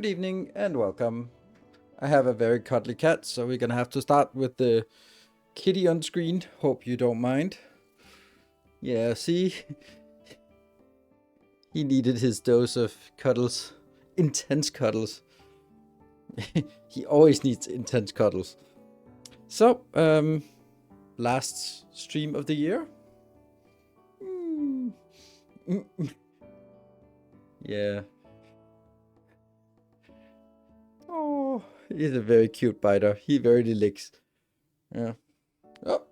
Good evening and welcome. I have a very cuddly cat, so we're gonna have to start with the kitty on screen. Hope you don't mind. Yeah, see? He needed his dose of cuddles. Intense cuddles. He always needs intense cuddles. So, last stream of the year. Yeah. Oh, he's a very cute biter. He really licks. Yeah. Oh.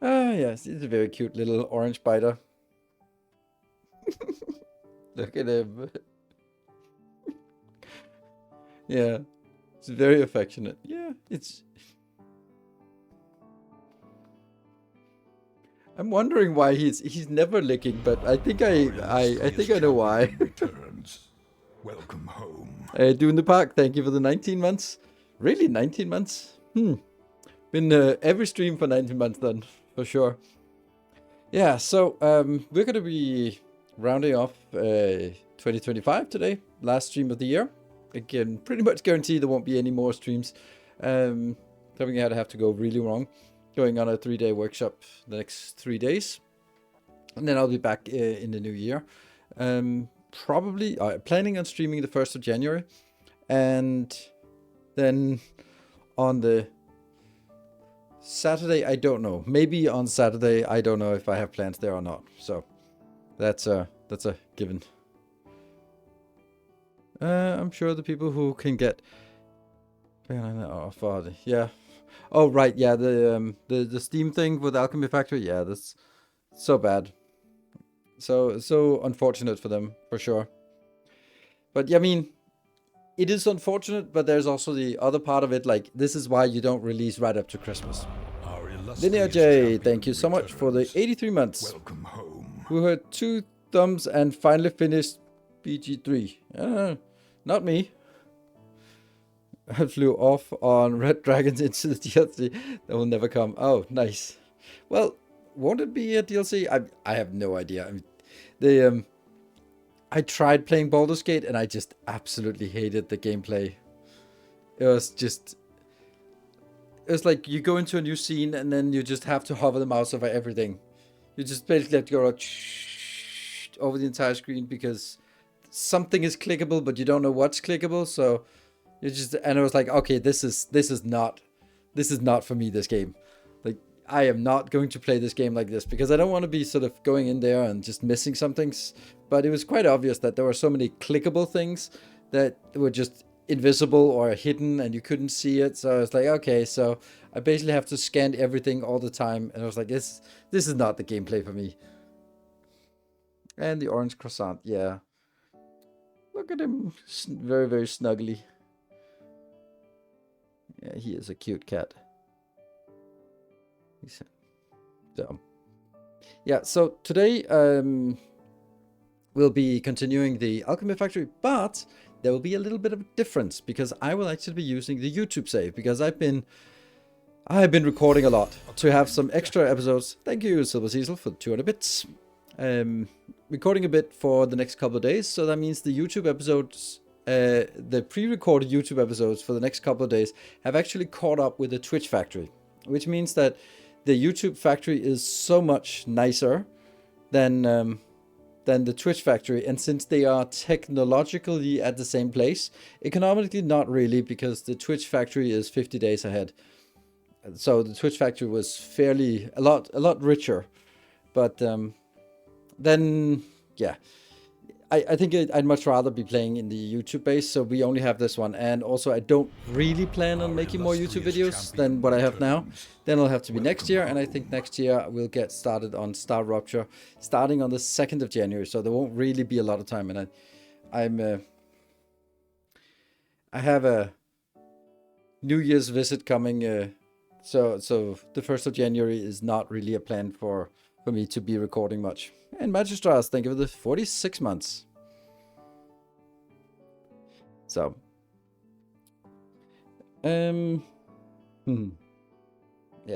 Ah, yes, he's a very cute little orange biter. Look at him. Yeah. It's very affectionate. Yeah, it's... I'm wondering why he's never licking, but I think I think I know why. Welcome home. Doing the park, thank you for the 19 months. Really, 19 months? Been every stream for 19 months then, for sure. Yeah, so we're gonna be rounding off 2025 today, last stream of the year. Again, pretty much guarantee there won't be any more streams. Something I have to go really wrong. Going on a 3-day workshop the next 3 days. And then I'll be back in the new year. Probably planning on streaming the 1st of January. And then on the Saturday, I don't know. Maybe on Saturday, I don't know if I have plans there or not. So that's a given. I'm sure the people who can get... Oh, father, yeah. Oh, right, yeah, the Steam thing with Alchemy Factory, yeah, that's so bad. So unfortunate for them, for sure. But, yeah, I mean, it is unfortunate, but there's also the other part of it, like, this is why you don't release right up to Christmas. Linear J, thank you so much for the 83 months. Welcome home. Who had 2 thumbs and finally finished BG3. Not me. I flew off on Red Dragons into the DLC that will never come. Oh, nice. Well, won't it be a DLC? I have no idea. I mean, I tried playing Baldur's Gate and I just absolutely hated the gameplay. It was like you go into a new scene and then you just have to hover the mouse over everything. You just basically have to go over the entire screen because something is clickable, but you don't know what's clickable. So and I was like, okay, this is not for me, this game. Like, I am not going to play this game like this because I don't want to be sort of going in there and just missing some things. But it was quite obvious that there were so many clickable things that were just invisible or hidden and you couldn't see it. So I was like, okay, so I basically have to scan everything all the time. And I was like, this is not the gameplay for me. And the orange croissant, yeah. Look at him, very, very snuggly. Yeah, he is a cute cat. So, yeah, so today we'll be continuing the Alchemy Factory, but there will be a little bit of a difference because I will actually be using the YouTube save because I've been recording a lot to have some extra episodes. Thank you, Silver Cecil, for the 200 bits. Recording a bit for the next couple of days, so that means the YouTube episodes, the pre-recorded YouTube episodes for the next couple of days have actually caught up with the Twitch factory, which means that the YouTube factory is so much nicer than the Twitch factory. And since they are technologically at the same place, economically not really, because the Twitch factory is 50 days ahead. So the Twitch factory was a lot richer, but then yeah. I think I'd much rather be playing in the YouTube base, so we only have this one. And also, I don't really plan on making more YouTube videos than what I have now. Then it'll have to be next year, and I think next year we'll get started on Star Rupture, starting on the 2nd of January, so there won't really be a lot of time. And I have a New Year's visit coming, so the 1st of January is not really a plan for me to be recording much. And Magistras, thank you for the 46 months. So, yeah,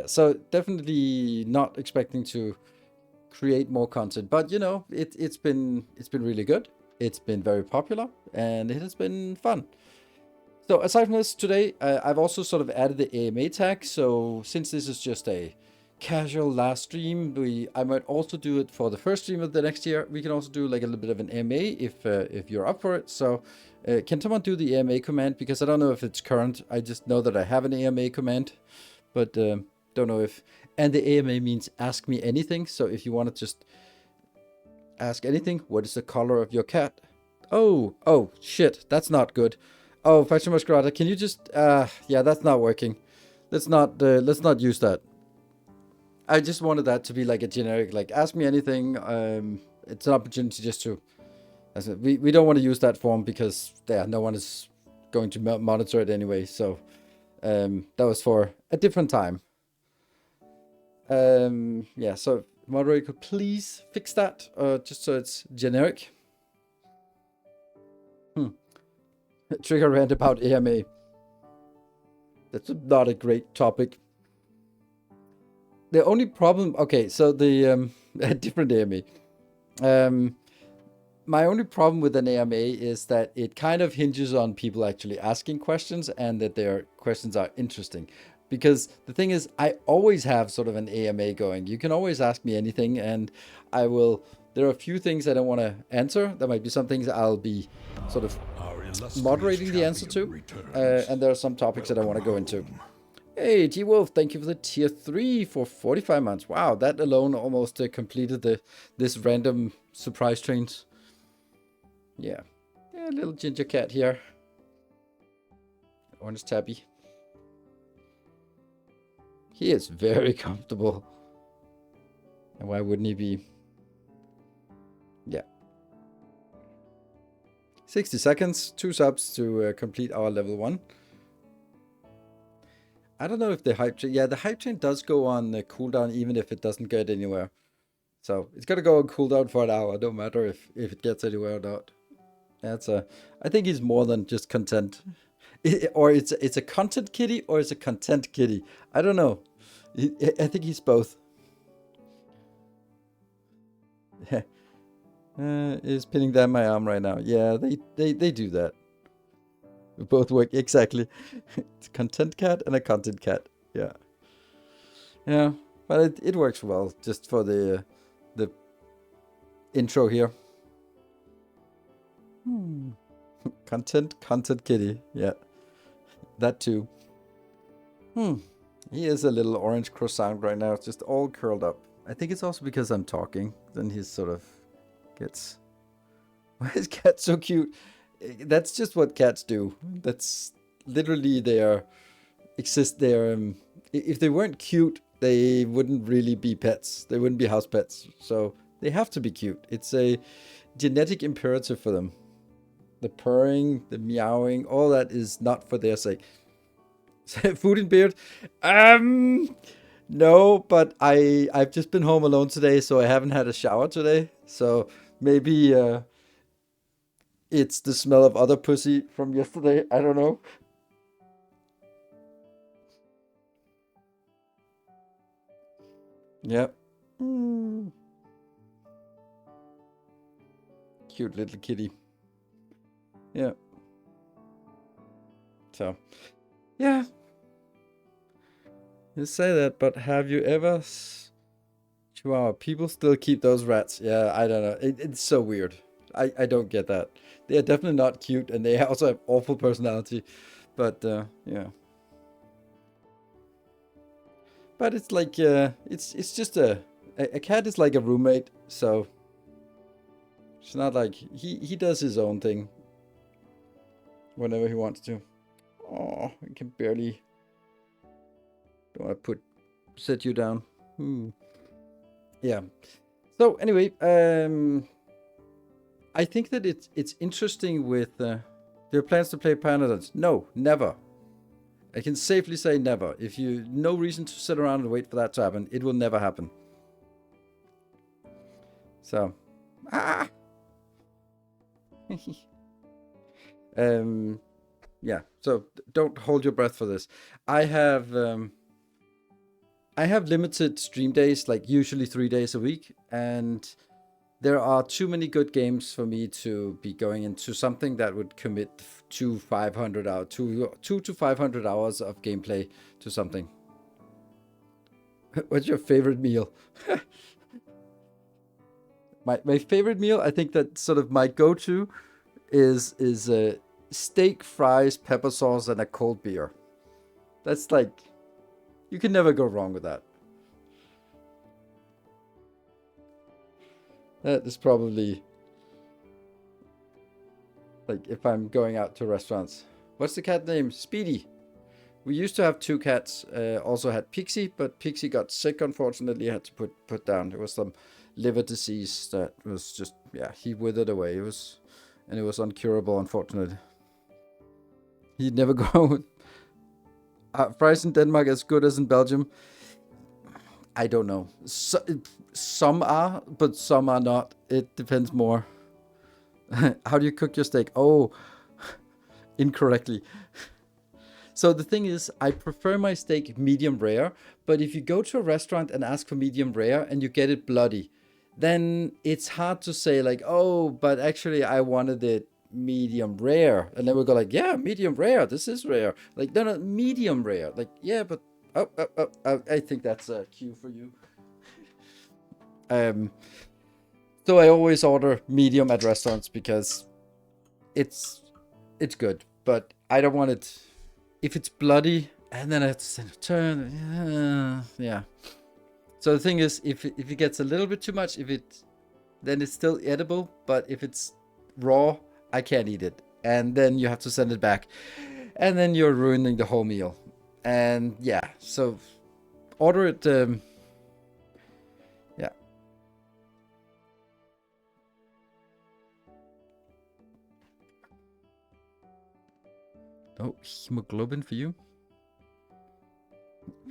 so definitely not expecting to create more content, but you know, it's been really good. It's been very popular, and it has been fun. So aside from this, today I've also sort of added the AMA tag. So since this is just a casual last stream, I might also do it for the first stream of the next year. We can also do like a little bit of an AMA if you're up for it. So can someone do the AMA command? Because I don't know if it's current. I just know that I have an AMA command, but don't know if. And the AMA means ask me anything. So if you want to just ask anything, what is the color of your cat? Oh shit, that's not good. Oh, Faction Masquerada, can you just yeah, that's not working. Let's not use that. I just wanted that to be like a generic, like ask me anything. It's an opportunity just to. We don't want to use that form because no one is going to monitor it anyway. So that was for a different time. Yeah. So moderator, could please fix that, just so it's generic. Trigger rant about AMA. That's not a great topic. The only problem, okay, so the a different AMA. My only problem with an AMA is that it kind of hinges on people actually asking questions and that their questions are interesting. Because the thing is, I always have sort of an AMA going. You can always ask me anything, and I will. There are a few things I don't want to answer. There might be some things I'll be sort of moderating the answer to, and there are some topics that I want to go into. Hey, T-Wolf, thank you for the tier 3 for 45 months. Wow, that alone almost completed this random surprise trains. Yeah, little ginger cat here. Orange tabby. He is very comfortable. And why wouldn't he be? Yeah. 60 seconds, 2 subs to complete our level 1. I don't know if the hype train... Yeah, the hype train does go on cooldown even if it doesn't get anywhere. So it's got to go on cooldown for an hour, no matter if it gets anywhere or not. That's I think he's more than just content. Or it's a content kitty or it's a content kitty. I don't know. I think he's both. Is pinning down my arm right now. Yeah, they do that. Both work exactly. It's a content cat and a content cat. Yeah. Yeah, but it works well just for the intro here. Content kitty. Yeah. That too. He is a little orange croissant right now. It's just all curled up. I think it's also because I'm talking. Then he sort of gets... Why is cat so cute? That's just what cats do. That's literally their... if they weren't cute, they wouldn't really be pets. They wouldn't be house pets. So they have to be cute. It's a genetic imperative for them. The purring, the meowing, all that is not for their sake. Food and beard? No, but I've just been home alone today, so I haven't had a shower today. So maybe it's the smell of other pussy from yesterday. I don't know. Yeah. Cute little kitty. Yeah. So, yeah. You say that, but have you ever... Wow, people still keep those rats. Yeah, I don't know. It's so weird. I don't get that. They are definitely not cute, and they also have awful personality. But, yeah. But it's like, it's just a cat is like a roommate, so... It's not like... He does his own thing. Whenever he wants to. Oh, I can barely... Don't want to set you down. Yeah. So anyway, I think that it's interesting with... do you have plans to play Paladins? No, never. I can safely say never. If you... No reason to sit around and wait for that to happen. It will never happen. So... yeah, so don't hold your breath for this. I have limited stream days, like usually 3 days a week, and there are too many good games for me to be going into something that would commit to 500 hours, 2 to 500 hours of gameplay to something. What's your favorite meal? my favorite meal, I think that sort of my go-to is steak, fries, pepper sauce, and a cold beer. That's like, you can never go wrong with that. That is probably like if I'm going out to restaurants. What's the cat name? Speedy. We used to have 2 cats. Also had Pixie, but Pixie got sick. Unfortunately, had to put down. It was some liver disease that was just, yeah, he withered away. It was uncurable, unfortunately. He'd never go. Fries in Denmark as good as in Belgium? I don't know. Some are, but some are not. It depends more. How do you cook your steak? Oh, incorrectly. So the thing is, I prefer my steak medium rare, but if you go to a restaurant and ask for medium rare and you get it bloody, then it's hard to say like, oh, but actually I wanted it medium rare. And then we'll go like, yeah, medium rare. This is rare. Like, no, medium rare. Like, yeah, but I think that's a cue for you. So I always order medium at restaurants because it's good, but I don't want it if it's bloody and then I have to turn. Yeah. So the thing is, if it gets a little bit too much, then it's still edible, but if it's raw, I can't eat it, and then you have to send it back, and then you're ruining the whole meal. And yeah, so order it. Yeah. Oh, hemoglobin for you.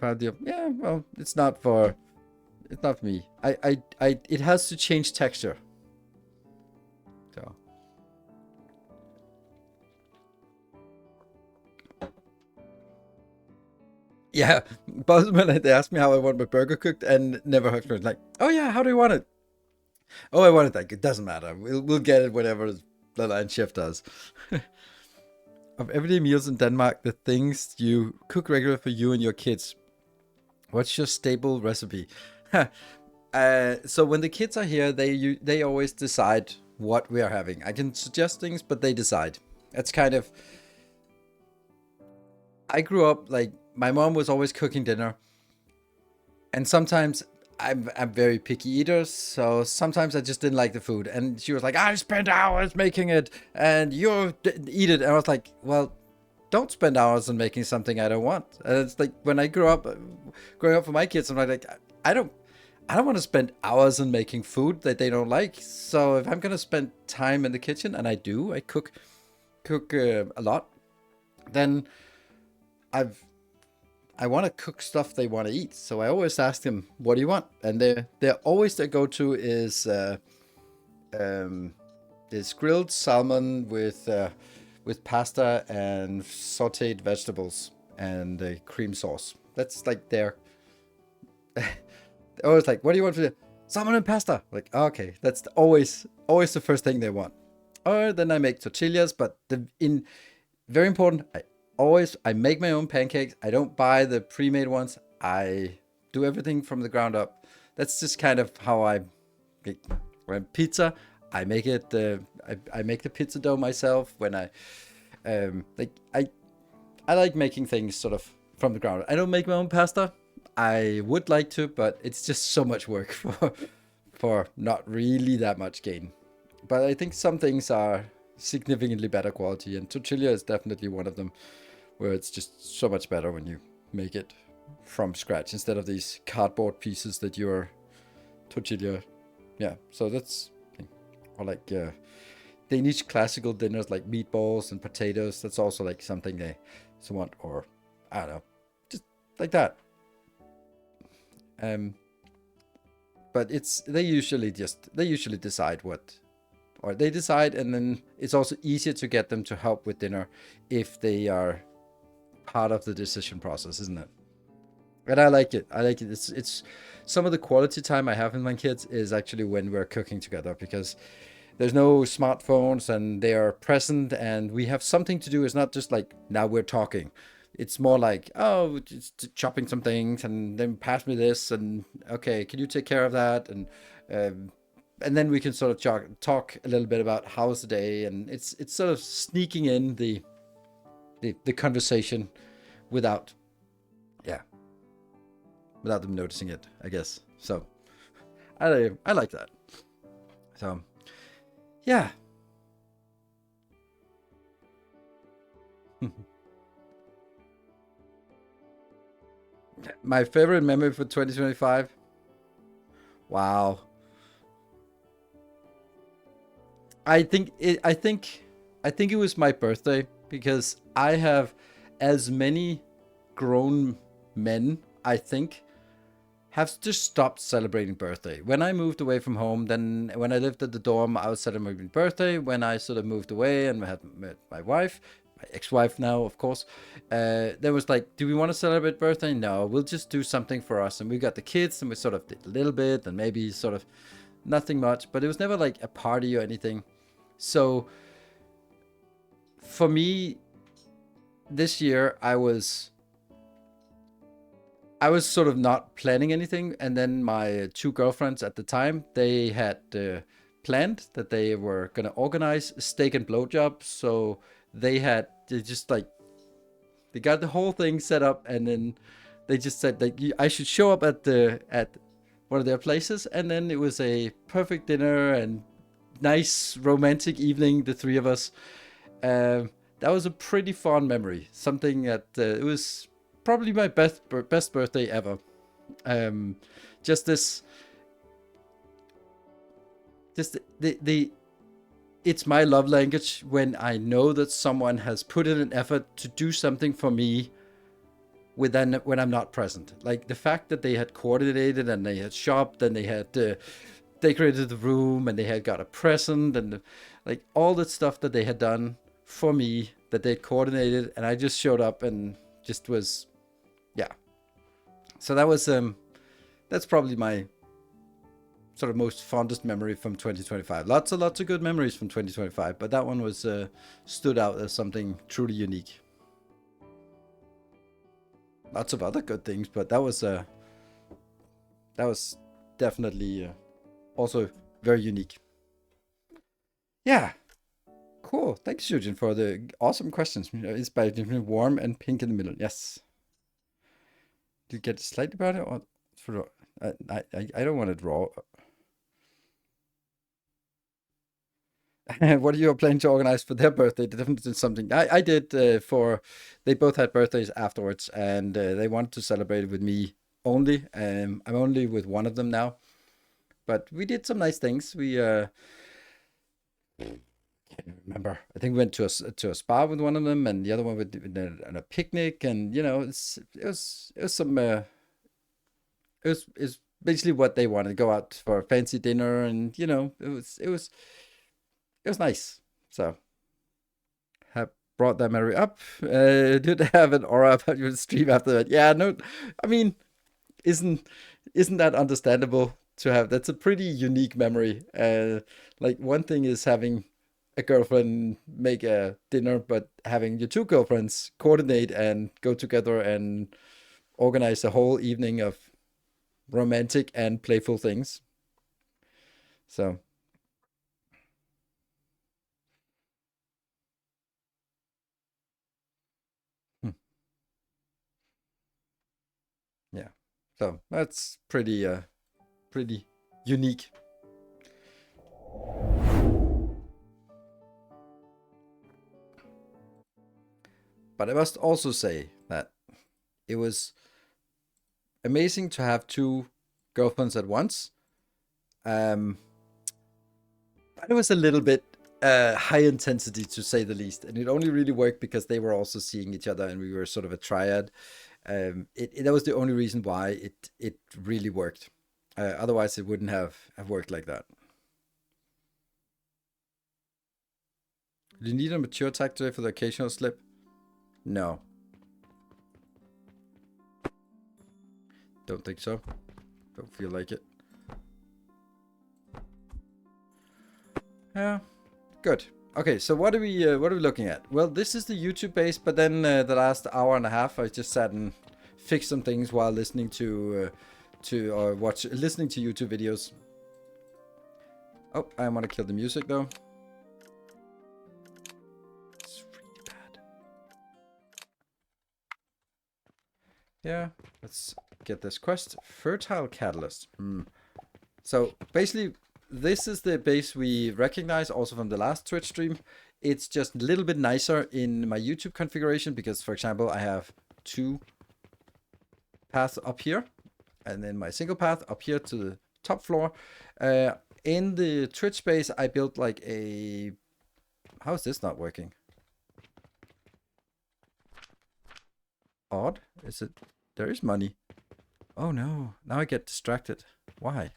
Yeah, well, it's not for me. It has to change texture. So. Yeah, Bosman, they asked me how I want my burger cooked and never heard from it. Like, oh yeah, how do you want it? Oh, I want it like, it doesn't matter. We'll get it whatever the line chef does. Of everyday meals in Denmark, the things you cook regular for you and your kids. What's your staple recipe? So when the kids are here, they always decide what we are having. I can suggest things, but they decide. That's kind of. I grew up like my mom was always cooking dinner, and sometimes I'm very picky eater, so sometimes I just didn't like the food, and she was like, "I spent hours making it, and you eat it," and I was like, "Well, don't spend hours on making something I don't want." And it's like when I growing up for my kids, I'm like, I don't want to spend hours on making food that they don't like. So if I'm gonna spend time in the kitchen, and I cook a lot, then I want to cook stuff they want to eat. So I always ask them, "What do you want?" And they're always their go-to is grilled salmon with pasta and sautéed vegetables and cream sauce. That's like their. They're always like, "What do you want for the salmon and pasta?" Like, oh, okay, that's always the first thing they want. Or then I make tortillas, but very important. I make my own pancakes. I don't buy the pre-made ones. I do everything from the ground up. That's just kind of how I make. When pizza, I make it. I make the pizza dough myself. When I like making things sort of from the ground up. I don't make my own pasta. I would like to, but it's just so much work for not really that much gain. But I think some things are significantly better quality, and tortilla is definitely one of them, where it's just so much better when you make it from scratch instead of these cardboard pieces that your tortilla. Yeah, so that's, or like Danish classical dinners like meatballs and potatoes. That's also like something they want, or I don't know, just like that. But they usually decide what. Or they decide, and then it's also easier to get them to help with dinner if they are part of the decision process, isn't it? And I like it. I like it. It's some of the quality time I have with my kids is actually when we're cooking together, because there's no smartphones and they are present and we have something to do. It's not just like now we're talking. It's more like, oh, just chopping some things and then pass me this and okay, can you take care of that? Um, and then we can sort of talk a little bit about how's the day, and it's sort of sneaking in the conversation without, yeah, without them noticing it, I guess. So I like that. So yeah. My favorite memory for 2025. Wow. I think it was my birthday, because I have as many grown men, I think, have just stopped celebrating birthday. When I moved away from home, then when I lived at the dorm, I was celebrating birthday. When I sort of moved away and had met my wife, my ex-wife now, of course, there was like, do we want to celebrate birthday? No, we'll just do something for us. And we got the kids, and we sort of did a little bit, and maybe sort of nothing much, but it was never like a party or anything. So for me, this year I was sort of not planning anything, and then my two girlfriends at the time, they had planned that they were gonna organize steak and blowjob. So they just like they got the whole thing set up, and then they just said that I should show up at one of their places, and then it was a perfect dinner and nice romantic evening, the three of us. Um, that was a pretty fond memory. Something that it was probably my best birthday ever. Um, just this, just the it's my love language when I know that someone has put in an effort to do something for me when I'm not present. Like the fact that they had coordinated and they had shopped and they had decorated the room and they had got a present and like all the stuff that they had done for me, that they coordinated, and I just showed up and just was, yeah. So that was that's probably my sort of most fondest memory from 2025. Lots of good memories from 2025, but that one was stood out as something truly unique. Lots of other good things, but that was definitely also very unique. Yeah, cool. Thanks, Eugene, for the awesome questions. It's by warm and pink in the middle. Yes. Do you get slightly better or for I don't want to draw. What are you planning to organize for their birthday? They definitely did something. I did for. They both had birthdays afterwards, and they wanted to celebrate it with me only. I'm only with one of them now, but we did some nice things. We can't remember. I think we went to a spa with one of them, and the other one on a picnic, and it was some it's basically what they wanted. Go out for a fancy dinner, and it was nice. So have brought that memory up. Did have an aura about your stream after that? Yeah, no, I mean, isn't isn't that understandable to have? That's a pretty unique memory. Like one thing is having a girlfriend make a dinner, but having your two girlfriends coordinate and go together and organize a whole evening of romantic and playful things. So hmm, yeah, so that's pretty unique. But I must also say that it was amazing to have two girlfriends at once. Um, but it was a little bit high intensity to say the least, and it only really worked because they were also seeing each other, and we were sort of a triad. That was the only reason why it really worked. Otherwise, it wouldn't have worked like that. Do you need a mature attack today for the occasional slip? No. Don't think so. Don't feel like it. Yeah, good. Okay, so what are we looking at? Well, this is the YouTube base, but then the last hour and a half, I just sat and fixed some things while listening to listening to YouTube videos. Oh, I want to kill the music though. It's really bad. Yeah, let's get this quest. Fertile Catalyst. So basically, this is the base we recognize also from the last Twitch stream. It's just a little bit nicer in my YouTube configuration because, for example, I have 2 paths up here and then my single path up here to the top floor. In the Twitch space, I built like a... How is this not working? Odd. Is it... There is money. Oh no. Now I get distracted. Why?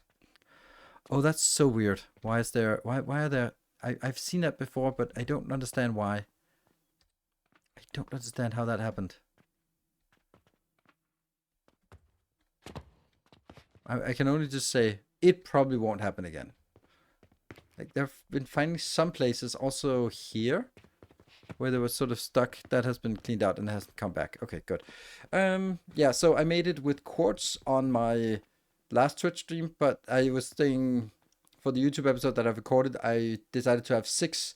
Oh, that's so weird. Why is there... Why are there... I've seen that before, but I don't understand why. I don't understand how that happened. I can only just say it probably won't happen again. Like, they've been finding some places also here where they were sort of stuck. That has been cleaned out and has come back. Okay, good. Yeah, so I made it with quartz on my last Twitch stream, but I was saying for the YouTube episode that I've recorded, I decided to have 6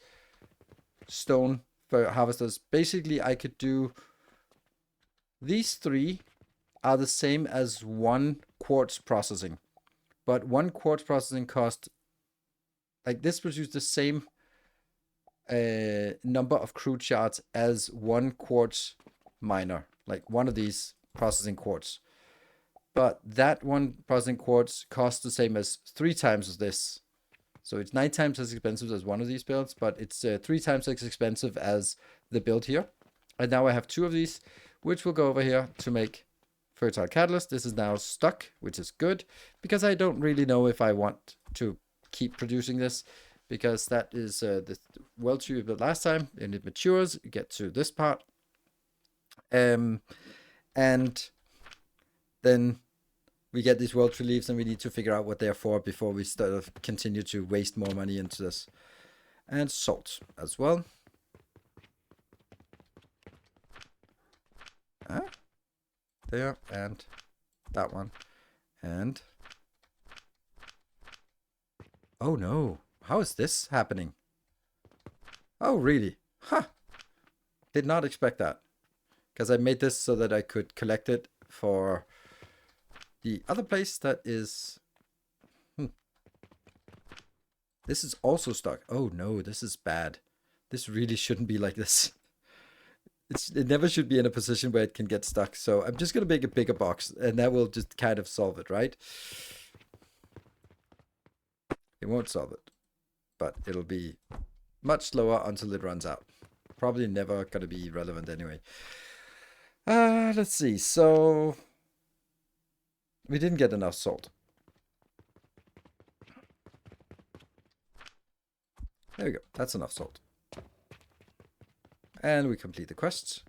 stone for harvesters. Basically, I could do these 3 are the same as 1 quartz processing, but 1 quartz processing cost, like, this produced the same number of crude shards as 1 quartz miner, like one of these processing quartz. But that 1 processing quartz costs the same as 3 times as this. So it's 9 times as expensive as one of these builds, but it's 3 times as expensive as the build here. And now I have 2 of these, which will go over here to make Fertile Catalyst. This is now stuck, which is good, because I don't really know if I want to keep producing this, because that is the well tree we built last time, and it matures. You get to this part. And then we get these world tree leaves, and we need to figure out what they're for before we continue to waste more money into this. And salt as well. There, and that one. And... Oh no, how is this happening? Oh, really? Huh. Did not expect that. Because I made this so that I could collect it for the other place that is... This is also stuck. Oh no, this is bad. This really shouldn't be like this. It never should be in a position where it can get stuck. So I'm just going to make a bigger box, and that will just kind of solve it, right? It won't solve it, but it'll be much slower until it runs out. Probably never going to be relevant anyway. Let's see. So we didn't get enough salt. There we go. That's enough salt. And we complete the quests.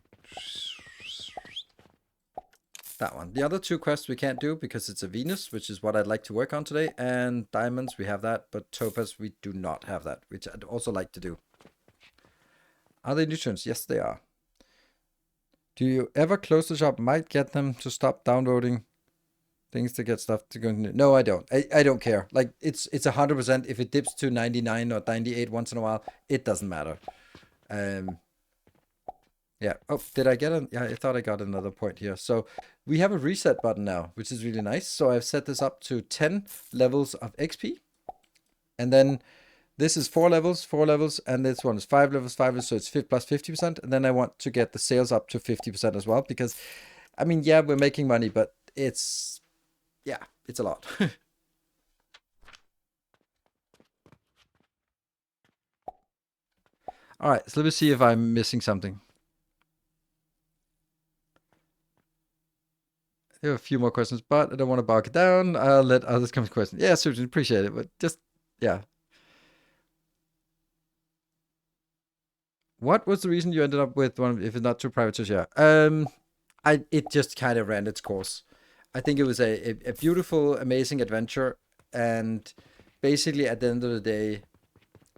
That one. The other 2 quests we can't do because it's a Venus, which is what I'd like to work on today. And diamonds, we have that, but topaz, we do not have that, which I'd also like to do. Are they nutrients? Yes, they are. Do you ever close the shop? Might get them to stop downloading things to get stuff to go into. No, I don't. I don't care. Like, it's 100%. If it dips to 99 or 98 once in a while, it doesn't matter. Yeah. Oh, did I get a... Yeah, I thought I got another point here. So we have a reset button now, which is really nice. So I've set this up to 10 levels of XP. And then this is 4 levels, and this one is 5 levels, so it's plus 50%. And then I want to get the sales up to 50% as well, because, I mean, yeah, we're making money, but it's... Yeah, it's a lot. All right, so let me see if I'm missing something. I have a few more questions, but I don't want to bog it down. I'll let others come to questions. Yeah, certainly appreciate it, but just, yeah. What was the reason you ended up with one, if it's not too private to share? It just kind of ran its course. I think it was a beautiful, amazing adventure. And basically, at the end of the day,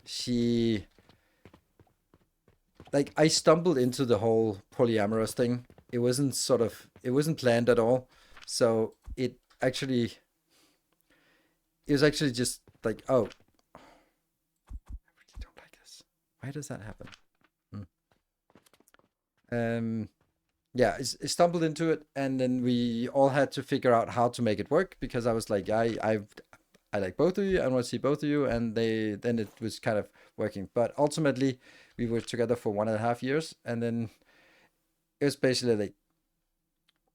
she... Like, I stumbled into the whole polyamorous thing. It wasn't it wasn't planned at all. So it was actually just like, oh, I really don't like this. Why does that happen? Yeah, I stumbled into it, and then we all had to figure out how to make it work, because I was like, I like both of you, I want to see both of you, and then it was kind of working. But ultimately, we were together for 1.5 years, and then it was basically like,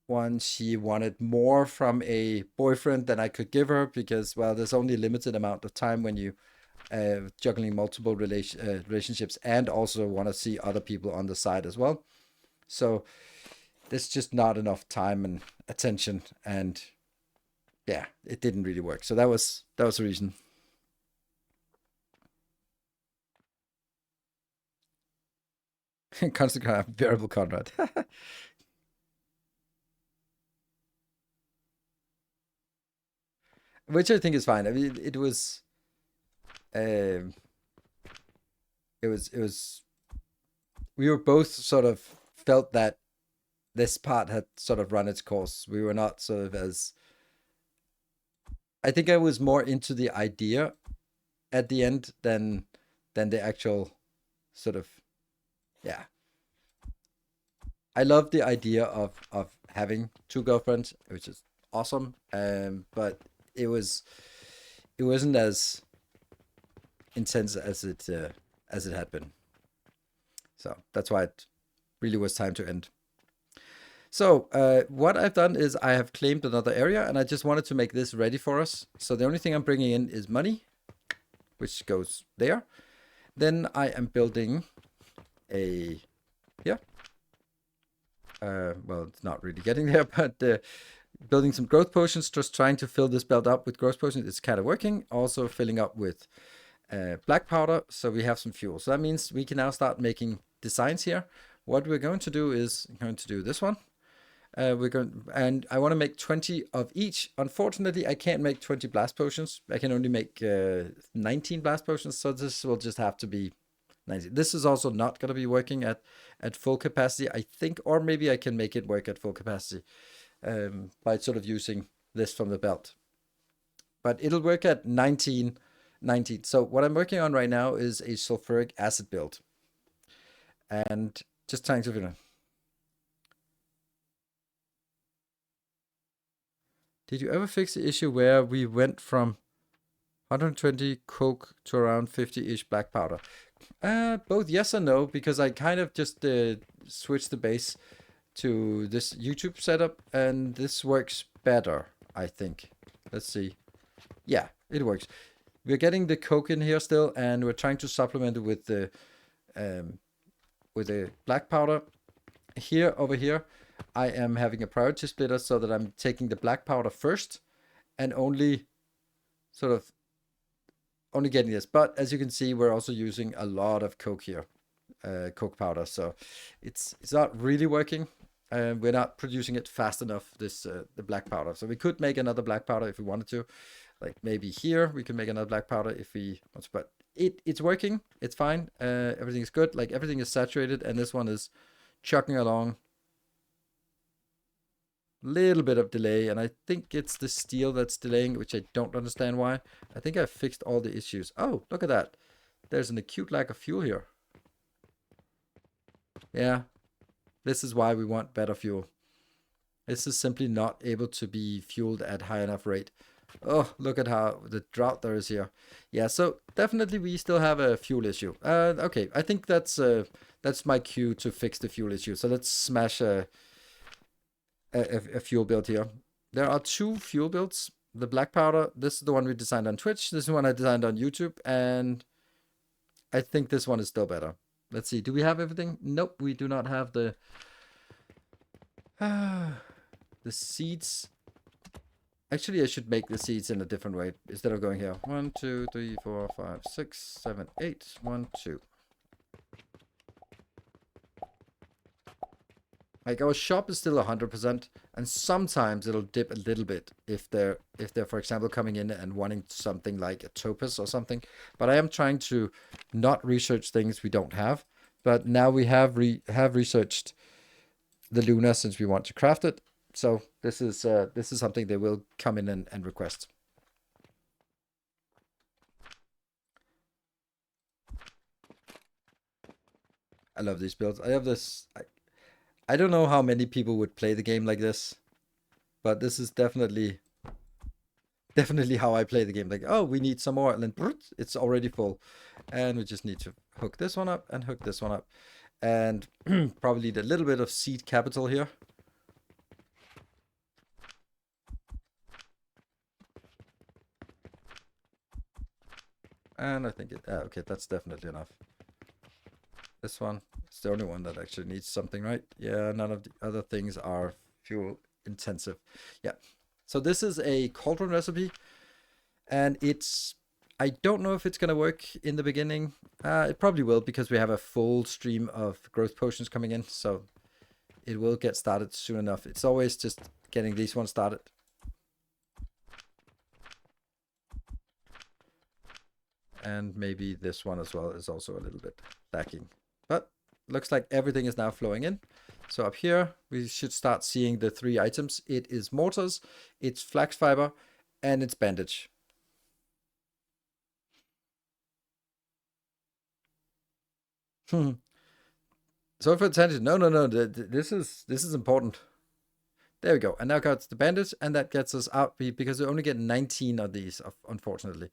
one, she wanted more from a boyfriend than I could give her, because, well, there's only a limited amount of time when you juggling multiple relationships, and also want to see other people on the side as well. So there's just not enough time and attention, and yeah, it didn't really work. So that was the reason. Constant variable Conrad. Which I think is fine. I mean, it was we were both sort of felt that this part had sort of run its course. We were not sort of as... I think I was more into the idea at the end than the actual sort of... Yeah. I love the idea of having two girlfriends, which is awesome. But it wasn't as intense as it had been. So that's why it really was time to end. So what I've done is I have claimed another area, and I just wanted to make this ready for us. So the only thing I'm bringing in is money, which goes there. Then I am building a... Yeah. Well, it's not really getting there, but building some growth potions, just trying to fill this belt up with growth potions. It's kind of working. Also filling up with black powder, so we have some fuel. So that means we can now start making designs here. What we're going to do is do this one. And I want to make 20 of each. Unfortunately, I can't make 20 blast potions. I can only make 19 blast potions, so this will just have to be 90. This is also not going to be working at full capacity, I think, or maybe I can make it work at full capacity by sort of using this from the belt. But it'll work at 19. So what I'm working on right now is a sulfuric acid build. And just trying to, did you ever fix the issue where we went from 120 coke to around 50-ish black powder? Both yes and no, because I kind of just switched the base to this YouTube setup, and this works better, I think. Let's see. Yeah, it works. We're getting the coke in here still, and we're trying to supplement it with the black powder. Here, over here, I am having a priority splitter so that I'm taking the black powder first, and only getting this. But as you can see, we're also using a lot of coke here, coke powder. So it's not really working. We're not producing it fast enough, the black powder. So we could make another black powder if we wanted to. Like maybe here we can make another black powder if we want to, but it's working. It's fine. Everything is good. Like everything is saturated, and this one is chugging along. Little bit of delay, and I think it's the steel that's delaying, which I don't understand why. I think I fixed all the issues. Oh, look at that. There's an acute lack of fuel here. Yeah, this is why we want better fuel. This is simply not able to be fueled at high enough rate. Oh, look at how the drought there is here. Yeah, so definitely we still have a fuel issue. Okay, I think that's my cue to fix the fuel issue. So let's smash a fuel build here. There are two fuel builds. The black powder, this is the one we designed on Twitch. This is the one I designed on YouTube, and I think this one is still better. Let's see, do we have everything? Nope, we do not have the seeds. Actually, I should make the seeds in a different way instead of going here. 1, 2, 3, 4, 5, 6, 7, 8. 1, 2. Like our shop is still 100%, and sometimes it'll dip a little bit if they're for example coming in and wanting something like a topaz or something. But I am trying to not research things we don't have. But now we have researched the Luna since we want to craft it. So this is something they will come in and request. I love these builds. I have this. I don't know how many people would play the game like this, but this is definitely how I play the game. Like, oh, we need some more, and then it's already full, and we just need to hook this one up and hook this one up, and probably need a little bit of seed capital here. And I think okay, that's definitely enough. This one, it's the only one that actually needs something, right? Yeah, none of the other things are fuel intensive. Yeah. So this is a cauldron recipe, and I don't know if it's going to work in the beginning. It probably will, because we have a full stream of growth potions coming in, so it will get started soon enough. It's always just getting these ones started. And maybe this one as well is also a little bit lacking. But looks like everything is now flowing in. So up here, we should start seeing the 3 items. It is mortars, it's flax fiber, and it's bandage. So for attention, no, this is important. There we go. And now got the bandage, and that gets us out, because we only get 19 of these, unfortunately.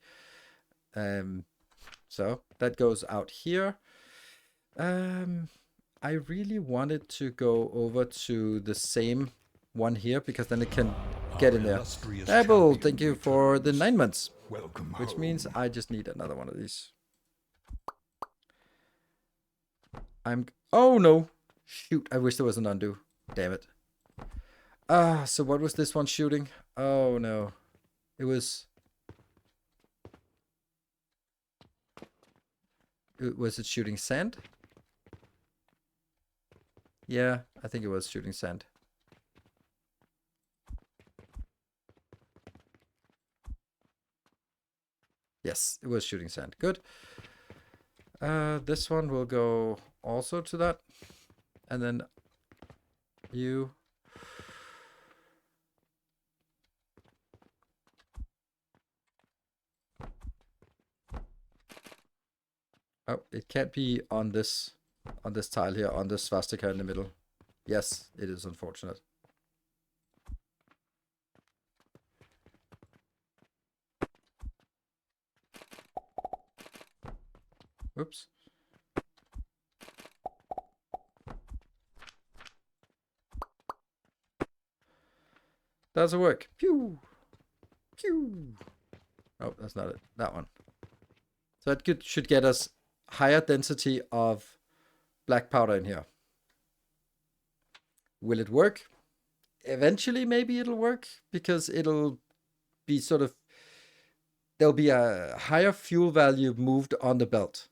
So that goes out here. I really wanted to go over to the same one here, because then it can get in there. Abel, thank you for the 9 months. Welcome which home. means I just need another one of these. Oh no! Shoot, I wish there was an undo. Damn it. So what was this one shooting? Oh no. Was it shooting sand? Yeah, I think it was shooting sand. Yes, it was shooting sand. Good. This one will go also to that. And then you. Oh, it can't be on this tile here, on this swastika in the middle. Yes, it is unfortunate. Oops. Doesn't work. Pew! Pew! Oh, that's not it. That one. So that should get us higher density of black powder in here. Will it work? Eventually, maybe it'll work, because it'll be sort of... There'll be a higher fuel value moved on the belt.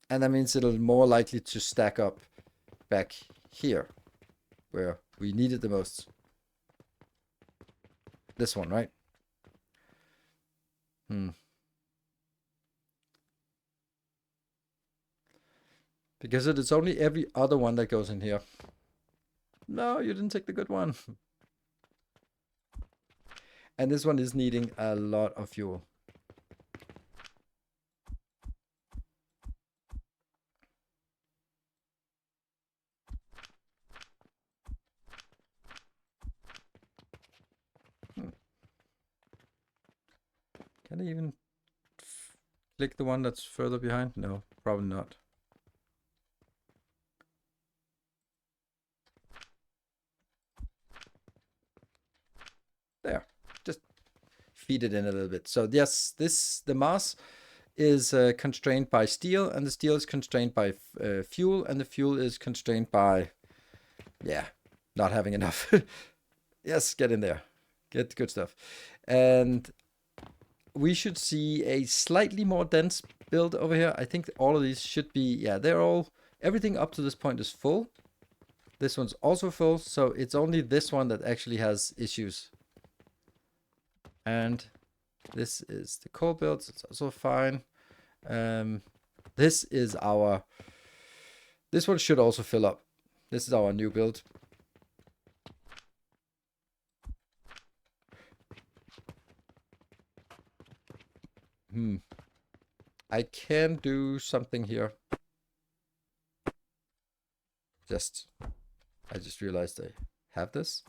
And that means it'll more likely to stack up back here, where we need it the most. This one, right? Because it is only every other one that goes in here. No, you didn't take the good one. And this one is needing a lot of fuel. Can I even click the one that's further behind? No, probably not. There, just feed it in a little bit. So yes, the mass is constrained by steel, and the steel is constrained by fuel, and the fuel is constrained by, yeah, not having enough. Yes, get in there. Get the good stuff. And we should see a slightly more dense build over here. I think all of these should be, yeah, everything up to this point is full. This one's also full, so it's only this one that actually has issues. And this is the coal builds. It's also fine. This is our... This one should also fill up. This is our new build. I can do something here. I just realized I have this.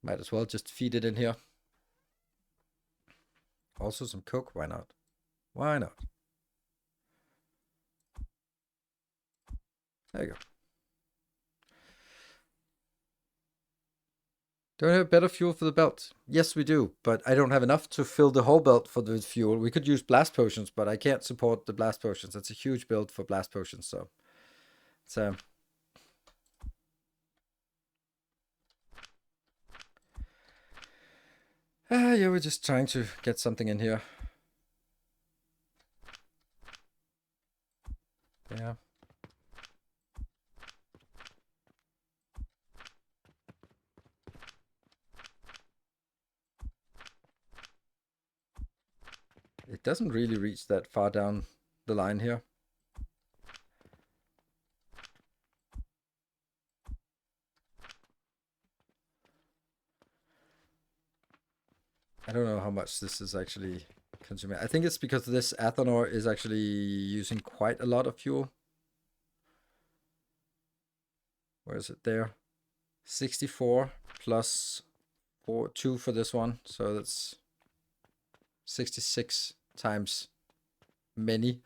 Might as well just feed it in here. Also some coke, why not? Why not? There you go. Don't we have better fuel for the belt? Yes, we do, but I don't have enough to fill the whole belt for the fuel. We could use blast potions, but I can't support the blast potions. That's a huge build for blast potions, so it's yeah, we're just trying to get something in here. Yeah. It doesn't really reach that far down the line here. I don't know how much this is actually consuming. I think it's because this ethanol is actually using quite a lot of fuel. Where is it there? 64 plus 2 for this one. So that's 66 times many.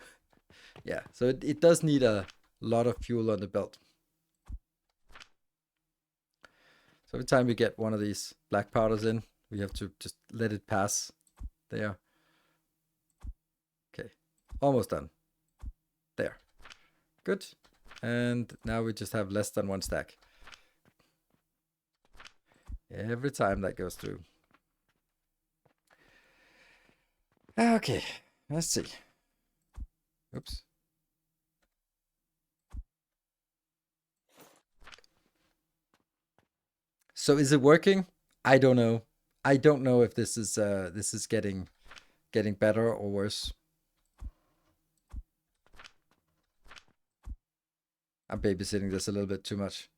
Yeah, so it does need a lot of fuel on the belt. So every time we get one of these black powders in, we have to just let it pass there. Okay, almost done. There. Good. And now we just have less than one stack. Every time that goes through. Okay, let's see. Oops. So is it working? I don't know. I don't know if this is getting better or worse. I'm babysitting this a little bit too much.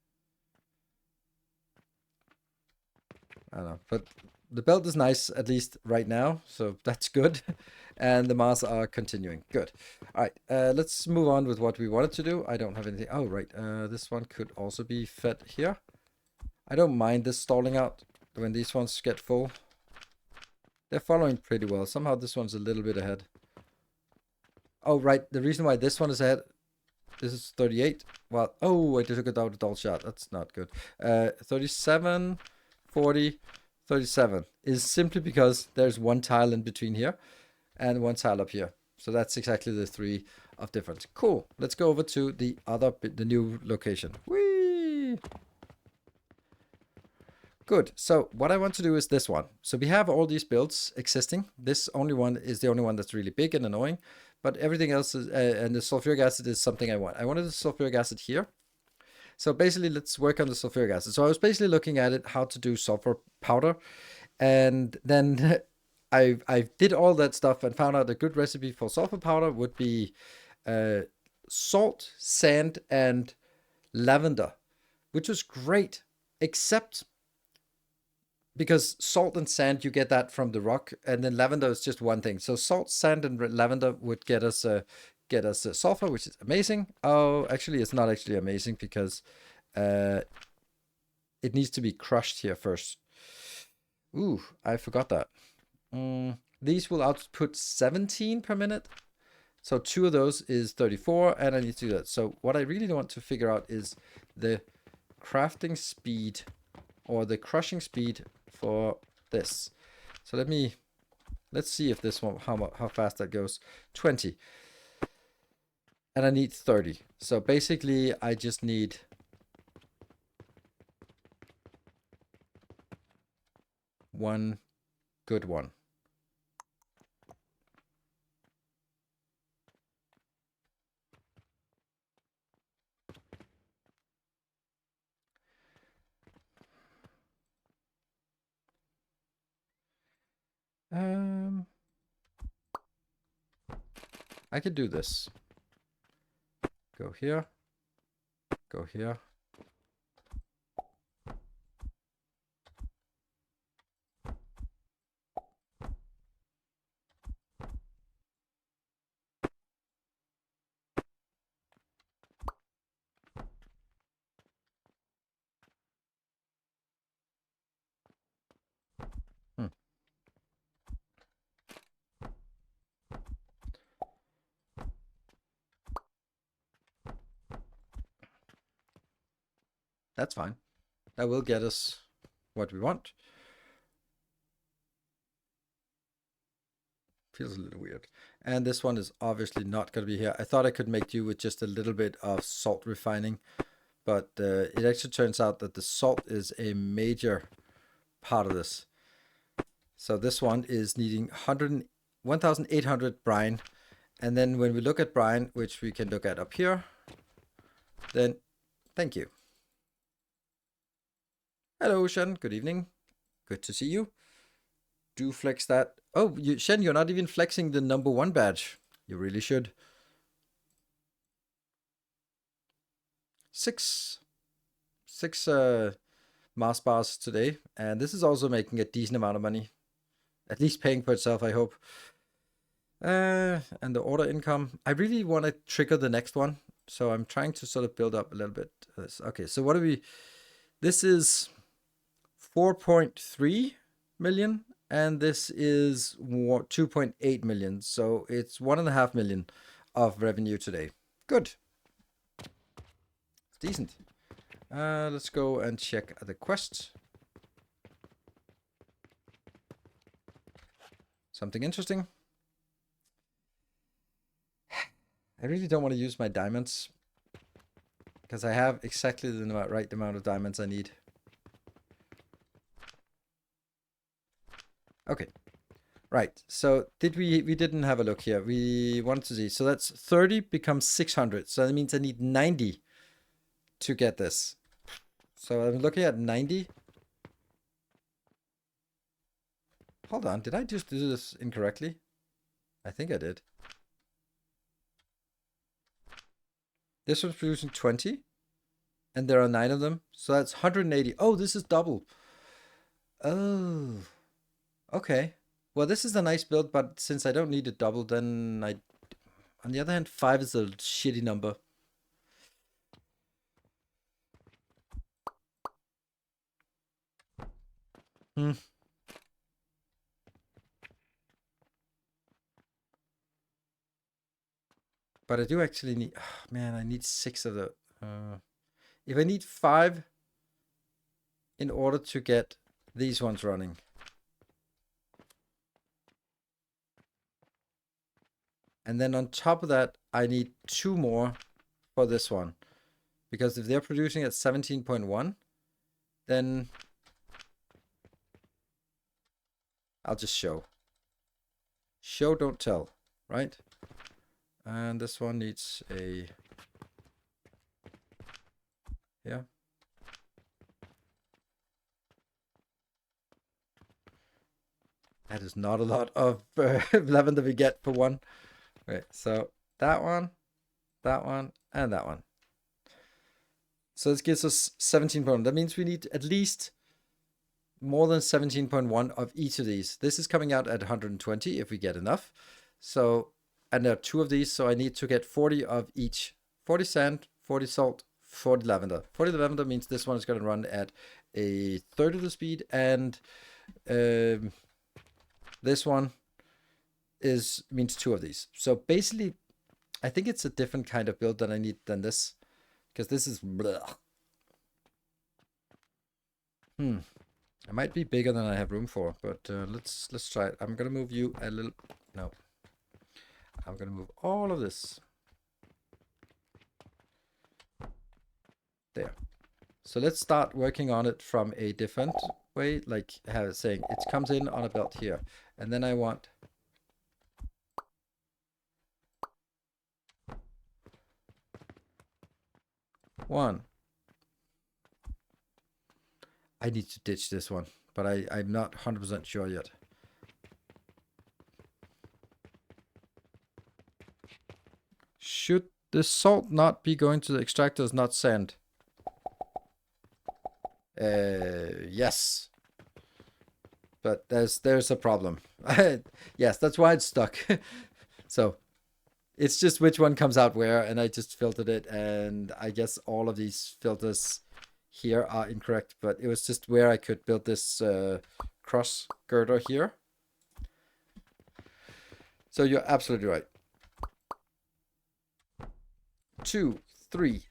I don't know, but the belt is nice, at least right now, so that's good. And the masks are continuing. Good. All right, let's move on with what we wanted to do. I don't have anything. Oh, right. This one could also be fed here. I don't mind this stalling out when these ones get full. They're following pretty well. Somehow this one's a little bit ahead. Oh, right. The reason why this one is ahead... This is 38. Well, oh, I took it out a dull shot. That's not good. 37, 40, 37 is simply because there's one tile in between here and one tile up here. So that's exactly the 3 of difference. Cool. Let's go over to the new location. Whee! Good. So what I want to do is this one. So we have all these builds existing. This only one is the only one that's really big and annoying. But everything else is, and the sulfuric acid is something I want. I wanted the sulfuric acid here. So basically, let's work on the sulfuric acid. So I was basically looking at it, how to do sulfur powder. And then I did all that stuff and found out a good recipe for sulfur powder would be salt, sand, and lavender, which was great, except because salt and sand, you get that from the rock, and then lavender is just one thing. So salt, sand, and lavender would get us sulfur, which is amazing. Oh, actually, it's not actually amazing because it needs to be crushed here first. Ooh, I forgot that. These will output 17 per minute. So 2 of those is 34, and I need to do that. So what I really want to figure out is the crafting speed or the crushing speed for this. So let's see if this one, how fast that goes. 20. And I need 30. So basically I just need one good one. I could do this. Go here. Go here. That's fine. That will get us what we want. Feels a little weird. And this one is obviously not going to be here. I thought I could make do with just a little bit of salt refining, but it actually turns out that the salt is a major part of this. So this one is needing 1,800 brine. And then when we look at brine, which we can look at up here, then thank you. Hello, Shen. Good evening. Good to see you. Do flex that. Oh, Shen, you're not even flexing the #1 badge. You really should. 6 Mars bars today. And this is also making a decent amount of money. At least paying for itself, I hope. And the order income. I really want to trigger the next one. So I'm trying to sort of build up a little bit. Okay, so what do we... This is 4.3 million. And this is 2.8 million. So it's 1.5 million of revenue today. Good. It's decent. Let's go and check the quests. Something interesting. I really don't want to use my diamonds because I have exactly the right amount of diamonds I need. Okay. Right. So we didn't have a look here. We wanted to see. So that's 30 becomes 600. So that means I need 90 to get this. So I'm looking at 90. Hold on. Did I just do this incorrectly? I think I did. This one's producing 20. And there are 9 of them. So that's 180. Oh, this is double. Oh. Okay. Well, this is a nice build, but since I don't need it double, then I... On the other hand, 5 is a shitty number. But I do actually need... Oh, man, I need 6 of the... if I need 5 in order to get these ones running... And then on top of that, I need 2 more for this one. Because if they're producing at 17.1, then I'll just show. Show, don't tell, right? And this one needs a... Yeah. That is not a lot of lavender we get for one. Okay, so that one, and that one. So this gives us 17.1. That means we need at least more than 17.1 of each of these. This is coming out at 120 if we get enough. So, and there are 2 of these, so I need to get 40 of each. 40 sand, 40 salt, 40 lavender. 40 lavender means this one is going to run at a third of the speed, and this one means 2 of these. So basically, I think it's a different kind of build that I need than this, because this is blech. It might be bigger than I have room for, but let's try it. I'm gonna move you a little. No, I'm gonna move all of this there. So let's start working on it from a different way, like saying it comes in on a belt here, and then I want 1. I need to ditch this one, but I'm not 100% sure yet. Should the salt not be going to the extractors, not sand? Yes. But there's a problem. Yes, that's why it's stuck. So it's just which one comes out where, and I just filtered it, and I guess all of these filters here are incorrect, but it was just where I could build this cross girder here. So you're absolutely right. 2, 3,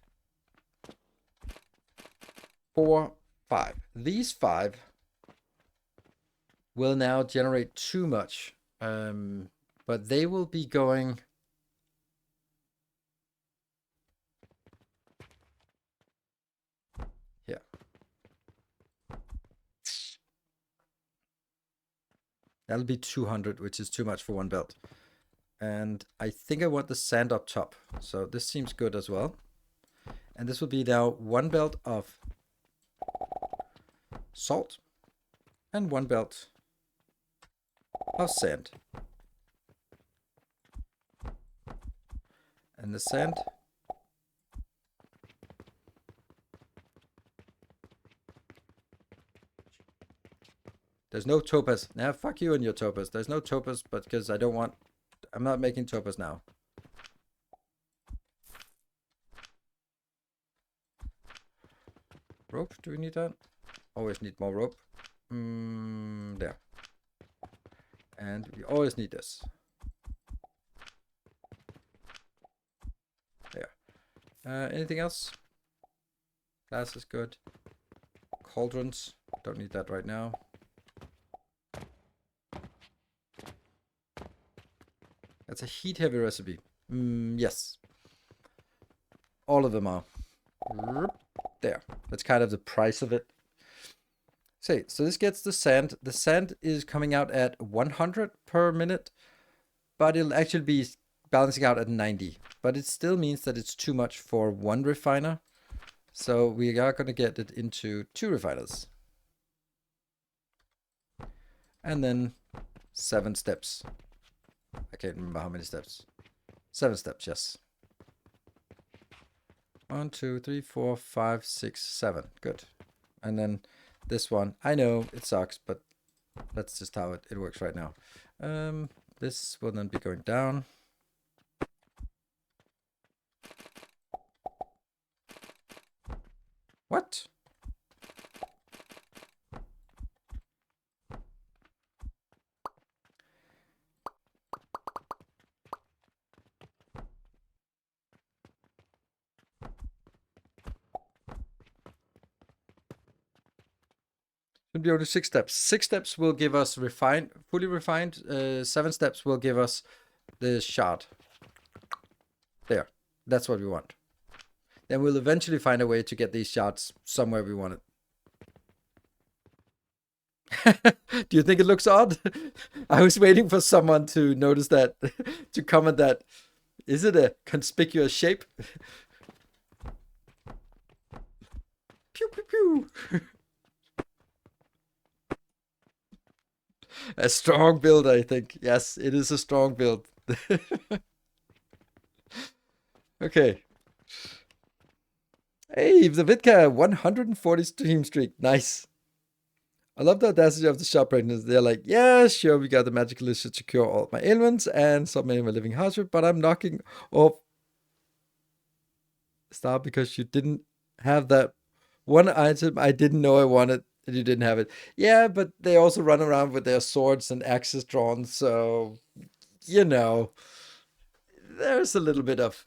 4, 5. These 5 will now generate too much, but they will be going here. That'll be 200, which is too much for one belt. And I think I want the sand up top, so this seems good as well. And this will be now one belt of salt and one belt of sand. And the sand there's no topaz. Nah, fuck you and your topaz. There's no topaz, but because I'm not making topaz now. Rope, do we need that? Always need more rope. There. And we always need this. There. Anything else? Glass is good. Cauldrons. Don't need that right now. That's a heat-heavy recipe. Yes. All of them are. There. That's kind of the price of it. So this gets the sand. The sand is coming out at 100 per minute, but it'll actually be balancing out at 90. But it still means that it's too much for one refiner. So we are going to get it into 2 refiners. And then 7 steps. I can't remember how many steps. 7 steps, yes. 1, 2, 3, 4, 5, 6, 7. Good. And then this one. I know it sucks, but that's just how it works right now. This will then be going down. What? Should be only 6 steps. 6 steps will give us fully refined. 7 steps will give us the shard. There. That's what we want. Then we'll eventually find a way to get these shards somewhere we want it. Do you think it looks odd? I was waiting for someone to notice that, to comment that. Is it a conspicuous shape? Pew, pew, pew. A strong build, I think. Yes, it is a strong build. Okay. Hey, the Vidka 140 stream streak. Nice. I love the audacity of the shop partners. They're like, yeah, sure, we got the magical elixir to cure all my ailments and submit my living hardship, but I'm knocking off star because you didn't have that one item I didn't know I wanted and you didn't have it. Yeah, but they also run around with their swords and axes drawn, so you know, there's a little bit of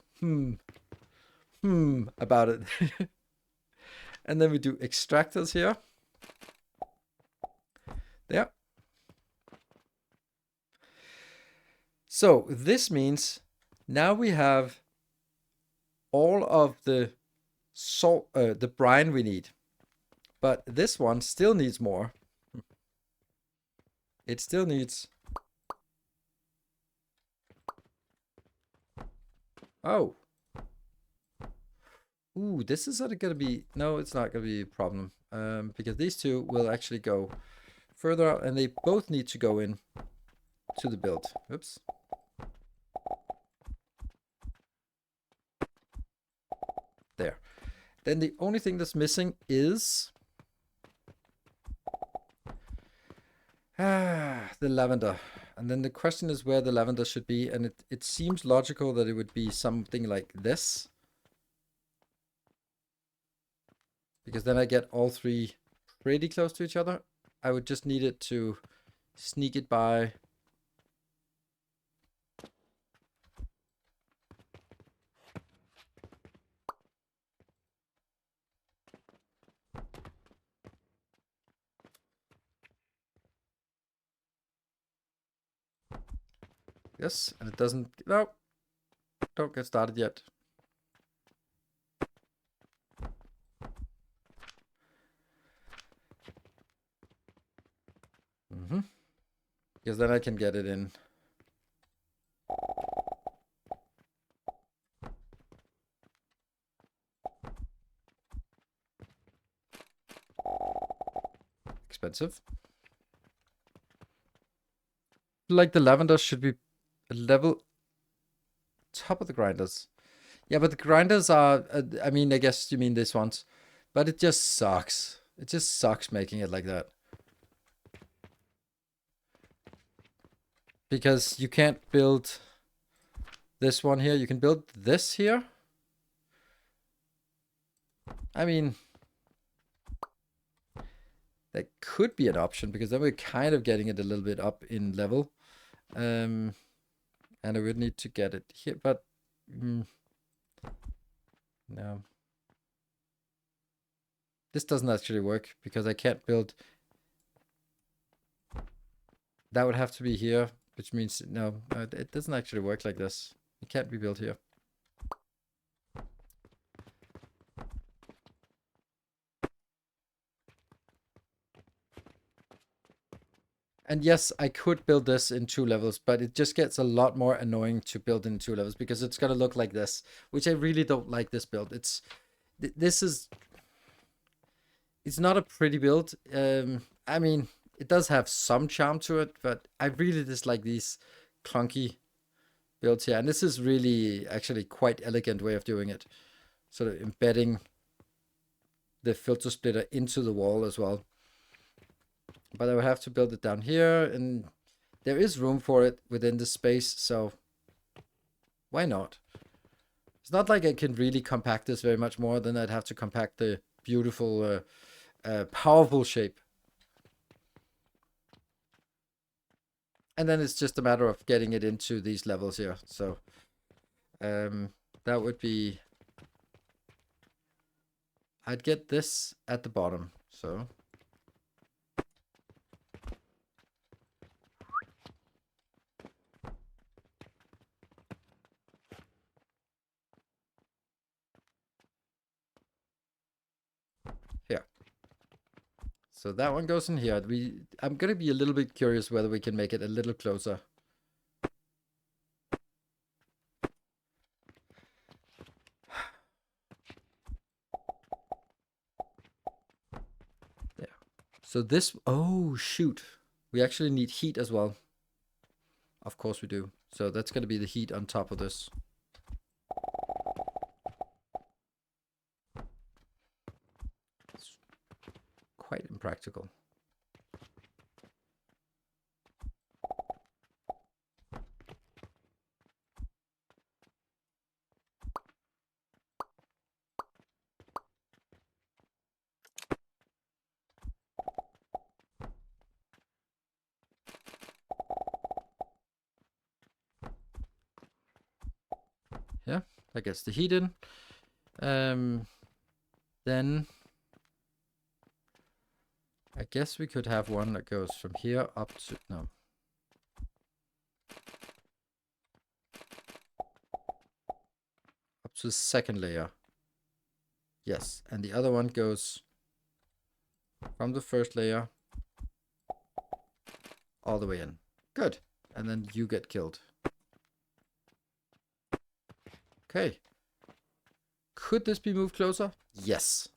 about it. And then we do extractors here. There. So this means now we have all of the salt, the brine we need, but this one still needs more. It still needs. Oh. Ooh, this is going to be, no, it's not going to be a problem, because these two will actually go further out, and they both need to go in to the build. Oops. Then the only thing that's missing is the lavender. And then the question is where the lavender should be. And it seems logical that it would be something like this. Because then I get all three pretty close to each other. I would just need it to sneak it by. Yes, and it doesn't. No, don't get started yet. Because then I can get it in. Expensive. Like the lavender should be a level top of the grinders. Yeah, but the grinders are, I mean, I guess you mean this ones. But it just sucks. It just sucks making it like that. Because you can't build this one here. You can build this here. I mean, that could be an option because then we're kind of getting it a little bit up in level. And I would need to get it here, but no. This doesn't actually work because I can't build. That would have to be here, which means no, it doesn't actually work like this. It can't be built here. And yes, I could build this in 2 levels, but it just gets a lot more annoying to build in 2 levels because it's going to look like this, which I really don't like this build. It's not a pretty build. I mean, it does have some charm to it, but I really dislike these clunky builds here. And this is really actually quite elegant way of doing it. Sort of embedding the filter splitter into the wall as well. But I would have to build it down here, and there is room for it within the space, so why not? It's not like I can really compact this very much more than I'd have to compact the beautiful, powerful shape. And then it's just a matter of getting it into these levels here. So that would be... I'd get this at the bottom, so... Here. So that one goes in here. I'm going to be a little bit curious whether we can make it a little closer. There. So this... Oh, shoot. We actually need heat as well. Of course we do. So that's going to be the heat on top of this. It's quite impractical. Yeah, that gets the heat in. Then I guess we could have one that goes from here up to... No. Up to the second layer. Yes, and the other one goes from the first layer all the way in. Good. And then you get killed. Okay. Could this be moved closer? Yes.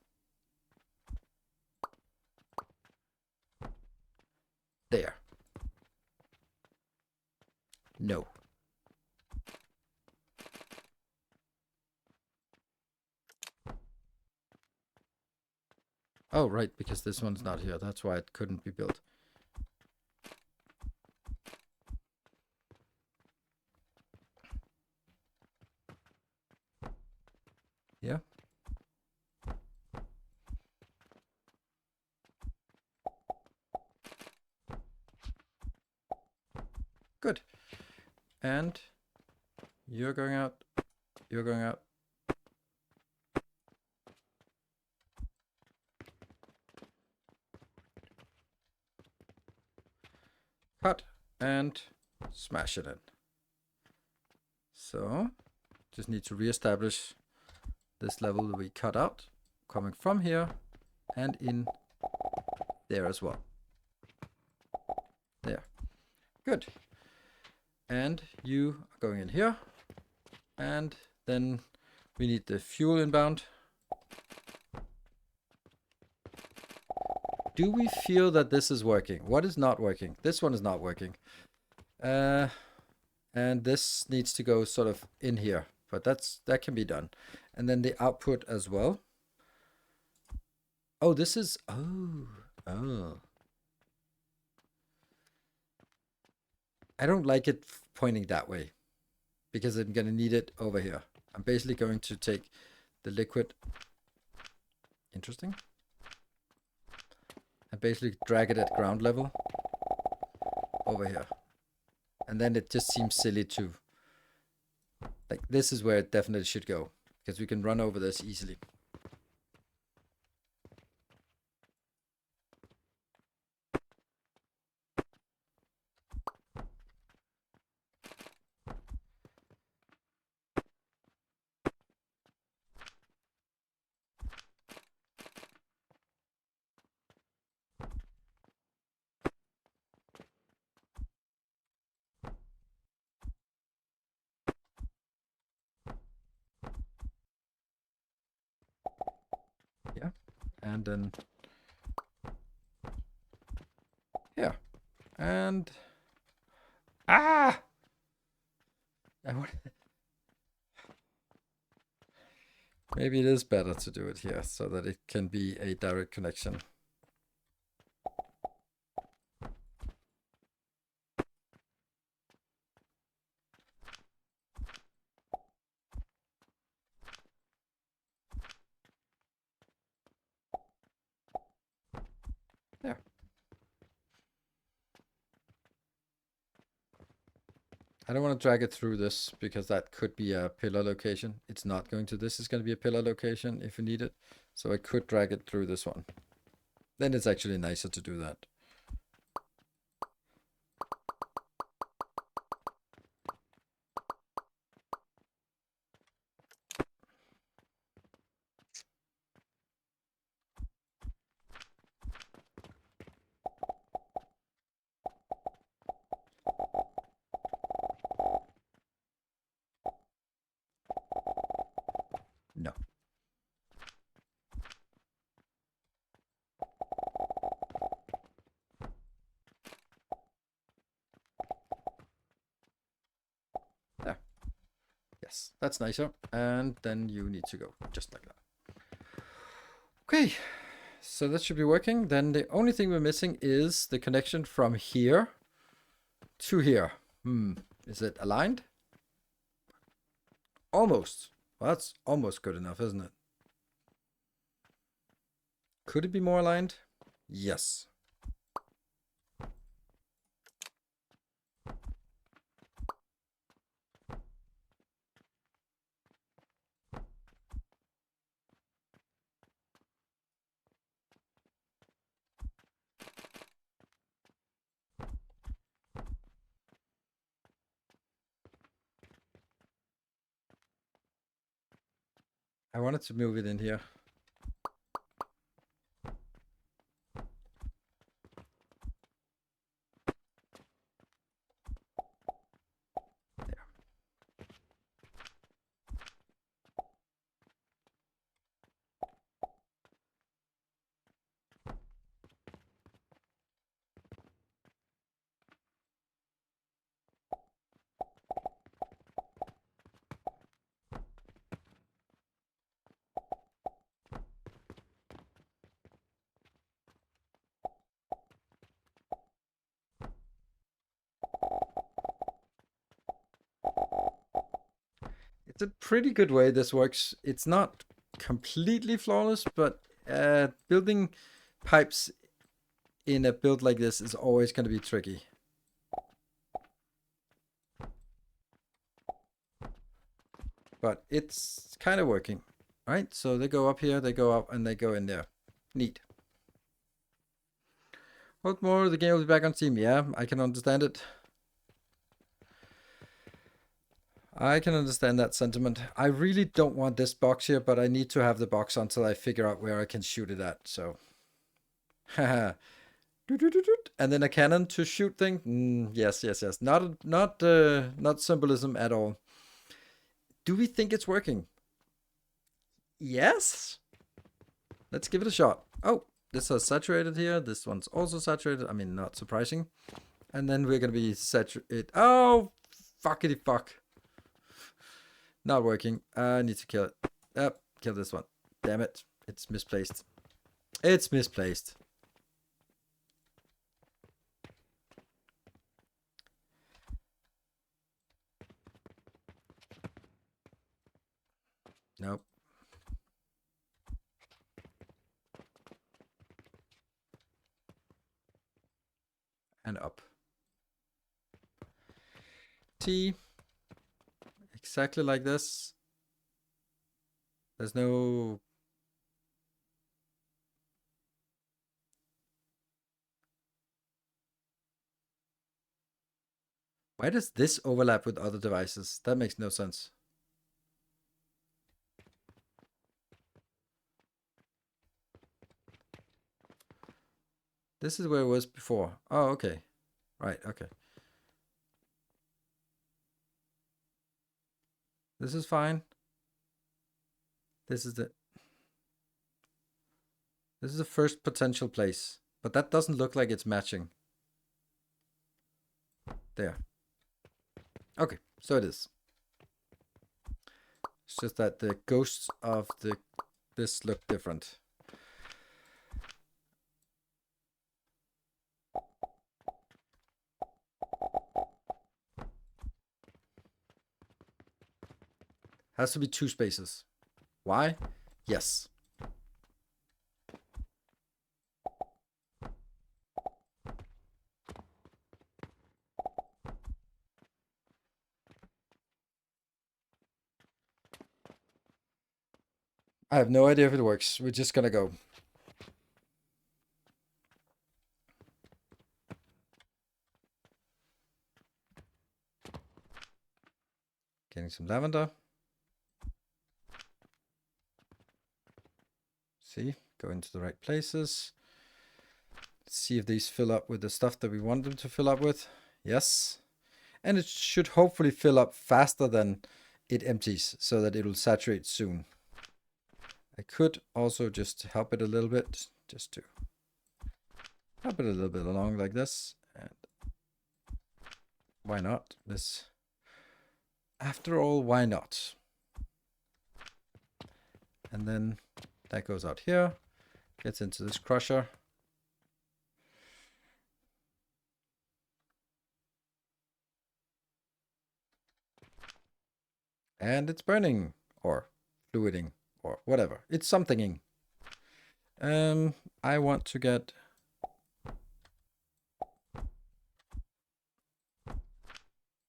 There. No. Oh, right, because this one's not here. That's why it couldn't be built. Yeah. Good. And you're going out. You're going out. Cut and smash it in. So just need to reestablish this level that we cut out, coming from here and in there as well. There. Good. And you are going in here. And then we need the fuel inbound. Do we feel that this is working? What is not working? This one is not working. And this needs to go sort of in here, but that can be done. And then the output as well. Oh, this is, oh. I don't like it pointing that way because I'm going to need it over here. I'm basically going to take the liquid. Interesting. And basically drag it at ground level over here. And then it just seems silly to, like, this is where it definitely should go because we can run over this easily. Yeah. And then here. And maybe it is better to do it here so that it can be a direct connection. There. I don't want to drag it through this because that could be a pillar location. It's not going to. This is going to be a pillar location if you need it. So I could drag it through this one. Then it's actually nicer to do that. No. There. Yes, that's nicer. And then you need to go just like that. Okay, so that should be working. Then the only thing we're missing is the connection from here to here. Is it aligned? Almost. Well, that's almost good enough, isn't it? Could it be more aligned? Yes. I wanted to move it in here. There. a pretty good way this works. It's not completely flawless, but building pipes in a build like this is always going to be tricky. But it's kind of working, right? So they go up here, they go up, and they go in there. Neat. What more? The game will be back on Steam. Yeah, I can understand it. I can understand that sentiment. I really don't want this box here, but I need to have the box until I figure out where I can shoot it at. So, haha. And then a cannon to shoot thing. Yes. Not symbolism at all. Do we think it's working? Yes. Let's give it a shot. Oh, this is saturated here. This one's also saturated. I mean, not surprising. And then we're gonna be saturated. Oh, fuckity fuck. Not working. I need to kill it. Yep, kill this one. Damn it. It's misplaced. It's misplaced. Nope. And up. T. Exactly like this. There's no... Why does this overlap with other devices? That makes no sense. This is where it was before. Oh, okay. Right, okay. This is fine. This is the first potential place, but that doesn't look like it's matching. There. Okay, so it is. It's just that the ghosts of this look different. Has to be 2 spaces. Why? Yes. I have no idea if it works. We're just gonna go. Getting some lavender. See, go into the right places. Let's see if these fill up with the stuff that we want them to fill up with. Yes. And it should hopefully fill up faster than it empties so that it will saturate soon. I could also just help it a little bit, just to help it a little bit along like this. And why not? This, after all, why not? And then that goes out here, gets into this crusher. And it's burning, or fluiding, or whatever. It's somethinging. I want to get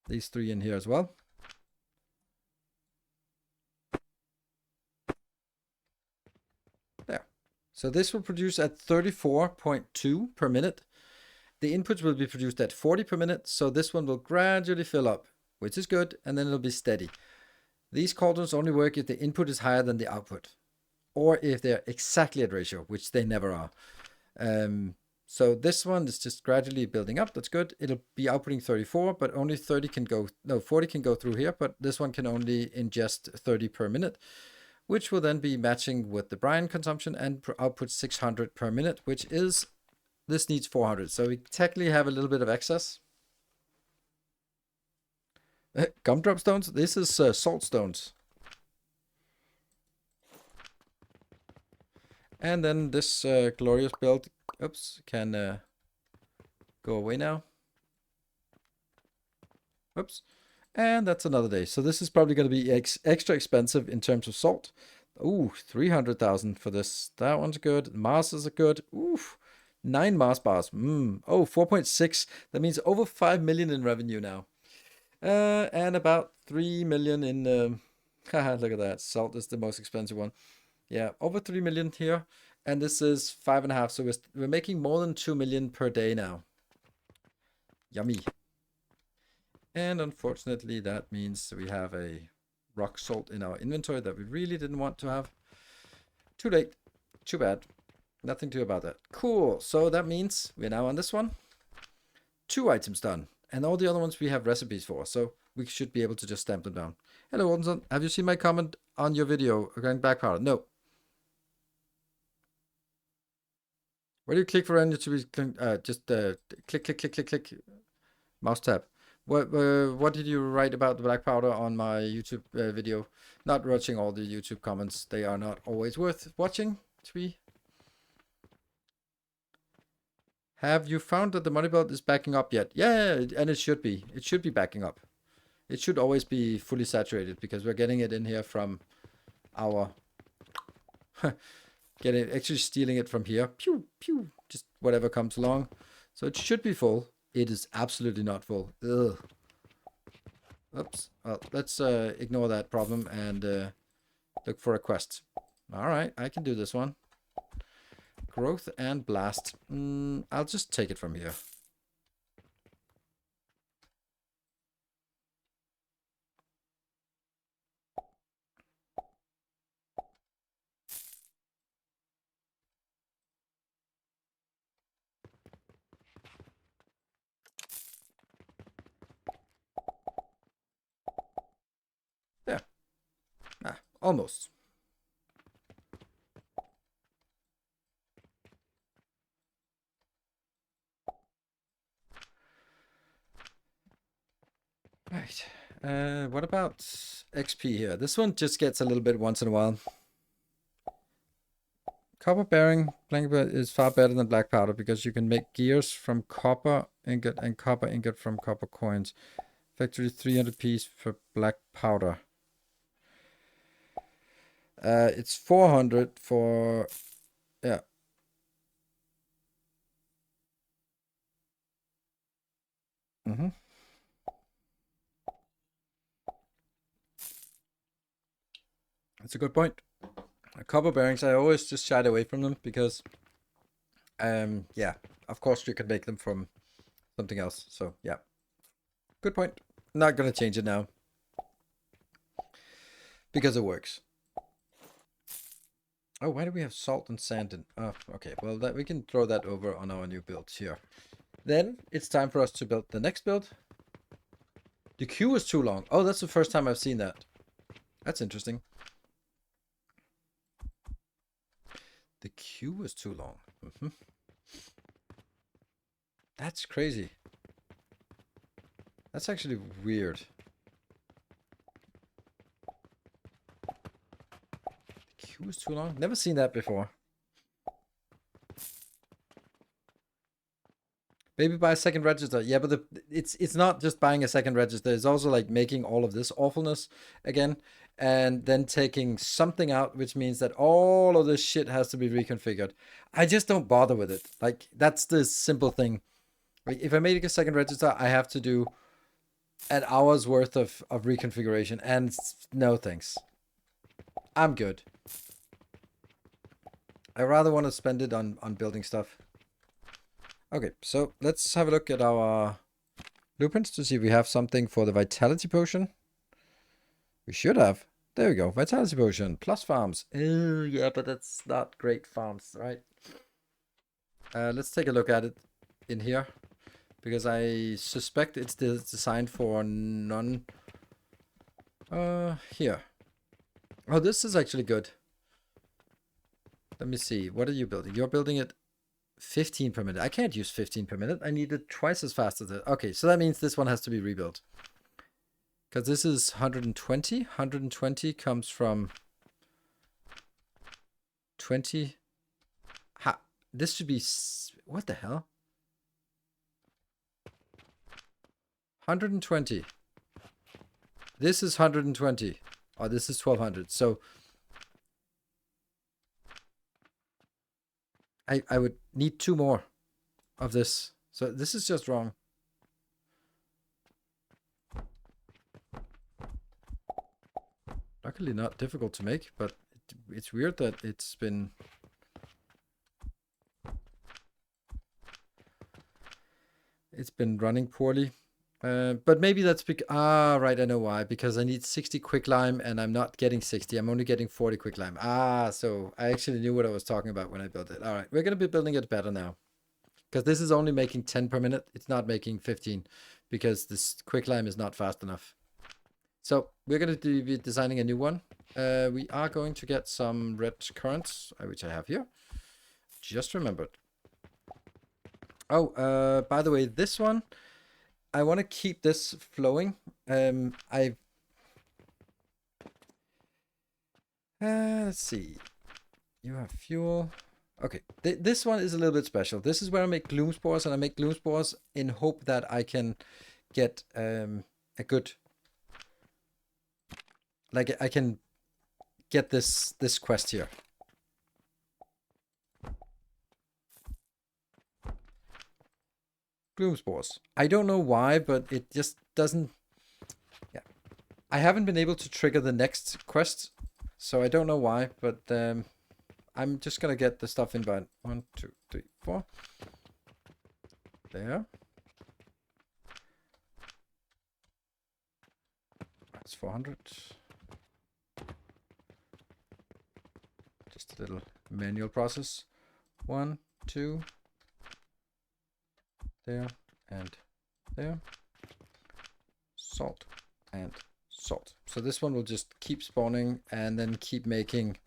these 3 in here as well. There. So this will produce at 34.2 per minute. The inputs will be produced at 40 per minute. So this one will gradually fill up, which is good. And then it'll be steady. These cauldrons only work if the input is higher than the output, or if they're exactly at ratio, which they never are. So this one is just gradually building up. That's good. It'll be outputting 34, but only 30 can go, no, 40 can go through here, but this one can only ingest 30 per minute, which will then be matching with the brine consumption and output 600 per minute, which is, this needs 400. So we technically have a little bit of excess. Gumdrop stones? This is salt stones. And then this glorious build, oops, can go away now. Oops. And that's another day. So this is probably going to be extra expensive in terms of salt. Ooh, 300,000 for this. That one's good. Masters are good. Oof. 9 Mars bars. Oh, 4.6. That means over 5 million in revenue now. And about 3 million in... look at that. Salt is the most expensive one. Yeah, over 3 million here. And this is 5.5. So we're making more than 2 million per day now. Yummy. And unfortunately, that means we have a rock salt in our inventory that we really didn't want to have. Too late. Too bad. Nothing to do about that. Cool. So that means we're now on this one. 2 items done. And all the other ones we have recipes for. So we should be able to just stamp them down. Hello, Watson. Have you seen my comment on your video regarding black powder? No. Where do you click for any to be just click. Mouse tab. What did you write about the black powder on my YouTube video? Not watching all the YouTube comments. They are not always worth watching. Have you found that the money belt is backing up yet? Yeah, and it should be. It should be backing up. It should always be fully saturated because we're getting it in here from our... actually stealing it from here. Pew, pew. Just whatever comes along. So it should be full. It is absolutely not full. Ugh. Oops. Well, let's ignore that problem and look for a quest. All right, I can do this one. Growth and blast. I'll just take it from here. There. Almost. Right. What about XP here? This one just gets a little bit once in a while. Copper bearing blank is far better than black powder because you can make gears from copper ingot and copper ingot from copper coins. Factory 300 piece for black powder. It's 400 for... Yeah. That's a good point. Copper bearings, I always just shied away from them because, yeah, of course you could make them from something else. So, yeah. Good point. Not going to change it now because it works. Oh, why do we have salt and sand in? Oh, okay. Well, that we can throw that over on our new builds here. Then it's time for us to build the next build. The queue is too long. Oh, that's the first time I've seen that. That's interesting. The queue was too long. That's crazy. That's actually weird. The queue was too long? Never seen that before. Maybe buy a second register. Yeah, but it's not just buying a second register. It's also like making all of this awfulness again. And then taking something out, which means that all of this shit has to be reconfigured. I just don't bother with it. Like, that's the simple thing. Like, if I make a second register, I have to do an hour's worth of reconfiguration. And no thanks. I'm good. I rather want to spend it on building stuff. Okay, so let's have a look at our blueprints to see if we have something for the vitality potion. We should have. There we go. Vitality potion plus farms. Yeah, but that's not great farms, right? Let's take a look at it in here because I suspect it's designed for none. Here. Oh, this is actually good. Let me see. What are you building? You're building it 15 per minute. I can't use 15 per minute. I need it twice as fast as it. Okay, so that means this one has to be rebuilt. Because this is 120. 120 comes from 20. Ha! This should be... What the hell? 120. This is 120. Or this is 1200. So I would need 2 more of this. So this is just wrong. Luckily not difficult to make, but it's weird that it's been... It's been running poorly. But maybe that's because... Ah, right, I know why. Because I need 60 quicklime and I'm not getting 60. I'm only getting 40 quicklime. Ah, so I actually knew what I was talking about when I built it. All right, we're going to be building it better now. Because this is only making 10 per minute. It's not making 15 because this quicklime is not fast enough. So we're going to be designing a new one. We are going to get some red currants, which I have here. Just remembered. Oh, by the way, this one, I want to keep this flowing. Let's see. You have fuel. Okay, this one is a little bit special. This is where I make gloom spores, and I make gloom spores in hope that I can get a good... Like, I can get this quest here. Gloom spores. I don't know why, but it just doesn't... Yeah. I haven't been able to trigger the next quest, so I don't know why, but I'm just gonna get the stuff in by 1, 2, 3, 4. There. That's 400. Just a little manual process. 1, 2. There and there. Salt and salt. So this one will just keep spawning and then keep making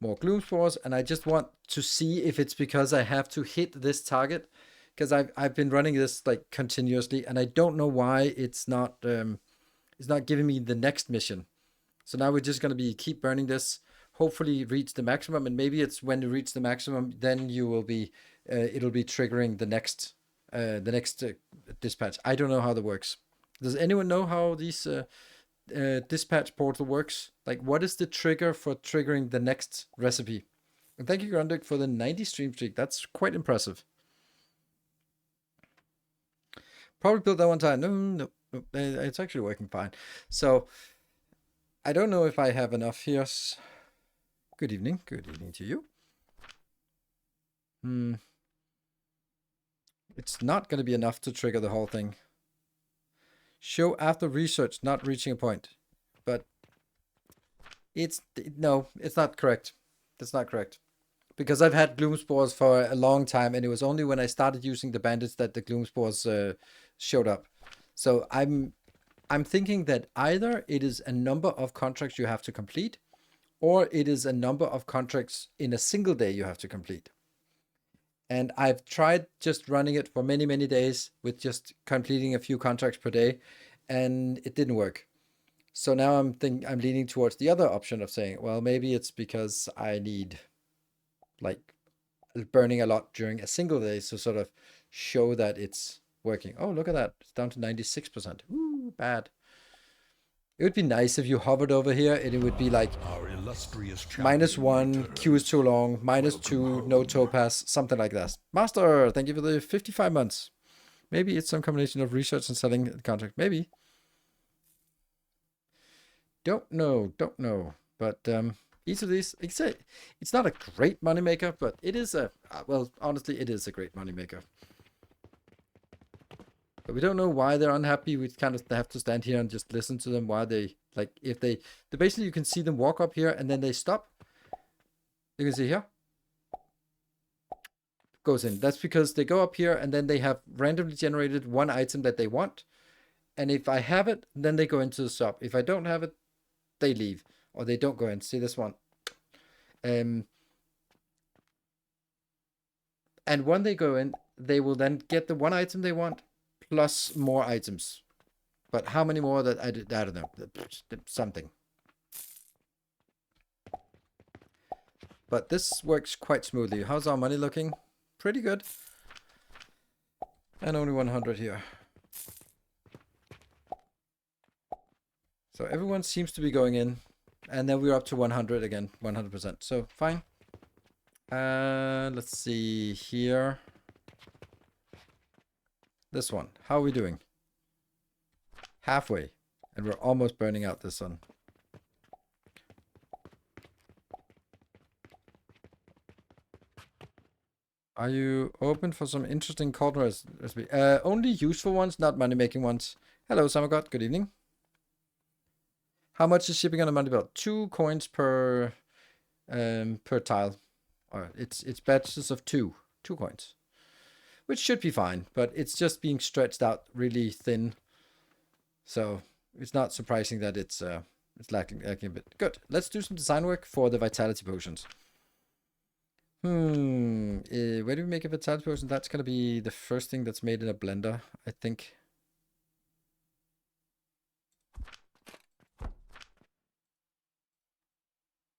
more gloom spores. And I just want to see if it's because I have to hit this target, because I've been running this like continuously and I don't know why it's not giving me the next mission. So now we're just going to be keep burning this, hopefully reach the maximum, and maybe it's when you reach the maximum then you will be it'll be triggering the next dispatch. I don't know how that works. Does anyone know how these dispatch portal works? Like, what is the trigger for triggering the next recipe? And thank you, Grundig, for the 90 stream streak. That's quite impressive. Probably built that one time. No, it's actually working fine. So I don't know if I have enough here. Good evening. Good evening to you. It's not going to be enough to trigger the whole thing. Show after research not reaching a point. But no, it's not correct. That's not correct. Because I've had gloom spores for a long time, and it was only when I started using the bandits that the gloom spores showed up. So I'm thinking that either it is a number of contracts you have to complete, or it is a number of contracts in a single day you have to complete. And I've tried just running it for many, many days with just completing a few contracts per day, and it didn't work. So now I'm leaning towards the other option of saying, well, maybe it's because I need like burning a lot during a single day to sort of show that it's working. Oh, look at that. It's down to 96%. Ooh, bad. It would be nice if you hovered over here and it would be like -1, queue is too long, -2, no topaz, something like that. Master, thank you for the 55 months. Maybe it's some combination of research and selling the contract. Maybe. Don't know. But each of these, it's not a great moneymaker, but it is well, honestly, it is a great moneymaker. But we don't know why they're unhappy. We kind of have to stand here and just listen to them while they, like, if they basically, you can see them walk up here and then they stop. You can see here. Goes in. That's because they go up here and then they have randomly generated one item that they want. And if I have it, then they go into the shop. If I don't have it, they leave. Or they don't go in. See this one. And when they go in, they will then get the one item they want, plus more items. But how many more that I don't know. Something. But this works quite smoothly. How's our money looking? Pretty good. And only 100 here. So everyone seems to be going in. And then we're up to 100 again, 100%. So fine. Let's see here. This one. How are we doing? Halfway. And we're almost burning out this one. Are you open for some interesting cauldron recipe? Only useful ones, not money-making ones. Hello, Summergod. Good evening. How much is shipping on a money belt? 2 coins per tile. It's batches of 2 coins, which should be fine. But it's just being stretched out really thin, so it's not surprising that it's lacking a bit. Good. Let's do some design work for the vitality potions. Where do we make a vitality potion? That's gonna be the first thing that's made in a blender, I think.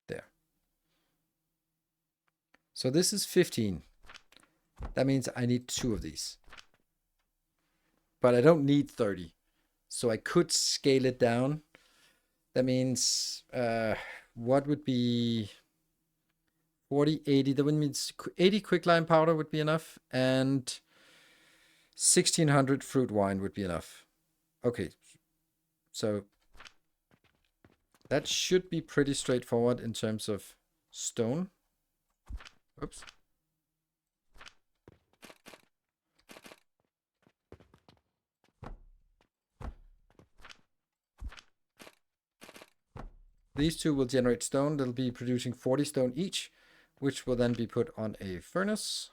There. So this is 15. That means I need 2 of these. But I don't need 30. So I could scale it down. That means what would be 40, 80? That would mean 80 quicklime powder would be enough. And 1600 fruit wine would be enough. Okay. So that should be pretty straightforward in terms of stone. Oops. These 2 will generate stone. They'll be producing 40 stone each, which will then be put on a furnace.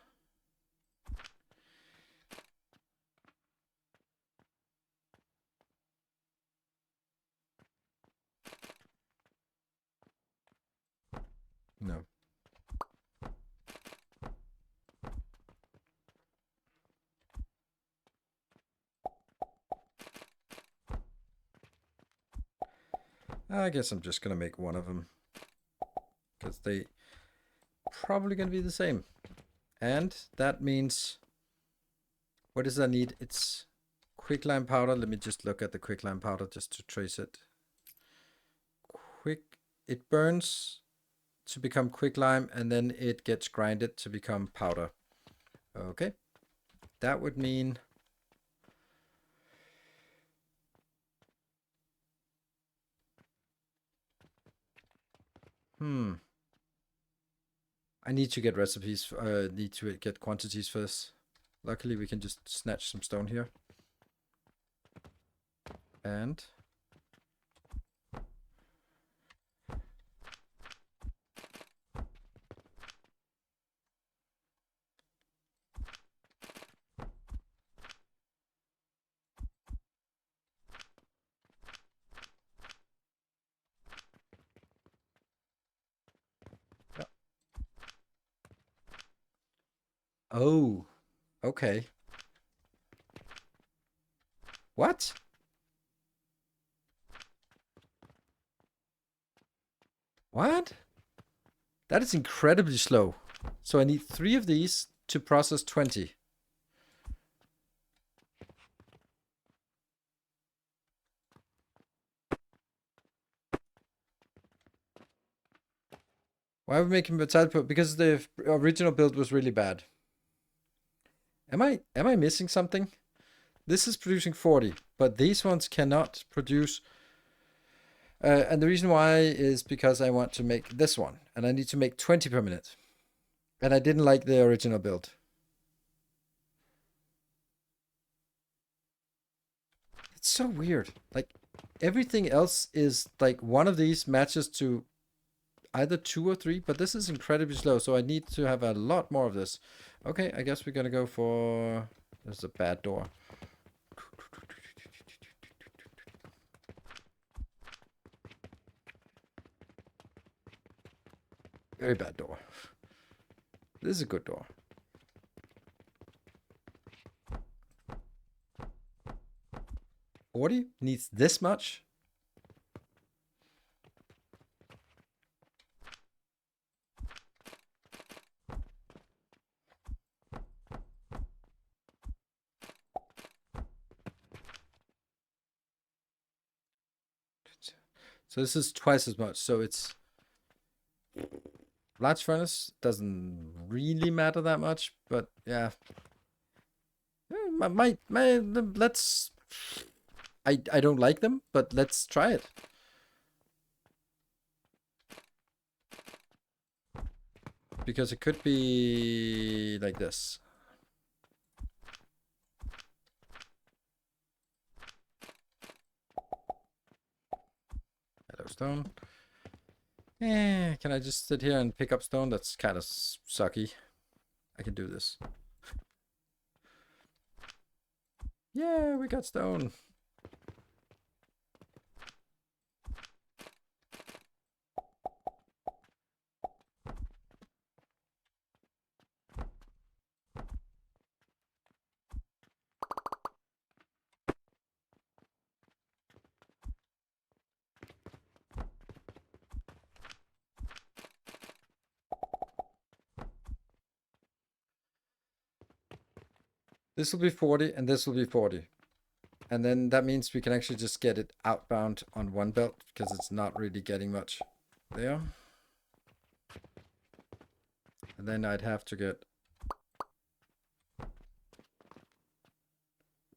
No. I guess I'm just going to make one of them, because they probably going to be the same. And that means, what does that need? It's quicklime powder. Let me just look at the quicklime powder just to trace it. It burns to become quicklime, and then it gets grinded to become powder. Okay. That would mean I need to get recipes. Need to get quantities for this. Luckily, we can just snatch some stone here. And yeah. Oh, okay. What? What? That is incredibly slow. So I need 3 of these to process 20. Why are we making metal? Because the original build was really bad. Am I missing something? This is producing 40, but these ones cannot produce. And the reason why is because I want to make this one, and I need to make 20 per minute. And I didn't like the original build. It's so weird. Like, everything else is like one of these matches to either 2 or 3, but this is incredibly slow, so I need to have a lot more of this. Okay, I guess we're gonna go for... There's a bad door. Very bad door. This is a good door. Orty needs this much? So this is twice as much. So it's large furnace doesn't really matter that much, but yeah. Let's. I don't like them, but let's try it. Because it could be like this. Hello, stone. Can I just sit here and pick up stone? That's kind of sucky. I can do this. Yeah, we got stone. This will be 40 and this will be 40. And then that means we can actually just get it outbound on one belt because it's not really getting much there. And then I'd have to get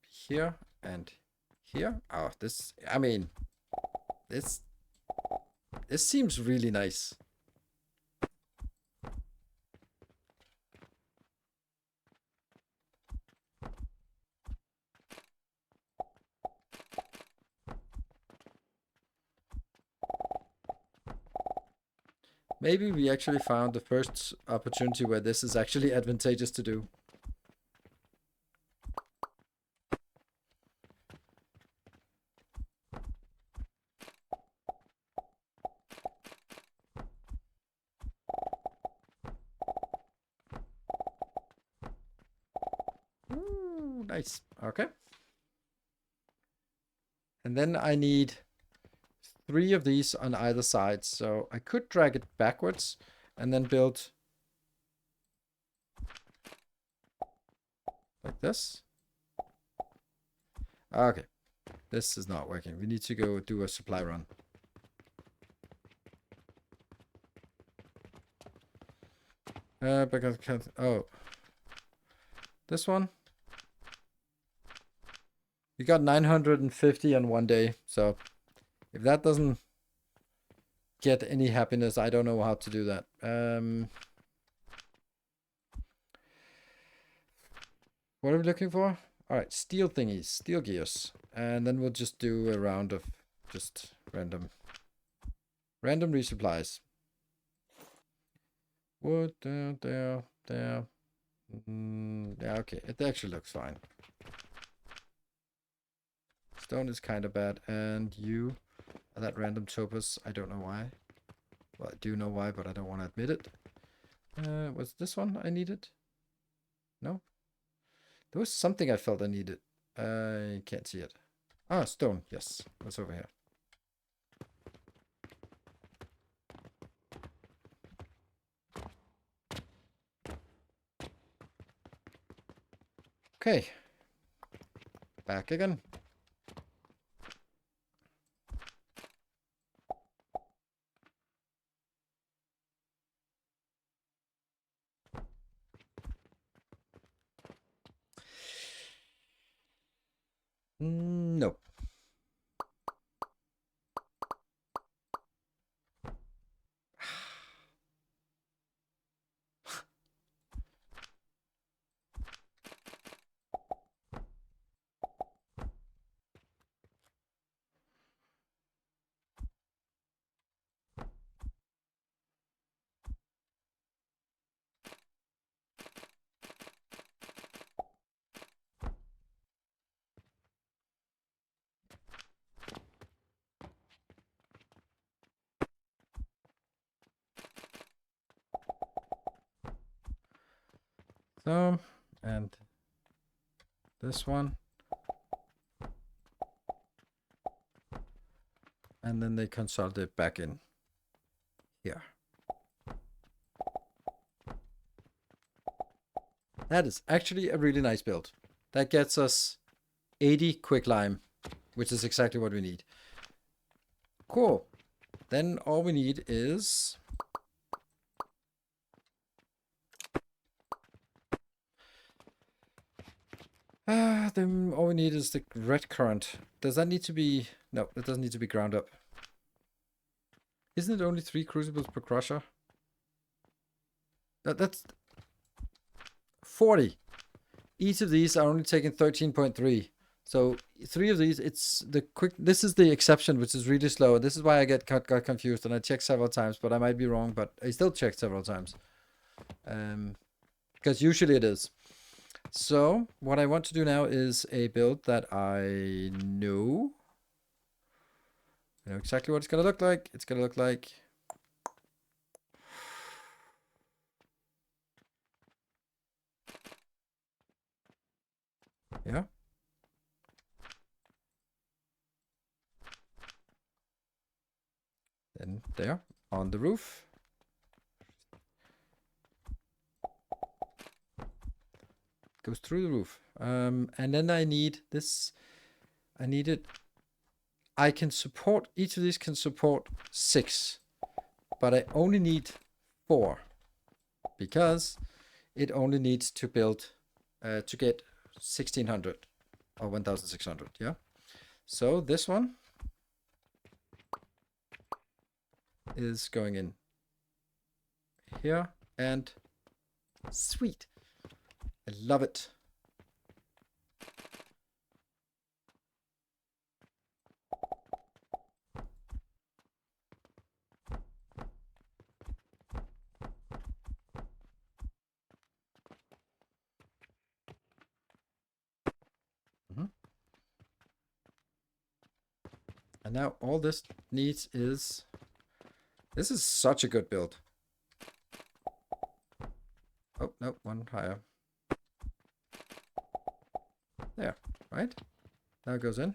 here and here. Oh, this, I mean, this seems really nice. Maybe we actually found the first opportunity where this is actually advantageous to do. Ooh, nice. Okay. And then I need 3 of these on either side. So I could drag it backwards and then build like this. Okay. This is not working. We need to go do a supply run. Because, oh. This one. We got 950 on one day. So if that doesn't get any happiness, I don't know how to do that. What are we looking for? All right, steel thingies, steel gears. And then we'll just do a round of just random resupplies. Wood, there. Yeah, okay, it actually looks fine. Stone is kind of bad, and you are that random topaz. I don't know why. Well, I do know why, but I don't want to admit it. Was this one I needed? No? There was something I felt I needed. I can't see it. Ah, stone. Yes, what's over here? Okay. Back again. Nope. So, and this one. And then they consolidate back in here. That is actually a really nice build. That gets us 80 quicklime, which is exactly what we need. Cool. Then all we need is... then all we need is the red current. Does that need to be... No, it doesn't need to be ground up. Isn't it only 3 crucibles per crusher? That's 40. Each of these are only taking 13.3. So 3 of these, it's the quick... This is the exception, which is really slow. This is why I got confused, and I checked several times, but I might be wrong, but I still checked several times. Because usually it is. So what I want to do now is a build that I know. I know exactly what it's going to look like. It's going to look like... Yeah. Then there, on the roof. Goes through the roof. And then I need this. I need it. I can support, each of these can support 6. But I only need 4. Because it only needs to build, to get 1600 or 1600, yeah? So this one is going in here, and sweet. I love it. And now all this needs is... This is such a good build. Oh, no, one higher. There, right? Now it goes in.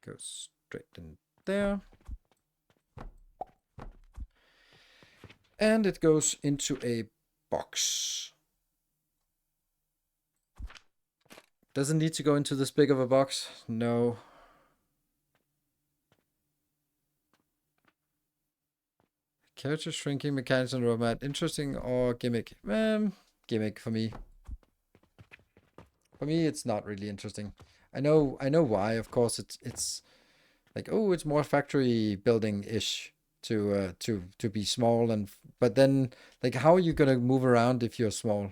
Goes straight in there. And it goes into a box. Does it need to go into this big of a box? No. Character shrinking mechanics on roadmap. Interesting or gimmick? Gimmick for me. For me, it's not really interesting. I know why. Of course, it's like, oh, it's more factory building ish to be small, and but then like, how are you gonna move around if you're small?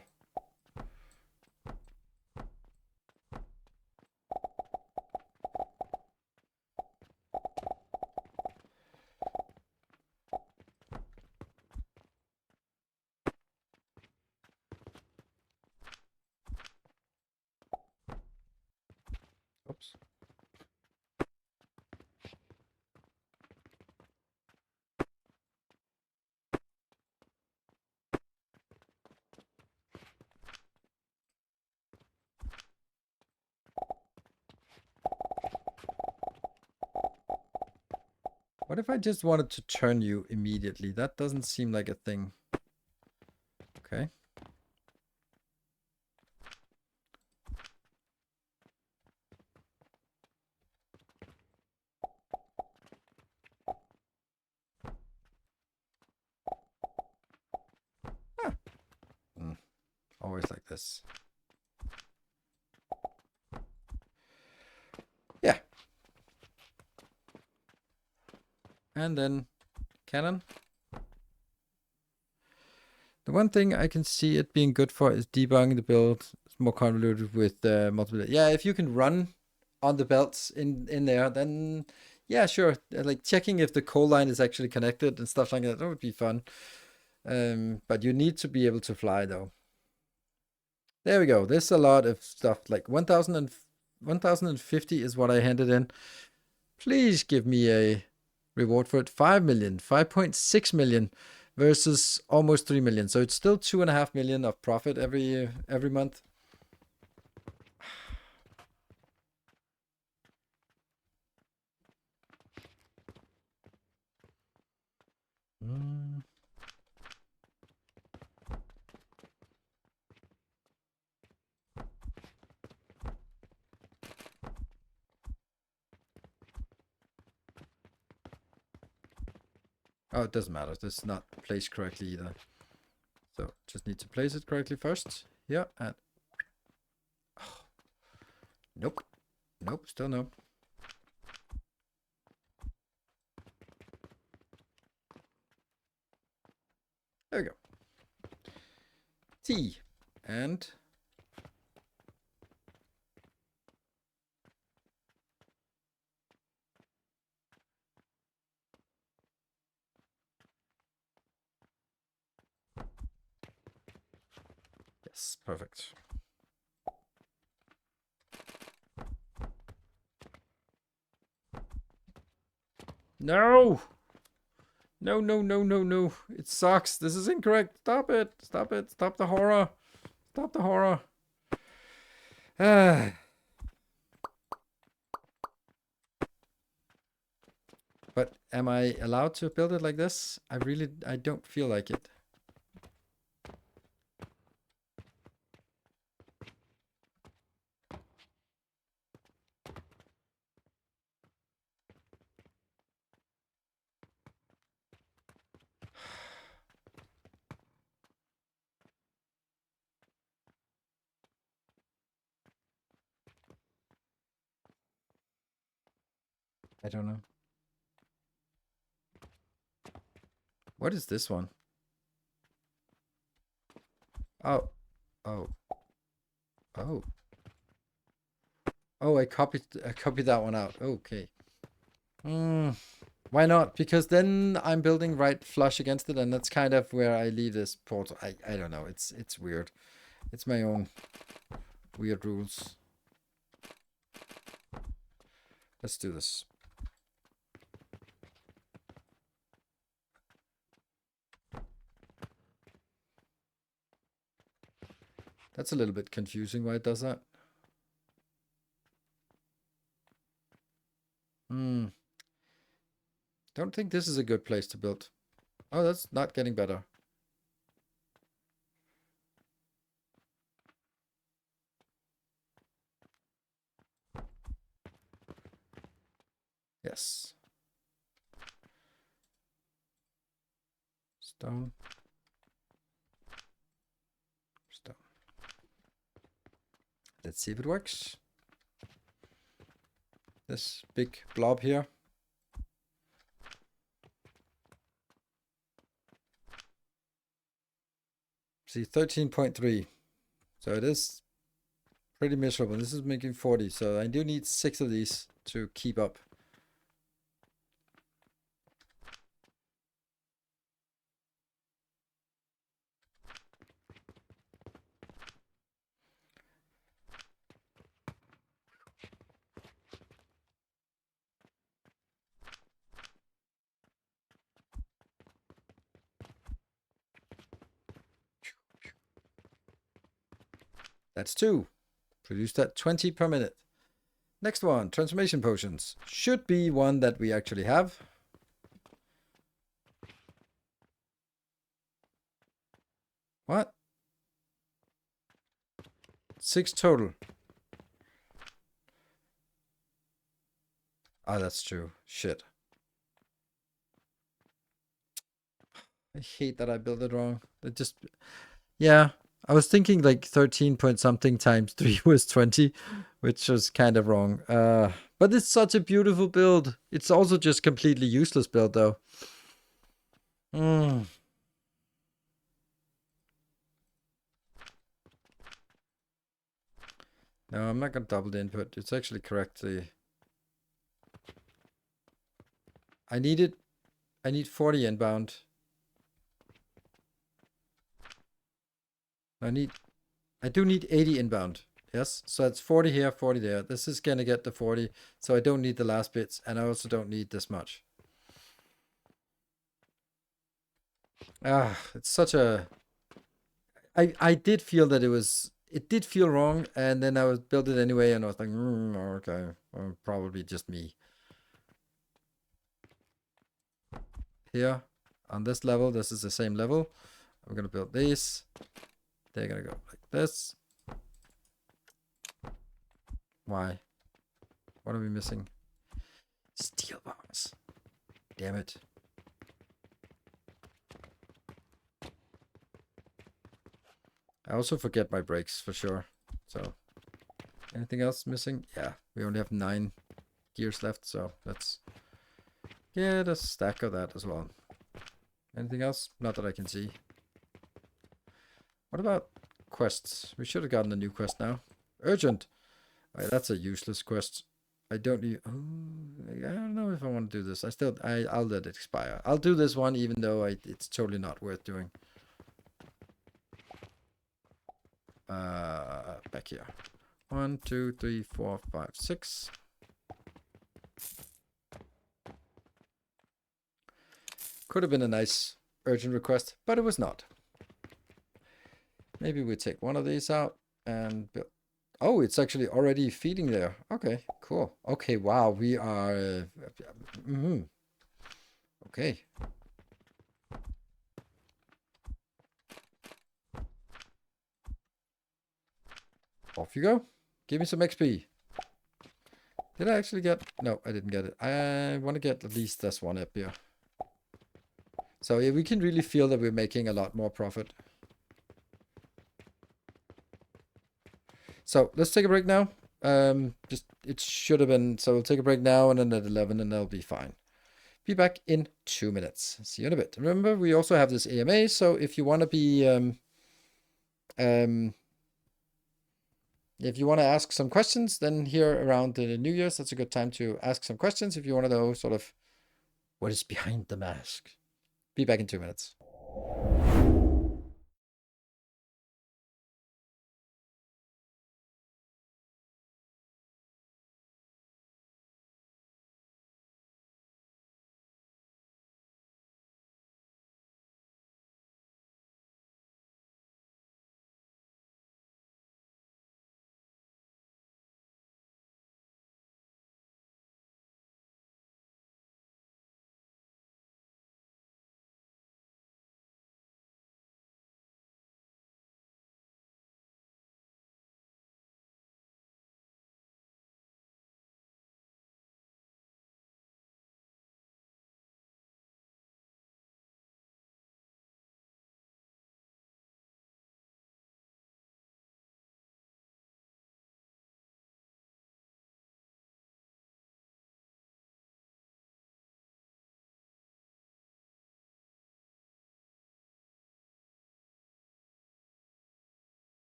Oops. What if I just wanted to turn you immediately? That doesn't seem like a thing. Okay. Ah. Always like this. Yeah. And then cannon. The one thing I can see it being good for is debugging the build. It's more convoluted with multiple. Yeah, if you can run on the belts in there, then yeah, sure. Like checking if the coal line is actually connected and stuff like that, that would be fun. But you need to be able to fly though. There we go. There's a lot of stuff. Like 1050 is what I handed in. Please give me a reward for it. 5 million, 5.6 million versus almost 3 million. So it's still 2.5 million of profit every month. Oh, it doesn't matter. This is not placed correctly either. So just need to place it correctly first. Yeah, and nope. Nope, still no. There we go. T. And yes, perfect. No! No, no, no, no, no. It sucks. This is incorrect. Stop it. Stop it. Stop the horror. Stop the horror. Ah. But am I allowed to build it like this? I don't feel like it. I don't know. What is this one? Oh. Oh. Oh. Oh, I copied that one out. Okay. Why not? Because then I'm building right flush against it, and that's kind of where I leave this portal. I don't know. It's weird. It's my own weird rules. Let's do this. That's a little bit confusing why it does that. Don't think this is a good place to build. Oh, that's not getting better. Yes. Stone. Stone. Let's see if it works. This big blob here. See, 13.3. So it is pretty miserable. This is making 40. So I do need 6 of these to keep up. That's 2. Produced at 20 per minute. Next one, transformation potions. Should be one that we actually have. What? 6 total. Ah, that's true. Shit. I hate that I built it wrong. It just... Yeah. I was thinking like 13 point something times 3 was 20, which was kind of wrong. But it's such a beautiful build. It's also just completely useless build though. No, I'm not gonna double the input. It's actually correctly. I need 40 inbound. I do need 80 inbound. Yes, so it's 40 here, 40 there. This is gonna get the 40, so I don't need the last bits, and I also don't need this much. It's such a... I did feel that it did feel wrong, and then I was built it anyway, and I was like, okay, well, probably just me. Here, on this level, this is the same level. I'm gonna build these. They're gonna go like this. Why? What are we missing? Steel bars. Damn it. I also forget my breaks for sure. So, anything else missing? Yeah, we only have 9 gears left, so let's get a stack of that as well. Anything else? Not that I can see. What about quests? We should have gotten a new quest now. Urgent! Right, that's a useless quest. I don't need... Oh, I don't know if I want to do this. I'll let it expire. I'll do this one even though it's totally not worth doing. Back here. 1, 2, 3, 4, 5, 6. Could have been a nice urgent request, but it was not. Maybe we take one of these out and build. Oh, it's actually already feeding there. Okay, cool. Okay, wow, we are... Okay. Off you go. Give me some XP. Did I actually get... No, I didn't get it. I want to get at least this one up here. So yeah, we can really feel that we're making a lot more profit. So let's take a break now. It should have been... So we'll take a break now and then at 11 and that'll be fine. Be back in 2 minutes. See you in a bit. Remember, we also have this AMA, so if you want to be... if you want to ask some questions, then here around the New Year's, that's a good time to ask some questions if you want to know sort of what is behind the mask. Be back in 2 minutes.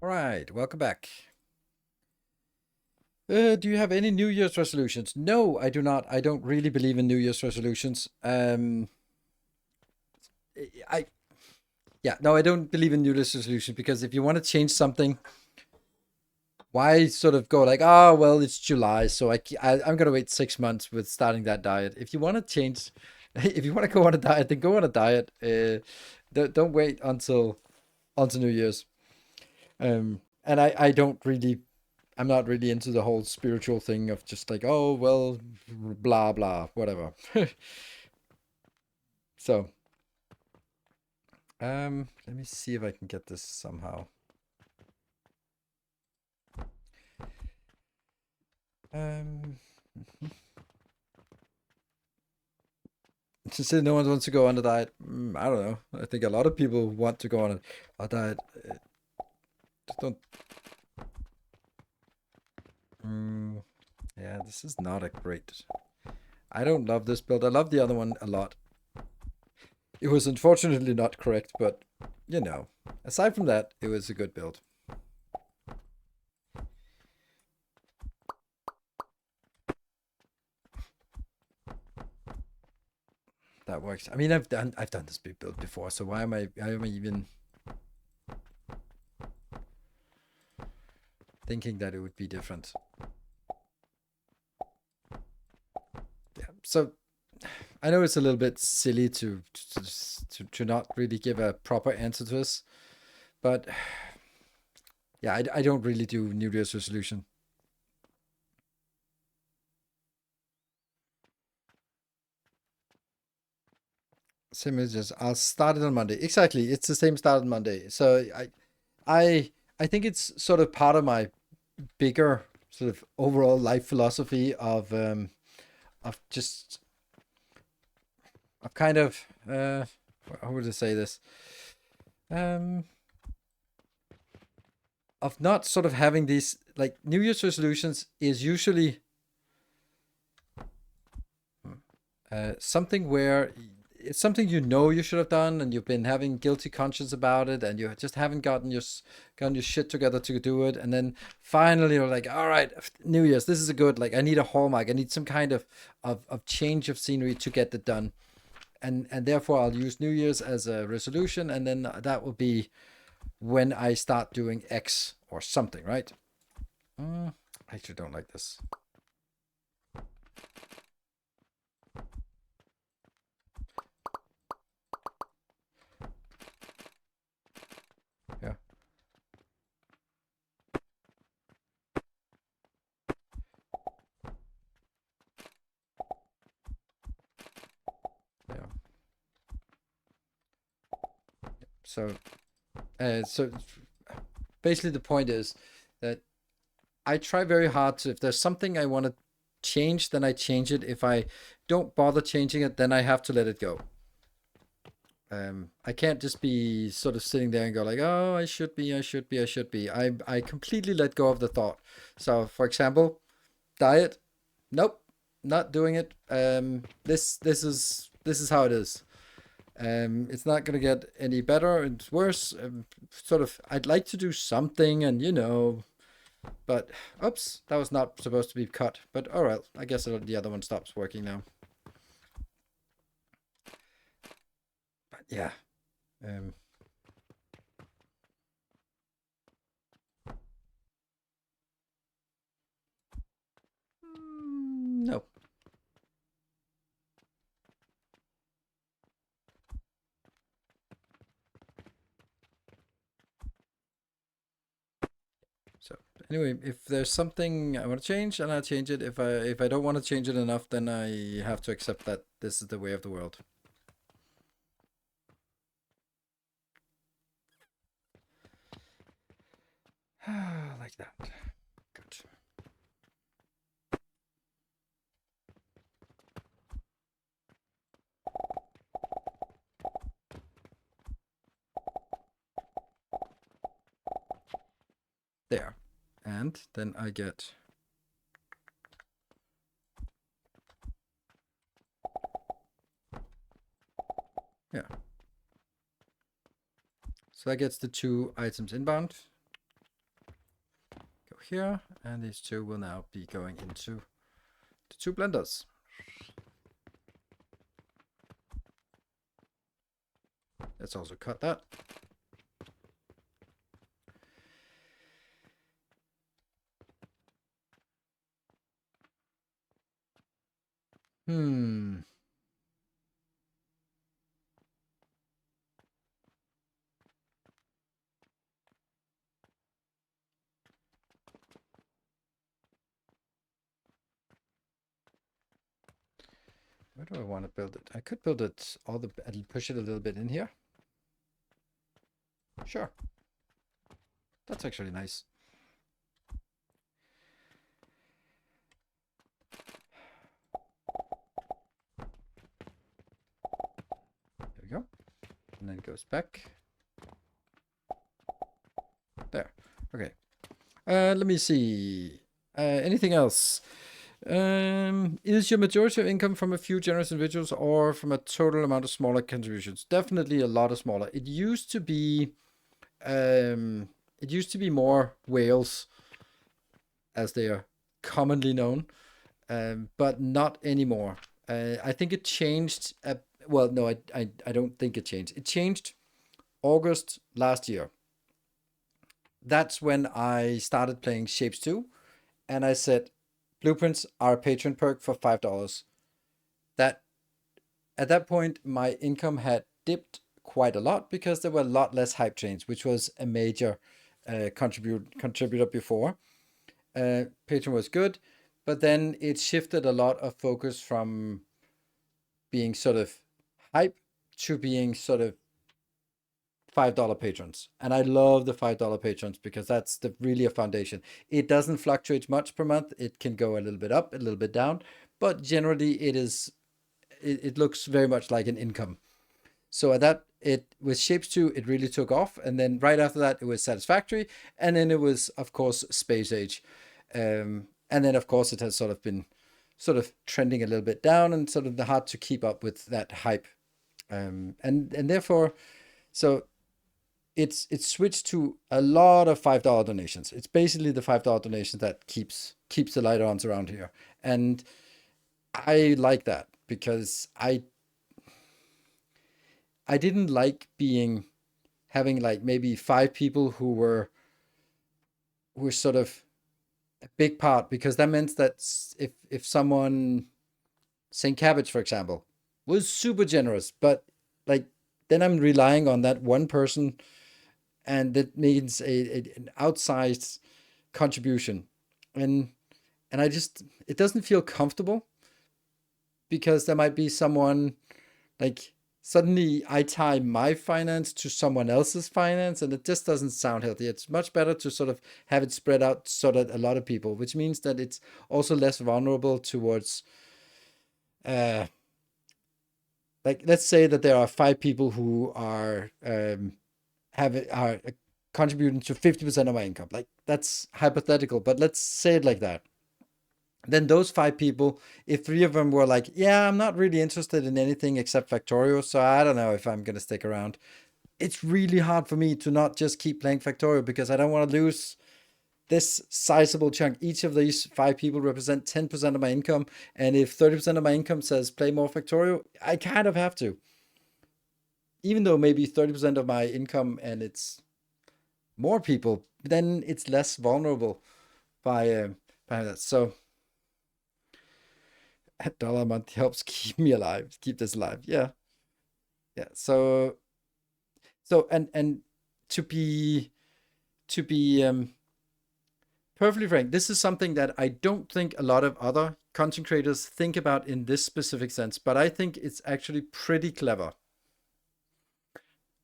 All right, welcome back. Do you have any New Year's resolutions? No, I do not. I don't really believe in New Year's resolutions. I don't believe in New Year's resolutions because if you want to change something, why sort of go like, oh, well, it's July, so I'm going to wait 6 months with starting that diet. If you want to change, if you want to go on a diet, then go on a diet. Don't wait until New Year's. And I'm not really into the whole spiritual thing of just like, oh, well, blah, blah, whatever. So, let me see if I can get this somehow. Since no one wants to go on a diet, I don't know. I think a lot of people want to go on a diet. Just don't. Yeah, this is not a great. I don't love this build. I love the other one a lot. It was unfortunately not correct, but you know, aside from that, it was a good build. that works. I mean, I've done this build before, so why am I even thinking that it would be different? Yeah. So I know it's a little bit silly to not really give a proper answer to this, but yeah, I don't really do New Year's resolution. Same as just I'll start it on Monday. Exactly, it's the same start on Monday. So I think it's sort of part of my bigger sort of overall life philosophy of just of kind of how would I say this? Of not sort of having these like New Year's resolutions is usually something where it's something you know you should have done and you've been having guilty conscience about it and you just haven't gotten your shit together to do it, and then finally you're like, all right, New Year's, this is a good, like, I need a hallmark, I need some kind of change of scenery to get it done, and therefore I'll use New Year's as a resolution, and then that will be when I start doing X or something, right? I actually don't like this. Yeah. Yeah. So basically the point is that I try very hard to, if there's something I want to change, then I change it. If I don't bother changing it, then I have to let it go. I can't just be sort of sitting there and go like, oh, I should be. I completely let go of the thought. So, for example, diet, nope, not doing it. This is how it is. It's not gonna get any better. It's worse. Sort of, I'd like to do something, and but oops, that was not supposed to be cut. But all right, I guess the other one stops working now. But yeah. No. So anyway, if there's something I want to change, and I'll change it. If I don't want to change it enough, then I have to accept that this is the way of the world. Like that. Good. There. And then I get yeah. So that gets the 2 items inbound. Go here, and these 2 will now be going into the 2 blenders. Let's also cut that. Where do I want to build it? I could build it I'll push it a little bit in here. Sure. That's actually nice. There we go. And then it goes back. There. Okay. Let me see. Anything else? Is your majority of income from a few generous individuals or from a total amount of smaller contributions? Definitely a lot of smaller. It used to be more whales, as they are commonly known, but not anymore. I think it changed Well, no, I don't think it changed. It changed August last year. That's when I started playing Shapes 2, and I said, Blueprints are a patron perk for $5. That At that point, my income had dipped quite a lot because there were a lot less hype trains, which was a major contributor before. Patreon was good, but then it shifted a lot of focus from being sort of hype to being sort of $5 patrons. And I love the $5 patrons because that's really a foundation. It doesn't fluctuate much per month. It can go a little bit up, a little bit down, but generally it looks very much like an income. So at that, it with Shapes 2, it really took off, and then right after that, it was Satisfactory, and then it was, of course, Space Age, and then of course it has sort of been sort of trending a little bit down, and sort of hard to keep up with that hype, and therefore, so it's switched to a lot of $5 donations. It's basically the $5 donations that keeps the light ons around here, and I like that because I didn't like having like maybe 5 people who were sort of a big part, because that meant that if someone, St. Cabbage for example, was super generous, but like then I'm relying on that one person, and that means an outsized contribution, and I just, it doesn't feel comfortable, because there might be someone like, suddenly I tie my finance to someone else's finance, and it just doesn't sound healthy. It's much better to sort of have it spread out so that a lot of people, which means that it's also less vulnerable towards, uh, like, let's say that there are 5 people who are are contributing to 50% of my income. Like, that's hypothetical, but let's say it like that. Then those 5 people, if 3 of them were like, yeah, I'm not really interested in anything except Factorio, so I don't know if I'm gonna stick around. It's really hard for me to not just keep playing Factorio, because I don't want to lose this sizable chunk. Each of these 5 people represent 10% of my income, and if 30% of my income says play more Factorio, I kind of have to. Even though maybe 30% of my income and it's more people, then it's less vulnerable by that. So $1 a month helps keep me alive, keep this alive. Yeah, yeah. So and to be to be perfectly frank, this is something that I don't think a lot of other content creators think about in this specific sense, but I think it's actually pretty clever.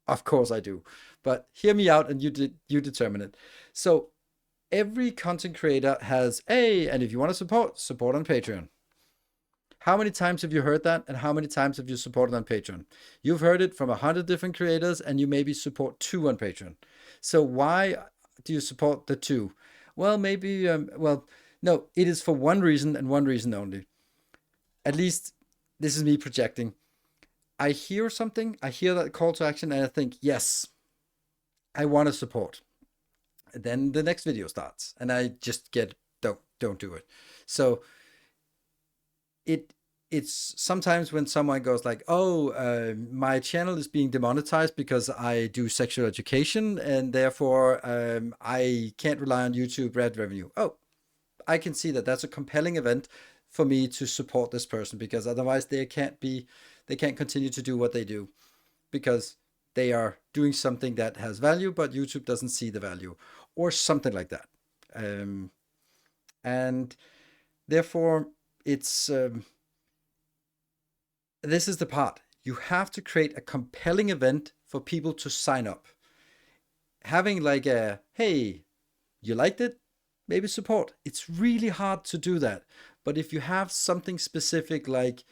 Of course I do, but hear me out, and you determine it. So every content creator has and if you want to support on Patreon. How many times have you heard that, and how many times have you supported on Patreon? You've heard it from 100 different creators, and you maybe support 2 on Patreon. So why do you support the 2? Well, maybe, no, it is for one reason and one reason only. At least this is me projecting. I hear something, I hear that call to action, and I think, yes, I want to support. And then the next video starts, and I just get, don't do it. So it's sometimes when someone goes like, oh, my channel is being demonetized because I do sexual education, and therefore I can't rely on YouTube ad revenue. Oh, I can see that that's a compelling event for me to support this person, because otherwise they can't continue to do what they do, because they are doing something that has value, but YouTube doesn't see the value, or something like that. And therefore, it's this is the part. You have to create a compelling event for people to sign up. Having like a, hey, you liked it? Maybe support. It's really hard to do that. But if you have something specific, like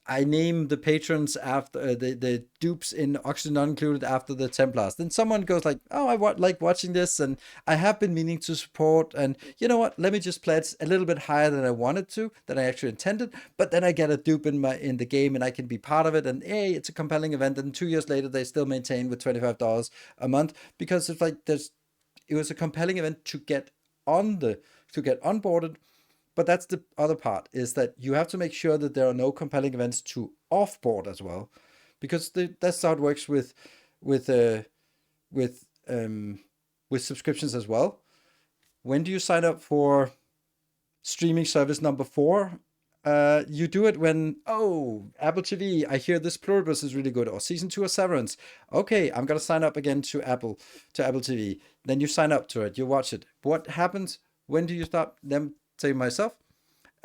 I name the patrons after the dupes in Oxygen Not Included after the Templars, then someone goes like, oh, I like watching this, and I have been meaning to support, and you know what, let me just pledge a little bit higher than I wanted to, than I actually intended, but then I get a dupe in the game, and I can be part of it, and hey, it's a compelling event, and 2 years later they still maintain with $25 a month, because it's like it was a compelling event to get onboarded, But that's the other part, is that you have to make sure that there are no compelling events to offboard as well, because that's how it works with with uh, with with subscriptions as well. When do you sign up for streaming service number 4? You do it when, oh, Apple TV, I hear this Pluribus is really good, or season 2 of Severance. Okay, I'm gonna sign up again to Apple TV. Then you sign up to it, you watch it. What happens? When do you stop? Then say myself,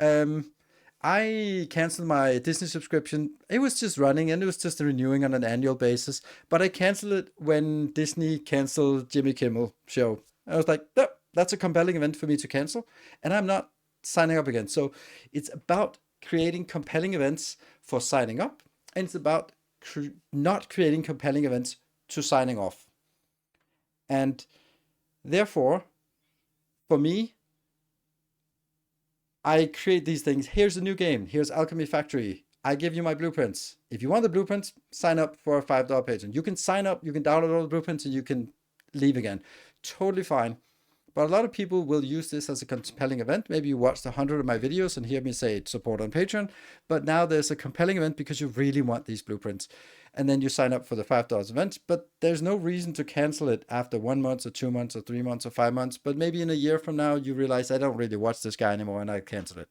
I canceled my Disney subscription. It was just running and it was just renewing on an annual basis. But I canceled it when Disney canceled Jimmy Kimmel show. I was like, no, that's a compelling event for me to cancel, and I'm not signing up again. So it's about creating compelling events for signing up, and it's about not creating compelling events to signing off. And therefore, for me, I create these things. Here's a new game. Here's Alchemy Factory. I give you my blueprints. If you want the blueprints, sign up for a $5 Patreon. You can sign up, you can download all the blueprints, and you can leave again. Totally fine. But a lot of people will use this as a compelling event. Maybe you watched 100 of my videos and hear me say support on Patreon, but now there's a compelling event because you really want these blueprints. And then you sign up for the $5 event, but there's no reason to cancel it after 1 month or 2 months or 3 months or 5 months. But maybe in a year from now, you realize I don't really watch this guy anymore and I cancel it.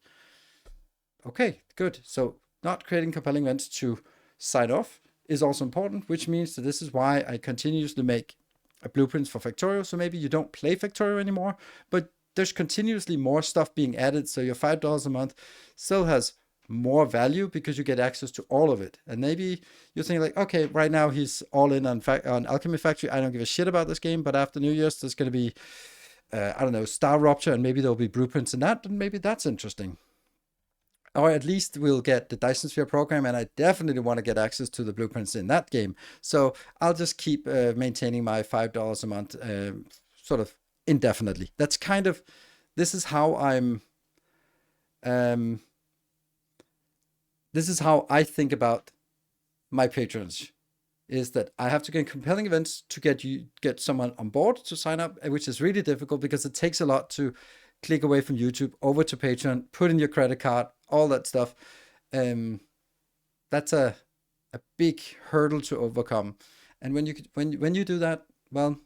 Okay, good. So not creating compelling events to sign off is also important, which means that this is why I continuously make blueprints for Factorio. So maybe you don't play Factorio anymore, but there's continuously more stuff being added. So your $5 a month still has more value because you get access to all of it. And maybe you're thinking like, okay, right now he's all in on Alchemy Factory. I don't give a shit about this game, but after New Year's, there's going to be, I don't know, Star Rupture, and maybe there'll be blueprints in that, and maybe that's interesting. Or at least we'll get the Dyson Sphere program, and I definitely want to get access to the blueprints in that game. So I'll just keep maintaining my $5 a month sort of indefinitely. That's kind of, this is how I think about my patrons, is that I have to get compelling events to get someone on board to sign up, which is really difficult because it takes a lot to click away from YouTube over to Patreon, put in your credit card, all that stuff. That's a big hurdle to overcome. And when you do that, well,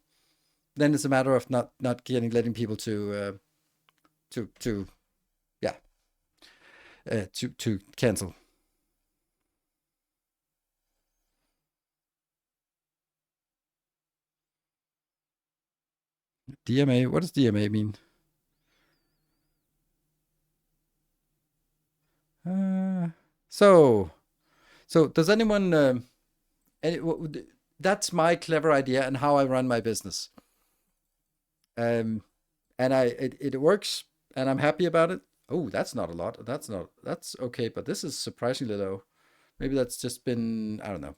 then it's a matter of not letting people to cancel. DMA, what does DMA mean? So does anyone? That's my clever idea and how I run my business. And it works, and I'm happy about it. Oh, that's not a lot. That's okay, but this is surprisingly low. Maybe that's just been, I don't know.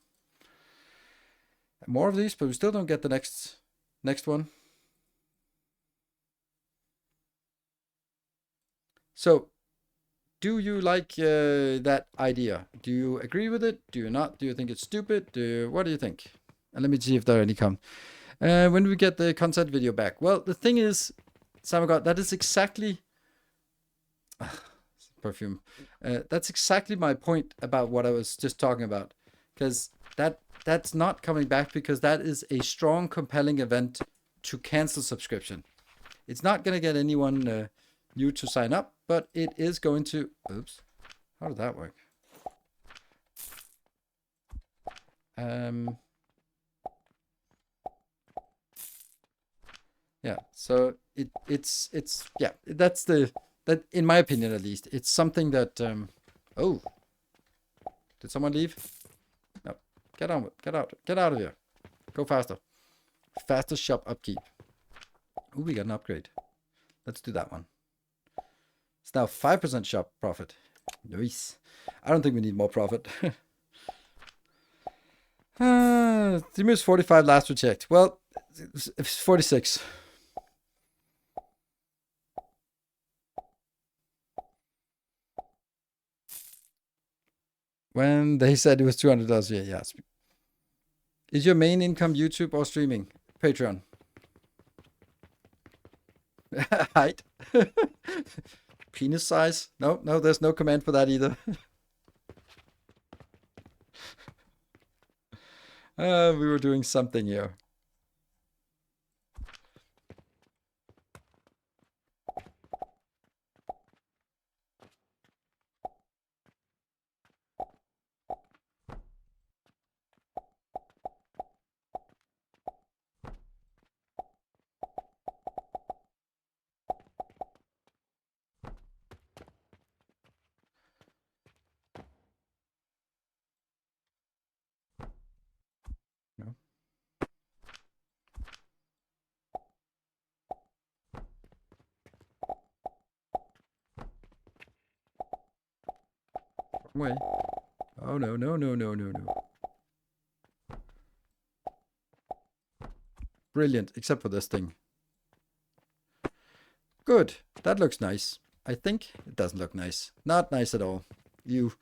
More of these, but we still don't get the next one. So, do you like that idea? Do you agree with it? Do you not? Do you think it's stupid? What do you think? And let me see if there are any come. When we get the content video back. Well, the thing is, Samagot, that is exactly perfume. That's exactly my point about what I was just talking about, because that's not coming back, because that is a strong, compelling event to cancel subscription. It's not going to get anyone new to sign up, but it is going to. Oops, how did that work? Yeah, so it's yeah, that in my opinion at least, it's something that oh, did someone leave? No, get out of here, go faster, shop upkeep. Oh, we got an upgrade. Let's do that one. It's now 5% shop profit. Nice. I don't think we need more profit. Steam is 45 last we checked. Well, it's 46. When they said it was $200 a year, yes. Is your main income YouTube or streaming? Patreon. Right. Penis size? No, no, there's no command for that either. We were doing something here. No. Wrong way. Oh no, no, no, no, no, no. Brilliant, except for this thing. Good. That looks nice. I think it doesn't look nice. Not nice at all. You.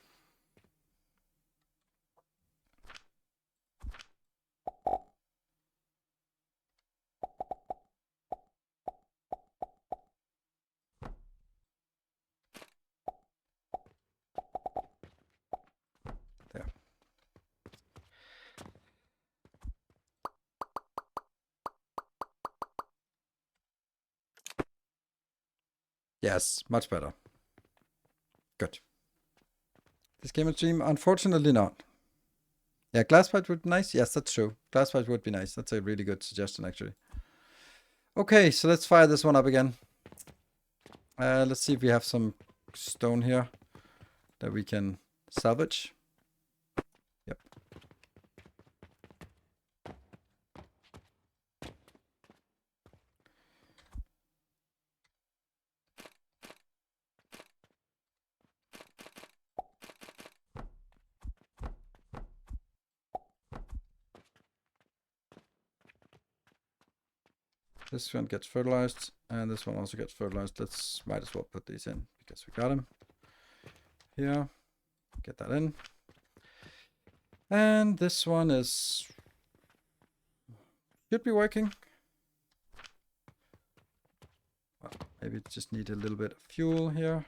There. Yes, much better. Good. This game stream? Unfortunately not. Yeah, glass fight would be nice. Yes, that's true. Glass fight would be nice. That's a really good suggestion, actually. Okay, so let's fire this one up again. Let's see if we have some stone here that we can salvage. Yep. This one gets fertilized, and this one also gets fertilized. Let's might as well put these in because we got them. Here, get that in. And this one should be working. Well, maybe just need a little bit of fuel here.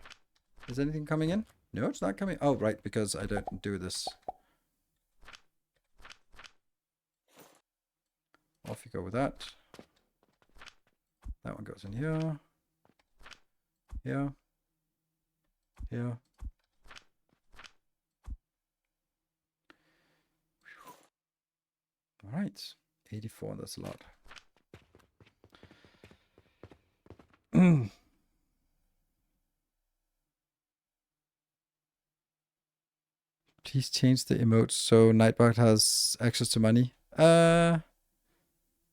Is anything coming in? No, it's not coming. Oh, right, because I don't do this. Off you go with that. That one goes in here. Here. Here. All right. 84, that's a lot. Please change the emotes so Nightbot has access to money.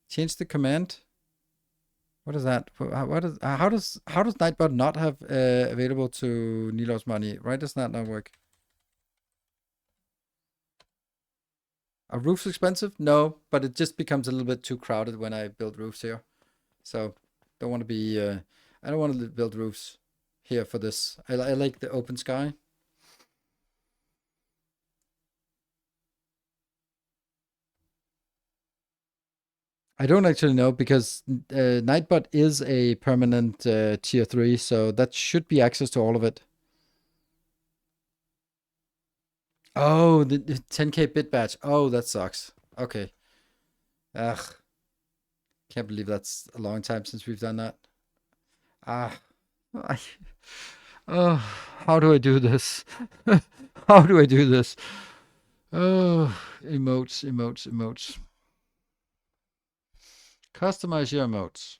Change the command. What is that? How does Nightbot not have available to Nilo's money? Why does that not work? Are roofs expensive? No, but it just becomes a little bit too crowded when I build roofs here. So don't want to be. I don't want to build roofs here for this. I like the open sky. I don't actually know because Nightbot is a permanent tier 3, so that should be access to all of it. Oh, the 10k bit batch. Oh, that sucks. Okay. Ugh. Can't believe that's a long time since we've done that. Oh, how do I do this? How do I do this? Oh, emotes, emotes, emotes. Customize your emotes.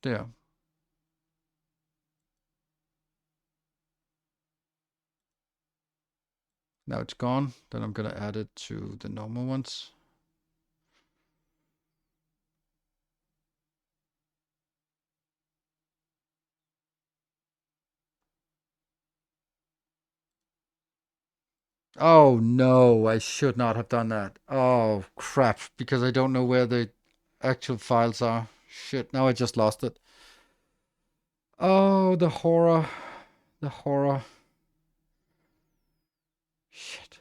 There. Now it's gone. Then I'm gonna add it to the normal ones. Oh no, I should not have done that. Oh crap, because I don't know where the actual files are. Shit, now I just lost it. Oh, the horror. The horror. Shit.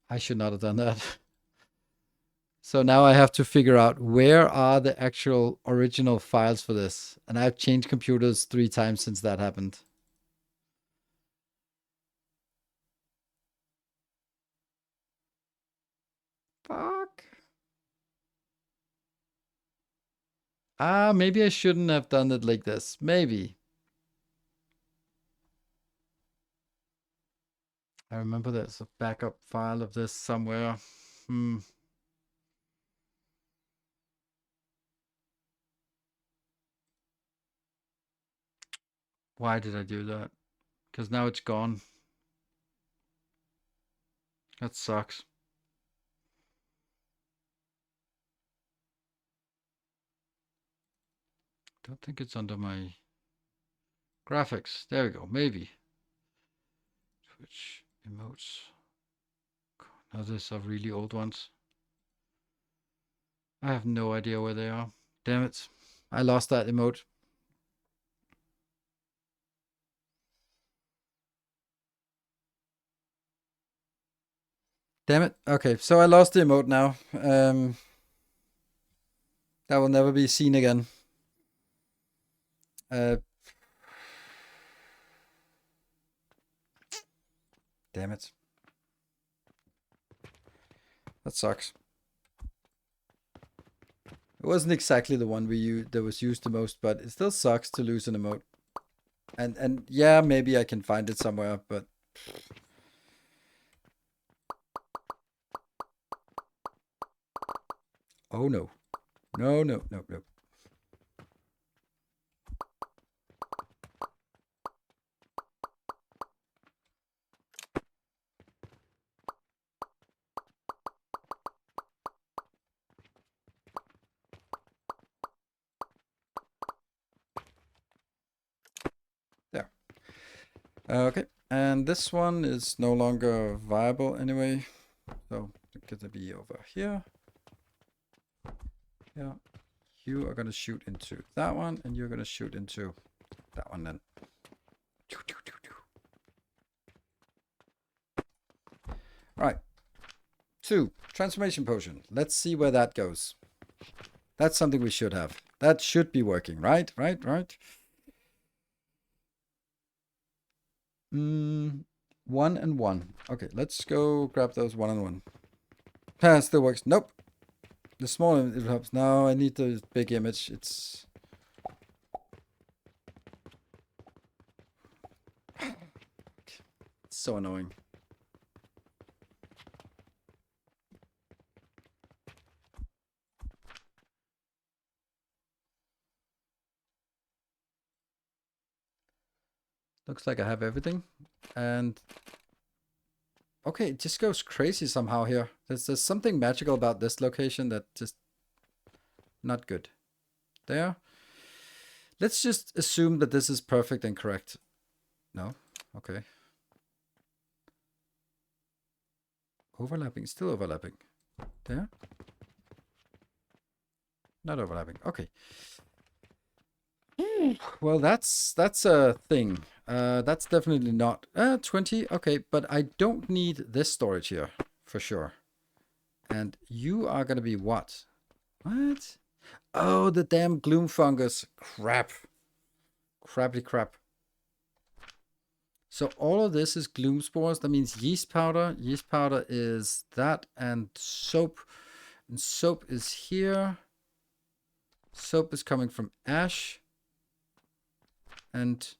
I should not have done that. So now I have to figure out where are the actual original files for this. And I've changed computers 3 times since that happened. Fuck. Maybe I shouldn't have done it like this. Maybe. I remember there's a backup file of this somewhere. Why did I do that? Because now it's gone. That sucks. Don't think it's under my graphics. There we go. Maybe. Twitch emotes. Now these are really old ones. I have no idea where they are. Damn it. I lost that emote. Damn it. Okay, so I lost the emote now. That will never be seen again. Damn it. That sucks. It wasn't exactly the one that was used the most, but it still sucks to lose an emote. And yeah, maybe I can find it somewhere, but oh no. No. There. Okay, and this one is no longer viable anyway. So it's gonna be over here. Yeah. You are gonna shoot into that one, and you're gonna shoot into that one then. Right. 2, transformation potion. Let's see where that goes. That's something we should have. That should be working, right? Right. 1 and 1. Okay, let's go grab those 1 and 1. Ah, still works. Nope. The small image helps. No, I need the big image. It's so annoying. Looks like I have everything. And okay, it just goes crazy somehow here. There's something magical about this location that just not good. There. Let's just assume that this is perfect and correct. No? Okay. Overlapping, still overlapping. There. Not overlapping. Okay. Well, that's a thing. That's definitely not 20. Okay, but I don't need this storage here for sure. And you are gonna be what? What? Oh, the damn gloom fungus. Crap. Crappy crap. So all of this is gloom spores. That means yeast powder. Yeast powder is that, and soap. And soap is here. Soap is coming from ash. And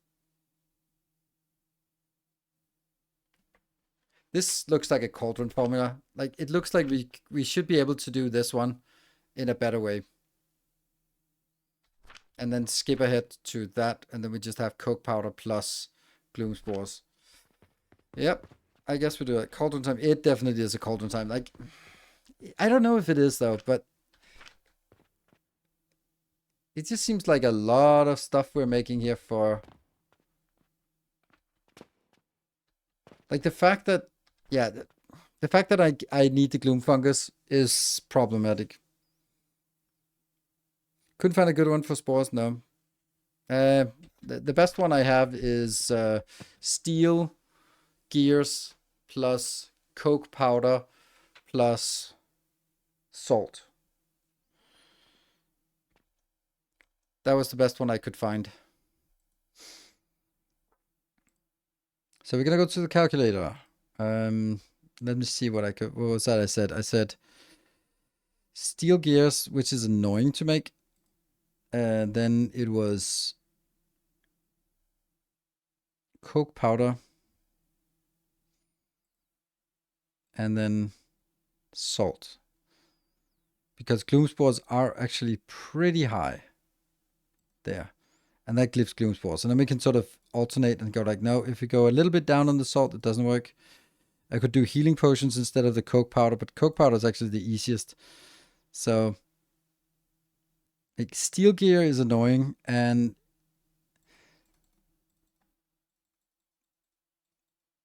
this looks like a cauldron formula. Like, it looks like we should be able to do this one in a better way. And then skip ahead to that, and then we just have coke powder plus gloom spores. Yep, I guess we do it. Cauldron time. It definitely is a cauldron time. Like, I don't know if it is though, but it just seems like a lot of stuff we're making here for, like, the fact that, yeah, the fact that I need the gloom fungus is problematic. Couldn't find a good one for spores, no. The best one I have is steel gears plus coke powder plus salt. That was the best one I could find. So we're gonna go to the calculator. Let me see what was that I said steel gears, which is annoying to make. Then it was coke powder. And then salt. Because gloom spores are actually pretty high there. And that gives gloom spores. And then we can sort of alternate and go like, no, if we go a little bit down on the salt, it doesn't work. I could do healing potions instead of the coke powder, but coke powder is actually the easiest. So like steel gear is annoying, and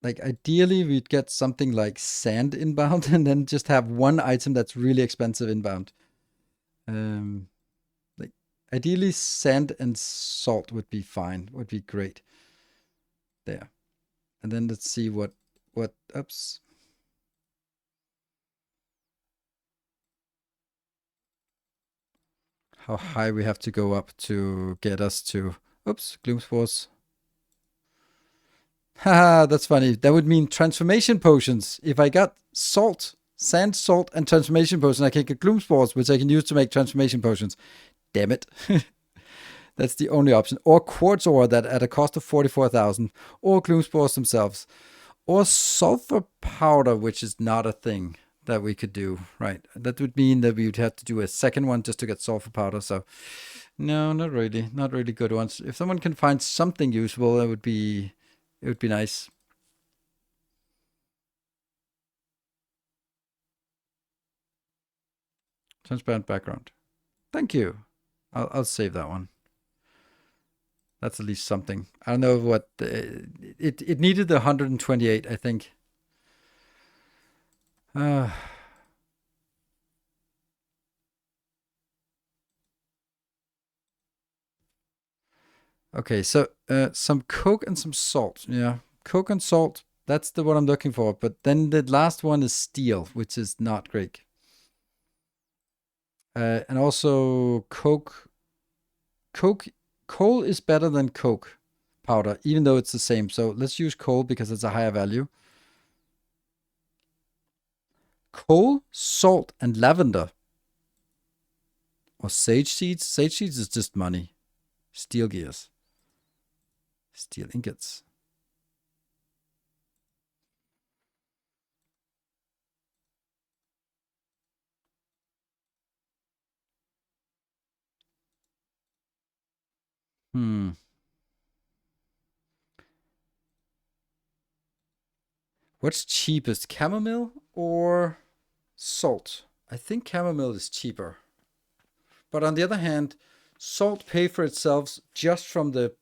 like ideally we'd get something like sand inbound and then just have one item that's really expensive inbound. Like ideally sand and salt would be fine, would be great. There. And then let's see what oops. How high we have to go up to get us to, oops, gloom spores. Haha, that's funny. That would mean transformation potions. If I got salt, sand, salt, and transformation potion, I can get gloom spores, which I can use to make transformation potions. Damn it. That's the only option. Or quartz ore that at a cost of 44,000. Or gloom spores themselves. Or sulfur powder, which is not a thing that we could do, right? That would mean that we would have to do a second one just to get sulfur powder. So no, not really. Not really good ones. If someone can find something useful, it would be nice. Transparent background. Thank you. I'll save that one. That's at least something. I don't know what it needed the 128, I think. Okay, so some coke and some salt. Yeah, coke and salt. That's the one I'm looking for. But then the last one is steel, which is not great. And also coke. Coal is better than coke powder, even though it's the same. So let's use coal because it's a higher value. Coal, salt, and lavender. Or sage seeds. Sage seeds is just money. Steel gears. Steel ingots. What's cheapest, chamomile or salt? I think chamomile is cheaper. But on the other hand, salt pays for itself just from the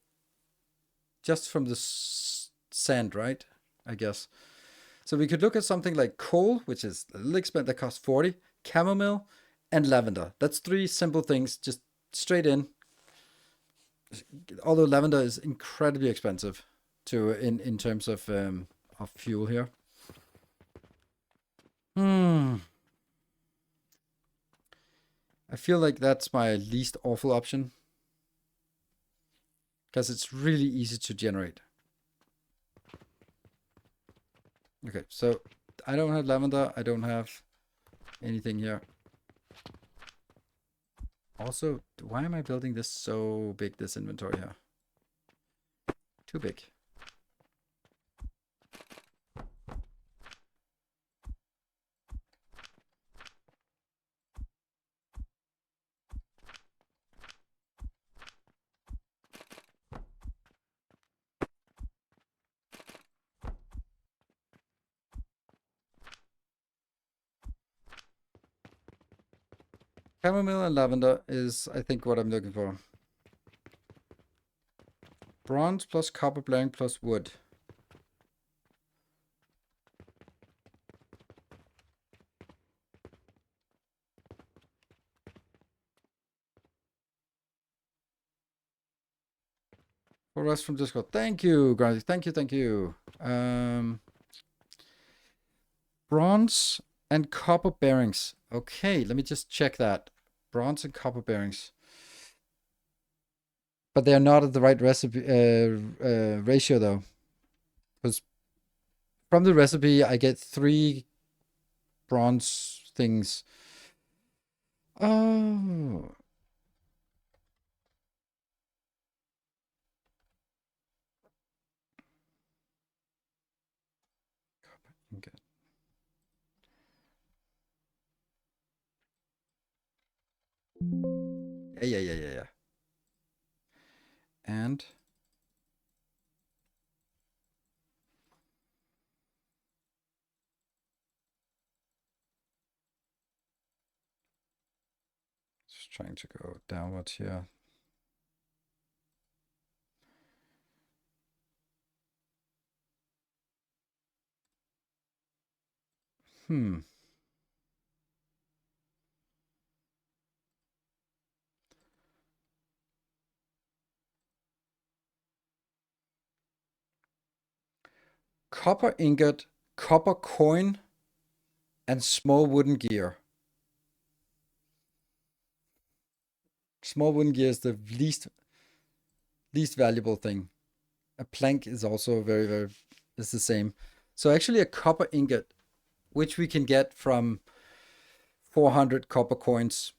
sand, right? I guess. So we could look at something like coal, which is a little expensive, that costs 40, chamomile, and lavender. That's three simple things, just straight in. Although lavender is incredibly expensive in terms of fuel here. I feel like that's my least awful option. Because it's really easy to generate. Okay, so I don't have lavender. I don't have anything here. Also, why am I building this so big, this inventory here? Too big. Chamomile and lavender is, I think, what I'm looking for. Bronze plus copper blank plus wood. For us from Discord. Thank you, guys. Thank you, thank you. Bronze and copper bearings. Okay, let me just check that. Bronze and copper bearings. But they're not at the right recipe ratio though. Because from the recipe I get 3 bronze things. Oh. Okay. Yeah. And just trying to go downwards here. Copper ingot, copper coin, and small wooden gear. Small wooden gear is the least valuable thing. A plank is also very is the same. So actually a copper ingot, which we can get from 400 copper coins.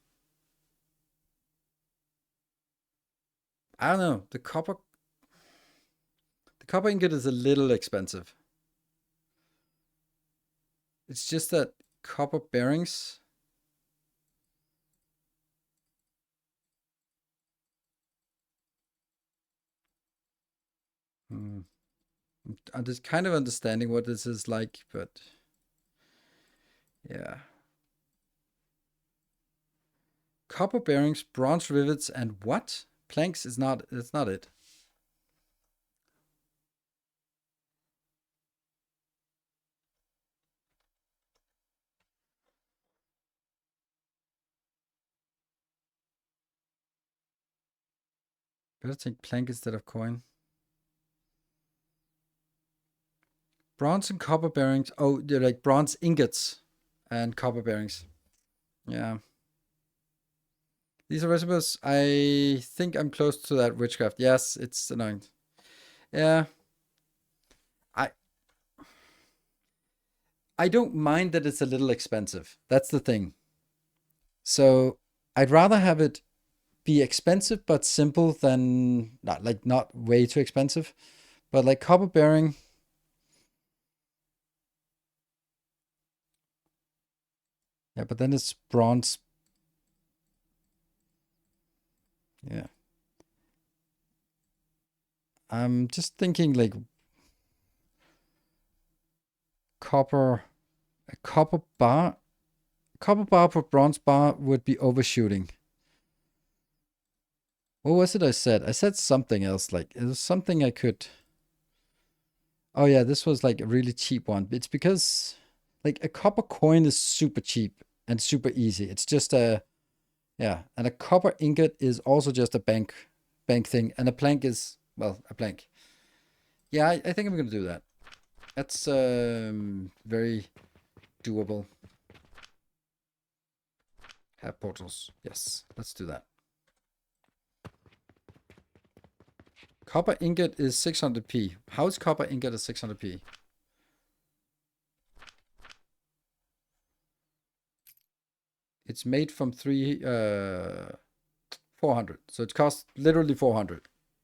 I don't know. The copper ingot is a little expensive. It's just that copper bearings. I'm just kind of understanding what this is like, but yeah. Copper bearings, bronze rivets, and what? Planks is not, it's not it. Better take plank instead of coin. Bronze and copper bearings. Oh, they're like bronze ingots and copper bearings. Yeah. These are recipes. I think I'm close to that witchcraft. Yes, it's annoying. Yeah. I don't mind that it's a little expensive. That's the thing. So I'd rather have it be expensive but simple than not way too expensive. But like copper bearing. Yeah, but then it's bronze. Yeah. I'm just thinking like copper, a copper bar for bronze bar would be overshooting. What was it I said? I said something else. Like it was something I could. Oh yeah, this was like a really cheap one. It's because like a copper coin is super cheap and super easy. It's just a yeah, and a copper ingot is also just a bank thing, and a plank is well a plank. Yeah, I think I'm gonna do that. That's very doable. Have portals. Yes, let's do that. Copper ingot is 600p. How is copper ingot at 600p? It's made from 400. So it costs literally 400.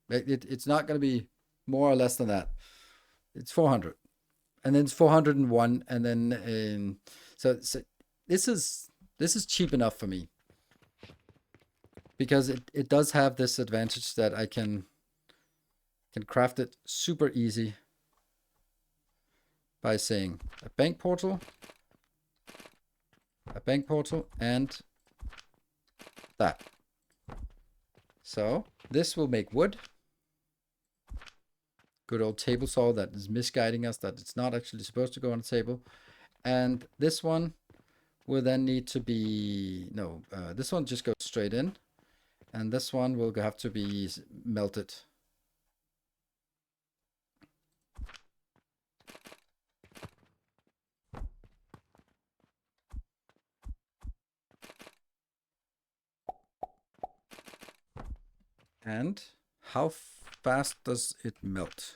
It's not going to be more or less than that. It's 400. And then it's 401. And then so this is cheap enough for me. Because it does have this advantage that I can craft it super easy by saying a bank portal, and that. So this will make wood. Good old table saw that is misguiding us, that it's not actually supposed to go on a table. And this one will then need to be, no, this one just goes straight in. And this one will have to be melted. And how fast does it melt?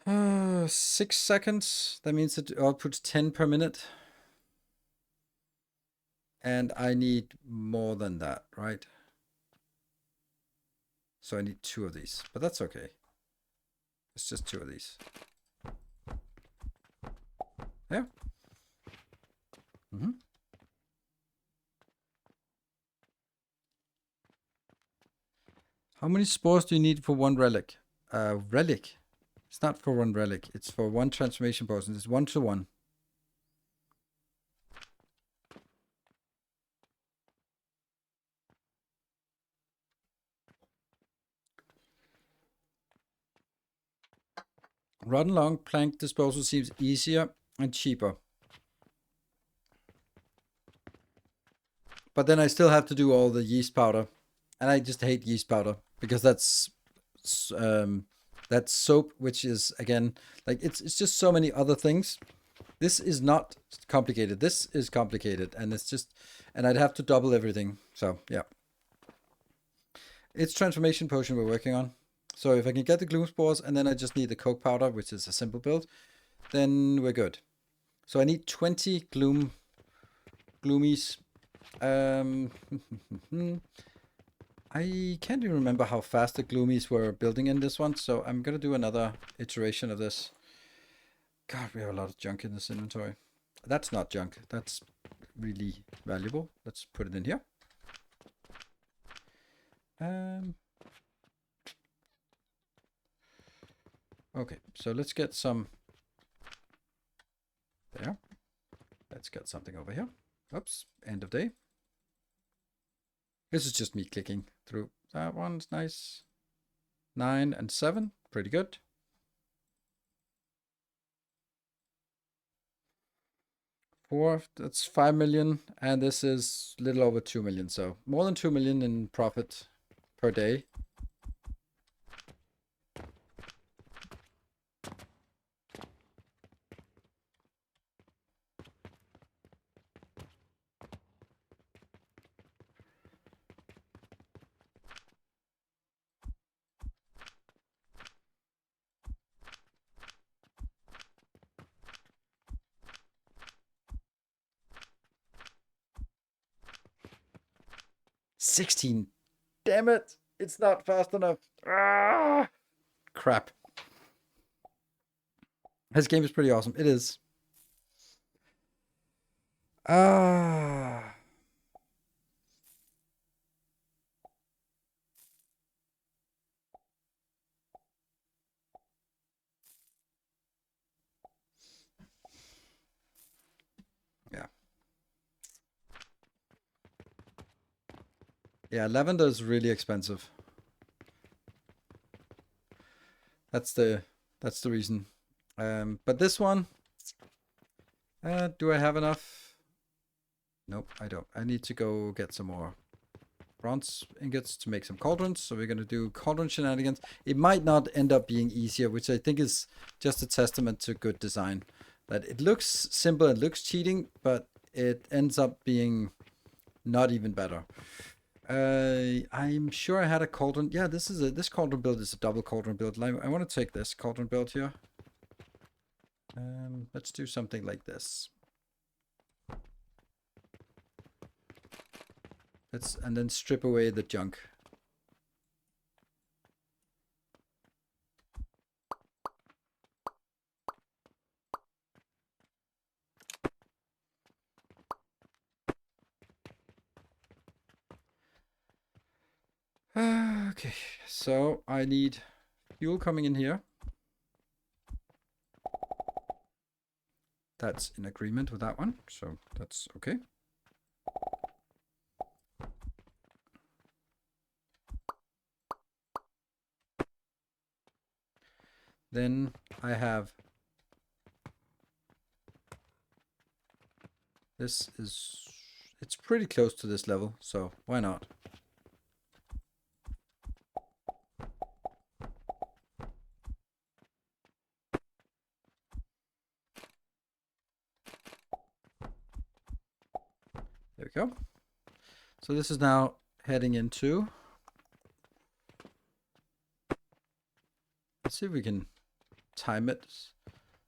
6 seconds. That means it outputs 10 per minute. And I need more than that, right? So I need 2 of these, but that's okay. It's just 2 of these. Yeah. How many spores do you need for 1 relic? Relic? It's not for 1 relic. It's for 1 transformation potion. It's 1 to 1. Rotten long plank disposal seems easier and cheaper. But then I still have to do all the yeast powder. And I just hate yeast powder because that's soap, which is, again, like it's just so many other things. This is not complicated. This is complicated, and it's just, and I'd have to double everything. So yeah, it's transformation potion we're working on. So if I can get the gloom spores, and then I just need the coke powder, which is a simple build, then we're good. So I need 20 gloomies. I can't even remember how fast the gloomies were building in this one, so I'm gonna do another iteration of this. God, we have a lot of junk in this inventory. That's not junk. That's really valuable. Let's put it in here. Okay, so let's get some there. Let's get something over here. Oops, end of day. This is just me clicking through. That one's nice. 9 and 7, pretty good. Four, that's 5 million, and this is a little over 2 million, so more than 2 million in profit per day. $16. Damn it! It's not fast enough. Ah, crap. This game is pretty awesome. It is. Ah. Yeah. Yeah, lavender is really expensive. That's the reason. But this one, do I have enough? Nope, I don't. I need to go get some more bronze ingots to make some cauldrons. So we're gonna do cauldron shenanigans. It might not end up being easier, which I think is just a testament to good design. That it looks simple, it looks cheating, but it ends up being not even better. I'm sure I had a cauldron. Yeah, this cauldron build is a double cauldron build. I want to take this cauldron build here. Let's do something like this. And then strip away the junk. Okay, so I need fuel coming in here. That's in agreement with that one, so that's okay. Then I have it's pretty close to this level, so why not? There we go. So this is now heading into. Let's see if we can time it.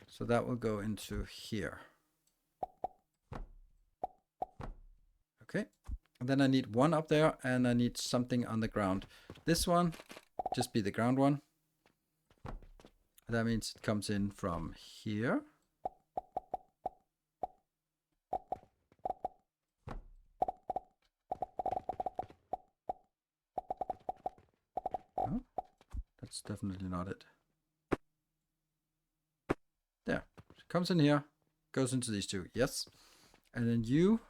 So that will go into here. Okay. And then I need one up there and I need something on the ground. This one, just be the ground one. That means it comes in from here. Oh, that's definitely not it. There. It comes in here, goes into these two. Yes. And then you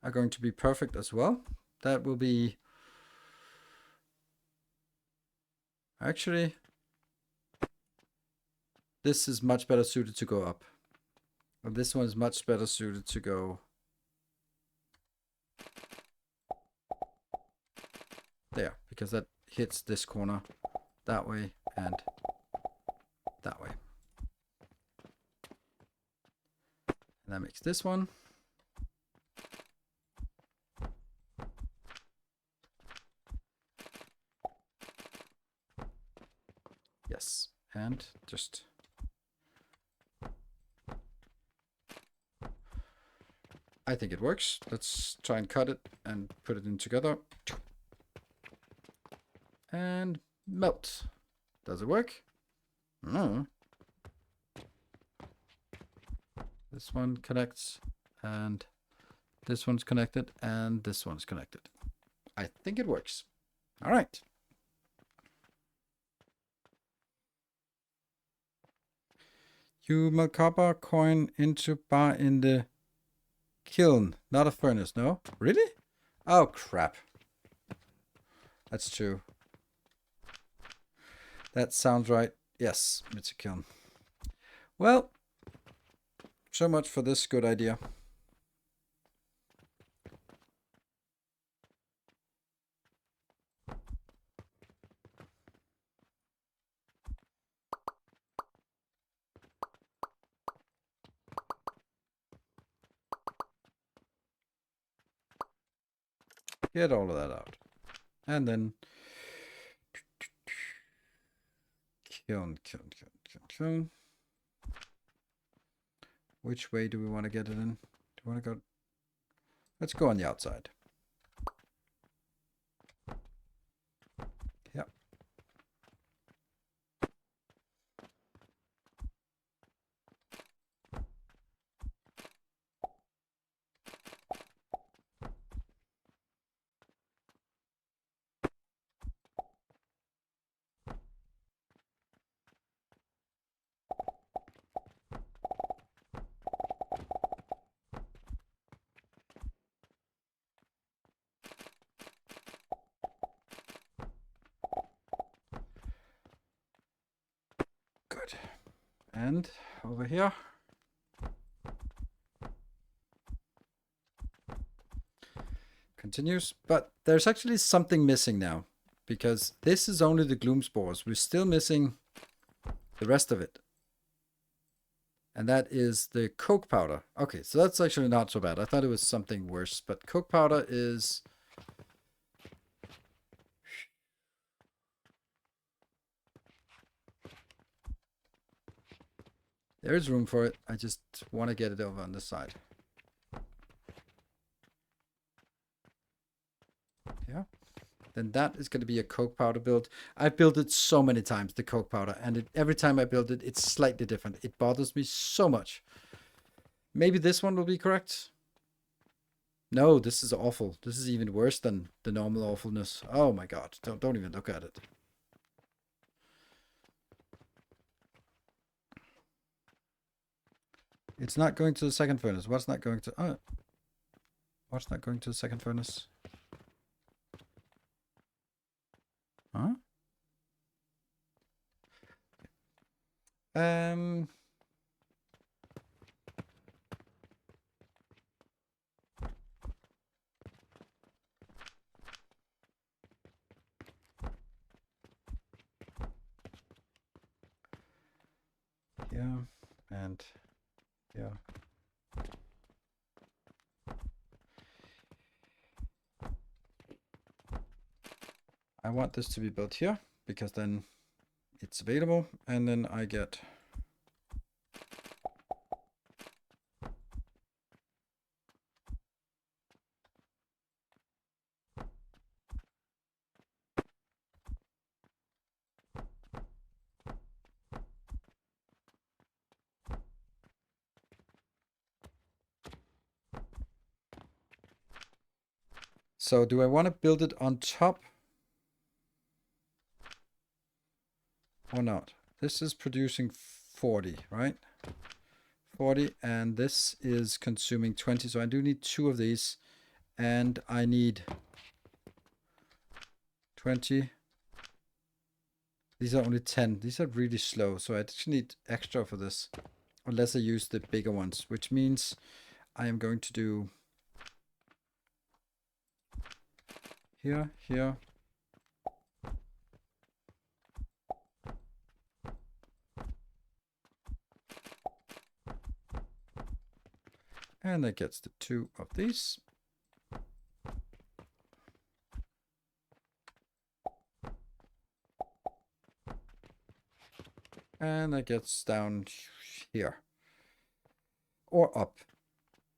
are going to be perfect as well. That will be... Actually, this is much better suited to go up. And this one is much better suited to go there, because that hits this corner that way and that way. And that makes this one. Yes, and just I think it works. Let's try and cut it and put it in together. And melt. Does it work? No. This one connects, and this one's connected, and this one's connected. I think it works. All right. You melt copper coin into bar in the kiln, not a furnace, no? Really? Oh, crap. That's true. That sounds right. Yes, it's a kiln. Well, so much for this good idea. Get all of that out. And then kiln. Which way do we want to get it in? Do we want to go? Let's go on the outside. Yep. Good. And over here. Continues, but there's actually something missing now, because this is only the gloom spores. We're still missing the rest of it. And that is the coke powder. Okay, so that's actually not so bad. I thought it was something worse, but coke powder is... There is room for it. I just want to get it over on this side. Yeah. Then that is going to be a coke powder build. I've built it so many times, the coke powder, and every time I build it, it's slightly different. It bothers me so much. Maybe this one will be correct. No, this is awful. This is even worse than the normal awfulness. Oh my god, don't even look at it. It's not going to the second furnace. What's not going to... Oh. What's not going to the second furnace? Huh? Yeah, and yeah. I want this to be built here because then it's available, and then I get so do I want to build it on top or not? This is producing 40, right? 40, and this is consuming 20, so I do need 2 of these, and I need 20. These are only 10. These are really slow, so I actually need extra for this, unless I use the bigger ones, which means I am going to do here, here, and that gets the 2 of these. And that gets down here. Or up.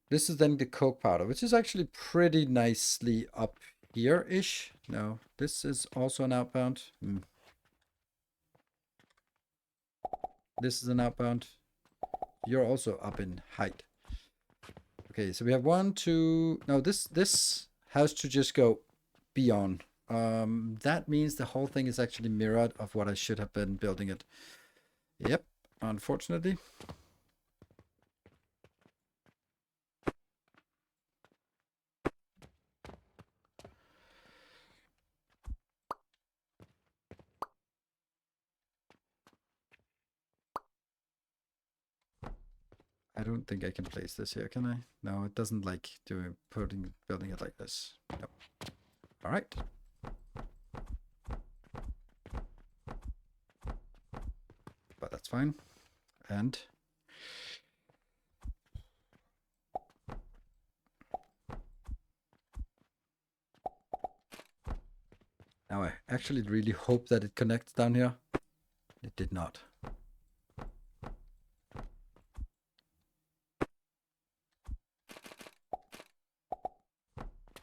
This is then the coke powder, which is actually pretty nicely up here-ish. No, this is also an outbound. This is an outbound. You're also up in height. Okay, so we have 1, 2... No, this has to just go beyond. That means the whole thing is actually mirrored of what I should have been building it. Yep, unfortunately. I don't think I can place this here, can I? No, it doesn't like building it like this. No. All right. But that's fine. And now I actually really hope that it connects down here. It did not.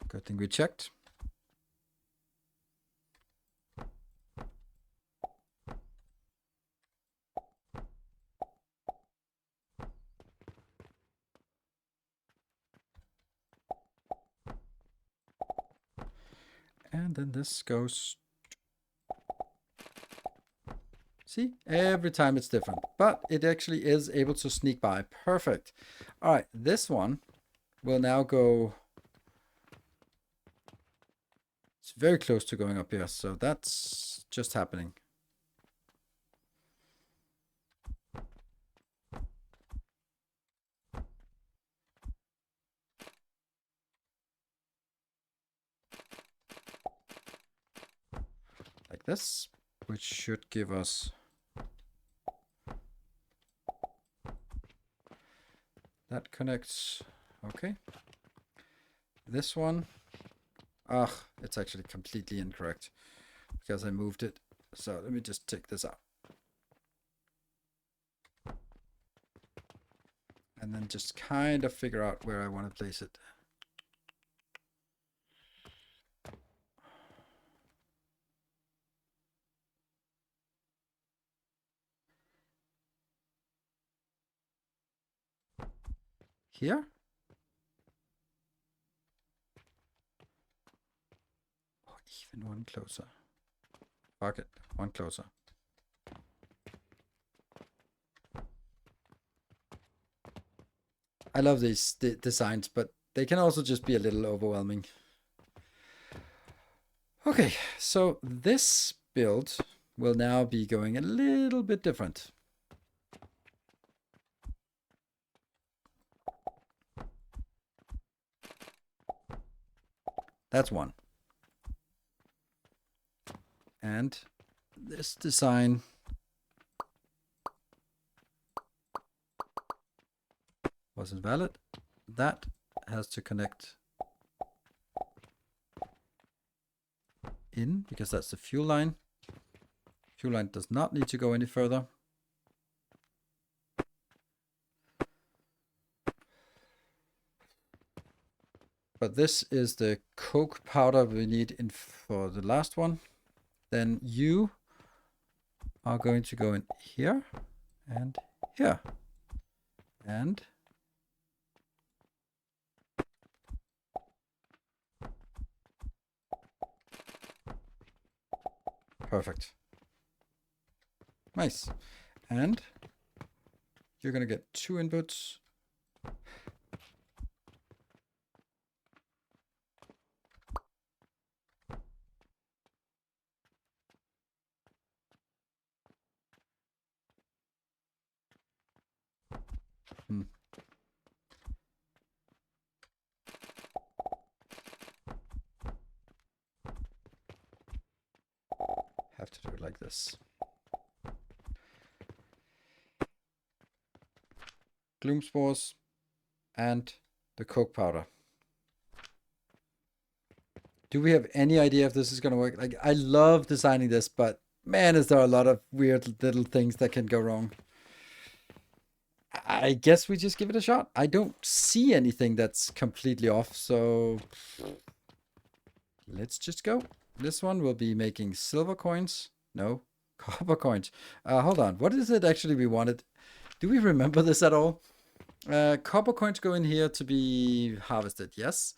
Good thing we checked. And then this goes... See, every time it's different, but it actually is able to sneak by. Perfect. All right, this one will now go... It's very close to going up here, so that's just happening. Like this, which should give us... That connects, okay. This one, it's actually completely incorrect because I moved it. So let me just take this out. And then just kind of figure out where I want to place it. Here? Oh, even one closer. Fuck it, one closer. I love these designs, but they can also just be a little overwhelming. Okay, so this build will now be going a little bit different. That's one. And this design wasn't valid. That has to connect in because that's the fuel line. Fuel line does not need to go any further. But this is the coke powder we need in for the last one. Then you are going to go in here and here. And perfect. Nice. And you're going to get 2 inputs. Have to do it like this. Gloom spores and the coke powder. Do we have any idea if this is going to work? Like, I love designing this, but man, is there a lot of weird little things that can go wrong. I guess we just give it a shot. I don't see anything that's completely off, so let's just go. This one will be making silver coins. No, copper coins. Hold on. What is it actually we wanted? Do we remember this at all? Copper coins go in here to be harvested. Yes.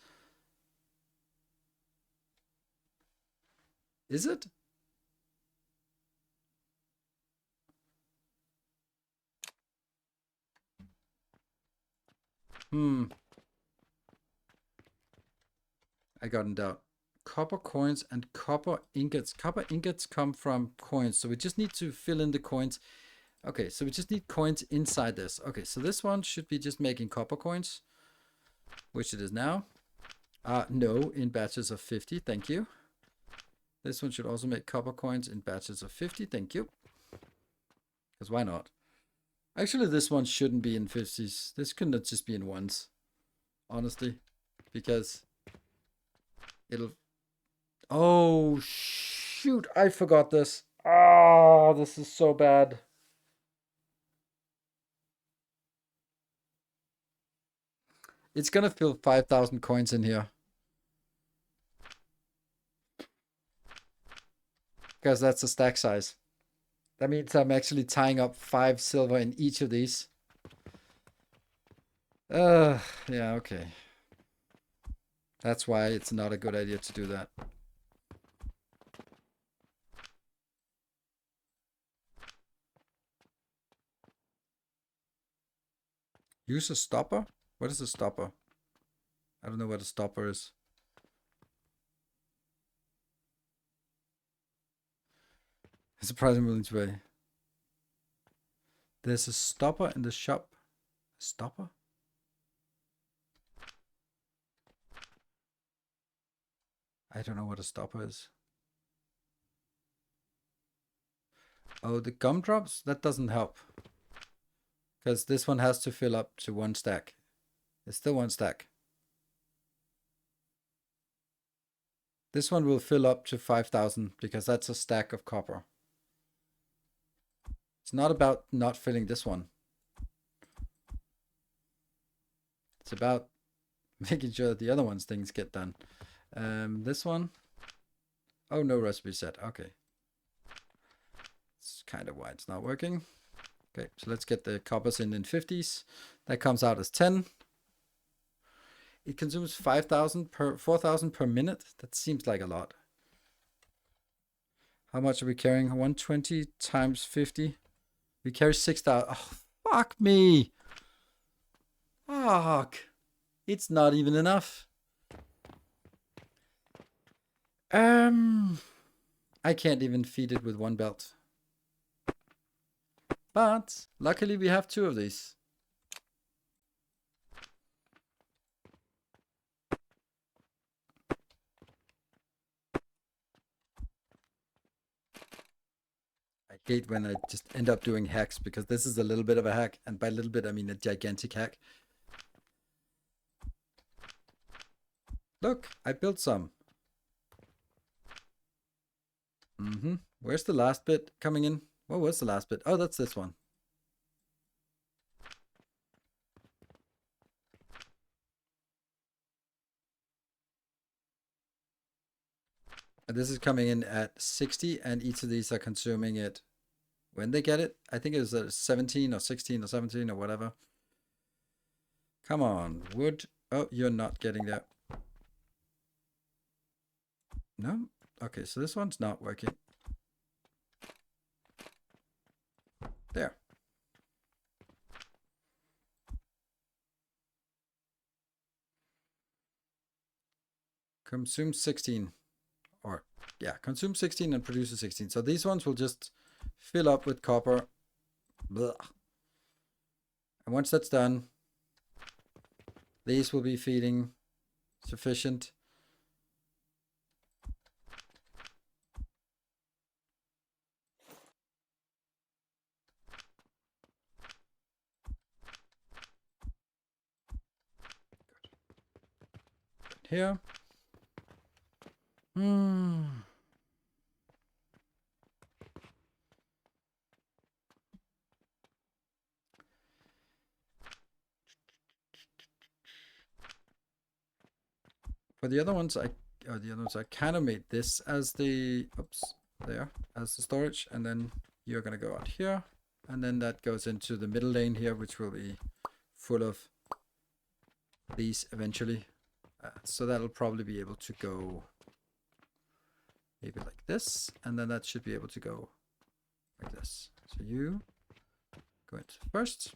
Is it? I got in doubt. Copper coins and copper ingots. Copper ingots come from coins, so we just need to fill in the coins. Okay, so we just need coins inside this. Okay, so this one should be just making copper coins, which it is now. No, in batches of 50, thank you. This one should also make copper coins in batches of 50, thank you. Because why not? Actually, this one shouldn't be in 50s. This couldn't just be in 1s, honestly, because it'll... Oh, shoot, I forgot this. Oh, this is so bad. It's gonna fill 5,000 coins in here. Because that's the stack size. That means I'm actually tying up 5 silver in each of these. Yeah, okay. That's why it's not a good idea to do that. Use a stopper? What is a stopper? I don't know what a stopper is. Surprisingly way. There's a stopper in the shop. A stopper? I don't know what a stopper is. Oh, the gumdrops? That doesn't help. Because this one has to fill up to 1 stack. It's still 1 stack. This one will fill up to 5,000 because that's a stack of copper. It's not about not filling this one. It's about making sure that the other ones things get done. This one. Oh, no recipe set. Okay. It's kind of why it's not working. Okay, so let's get the coppers in 50s. That comes out as 10. It consumes 5,000 per 4,000 per minute. That seems like a lot. How much are we carrying? 120 times 50. We carry 6,000. Oh, fuck me. Fuck. It's not even enough. I can't even feed it with 1 belt. But luckily we have 2 of these. I hate when I just end up doing hacks because this is a little bit of a hack, and by little bit I mean a gigantic hack. Look, I built some. Where's the last bit coming in? What was the last bit? Oh, that's this one. And this is coming in at 60, and each of these are consuming it when they get it. I think it was 17 or 16 or 17 or whatever. Come on, wood. Oh, you're not getting that. No? Okay, so this one's not working. There. Consume 16. Or, yeah, consume 16 and produces 16. So these ones will just fill up with copper. Blah. And once that's done, these will be feeding sufficient. Here. For the other ones, I kind of made this as the as the storage, and then you're gonna go out here, and then that goes into the middle lane here, which will be full of these eventually. So that'll probably be able to go maybe like this, and then that should be able to go like this. So you go into first,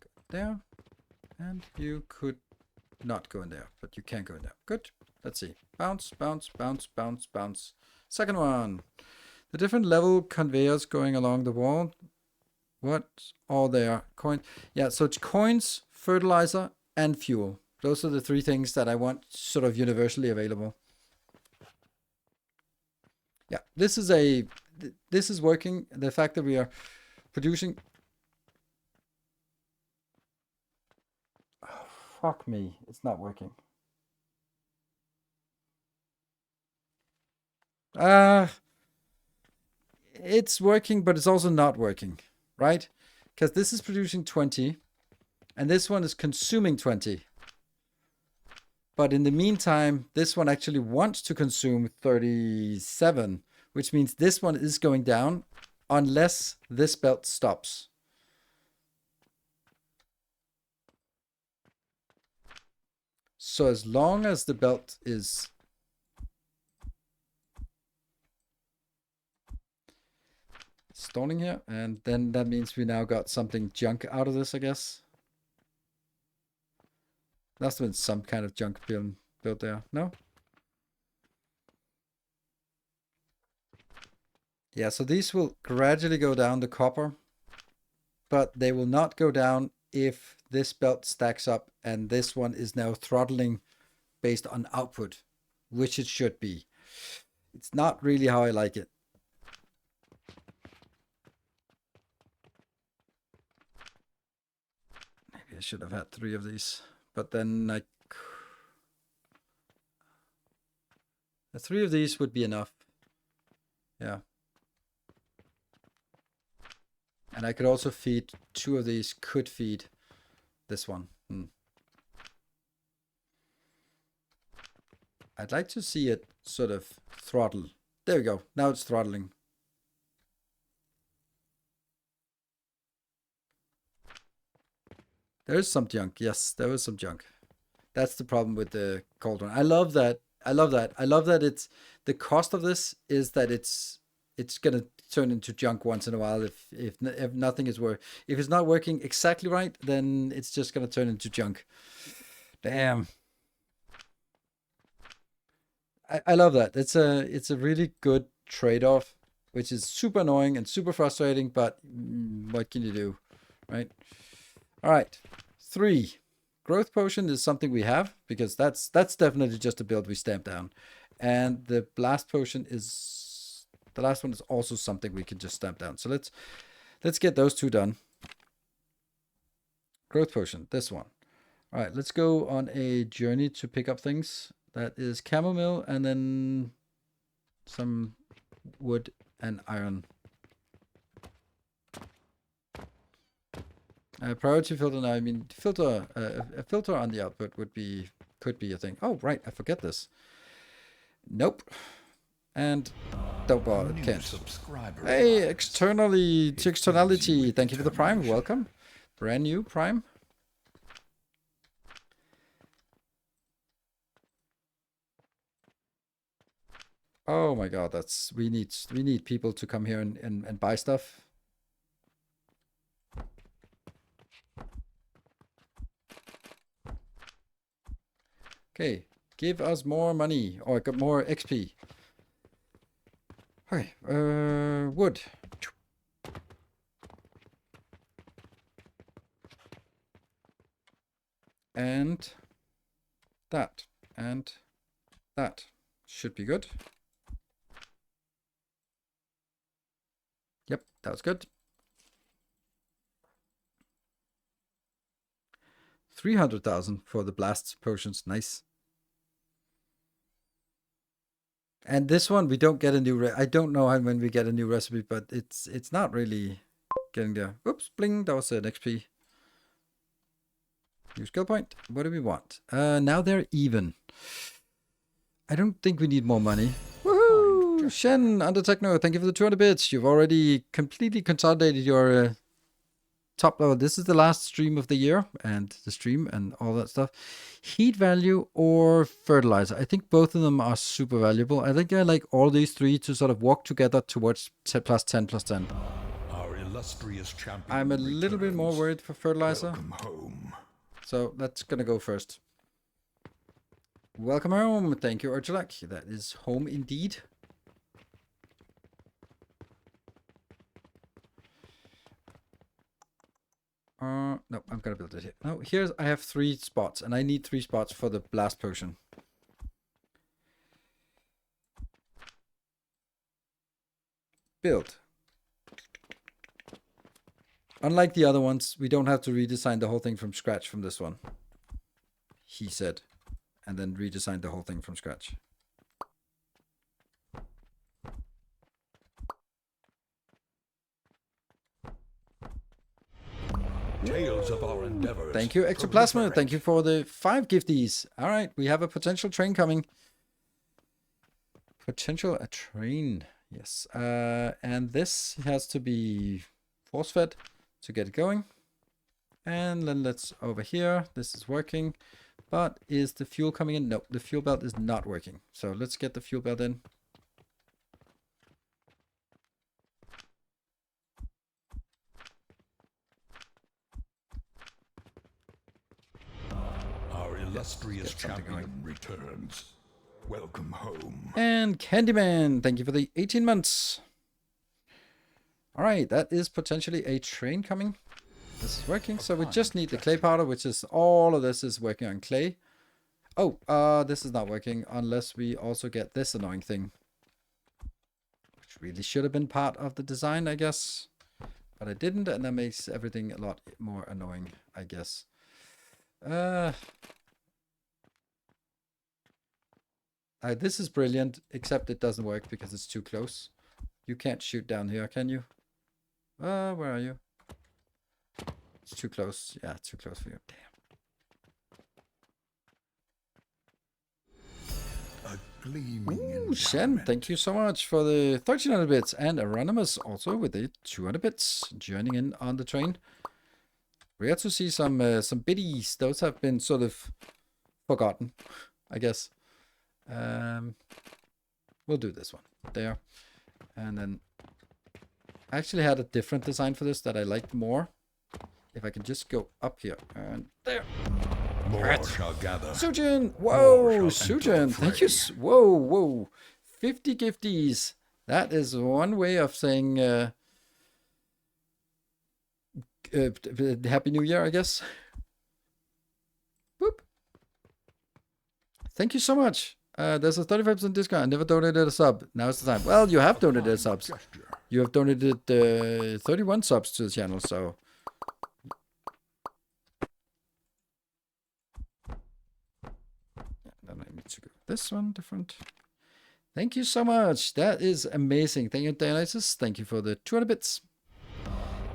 go there, and you could not go in there, but you can go in there. Good. Let's see. Bounce, bounce, bounce, bounce, bounce. Second one. The different level conveyors going along the wall. What are there? Coin. Yeah, so it's coins, fertilizer, and fuel. Those are the three things that I want sort of universally available. Yeah, this is working. The fact that we are producing. Oh, fuck me. It's not working. It's working, but it's also not working, right? Because this is producing 20, and this one is consuming 20. But in the meantime, this one actually wants to consume 37, which means this one is going down unless this belt stops. So as long as the belt is stalling here, and then that means we now got something junk out of this, I guess. Must have been some kind of junk built there. No? Yeah, so these will gradually go down the copper, but they will not go down if this belt stacks up and this one is now throttling based on output, which it should be. It's not really how I like it. Maybe I should have had 3 of these, but then the 3 of these would be enough. Yeah. And I could also feed 2 of these, could feed this one. I'd like to see it sort of throttle. There we go. Now it's throttling. There's some junk. Yes, there was some junk. That's the problem with the cauldron. I love that. I love that it's the cost of this is that it's gonna turn into junk once in a while if nothing is if it's not working exactly right, then it's just gonna turn into junk. Damn. I love that. It's a really good trade-off, which is super annoying and super frustrating, but what can you do, right? All right, 3. Growth potion is something we have because that's definitely just a build we stamp down, and the blast potion is the last one is also something we can just stamp down. So let's get those 2 done. Growth potion, this one. All right, let's go on a journey to pick up things. That is chamomile and then some wood and iron. Priority filter now, I mean, filter, a filter on the output could be a thing. Oh, right, I forget this. Nope. And don't bother, can't. Hey, externality, thank you for the Prime, welcome. Brand new Prime. Oh my god, we need people to come here and buy stuff. Okay, give us more money or more XP. Okay, wood. And that should be good. Yep, that was good. 300,000 for the blast potions, nice. And this one we don't get a new. I don't know when we get a new recipe, but it's not really getting there. Oops, bling, that was an XP. New skill point. What do we want? Now they're even. I don't think we need more money. Woohoo! Shen, Under Techno, thank you for the 200 bits. You've already completely consolidated your top level. This is the last stream of the year and the stream and all that stuff. Heat value or fertilizer. I think both of them are super valuable. I think I like all these three to sort of walk together towards plus 10, plus 10. Our illustrious champion I'm a little bit more worried for fertilizer. Welcome home. So that's gonna go first. Welcome home. Thank you, Urchulak. That is home indeed. No, I'm gonna build it here. No, here's I have 3 spots, and I need 3 spots for the blast potion. Build. Unlike the other ones, we don't have to redesign the whole thing from scratch from this one. He said, and then redesign the whole thing from scratch. Tales of our endeavors. Thank you, Ectoplasma. Thank you for the 5 gifties. All right, we have a potential train coming. A train. Yes. And this has to be force fed to get it going. And then let's over here. This is working. But is the fuel coming in? No, the fuel belt is not working. So let's get the fuel belt in. Our illustrious champion returns. Welcome home. And Candyman, thank you for the 18 months. All right, that is potentially a train coming. This is working, so we just need the clay powder, which is all of this is working on clay. Oh, this is not working unless we also get this annoying thing. Which really should have been part of the design, I guess. But I didn't, and that makes everything a lot more annoying, I guess. This is brilliant, except it doesn't work because it's too close. You can't shoot down here, can you? Where are you? It's too close. Yeah, too close for you. A gleaming Ooh, Shen, thank you so much for the 1300 bits. And Anonymous also with the 200 bits joining in on the train. Rare to see some biddies. Those have been sort of forgotten, I guess. We'll do this one there. And then I actually had a different design for this that I liked more. If I can just go up here and there. More shall gather. Sujin! Whoa, Sujin! Thank you. Whoa. 50 gifties. That is one way of saying Happy New Year, I guess. Boop. Thank you so much. There's a 35% discount. I never donated a sub. Now it's the time. Well, you have donated subs. You have donated 31 subs to the channel, so... Then I need to go this one different. Thank you so much. That is amazing. Thank you, Dionysus. Thank you for the 200 bits.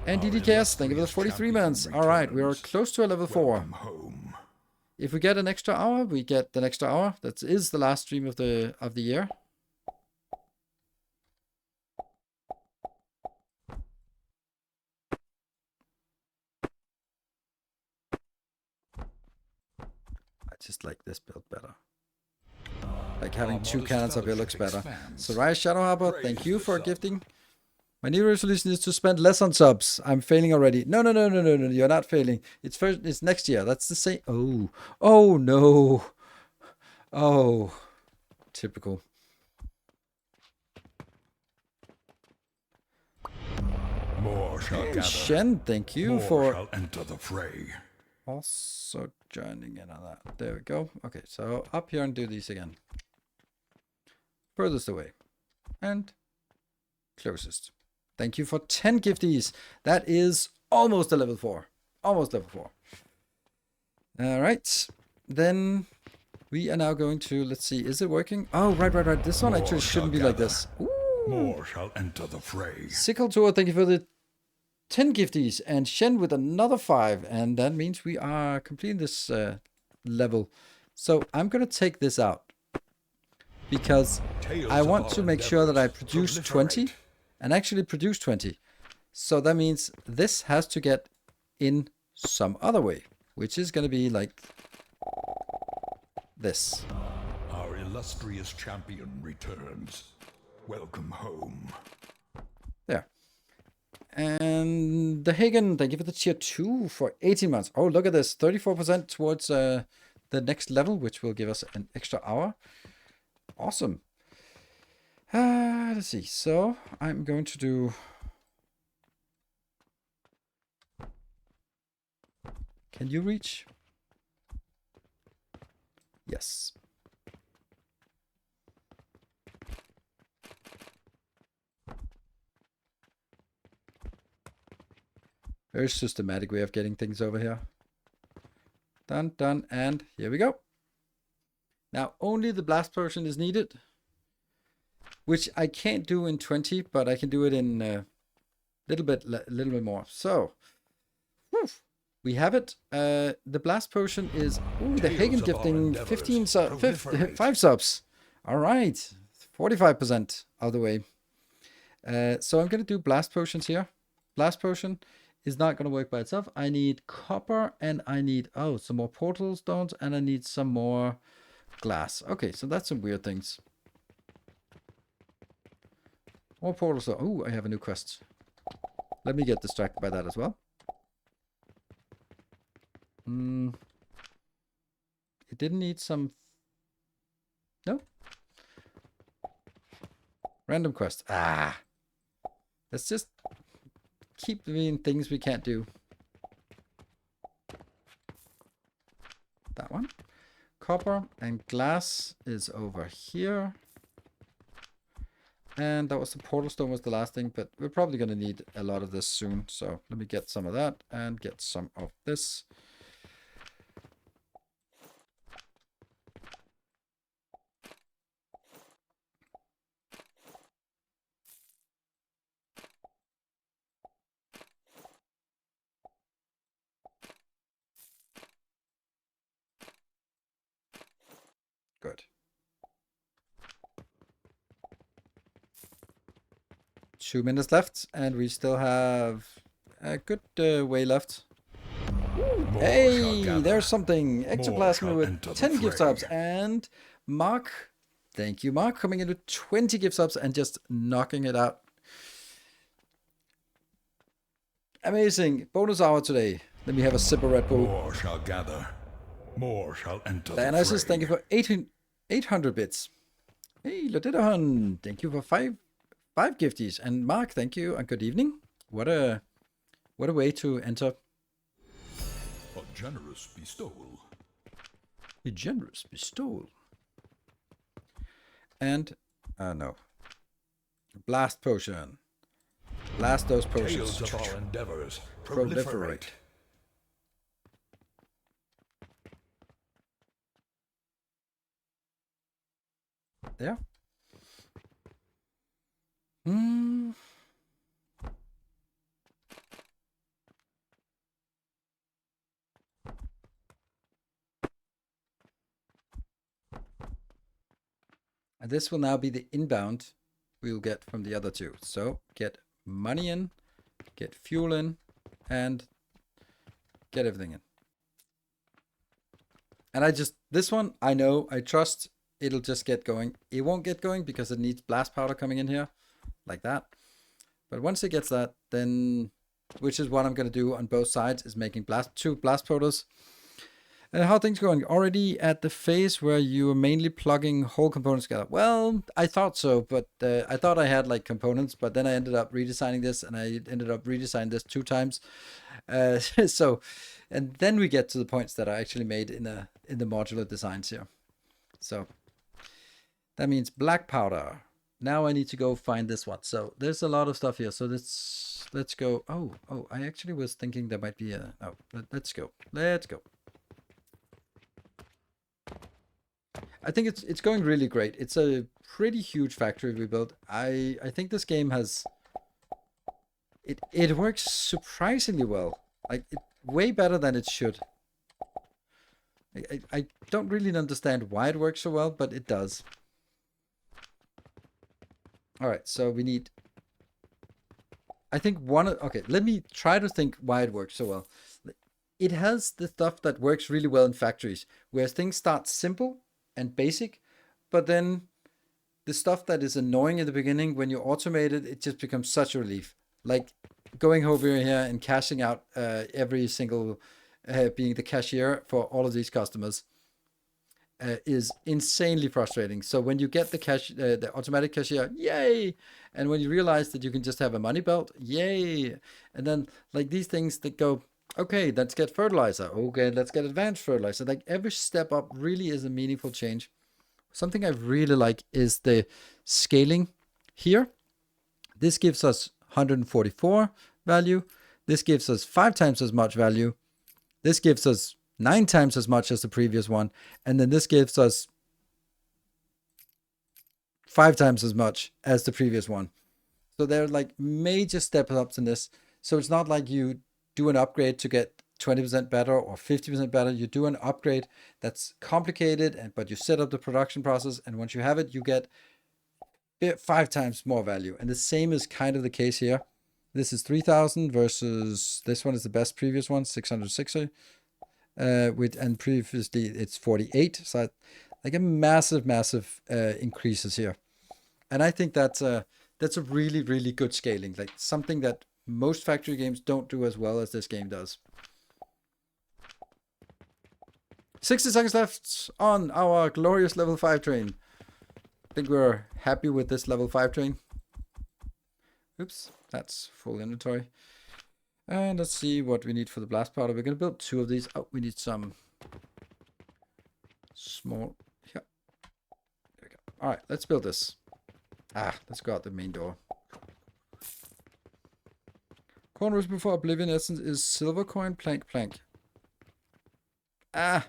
And DDKS, thank you for the 43 months. All right, we are close to a level 4. Welcome home. If we get an extra hour, we get the extra hour. That is the last stream of the year. I just like this build better. Like having 2 cannons up here looks better. Soraya Shadow Harbor, thank you for gifting. My new resolution is to spend less on subs. I'm failing already. No, you're not failing. It's next year. That's the same. Oh no. Oh, typical. More shall gather. Shen, thank you More for shall enter the fray. also joining in on that. There we go. Okay, so up here and do these again. Furthest away and closest. Thank you for 10 gifties. That is almost a level 4. Almost level 4. All right. Then we are now going to, let's see, is it working? Oh, right. This one actually shouldn't be like this. Ooh. More shall enter the fray. Sickle Tour, thank you for the 10 gifties. And Shen with another 5. And that means we are completing this level. So I'm going to take this out. Because I want to make sure that I produce 20. And actually produce 20. So that means this has to get in some other way, which is going to be like this. Our illustrious champion returns. Welcome home. There. And the Hagen, thank you for the tier 2 for 18 months. Oh, look at this. 34% towards the next level, which will give us an extra hour. Awesome. Let's see. So I'm going to do. Can you reach? Yes. Very systematic way of getting things over here. Done, and here we go. Now only the blast potion is needed. Which I can't do in 20, but I can do it in a little bit more. So, we have it. The blast potion is the Hagen gifting 5 subs. All right, 45% of the way. So I'm going to do blast potions here. Blast potion is not going to work by itself. I need copper and I need some more portal stones and I need some more glass. Okay, so that's some weird things. More portals. Oh, I have a new quest. Let me get distracted by that as well. It didn't need some. No. Random quest. Let's just keep doing things we can't do. That one. Copper and glass is over here. And that was the portal stone was the last thing, but we're probably going to need a lot of this soon. So let me get some of that and get some of this. Good. 2 minutes left, and we still have a good way left. Hey, there's something. Ectoplasm with 10 gift subs. And Mark, thank you, Mark, coming in with 20 gift subs and just knocking it out. Amazing. Bonus hour today. Let me have a sip of Red Bull. More shall gather. More shall enter the Dionysus, fray. thank you for 800 bits. Hey, Lodidahan, thank you for 5 gifties. And Mark, thank you and good evening. What a way to enter. A generous bestowal. A generous bestowal. And no. Blast potion. Blast those potions. Tales of our endeavors Proliferate. There. this will now be the inbound we'll get from the other two. So get money in, get fuel in, and get everything in. And this one, I know, I trust it'll just get going. It won't get going because it needs blast powder coming in here, like that. But once it gets that, then, which is what I'm going to do on both sides, is making two blast powders. And how are things going? Already at the phase where you are mainly plugging whole components together? Well, I thought so, but I thought I had like components, but then I ended up redesigning this, and I ended up redesigning this 2 times. So, and then we get to the points that I actually made in the modular designs here. So that means black powder. Now I need to go find this one. So there's a lot of stuff here. So let's go. Oh, I actually was thinking there might be a. Oh, let's go. Let's go. I think it's going really great. It's a pretty huge factory we built. I think this game has. It works surprisingly well. Like way better than it should. I don't really understand why it works so well, but it does. All right, so we need. I think okay, let me try to think why it works so well. It has the stuff that works really well in factories, where things start simple and basic, but then the stuff that is annoying in the beginning, when you automate it, it just becomes such a relief. Like going over here and cashing out every single, being the cashier for all of these customers. Is insanely frustrating. So when you get the automatic cashier, yay! And when you realize that you can just have a money belt, yay! And then like these things that go, okay, let's get fertilizer. Okay, let's get advanced fertilizer. Like every step up really is a meaningful change. Something I really like is the scaling here. This gives us 144 value. This gives us 5 times as much value. This gives us 9 times as much as the previous one. And then this gives us 5 times as much as the previous one. So they're like major step ups in this. So it's not like you do an upgrade to get 20% better or 50% better. You do an upgrade that's complicated, but you set up the production process. And once you have it, you get 5 times more value. And the same is kind of the case here. This is 3,000 versus this one is the best previous one, 660. And previously it's 48, so like a massive increases here, and I think that's a really good scaling, like something that most factory games don't do as well as this game does. 60 seconds left on our glorious level 5 train. I think we're happy with this level 5 train. Oops, that's full inventory. And let's see what we need for the blast powder. We're going to build 2 of these. Oh, we need some small. Yeah. There we go. All right, let's build this. Let's go out the main door. Corn recipe for Oblivion Essence is silver coin, plank. I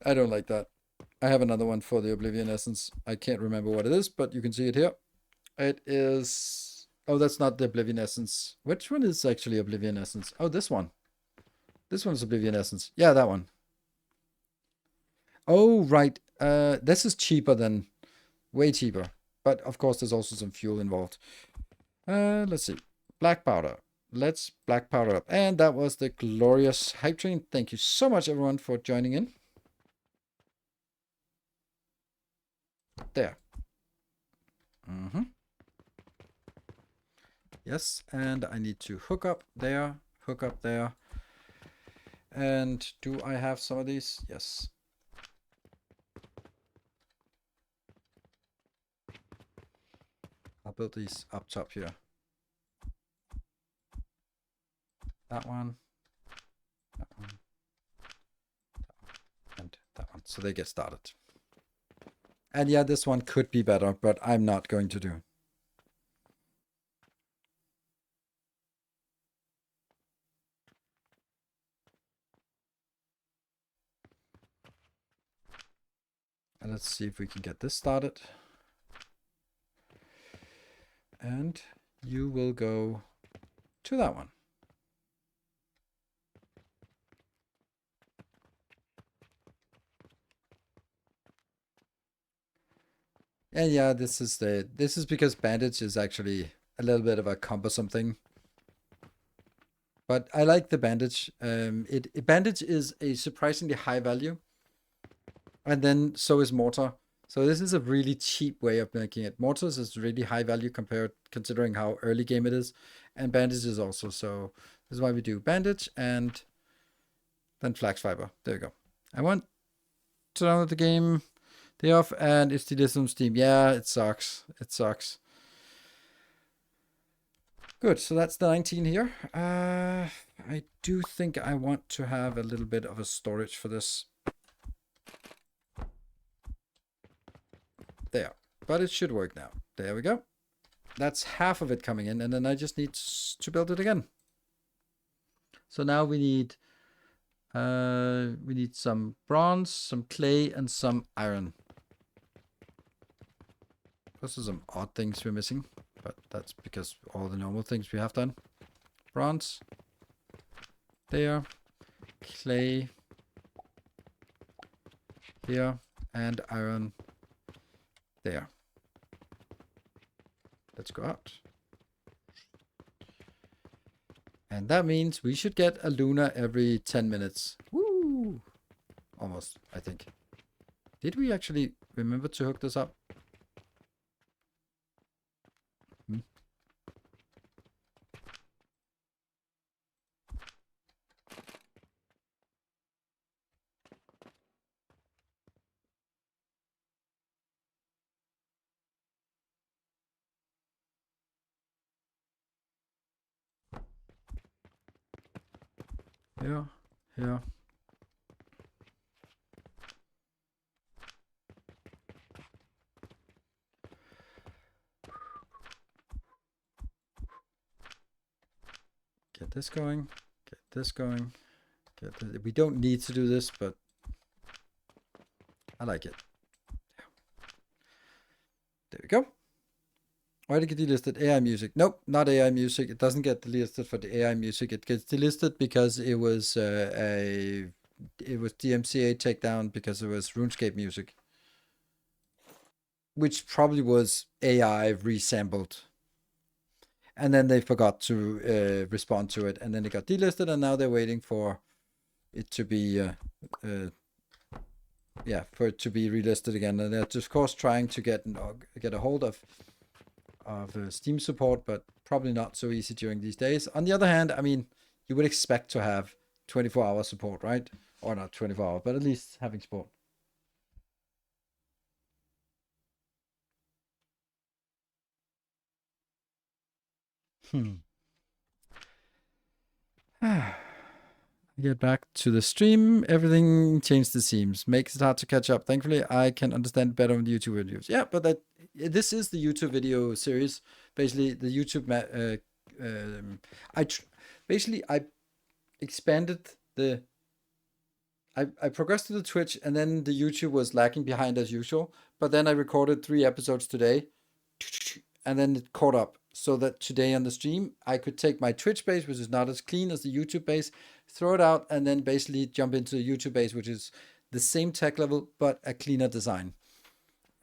don't like that. I have another one for the Oblivion Essence. I can't remember what it is, but you can see it here. It is... Oh, that's not the Oblivion Essence. Which one is actually Oblivion Essence? Oh, this one. This one's Oblivion Essence. Yeah, that one. Oh, right. This is cheaper than... Way cheaper. But, of course, there's also some fuel involved. Let's see. Black powder. Let's black powder up. And that was the glorious hype train. Thank you so much, everyone, for joining in. There. Yes, and I need to hook up there. And do I have some of these? Yes. I'll build these up top here. That one, and that one. So they get started. And yeah, this one could be better, but I'm not going to do. And let's see if we can get this started. And you will go to that one. And yeah, this is because bandage is actually a little bit of a cumbersome thing. But I like the bandage. Bandage is a surprisingly high value. And then so is mortar. So this is a really cheap way of making it. Mortars is really high value considering how early game it is. And bandage is also. So this is why we do bandage and then flax fiber. There you go. I want to download the game day off and it's delisted on Steam. Yeah, it sucks. It sucks. Good, so that's the 19 here. I do think I want to have a little bit of a storage for this. There, but it should work now. There we go. That's half of it coming in, and then I just need to build it again. So now we need some bronze, some clay, and some iron. Those are some odd things we're missing, but that's because all the normal things we have done. Bronze. There. Clay. Here. And iron. There. Let's go out. And that means we should get a Luna every 10 minutes. Woo! Almost, I think. Did we actually remember to hook this up? Yeah, yeah. Get this going. Get this going. Get this. We don't need to do this, but I like it. There we go. Why did it get delisted? AI music. Nope, not AI music. It doesn't get delisted for the AI music. It gets delisted because it was DMCA takedown because it was RuneScape music, which probably was AI resampled. And then they forgot to respond to it, and then it got delisted, and now they're waiting for it to be for it to be relisted again. And they're of course trying to get a hold of Steam support, but probably not so easy during these days. On the other hand, I mean, you would expect to have 24-hour support, right? Or not 24-hour, but at least having support. Get back to the stream. Everything changed the seams. Makes it hard to catch up. Thankfully, I can understand better on the YouTube videos. Yeah, but this is the YouTube video series. Basically, the YouTube. I expanded the. I progressed to the Twitch, and then the YouTube was lagging behind as usual. But then I recorded 3 episodes today, and then it caught up. So that today on the stream, I could take my Twitch base, which is not as clean as the YouTube base, throw it out, and then basically jump into the YouTube base, which is the same tech level, but a cleaner design.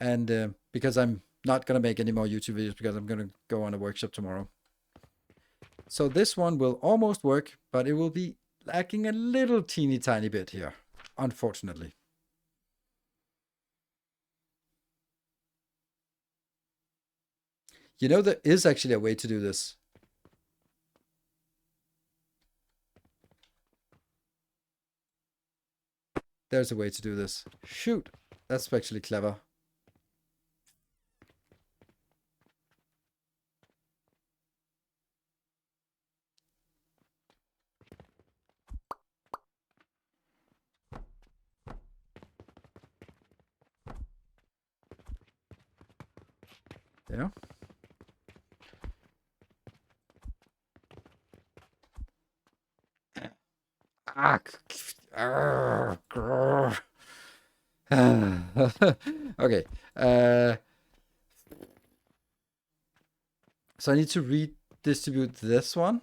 And because I'm not going to make any more YouTube videos because I'm going to go on a workshop tomorrow. So this one will almost work, but it will be lacking a little teeny tiny bit here, unfortunately. You know, there is actually a way to do this. There's a way to do this. Shoot, that's actually clever. There. Okay. So I need to redistribute this one.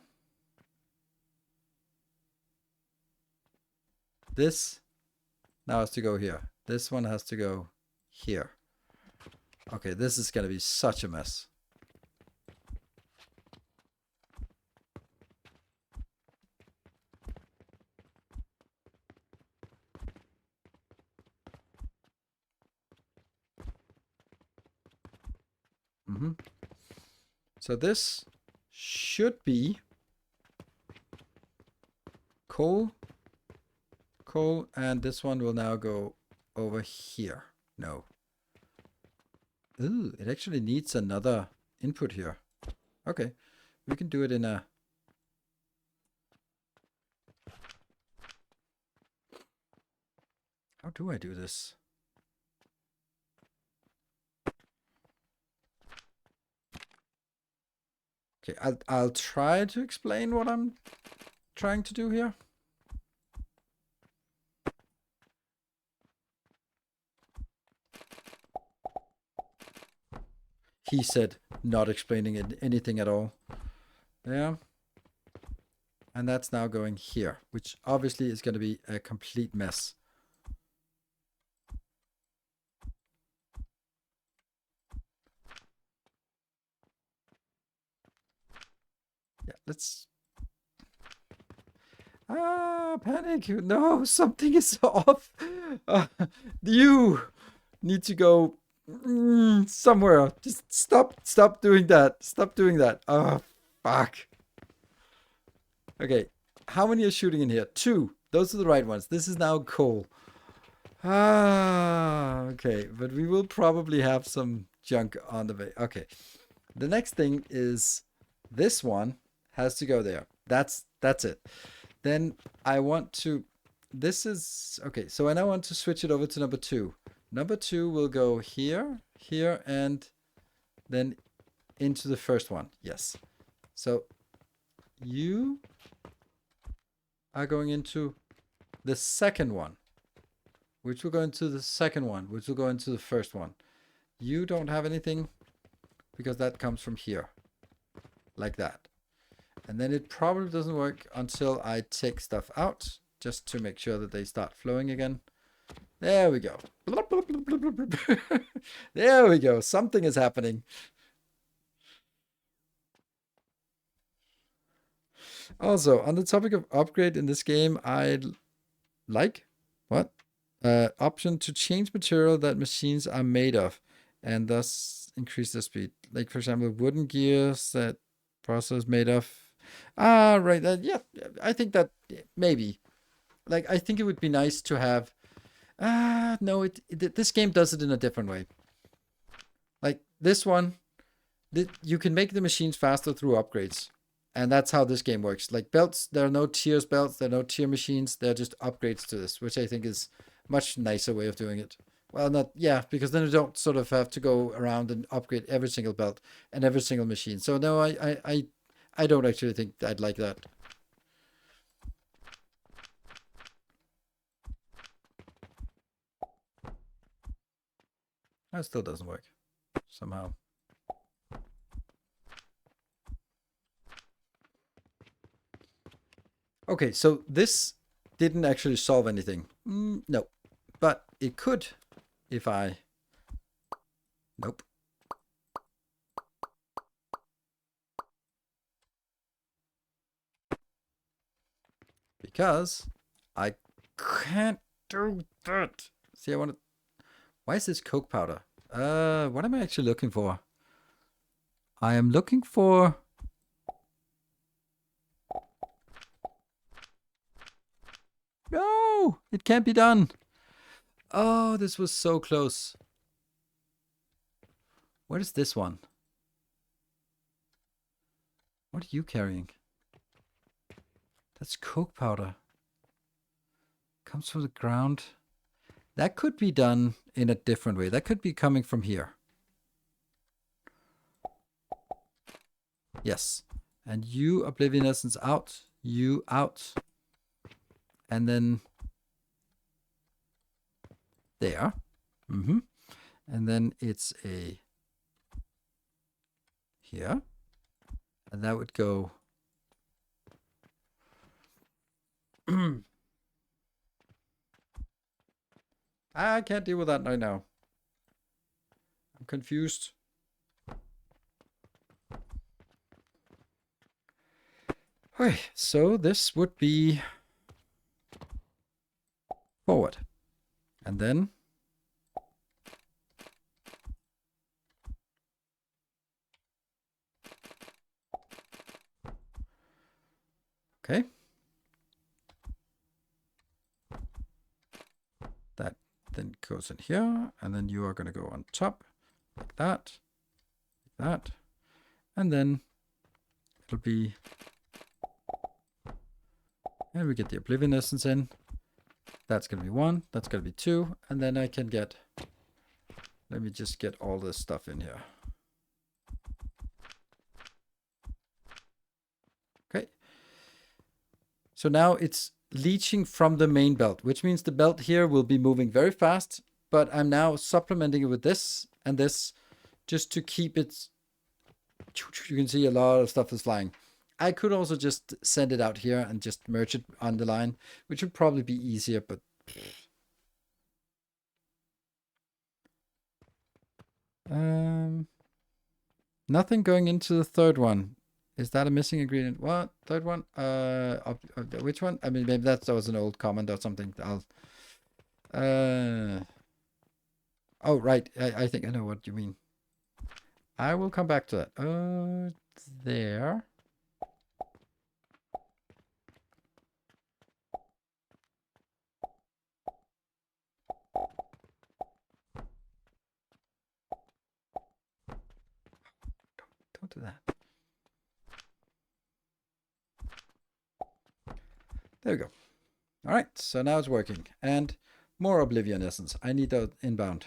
This now has to go here. This one has to go here. Okay, this is gonna be such a mess. So this should be coal, and this one will now go over here. No. Ooh, it actually needs another input here. Okay, we can do it in a... How do I do this? Okay, I'll try to explain what I'm trying to do here. He said, not explaining anything at all. Yeah. And that's now going here, which obviously is going to be a complete mess. Yeah, let's... panic. No, something is off. You need to go somewhere. Just stop doing that. Stop doing that. Oh, fuck. Okay, how many are shooting in here? 2. Those are the right ones. This is now coal. Okay, but we will probably have some junk on the way. Okay, the next thing is this one has to go there. That's it. Then I want to... This is... Okay, so I now want to switch it over to number 2. Number 2 will go here, here, and then into the first one. Yes. So you are going into the second one, which will go into the second one, which will go into the first one. You don't have anything because that comes from here, like that. And then it probably doesn't work until I take stuff out, just to make sure that they start flowing again. There we go. There we go. Something is happening. Also, on the topic of upgrade in this game, I like what? Option to change material that machines are made of and thus increase the speed. Like, for example, wooden gears that process made of. Right. Yeah, I think that maybe. Like, I think it would be nice to have... no, this game does it in a different way. Like, this one, you can make the machines faster through upgrades. And that's how this game works. Like belts, there are no tiers belts, there are no tier machines, they're just upgrades to this, which I think is much nicer way of doing it. Well, not, yeah, because then you don't sort of have to go around and upgrade every single belt and every single machine. So no, I don't actually think I'd like that. That still doesn't work somehow. Okay, so this didn't actually solve anything. No, but it could if I... Nope. Because I can't do that. See, I want to... Why is this coke powder? What am I actually looking for? I am looking for... No, it can't be done. Oh, this was so close. What is this one? What are you carrying? That's coke powder. Comes from the ground. That could be done in a different way. That could be coming from here. Yes. And you, Oblivion Essence, out. You out. And then there. And then it's a here. And that would go I can't deal with that right now. I'm confused. Okay, so this would be forward. And then okay. That then goes in here, and then you are going to go on top like that, and then it'll be, and we get the Oblivion Essence in. That's going to be 1, that's going to be 2, and then I can get, let me just get all this stuff in here. Okay. So now it's leeching from the main belt, which means the belt here will be moving very fast, but I'm now supplementing it with this and this just to keep it. You can see a lot of stuff is flying. I could also just send it out here and just merge it on the line, which would probably be easier, but nothing going into the third one. Is that a missing ingredient? What? Third one? Which one? I mean, maybe that was an old comment or something. Oh, right. I think I know what you mean. I will come back to that. There. Don't do that. There we go. All right, so now it's working. And more Oblivion Essence. I need that inbound.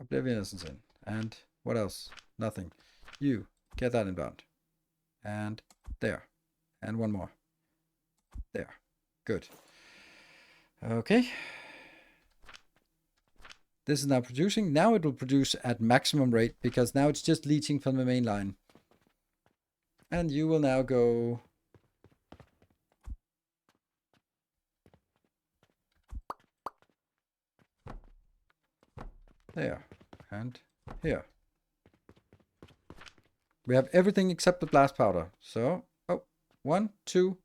Oblivion Essence in. And what else? Nothing. You, get that inbound. And there. And one more. There. Good. Okay. This is now producing. Now it will produce at maximum rate because now it's just leeching from the main line. And you will now go there and here. We have everything except the blast powder. So, 1, 2.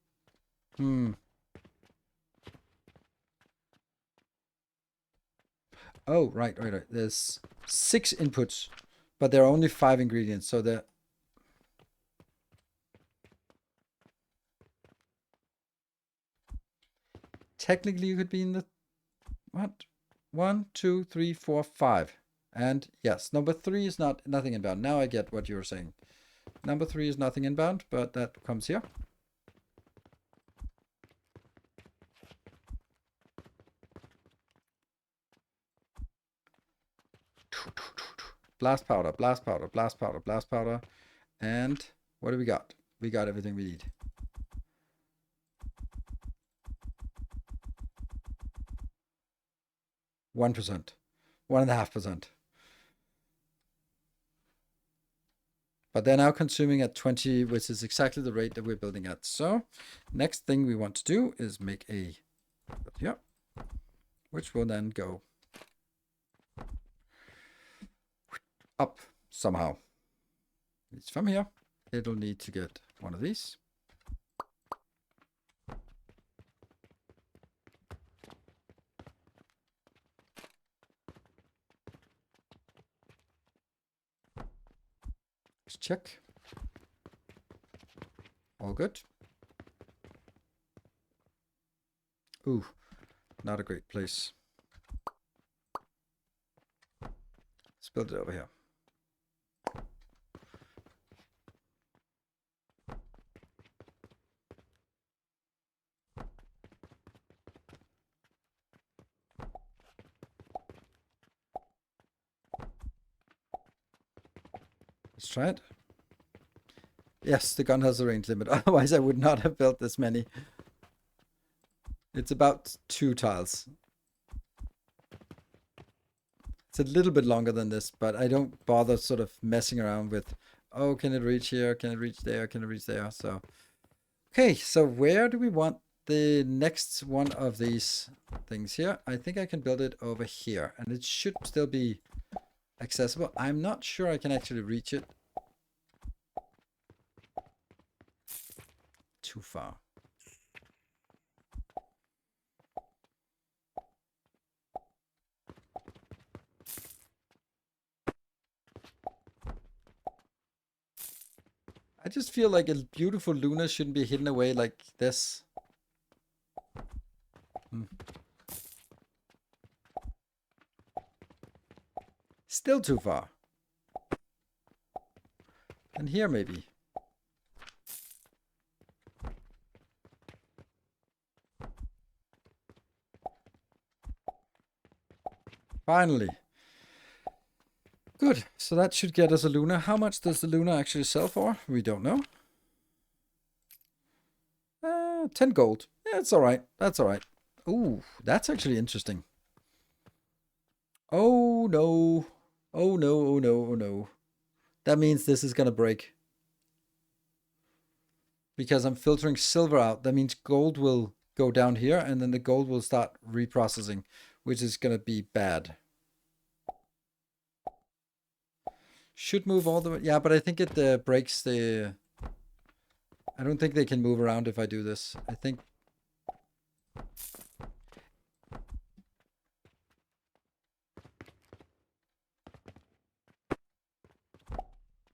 Oh, right. There's 6 inputs, but there are only 5 ingredients. So the technically you could be in the what? 1, 2, 3, 4, 5. And yes, number 3 is nothing inbound. Now I get what you were saying. Number 3 is nothing inbound, but that comes here. Blast powder, blast powder, blast powder, blast powder. And what do we got? We got everything we need. One 1.5%. But they're now consuming at 20, which is exactly the rate that we're building at. So next thing we want to do is make a, which will then go up somehow. It's from here. It'll need to get one of these. Let's check. All good. Ooh, not a great place. Let's build it over here. Let's try it. Yes, the gun has a range limit. Otherwise, I would not have built this many. It's about 2 tiles. It's a little bit longer than this, but I don't bother sort of messing around with, oh, can it reach here? Can it reach there? Can it reach there? So, okay, so where do we want the next one of these things here? I think I can build it over here, and it should still be accessible. I'm not sure I can actually reach it. Too far. I just feel like a beautiful Luna shouldn't be hidden away like this. Still too far. And here maybe. Finally. Good. So that should get us a Luna. How much does the Luna actually sell for? We don't know. 10 gold. Yeah, it's all right. That's all right. Ooh, that's actually interesting. Oh, no. Oh, no, oh, no, oh, no. That means this is going to break. Because I'm filtering silver out. That means gold will go down here, and then the gold will start reprocessing, which is going to be bad. Should move all the way. Yeah, but I think it breaks the... I don't think they can move around if I do this. I think...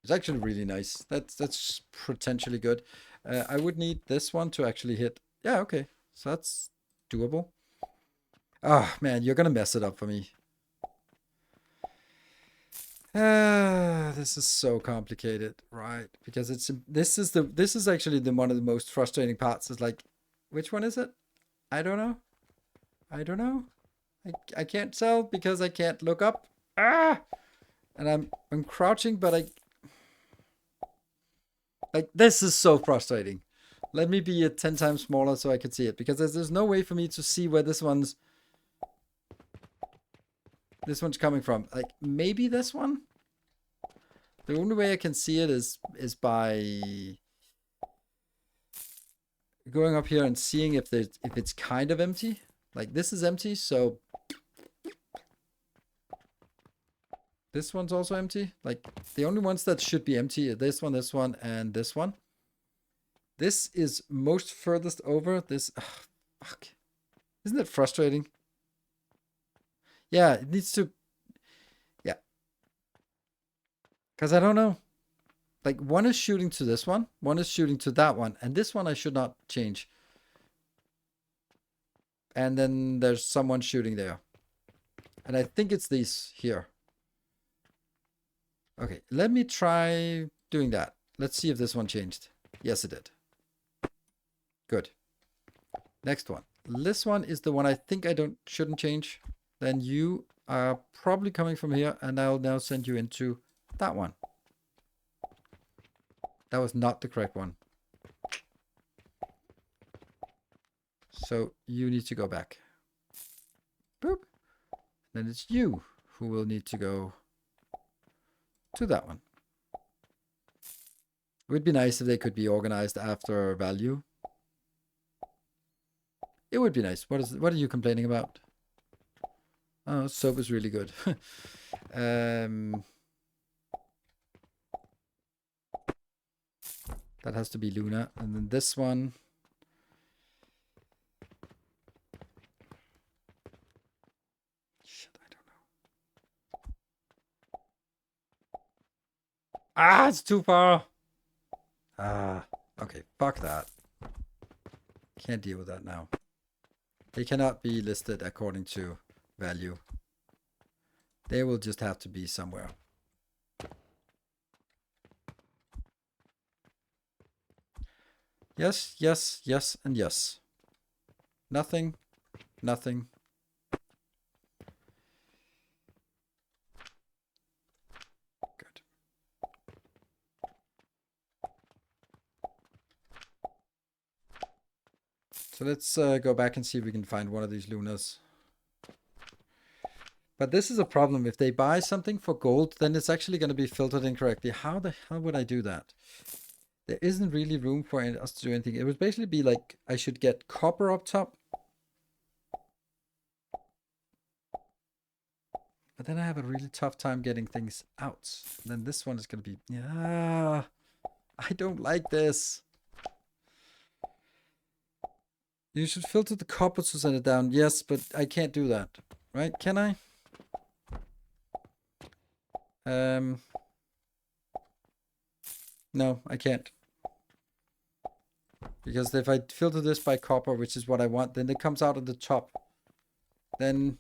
It's actually really nice. That's potentially good. I would need this one to actually hit. Yeah, okay. So that's doable. Oh, man, you're going to mess it up for me. This is so complicated, right? Because this is actually one of the most frustrating parts. Is like, which one is it? I don't know. I don't know. I can't tell because I can't look up. Ah! And I'm crouching, but like, this is so frustrating. Let me be 10 times smaller so I can see it, because there's no way for me to see where this one's coming from. Like, maybe this one? The only way I can see it is by going up here and seeing if it's kind of empty. Like, this is empty, so this one's also empty. Like, the only ones that should be empty are this one, and this one. This is most furthest over. This, fuck. Isn't it frustrating? Yeah, it needs to, yeah. Because I don't know. Like, one is shooting to this one is shooting to that one, and this one I should not change. And then there's someone shooting there. And I think it's these here. Okay, let me try doing that. Let's see if this one changed. Yes, it did. Good. Next one. This one is the one I think I shouldn't change. Then you are probably coming from here, and I'll now send you into that one. That was not the correct one. So you need to go back. Boop. Then it's you who will need to go to that one. It would be nice if they could be organized after value. It would be nice. What are you complaining about? Oh, soap is really good. That has to be Luna. And then this one. Shit, I don't know. Ah, it's too far. Ah, okay, fuck that. Can't deal with that now. They cannot be listed according to value. They will just have to be somewhere. Yes, yes, yes, and yes. Nothing, nothing. Good. So let's go back and see if we can find one of these Lunas. But this is a problem. If they buy something for gold, then it's actually going to be filtered incorrectly. How the hell would I do that? There isn't really room for us to do anything. It would basically be like I should get copper up top. But then I have a really tough time getting things out. Then this one is going to be... Yeah, I don't like this. You should filter the copper to send it down. Yes, but I can't do that. Right? Can I? No, I can't. Because if I filter this by copper, which is what I want, then it comes out at the top. Then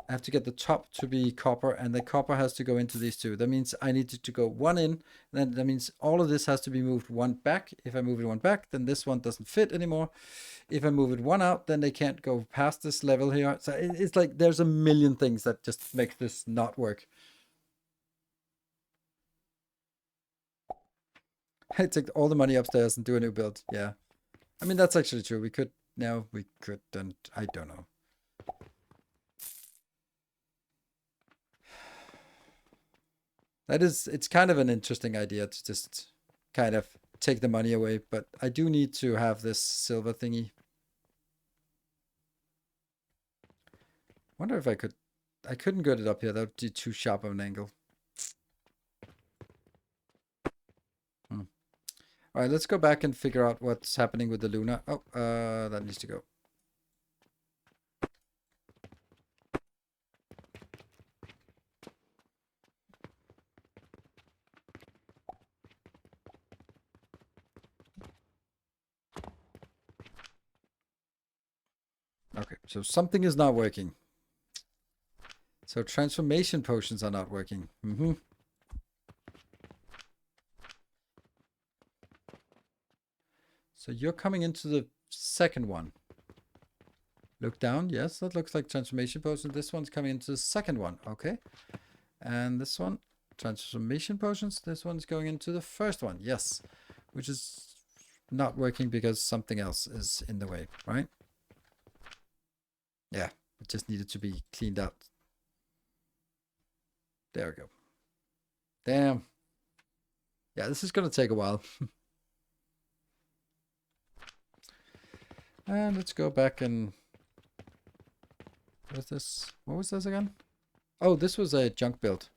I have to get the top to be copper, and the copper has to go into these two. That means I need to go one in, then that means all of this has to be moved one back. If I move it one back, then this one doesn't fit anymore. If I move it one out, then they can't go past this level here. So it's like there's a million things that just make this not work. I take all the money upstairs and do a new build. Yeah. I mean, that's actually true. We could, no, we couldn't. I don't know. It's kind of an interesting idea to just kind of take the money away, but I do need to have this silver thingy. Wonder if I couldn't get it up here. That would be too sharp of an angle. All right, let's go back and figure out what's happening with the Luna. Oh, that needs to go. Okay, so something is not working. So transformation potions are not working. So you're coming into the second one. Look down. Yes, that looks like transformation potions. This one's coming into the second one. Okay. And this one, transformation potions. This one's going into the first one. Yes. Which is not working because something else is in the way, right? Yeah. It just needed to be cleaned out. There we go. Damn. Yeah, this is going to take a while. And let's go back and... What is this? What was this again? Oh, this was a junk build.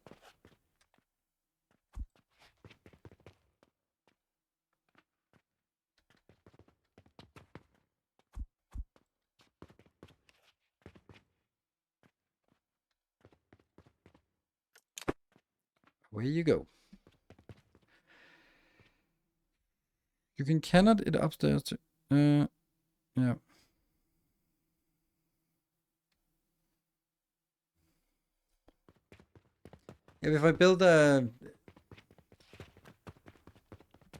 Away you go. You can cannot it upstairs to... yeah. If I build a...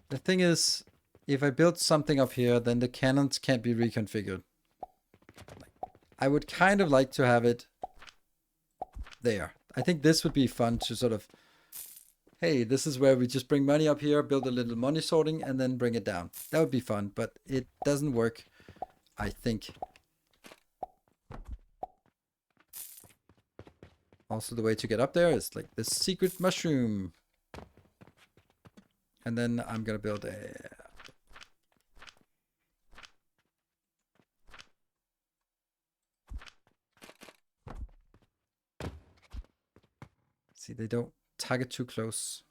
The thing is, if I build something up here, then the cannons can't be reconfigured. I would kind of like to have it there. I think this would be fun to sort of... Hey, this is where we just bring money up here, build a little money sorting, and then bring it down. That would be fun, but it doesn't work, I think. Also, the way to get up there is like this secret mushroom. And then I'm going to build a... See, they don't target too close.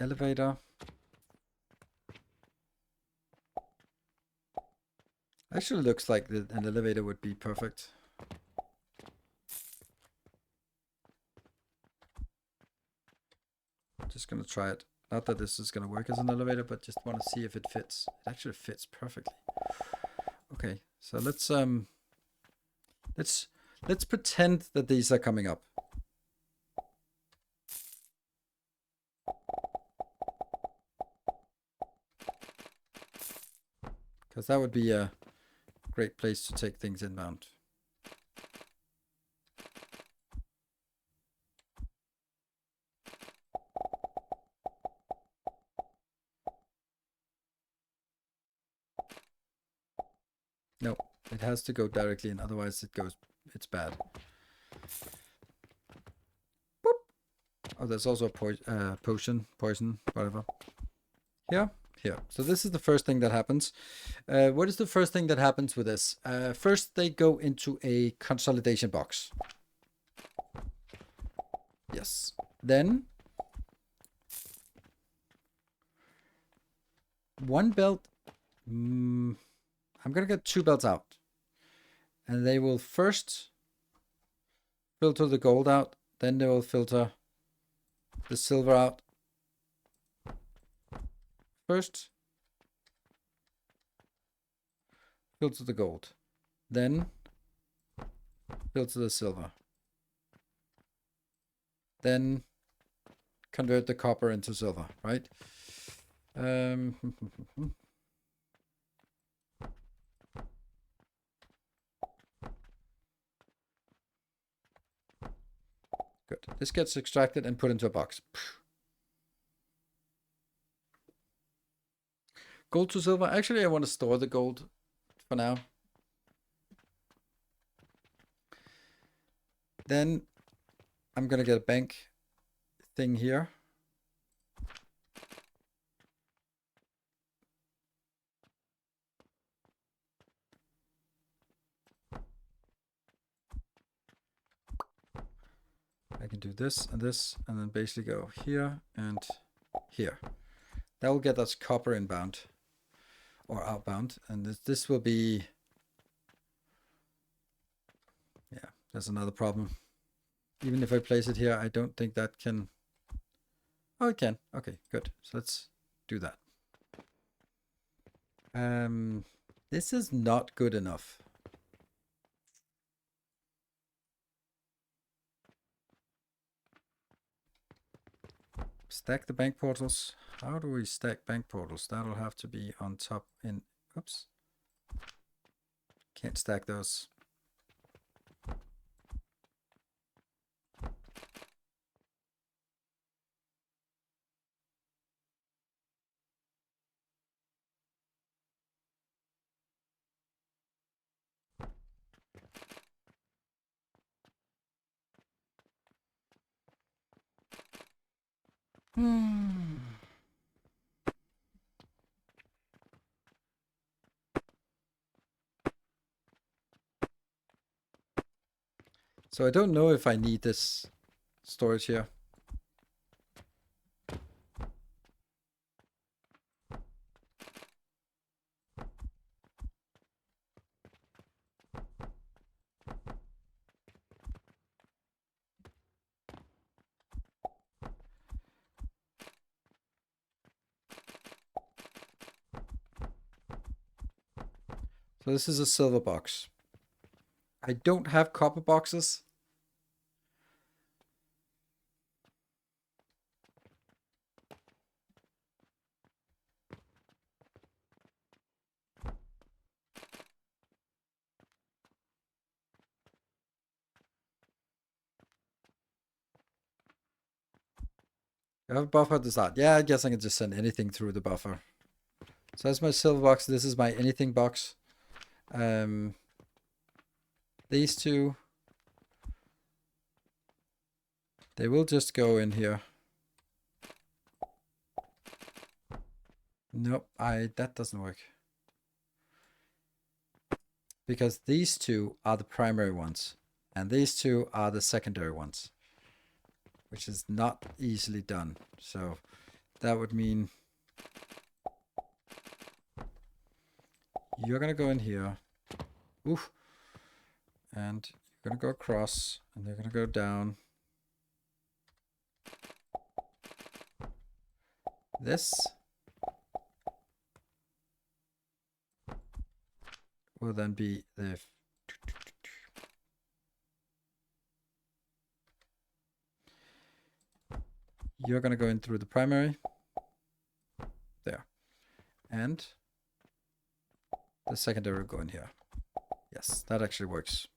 Elevator. Actually looks like an elevator would be perfect. Just gonna try it. Not that this is gonna work as an elevator, but just want to see if it fits. It actually fits perfectly. Okay, so let's pretend that these are coming up. Because that would be a great place to take things inbound. No, it has to go directly in, otherwise it's bad. Boop. Oh, there's also a potion, poison, whatever. Here. So this is the first thing that happens. What is the first thing that happens with this? First, they go into a consolidation box. Yes. Then one belt. I'm gonna get 2 belts out, and they will first filter the gold out. Then they will filter the silver out. First, filter the gold. Then filter the silver. Then convert the copper into silver, right? Good. This gets extracted and put into a box. Gold to silver. Actually, I want to store the gold for now. Then I'm going to get a bank thing here. I can do this, and then basically go here and here. That will get us copper inbound or outbound, and this will be, yeah, that's another problem. Even if I place it here, I don't think that can. Oh, it can. Okay, good. So let's do that. This is not good enough. Stack the bank portals. How do we stack bank portals? That'll have to be on top in. Oops. Can't stack those. So I don't know if I need this storage here. So this is a silver box. I don't have copper boxes. I have a buffer at the start. Yeah, I guess I can just send anything through the buffer. So that's my silver box. This is my anything box. These two, they will just go in here. Nope, that doesn't work. Because these two are the primary ones, and these two are the secondary ones, which is not easily done. So that would mean you're gonna go in here. Oof. And you're gonna go across, and they're gonna go down. This will then be the you're gonna go in through the primary there, and the secondary will go in here. Yes, that actually works,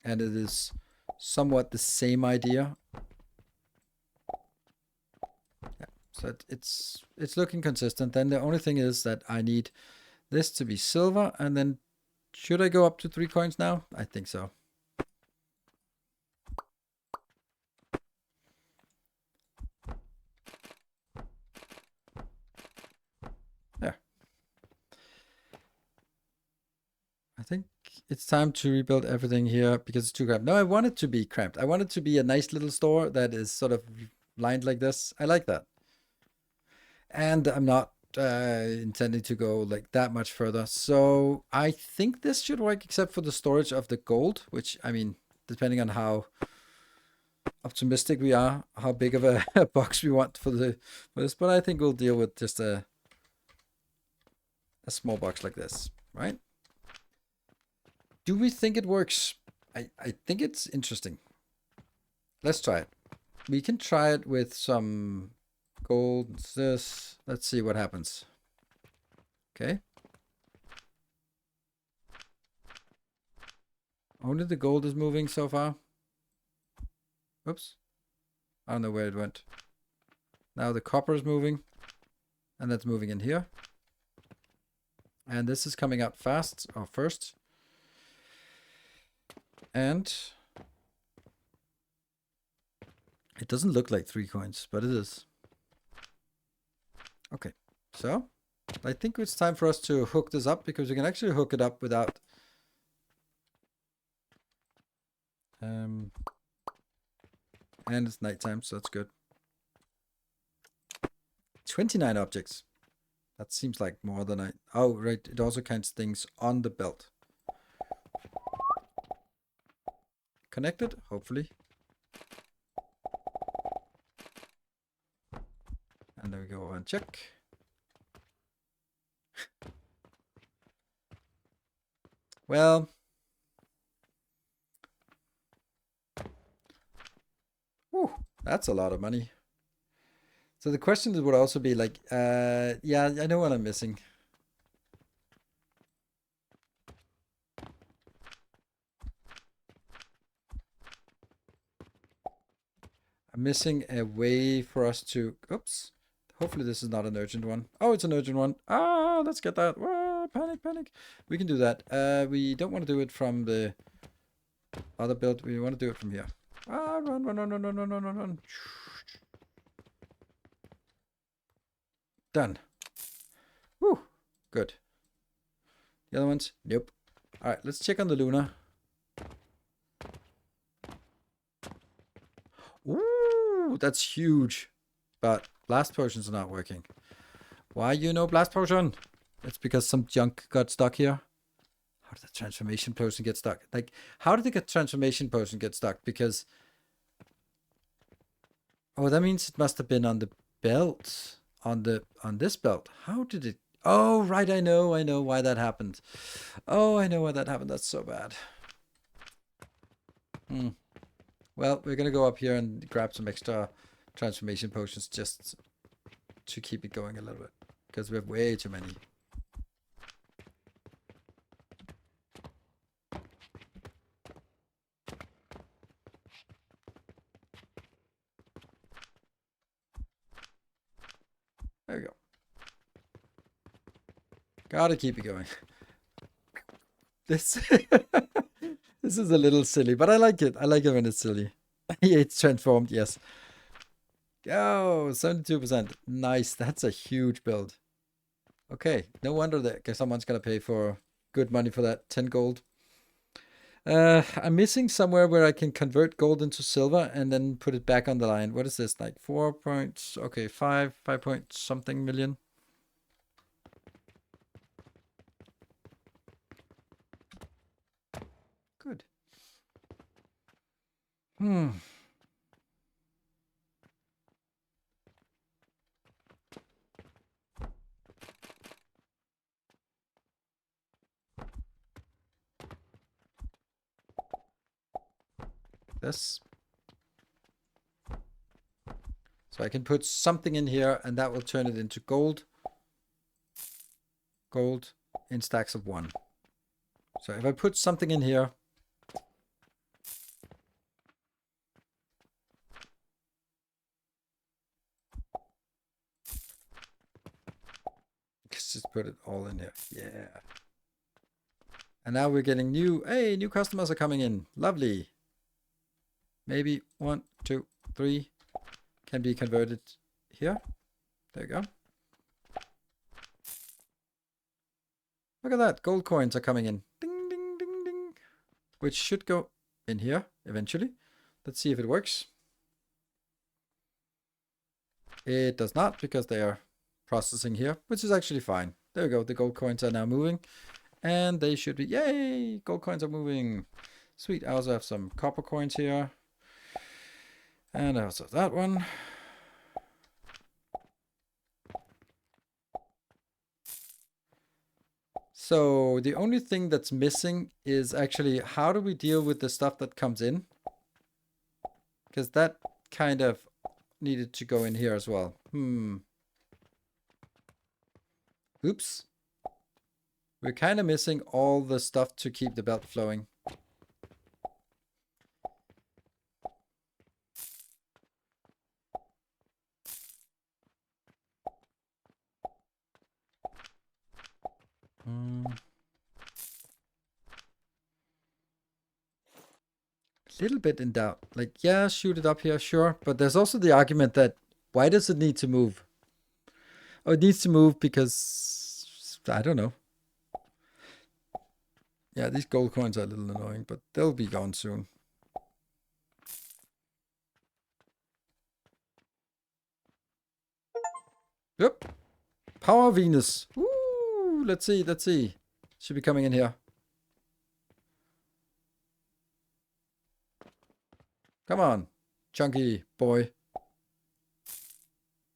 and it is somewhat the same idea. Yeah, so So it's looking consistent. Then the only thing is that I need this to be silver, and then should I go up to 3 coins now? I think so. There. I think it's time to rebuild everything here because it's too cramped. No, I want it to be cramped. I want it to be a nice little store that is sort of lined like this. I like that. And I'm not intending to go like that much further. So I think this should work except for the storage of the gold, which, I mean, depending on how optimistic we are, how big of a box we want for this, but I think we'll deal with just a small box like this, right? Do we think it works? I think it's interesting. Let's try it. We can try it with some gold. This. Let's see what happens. Okay. Only the gold is moving so far. Oops. I don't know where it went. Now the copper is moving. And that's moving in here. And this is coming out fast, or first. And it doesn't look like 3 coins, but it is. Okay, so I think it's time for us to hook this up because we can actually hook it up without and it's nighttime, so that's good. 29 objects. That seems like more than oh, right, it also counts things on the belt. Connected, hopefully. And there we go, and check. Well, whew, that's a lot of money. So the question would also be like, yeah, I know what I'm missing. I'm missing a way for us to, oops. Hopefully this is not an urgent one. Oh, it's an urgent one. Ah, let's get that. Whoa, panic, panic. We can do that. We don't want to do it from the other build. We want to do it from here. Ah, run, run, run, run, run, run, run, run, run. Done. Whew, good. The other ones? Nope. All right, let's check on the Luna. Ooh, that's huge. But blast potions are not working. Why you know blast potion? It's because some junk got stuck here. How did the transformation potion get stuck? Like, how did the transformation potion get stuck? Because, oh, that means it must have been on the belt, on this belt. How did it? Oh, right, I know why that happened. Oh, I know why that happened. That's so bad. Well, we're gonna go up here and grab some extra transformation potions just to keep it going a little bit because we have way too many. There we go. Gotta keep it going. This this is a little silly, but I like it. I like it when it's silly. It's transformed, yes. Oh, 72%. Nice. That's a huge build. Okay, no wonder that someone's gonna pay for good money for that 10 gold. I'm missing somewhere where I can convert gold into silver and then put it back on the line. What is this? Like 4 points? Okay, 5 point something million. Good. This. So I can put something in here and that will turn it into gold. Gold in stacks of 1. So if I put something in here, just put it all in here. Yeah. And now we're getting new customers are coming in. Lovely. Maybe 1, 2, 3 can be converted here. There you go. Look at that. Gold coins are coming in. Ding, ding, ding, ding. Which should go in here eventually. Let's see if it works. It does not because they are processing here, which is actually fine. There we go. The gold coins are now moving. And they should be, yay, gold coins are moving. Sweet, I also have some copper coins here. And I also have that one. So the only thing that's missing is actually how do we deal with the stuff that comes in? Because that kind of needed to go in here as well. Oops. We're kind of missing all the stuff to keep the belt flowing. Little bit in doubt. Like, yeah, shoot it up here, sure. But there's also the argument that why does it need to move? Oh, it needs to move because I don't know. Yeah, these gold coins are a little annoying, but they'll be gone soon. Yep. Power Venus. Woo! Let's see, let's see. Should be coming in here. Come on, chunky boy.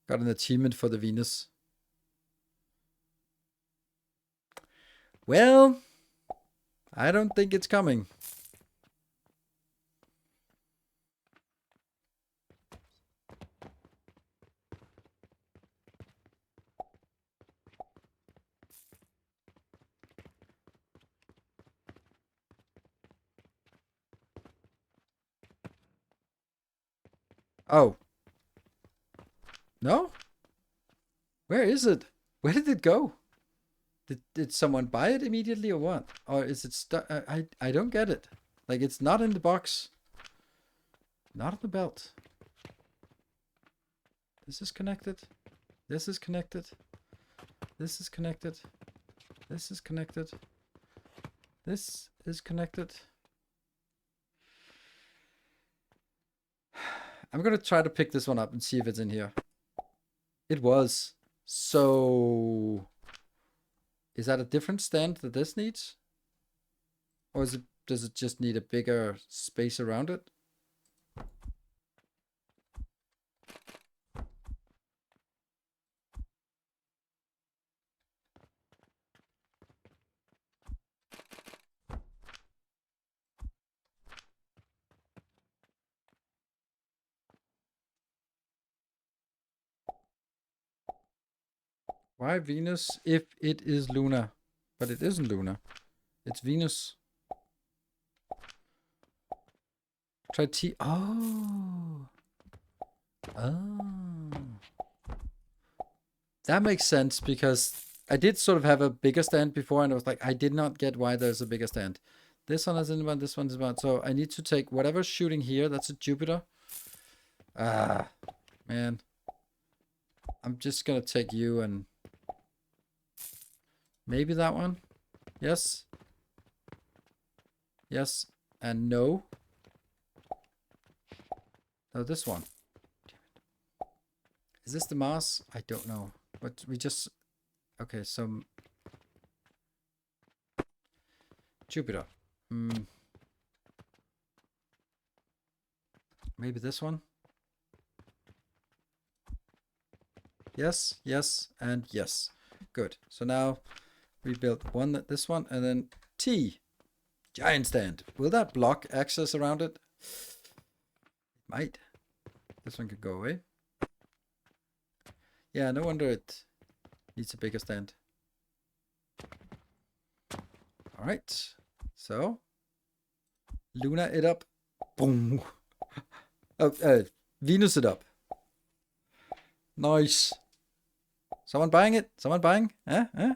Got an achievement for the Venus. Well, I don't think it's coming. Oh. No? Where is it? Where did it go? Did someone buy it immediately or what? Or is it stuck? I don't get it. Like, it's not in the box. Not in the belt. This is connected. This is connected. This is connected. This is connected. This is connected. I'm gonna try to pick this one up and see if it's in here. It was. So... is that a different stand that this needs? Or does it just need a bigger space around it? Why Venus if it is Luna? But it isn't Luna. It's Venus. Try T. Oh. Oh. That makes sense because I did sort of have a bigger stand before and I was like, I did not get why there's a bigger stand. This one is in one, this one is one. So I need to take whatever's shooting here. That's a Jupiter. Ah, man. I'm just going to take you and maybe that one. Yes. Yes. And no. No, this one. Is this the Mars? I don't know. But we just... okay, so... Jupiter. Maybe this one? Yes, yes, and yes. Good. So now we built this one, and then T. Giant stand. Will that block access around it? It might. This one could go away. Yeah, no wonder it needs a bigger stand. All right. So, Luna it up. Boom. Oh, Venus it up. Nice. Someone buying it? Someone buying? Huh? Huh?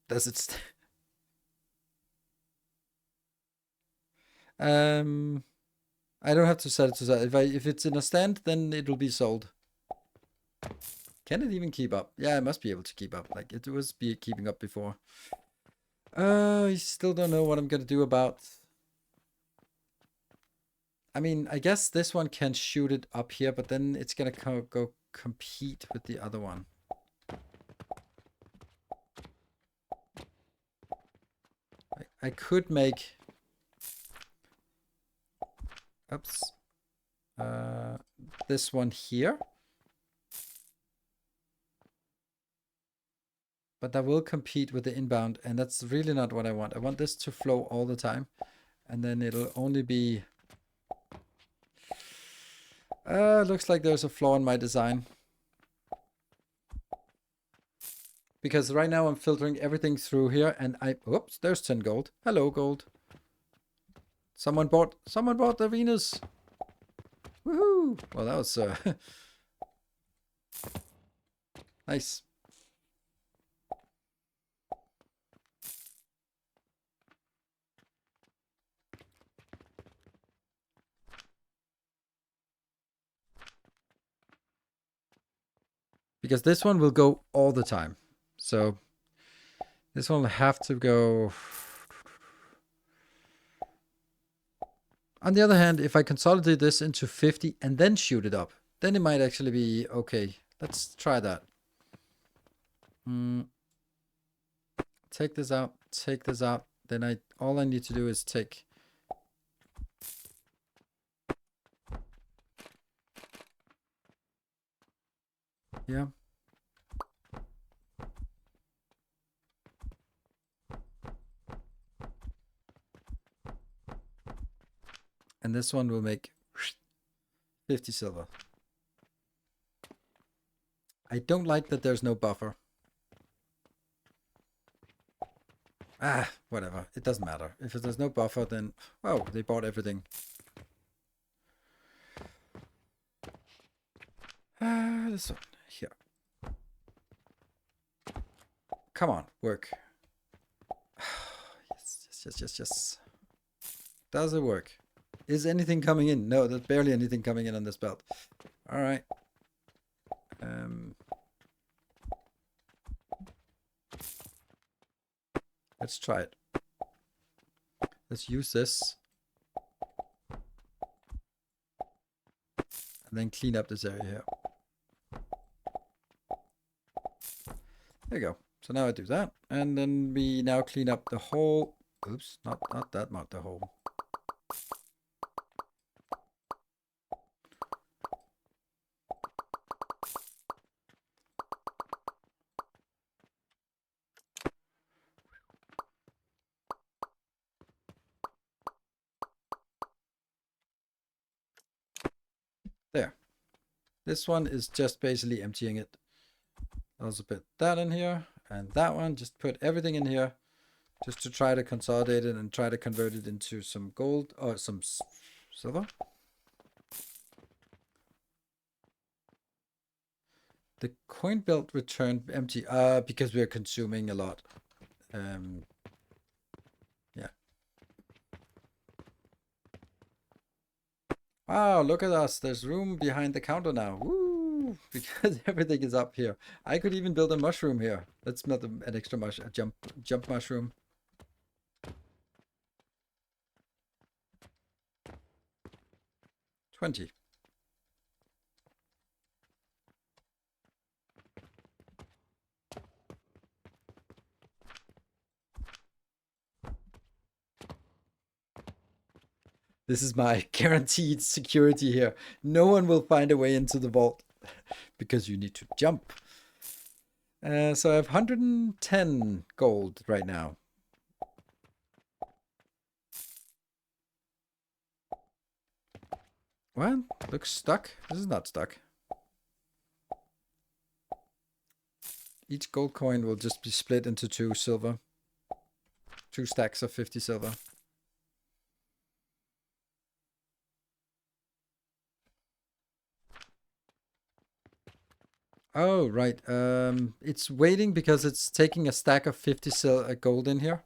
Does it? I don't have to set it to that. If it's in a stand, then it will be sold. Can it even keep up? Yeah, it must be able to keep up. Like, it was keeping up before. I still don't know what I'm gonna do about... I mean, I guess this one can shoot it up here, but then it's gonna go compete with the other one. I could make... Oops. This one here. But that will compete with the inbound, and that's really not what I want. I want this to flow all the time, and then it'll only be... looks like there's a flaw in my design. Because right now I'm filtering everything through here, and oops, there's 10 gold. Hello, gold. Someone bought the Venus. Woohoo! Well, that was nice. Because this one will go all the time. So this one will have to go... On the other hand, if I consolidate this into 50 and then shoot it up, then it might actually be okay. Let's try that. Take this out, take this out. Then all I need to do is take... Yeah. And this one will make 50 silver. I don't like that there's no buffer. Whatever. It doesn't matter. If there's no buffer, then... Oh, they bought everything. This one. Here. Come on, work. Yes. Does it work? Is anything coming in? No, there's barely anything coming in on this belt. All right. Let's try it. Let's use this. And then clean up this area here. There you go. So now I do that. And then we now clean up the whole... Oops, not that, not the whole. There. This one is just basically emptying it. Also put that in here, and that one, just put everything in here, just to try to consolidate it and try to convert it into some gold or some silver. The coin belt returned empty, because we are consuming a lot. Yeah. Wow, look at us. There's room behind the counter now. Woo! Because everything is up here. I could even build a mushroom here. That's not an extra a jump mushroom. $20. This is my guaranteed security here. No one will find a way into the vault because you need to jump. So I have 110 gold right now. Well, looks stuck. This is not stuck. Each gold coin will just be split into 2 silver. 2 stacks of 50 silver. Oh, right. It's waiting because it's taking a stack of 50 gold in here,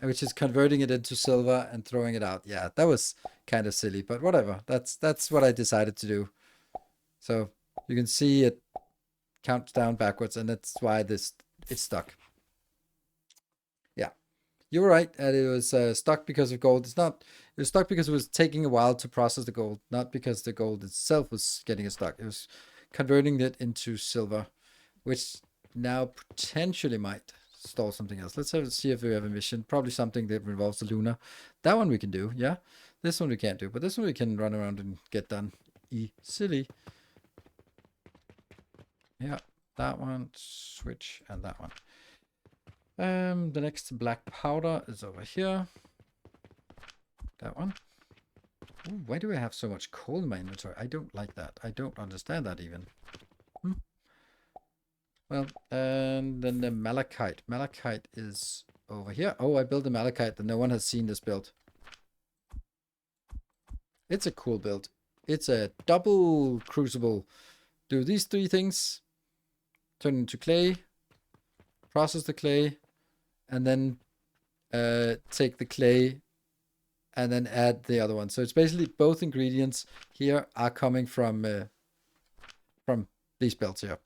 which is converting it into silver and throwing it out. Yeah, that was kind of silly, but whatever. That's what I decided to do. So you can see it counts down backwards, and that's why it's stuck. Yeah, you were right. And it was stuck because of gold. It was stuck because it was taking a while to process the gold, not because the gold itself was getting stuck. It was converting it into silver, which now potentially might stall something else. Let's see if we have a mission. Probably something that involves the Luna. That one we can do, yeah. This one we can't do, but this one we can run around and get done easily. Yeah, that one, switch, and that one. The next black powder is over here. That one. Ooh, why do I have so much coal in my inventory? I don't like that. I don't understand that even. Well, and then the malachite. Malachite is over here. Oh, I built a malachite that no one has seen this build. It's a cool build. It's a double crucible. Do these three things. Turn into clay. Process the clay. And then take the clay and then add the other one. So it's basically both ingredients here are coming from these builds here.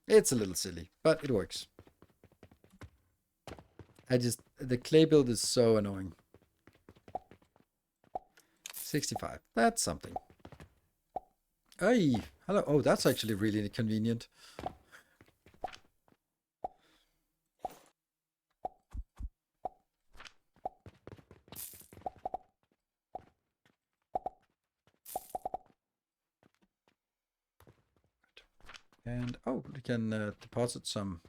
It's a little silly, but it works. The clay build is so annoying. 65. That's something. Hey, hello. Oh, that's actually really convenient. And oh, we can deposit some.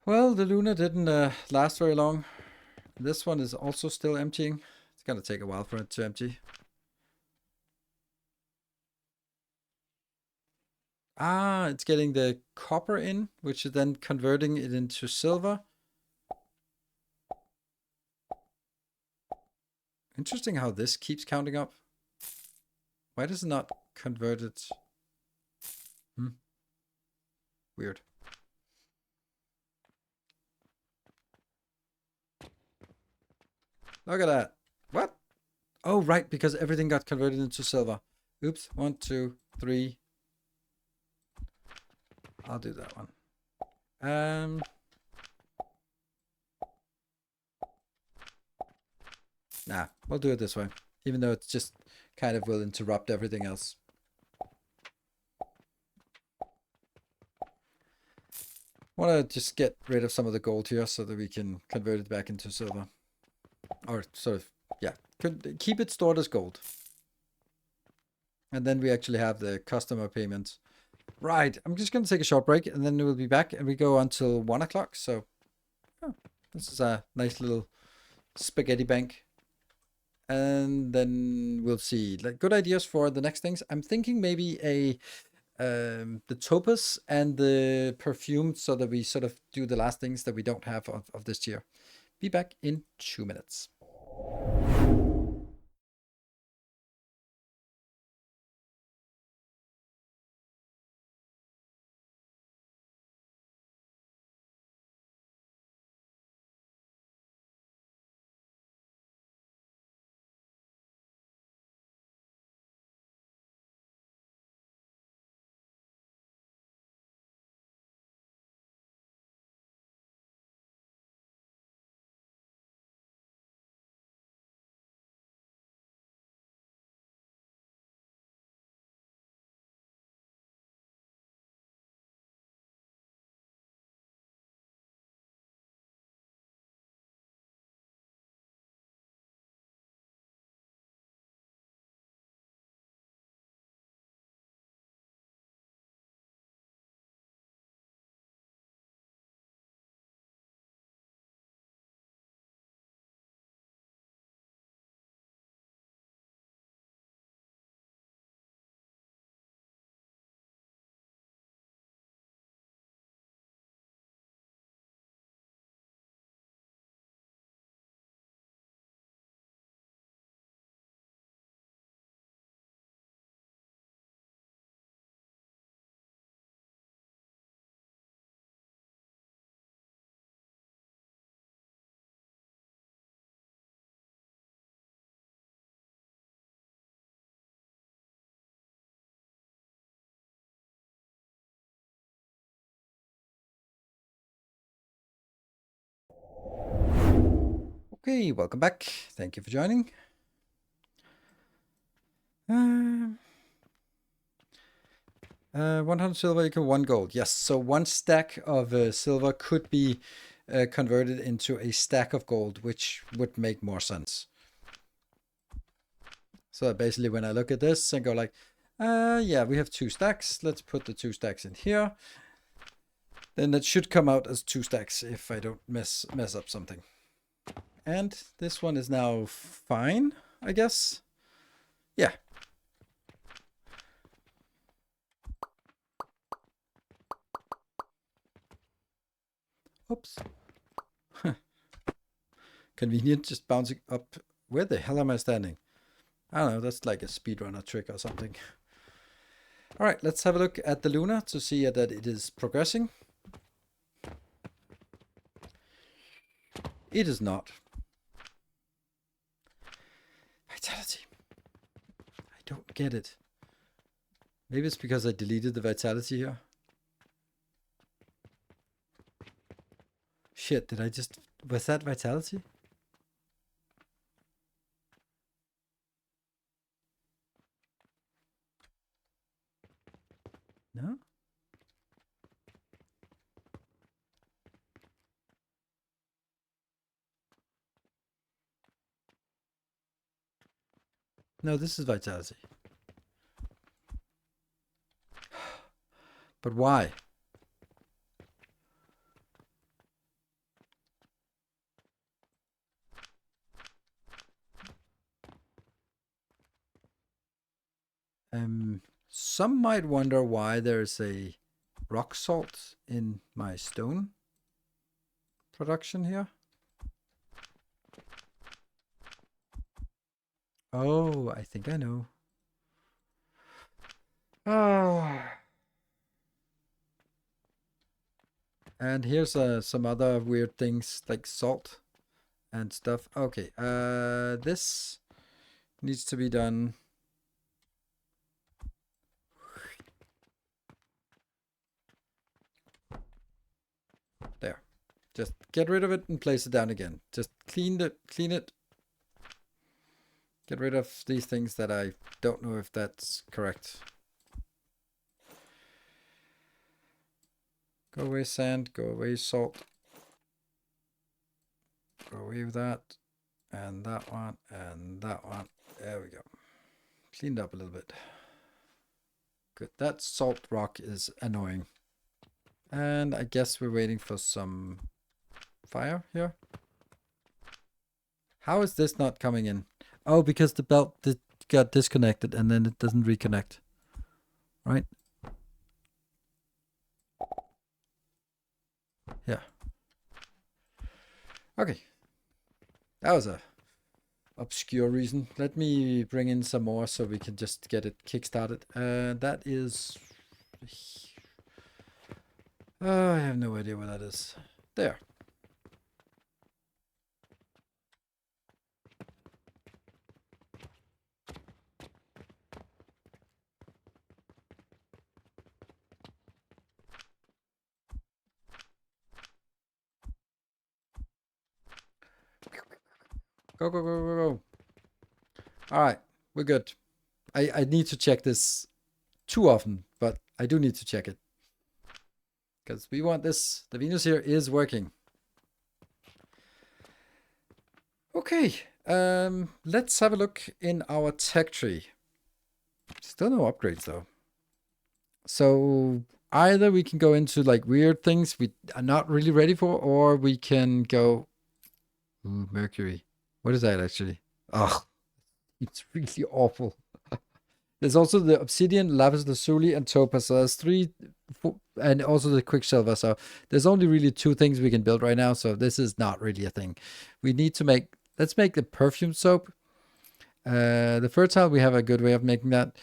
Well, the Luna didn't last very long. This one is also still emptying. It's gonna take a while for it to empty. Ah, it's getting the copper in, which is then converting it into silver. Interesting how this keeps counting up. Why does it not convert it? Weird. Look at that. What? Oh, right, because everything got converted into silver. Oops. 1, 2, 3. I'll do that one. Nah, we'll do it this way. Even though it's just kind of will interrupt everything else. Want to just get rid of some of the gold here so that we can convert it back into silver. Or sort of, yeah, could keep it stored as gold. And then we actually have the customer payments. Right, I'm just going to take a short break and then we'll be back and we go until 1 o'clock. So this is a nice little spaghetti bank. And then we'll see like good ideas for the next things. I'm thinking maybe the topaz and the perfume so that we sort of do the last things that we don't have of this tier. Be back in 2 minutes. Okay, welcome back. Thank you for joining. 100 silver equal 1 gold. Yes, so 1 stack of silver could be converted into a stack of gold, which would make more sense. So basically when I look at this and go like, yeah, we have 2 stacks. Let's put the 2 stacks in here. Then that should come out as 2 stacks if I don't mess up something. And this one is now fine, I guess. Yeah. Oops. Convenient, just bouncing up. Where the hell am I standing? I don't know, that's like a speedrunner trick or something. Alright, let's have a look at the Luna to see that it is progressing. It is not. Vitality. I don't get it. Maybe it's because I deleted the vitality here. Shit, did I just... Was that vitality? No? No, this is vitality. But why? Some might wonder why there's a rock salt in my stone production here. Oh, I think I know. Oh. And here's some other weird things like salt and stuff. Okay, this needs to be done. There. Just get rid of it and place it down again. Just clean it. Get rid of these things that I don't know if that's correct. Go away sand, go away salt. Go away with that. And that one, and that one. There we go. Cleaned up a little bit. Good. That salt rock is annoying. And I guess we're waiting for some fire here. How is this not coming in? Oh, because the belt got disconnected and then it doesn't reconnect. Right? Yeah. Okay. That was a obscure reason. Let me bring in some more so we can just get it kickstarted. That is... I have no idea where that is. There. Go, go, go, go, go. All right, we're good. I need to check this too often, but I do need to check it. Because we want this. The Venus here is working. Okay, let's have a look in our tech tree. Still no upgrades though. So either we can go into like weird things we are not really ready for, or we can go... Ooh, Mercury. What is that actually? Oh, it's really awful. There's also the obsidian, lapis lazuli, and topaz. So there's 3, 4, and also the quicksilver. So there's only really 2 things we can build right now. So this is not really a thing. We need to make... Let's make the perfume soap. The fertile, we have a good way of making that.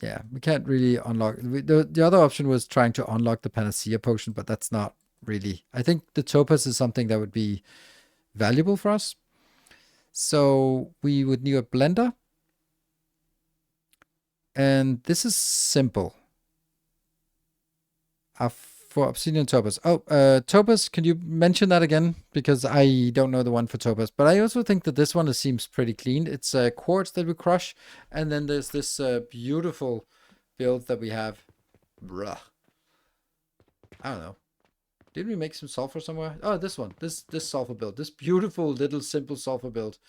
Yeah, we can't really unlock... The other option was trying to unlock the panacea potion, but that's not really... I think the topaz is something that would be valuable for us. So we would need a blender. And this is simple. Our for obsidian topaz. Oh, topaz, can you mention that again? Because I don't know the one for topaz. But I also think that this one seems pretty clean. It's quartz that we crush. And then there's this beautiful build that we have. Bruh. I don't know. Did we make some sulfur somewhere? Oh, this one. This sulfur build. This beautiful little simple sulfur build.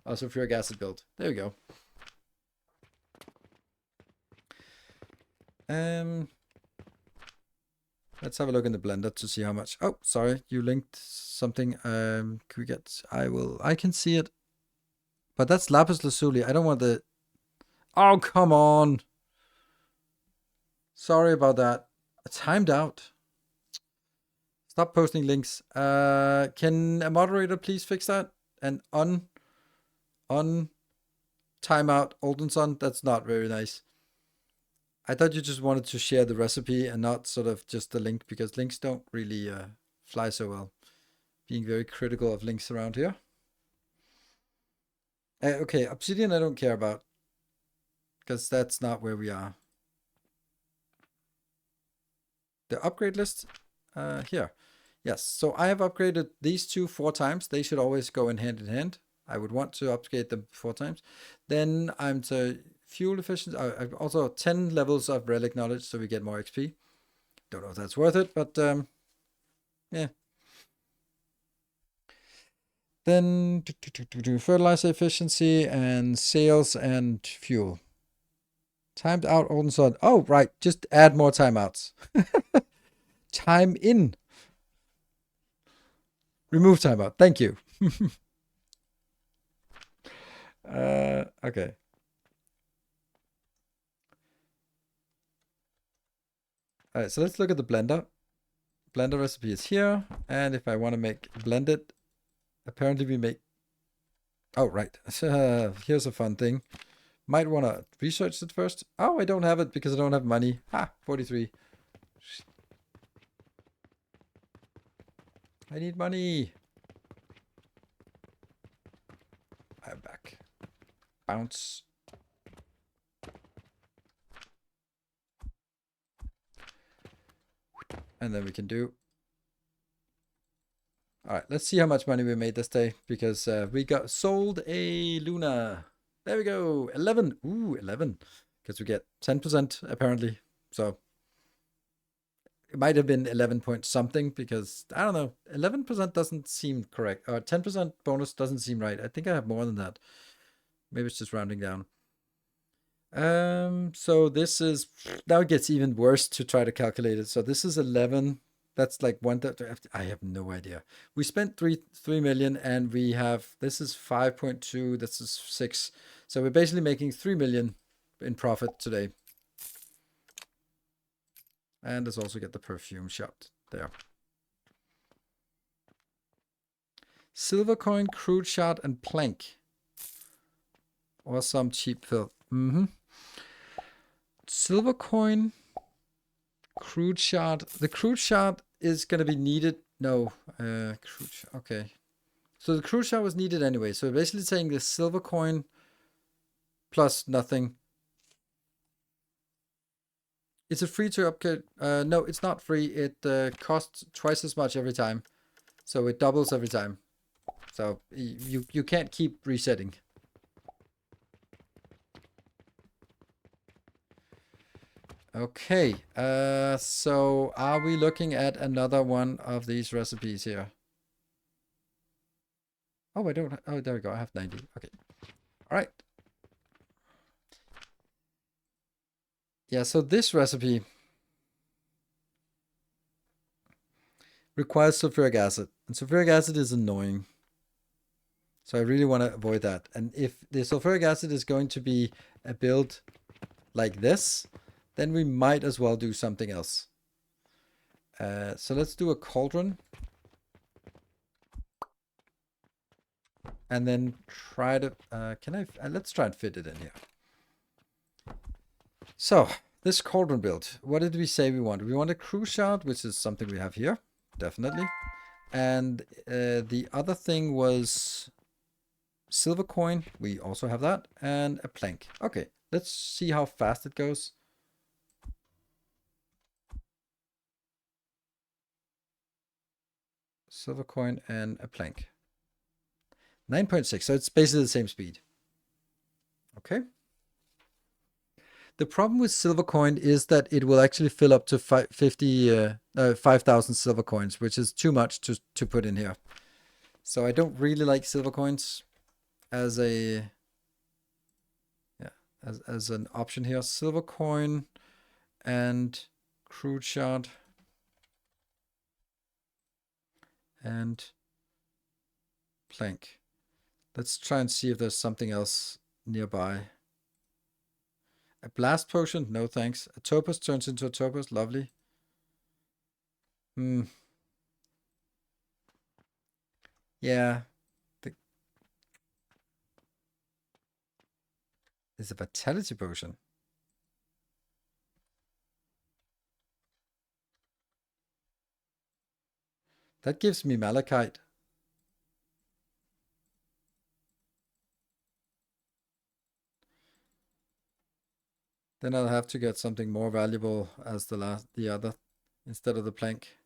Sulfuric acid build. There we go. Let's have a look in the blender to see how much. Oh, sorry, you linked something. Can we get? I can see it, but that's lapis lazuli. I don't want the. Oh, come on. Sorry about that. Timed out. Stop posting links. Can a moderator please fix that? And on timeout Oldenson. That's not very nice. I thought you just wanted to share the recipe and not sort of just the link, because links don't really fly so well. Being very critical of links around here. Okay, obsidian I don't care about, because that's not where we are. The upgrade list here. Yes, so I have upgraded these two 4 times. They should always go in hand. I would want to upgrade them 4 times. Then I'm to fuel efficiency. I've also 10 levels of relic knowledge, so we get more XP. Don't know if that's worth it, but yeah. Then fertilizer efficiency and sales and fuel. Timed out Oldenson. Oh, right. Just add more timeouts. Time in. Remove timeout. Thank you. Okay. All right, so let's look at the blender. Blender recipe is here. And if I want to make blended, apparently we make... Oh, right. Here's a fun thing. Might want to research it first. Oh, I don't have it because I don't have money. 43. I need money. I'm back. Bounce. And then we can do... All right, let's see how much money we made this day, because we got sold a Luna. There we go. 11. Ooh, 11. Because we get 10% apparently. So it might have been 11 point something, because I don't know. 11% doesn't seem correct. Or 10% bonus doesn't seem right. I think I have more than that. Maybe it's just rounding down. So this is, now it gets even worse to try to calculate it. So this is 11. That's like one that I have no idea. We spent 3 million, and we have, this is 5.2. This is 6. So we're basically making 3 million in profit today. And let's also get the perfume shot there. Silver coin, crude shard, and plank. Or some cheap fill. Silver coin, crude shard. The crude shard is going to be needed. No, crude. Okay. So the crude shard was needed anyway. So basically saying the silver coin plus nothing. Is it free to upgrade? No, it's not free. It costs twice as much every time. So it doubles every time. So you can't keep resetting. Okay, so are we looking at another one of these recipes here? Oh, I don't. Oh, there we go. I have 90. Okay. All right. Yeah, so this recipe requires sulfuric acid. And sulfuric acid is annoying. So I really want to avoid that. And if the sulfuric acid is going to be a build like this, then we might as well do something else. So let's do a cauldron. And then try to, let's try and fit it in here. So this cauldron build, what did we say we want? We want a crude shard, which is something we have here, definitely. And the other thing was silver coin. We also have that, and a plank. Okay, let's see how fast it goes. silver coin, and a plank. 9.6, so it's basically the same speed. Okay. The problem with silver coin is that it will actually fill up to 5,000 silver coins, which is too much to put in here. So I don't really like silver coins as a as an option here. Silver coin and crude shard and plank. Let's try and see if there's something else nearby. A blast potion? No thanks. A topaz turns into a topaz. Lovely. Yeah. There's a vitality potion. That gives me malachite. Then I'll have to get something more valuable as the other instead of the plank.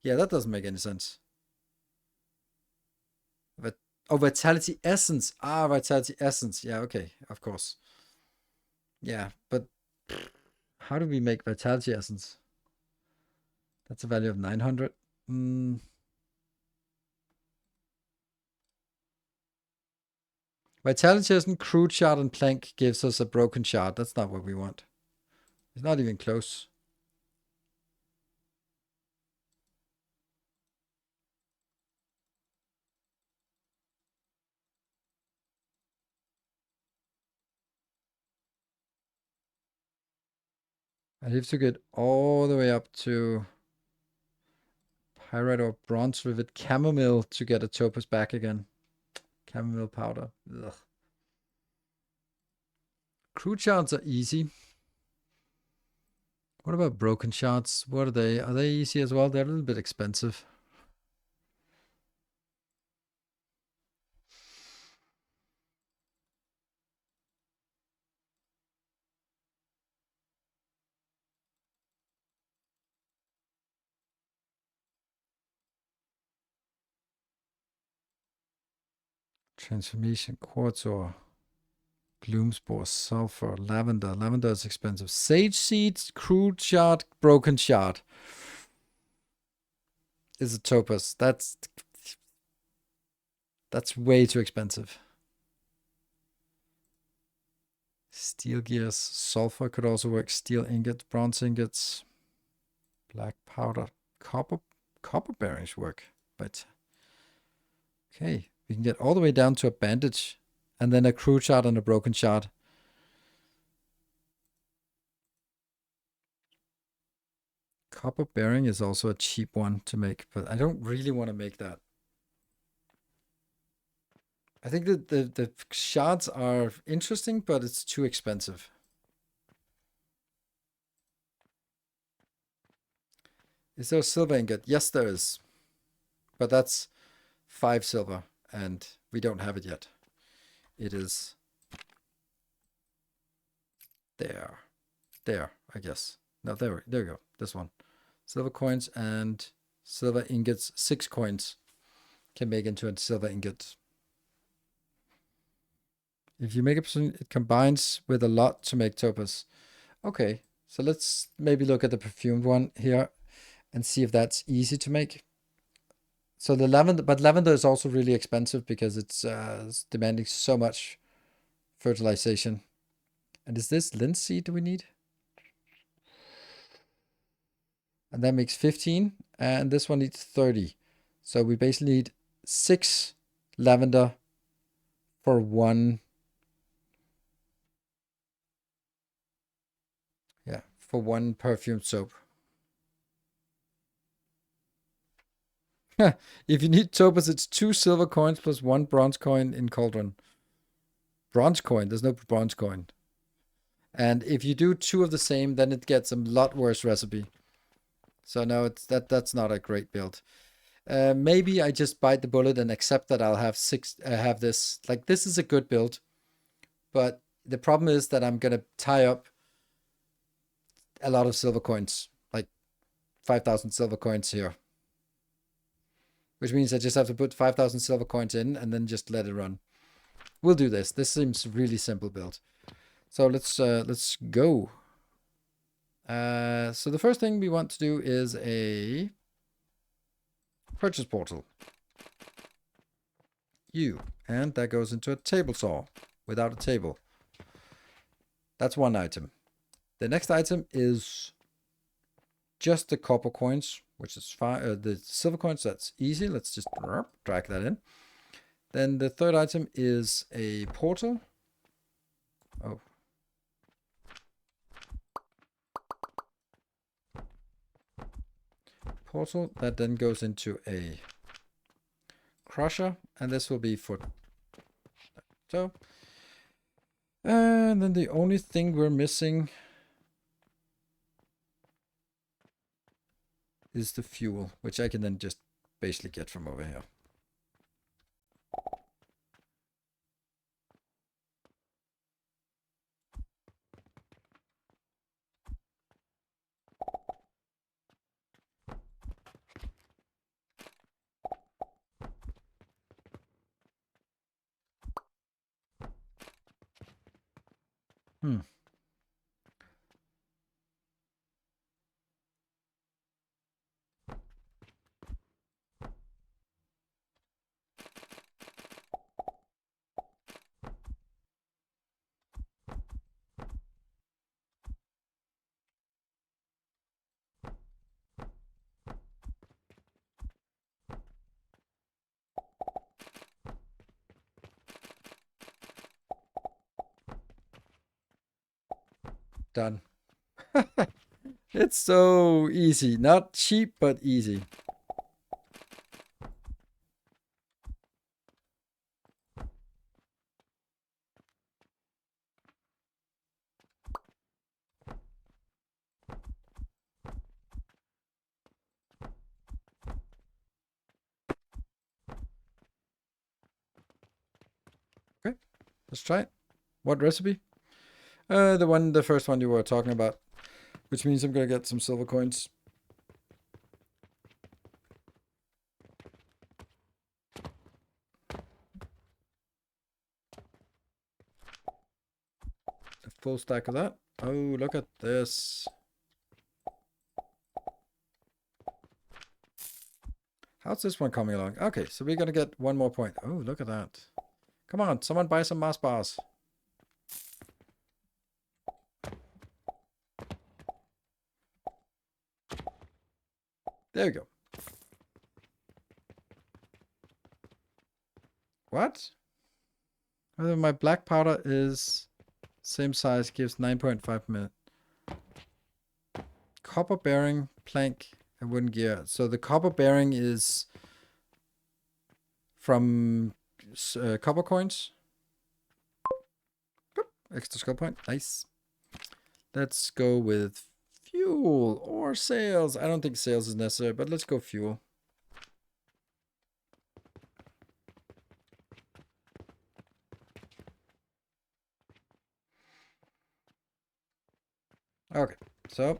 Yeah, that doesn't make any sense. Oh, vitality essence. Ah, vitality essence. Yeah, okay, of course. Yeah, but how do we make vitality essence? That's a value of 900. Vitality essence, crude shard, and plank gives us a broken shard. That's not what we want. It's not even close. I have to get all the way up to pyrite or bronze rivet chamomile to get a topaz back again. Chamomile powder. Ugh. Crude shards are easy. What about broken shards? What are they? Are they easy as well? They're a little bit expensive. Transformation, quartz ore, gloom spore, sulfur, lavender. Lavender is expensive. Sage seeds, crude shard, broken shard. Is a topaz. That's way too expensive. Steel gears, sulfur could also work. Steel ingot, bronze ingots, black powder, copper bearings work. But okay, we can get all the way down to a bandage, and then a crude shard and a broken shard. Copper bearing is also a cheap one to make, but I don't really want to make that. I think that the shards are interesting, but it's too expensive. Is there a silver ingot? Yes, there is. But that's 5 silver, and we don't have it yet. It is there. There, I guess. No, there we go. This one. Silver coins and silver ingots. 6 coins can make into a silver ingot. If you make a percent, it combines with a lot to make topaz. Okay, so let's maybe look at the perfumed one here and see if that's easy to make. So the lavender, but lavender is also really expensive because it's demanding so much fertilization. And is this linseed we need? And that makes 15, and this one needs 30. So we basically need 6 lavender for 1. Yeah, for 1 perfumed soap. If you need topaz, it's 2 silver coins plus 1 bronze coin in cauldron. Bronze coin, there's no bronze coin. And if you do 2 of the same, then it gets a lot worse recipe. So no, that's not a great build. Maybe I just bite the bullet and accept that I'll have 6. Have this. Like, this is a good build, but the problem is that I'm gonna tie up a lot of silver coins, like 5,000 silver coins here. Which means I just have to put 5,000 silver coins in and then just let it run. We'll do this. This seems really simple build. So let's go. So the first thing we want to do is a purchase portal. And that goes into a table saw without a table. That's one item. The next item is just the copper coins, which is fine. The silver coins, that's easy. Let's just drag that in. Then the third item is a portal. Oh. Portal that then goes into a crusher, and this will be for so. And then the only thing we're missing is the fuel, which I can then just basically get from over here. Done. It's so easy. Not cheap, but easy. Okay, let's try it. What recipe? The first one you were talking about, which means I'm gonna get some silver coins. A full stack of that. Oh, look at this. How's this one coming along? Okay, so we're gonna get one more point. Oh, look at that. Come on, someone buy some Mars bars. There you go. What? My black powder is same size, gives 9.5 minutes. Copper bearing, plank, and wooden gear. So the copper bearing is from copper coins. Boop, extra skill point. Nice. Let's go with fuel or sales. I don't think sales is necessary, but let's go fuel. Okay, so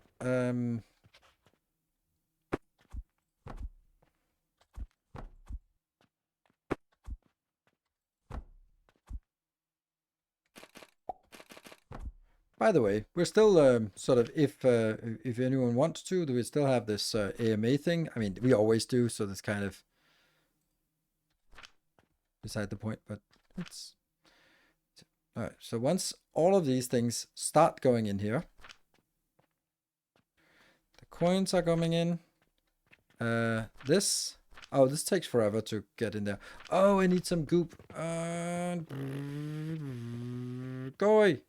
by the way, we're still sort of, if anyone wants to, do we still have this AMA thing? I mean, we always do, so that's kind of beside the point, but it's all right. So once all of these things start going in here, the coins are coming in. This takes forever to get in there. Oh, I need some goop. Go away.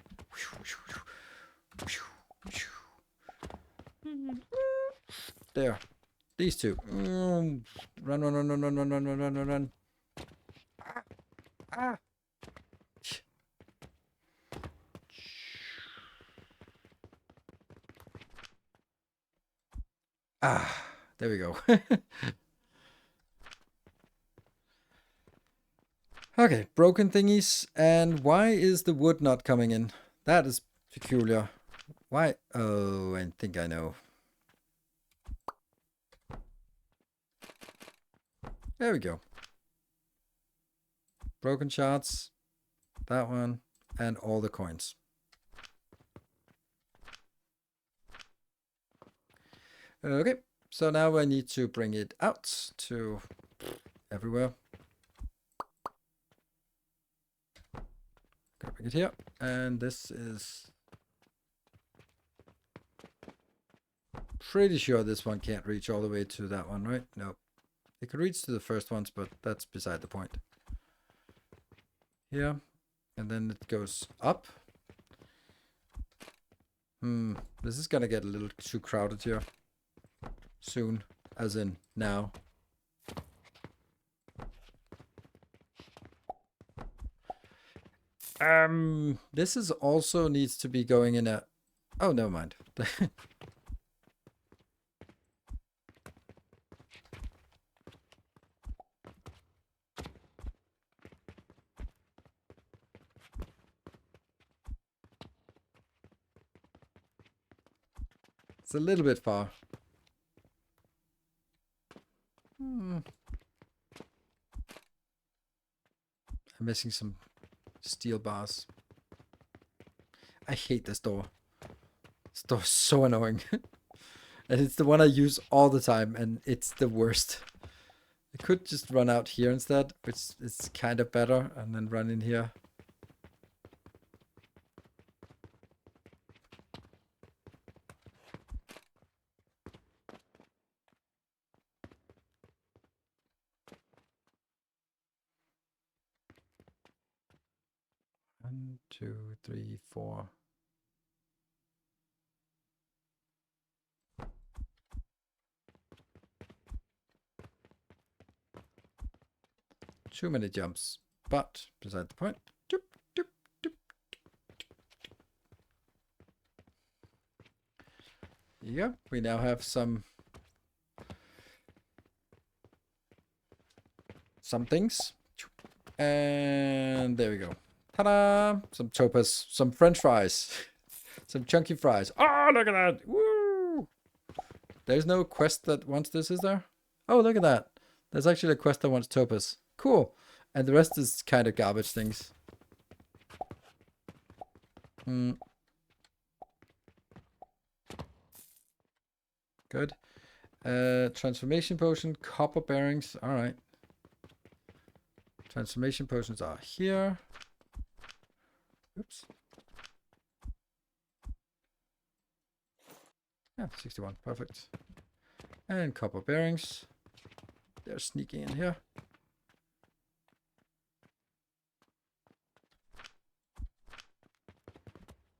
There. These two. Run, run, run, run, run, run, run, run, run, run. Ah. Ah, there we go. Okay, broken thingies. And why is the wood not coming in? That is peculiar. Why? Oh, I think I know. There we go. Broken shards. That one. And all the coins. Okay. So now I need to bring it out to everywhere. Gotta bring it here. And this is... pretty sure this one can't reach all the way to that one, right? Nope. It could reach to the first ones, but that's beside the point. Here. And then it goes up. This is gonna get a little too crowded here. Soon. As in now. This is also needs to be going in a... oh, never mind. It's a little bit far. I'm missing some steel bars. I hate this door. This door is so annoying. And it's the one I use all the time, and it's the worst. I could just run out here instead, which is kind of better, and then run in here. One, two, three, four. Too many jumps, but beside the point. Doop, doop, doop. Yeah, we now have some things. And there we go. Ta-da! Some topaz, some French fries, some chunky fries. Oh, look at that! Woo! There's no quest that wants this, is there? Oh, look at that! There's actually a quest that wants topaz. Cool. And the rest is kind of garbage things. Good. Transformation potion, copper bearings. All right. Transformation potions are here. Oops. Yeah, 61. Perfect. And copper bearings. They're sneaking in here.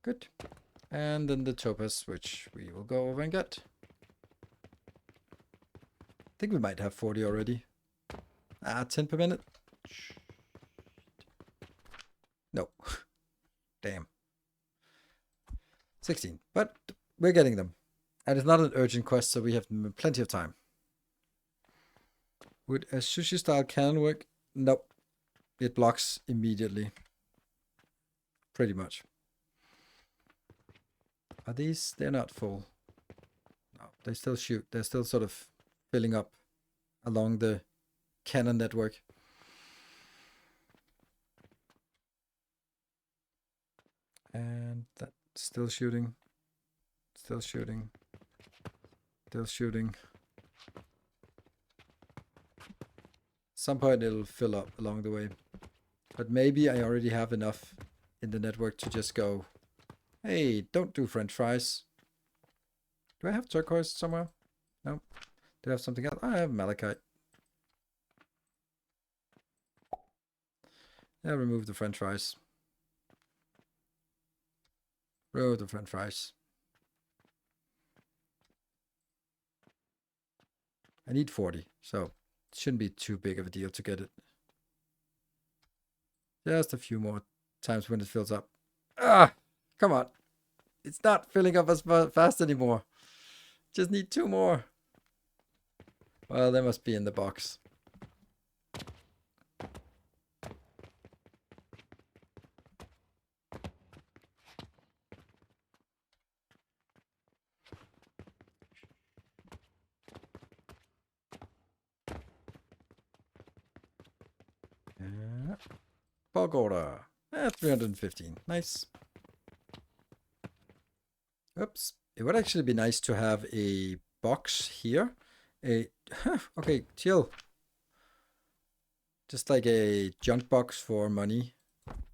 Good. And then the topaz, which we will go over and get. I think we might have 40 already. 10 per minute. No. Damn. 16. But we're getting them. And it's not an urgent quest, so we have plenty of time. Would a sushi style cannon work? Nope. It blocks immediately. Pretty much. Are these? They're not full. No, they still shoot. They're still sort of filling up along the cannon network. And that still shooting. Still shooting. Still shooting. Some point it'll fill up along the way. But maybe I already have enough in the network to just go, hey, don't do French fries. Do I have turquoise somewhere? No. Do I have something else? I have malachite. Yeah, remove the French fries. Remove the French fries. I need 40, so it shouldn't be too big of a deal to get it. Just a few more times when it fills up. Ah, come on. It's not filling up as fast anymore. Just need 2 more. Well, they must be in the box. Bulk order. 315. Nice. Oops. It would actually be nice to have a box here. Okay, chill. Just like a junk box for money.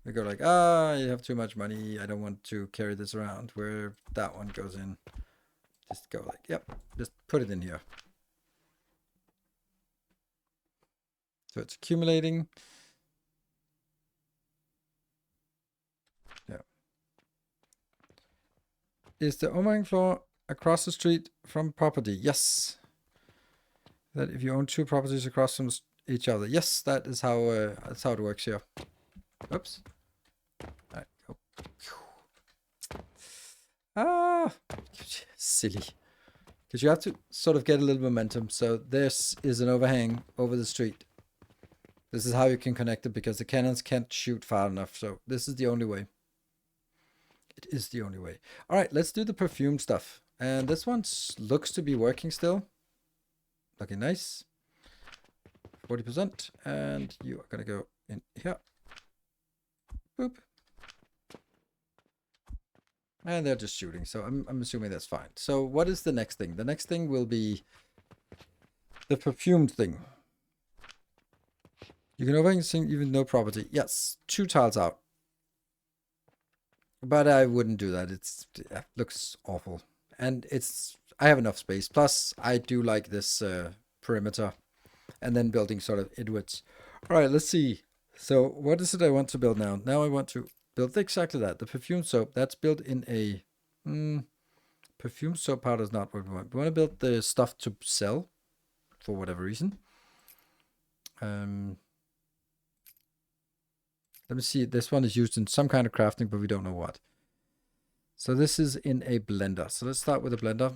We go like, you have too much money. I don't want to carry this around. Where that one goes in. Just go like, yep. Just put it in here. So it's accumulating. Yeah. Is the overhang floor across the street from property? Yes. That if you own two properties across from each other. Yes, that's how it works here. Oops. All right, go. Silly. Because you have to sort of get a little momentum. So this is an overhang over the street. This is how you can connect it because the cannons can't shoot far enough. So this is the only way. It is the only way. All right, let's do the perfume stuff. And this one looks to be working still. Looking nice. 40%. And you are going to go in here. Boop. And they're just shooting. So I'm assuming that's fine. So what is the next thing? The next thing will be the perfumed thing. You can overhang even no property. Yes, 2 tiles out. But I wouldn't do that. It looks awful. And I have enough space. Plus, I do like this perimeter. And then building sort of inwards. All right, let's see. So what is it I want to build now? Now I want to build exactly that. The perfume soap. That's built in a... perfume soap powder is not what we want. We want to build the stuff to sell. For whatever reason. Let me see. This one is used in some kind of crafting, but we don't know what. So this is in a blender. So let's start with a blender.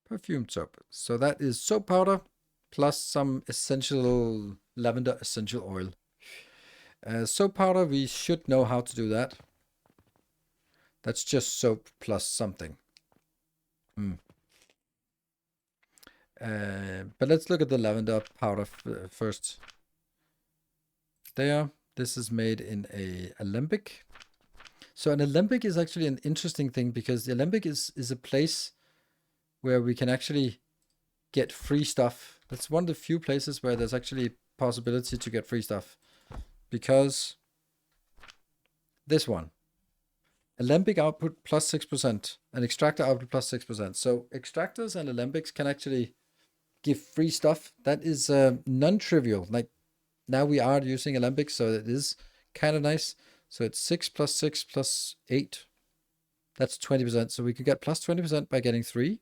Perfume soap. So that is soap powder plus some essential lavender essential oil. Soap powder, we should know how to do that. That's just soap plus something. But let's look at the lavender powder first. There, this is made in a alembic. So an alembic is actually an interesting thing because the alembic is a place where we can actually get free stuff. That's one of the few places where there's actually possibility to get free stuff. Because this one, alembic output plus 6%, and extractor output plus 6%. So extractors and alembics can actually give free stuff. That is non-trivial. Like now we are using alembics, so it is kind of nice. So it's 6 plus 6 plus 8. That's 20%. So we can get plus 20% by getting 3.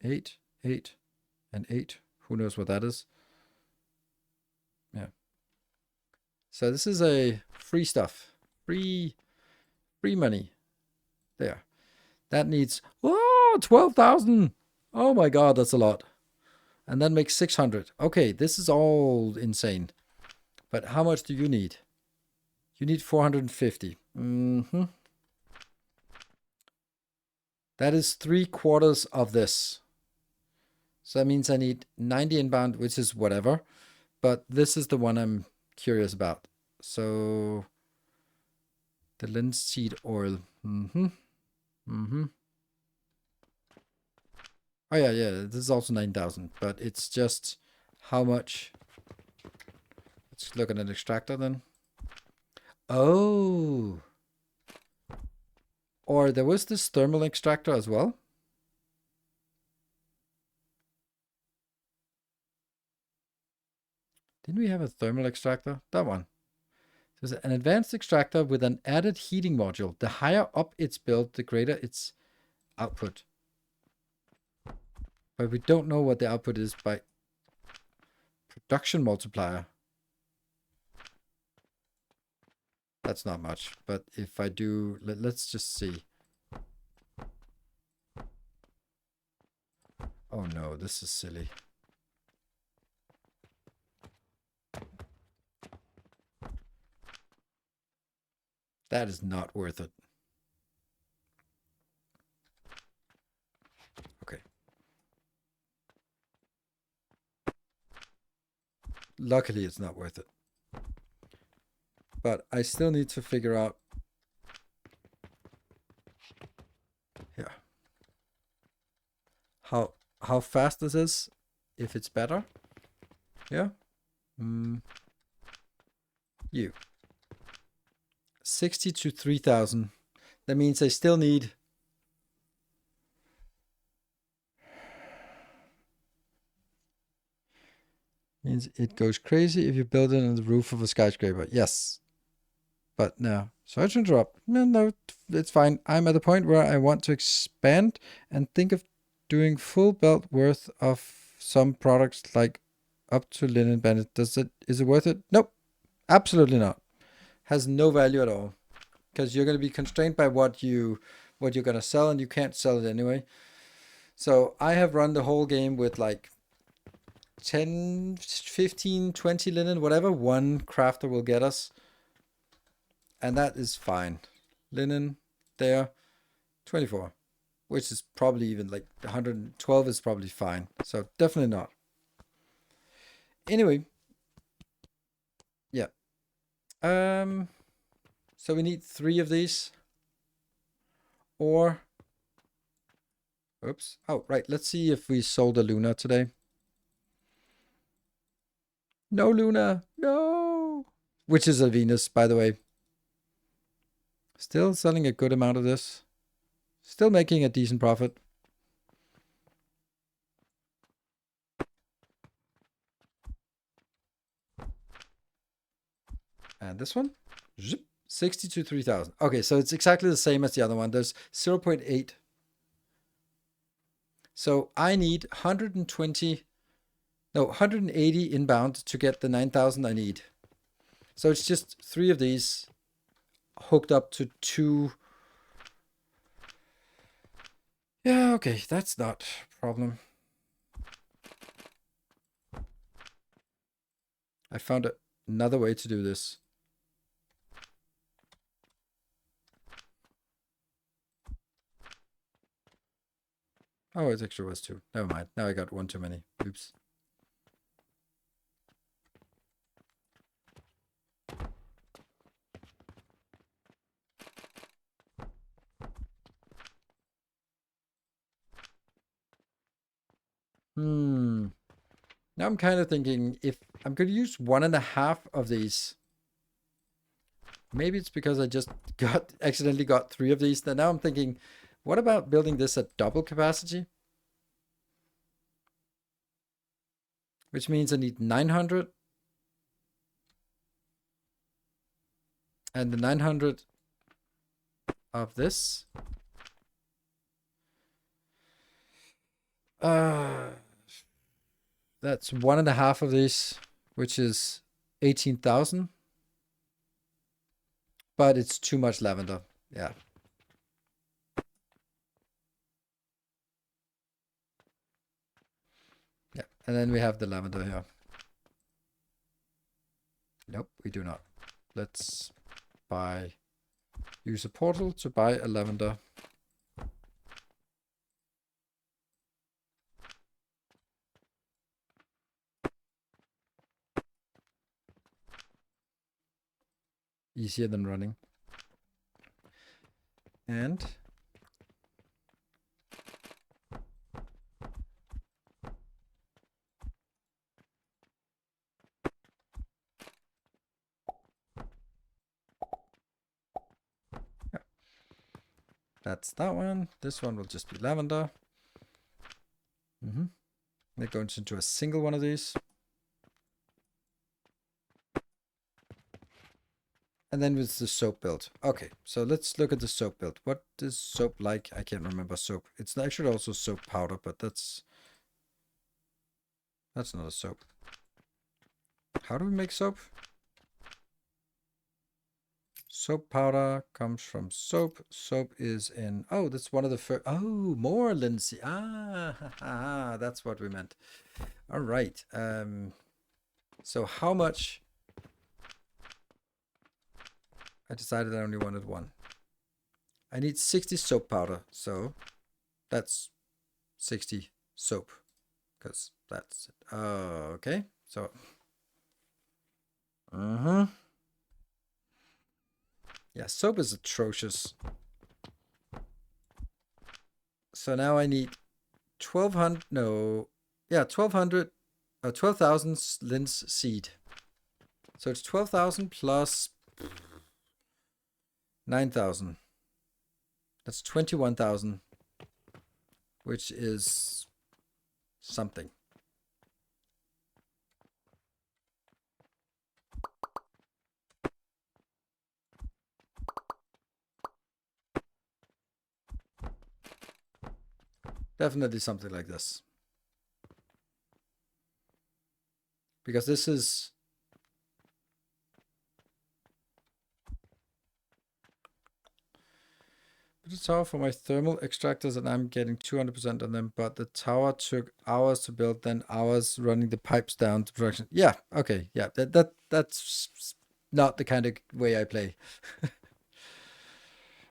8, 8, and 8. Who knows what that is? Yeah. So this is a free stuff. Free money. There. That needs 12,000. Oh my god, that's a lot. And that makes 600. Okay, this is all insane. But how much do you need? You need 450. That is 3/4 of this. So that means I need 90 inbound, which is whatever. But this is the one I'm curious about. So the linseed oil. Oh yeah, this is also 9,000, but it's just how much. Let's look at an extractor then. Oh. Or there was this thermal extractor as well. Didn't we have a thermal extractor? That one. There's an advanced extractor with an added heating module. The higher up it's built, the greater its output. But we don't know what the output is by production multiplier. That's not much. But if I do, let's just see. Oh no, this is silly. That is not worth it. luckily it's not worth it. But I still need to figure out here how fast this is, if it's better. Yeah. You 60 to 3,000. That means I still need means it goes crazy if you build it on the roof of a skyscraper. Yes. But no. Sorry to interrupt. No, it's fine. I'm at the point where I want to expand and think of doing full belt worth of some products, like up to linen bandit. Is it worth it? Nope. Absolutely not. Has no value at all. Because you're going to be constrained by what you're going to sell, and you can't sell it anyway. So I have run the whole game with like 10, 15, 20 linen, whatever one crafter will get us. And that is fine. Linen there, 24. Which is probably even like 112 is probably fine. So definitely not. Anyway. Yeah. So we need 3 of these. Or... Oops. Oh, right. Let's see if we sold a Luna today. No Luna. No. Which is a Venus, by the way. Still selling a good amount of this. Still making a decent profit. And this one? 60 to 3,000. Okay, so it's exactly the same as the other one. There's 0.8. So I need 180 inbound to get the 9,000 I need. So it's just 3 of these hooked up to 2. Yeah, okay, that's not a problem. I found another way to do this. Oh, it actually was 2. Never mind. Now I got 1 too many. Oops. Now I'm kind of thinking if I'm going to use 1.5 of these. Maybe it's because I just accidentally got 3 of these. Then now I'm thinking, what about building this at double capacity? Which means I need 900. And the 900 of this. That's 1.5 of these, which is 18,000. But it's too much lavender. Yeah. Yeah, and then we have the lavender here. Nope, we do not. Let's use a portal to buy a lavender. Easier than running. And yeah. That's that one. This one will just be lavender. That goes into a single one of these. And then with the soap build. Okay, so let's look at the soap build. What is soap like? I can't remember soap. It's actually also soap powder, but that's not a soap. How do we make soap? Soap powder comes from soap. Soap is in... Oh, that's one of the first... Oh, more linseed. Ah, that's what we meant. All right. So how much... I decided I only wanted 1. I need 60 soap powder, so that's 60 soap, because that's it. Okay, so Mm-hmm. Yeah, soap is atrocious. So now I need 1200, no, yeah, 1200, 12,000 lens seed. So it's 12,000 plus 9,000. That's 21,000, which is something. Definitely something like this. Because this is... Put a tower for my thermal extractors and I'm getting 200% on them, but the tower took hours to build, then hours running the pipes down to production. Yeah, okay, yeah, that's not the kind of way I play.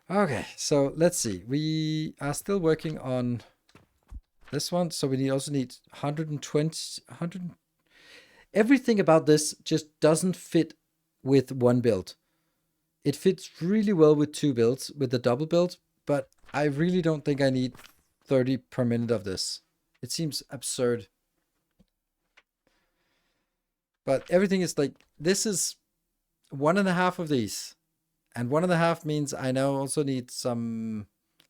Okay, so let's see. We are still working on this one, so we also need 120, 100. Everything about this just doesn't fit with one build. It fits really well with two builds, with the double build, but I really don't think I need 30 per minute of this. It seems absurd. But everything is like, this is 1.5 of these. And 1.5 means I now also need some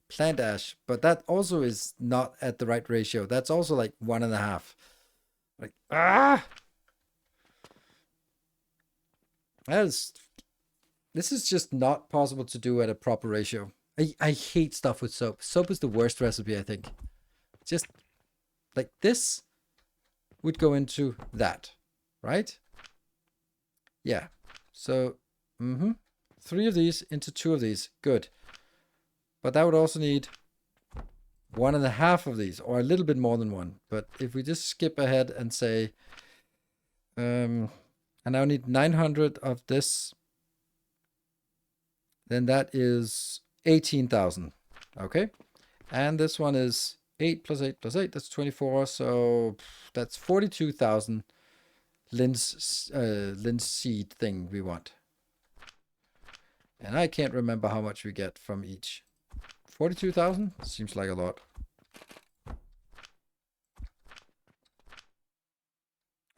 plant ash, but that also is not at the right ratio. That's also like 1.5. Like, this is just not possible to do at a proper ratio. I hate stuff with soap. Soap is the worst recipe, I think. Just like this would go into that, right? Yeah. So, 3 of these into 2 of these. Good. But that would also need 1.5 of these, or a little bit more than 1. But if we just skip ahead and say, I now need 900 of this, then that is 18,000. Okay. And this one is 8 plus 8 plus 8. That's 24. So that's 42,000 lens seed thing we want. And I can't remember how much we get from each. 42,000? Seems like a lot.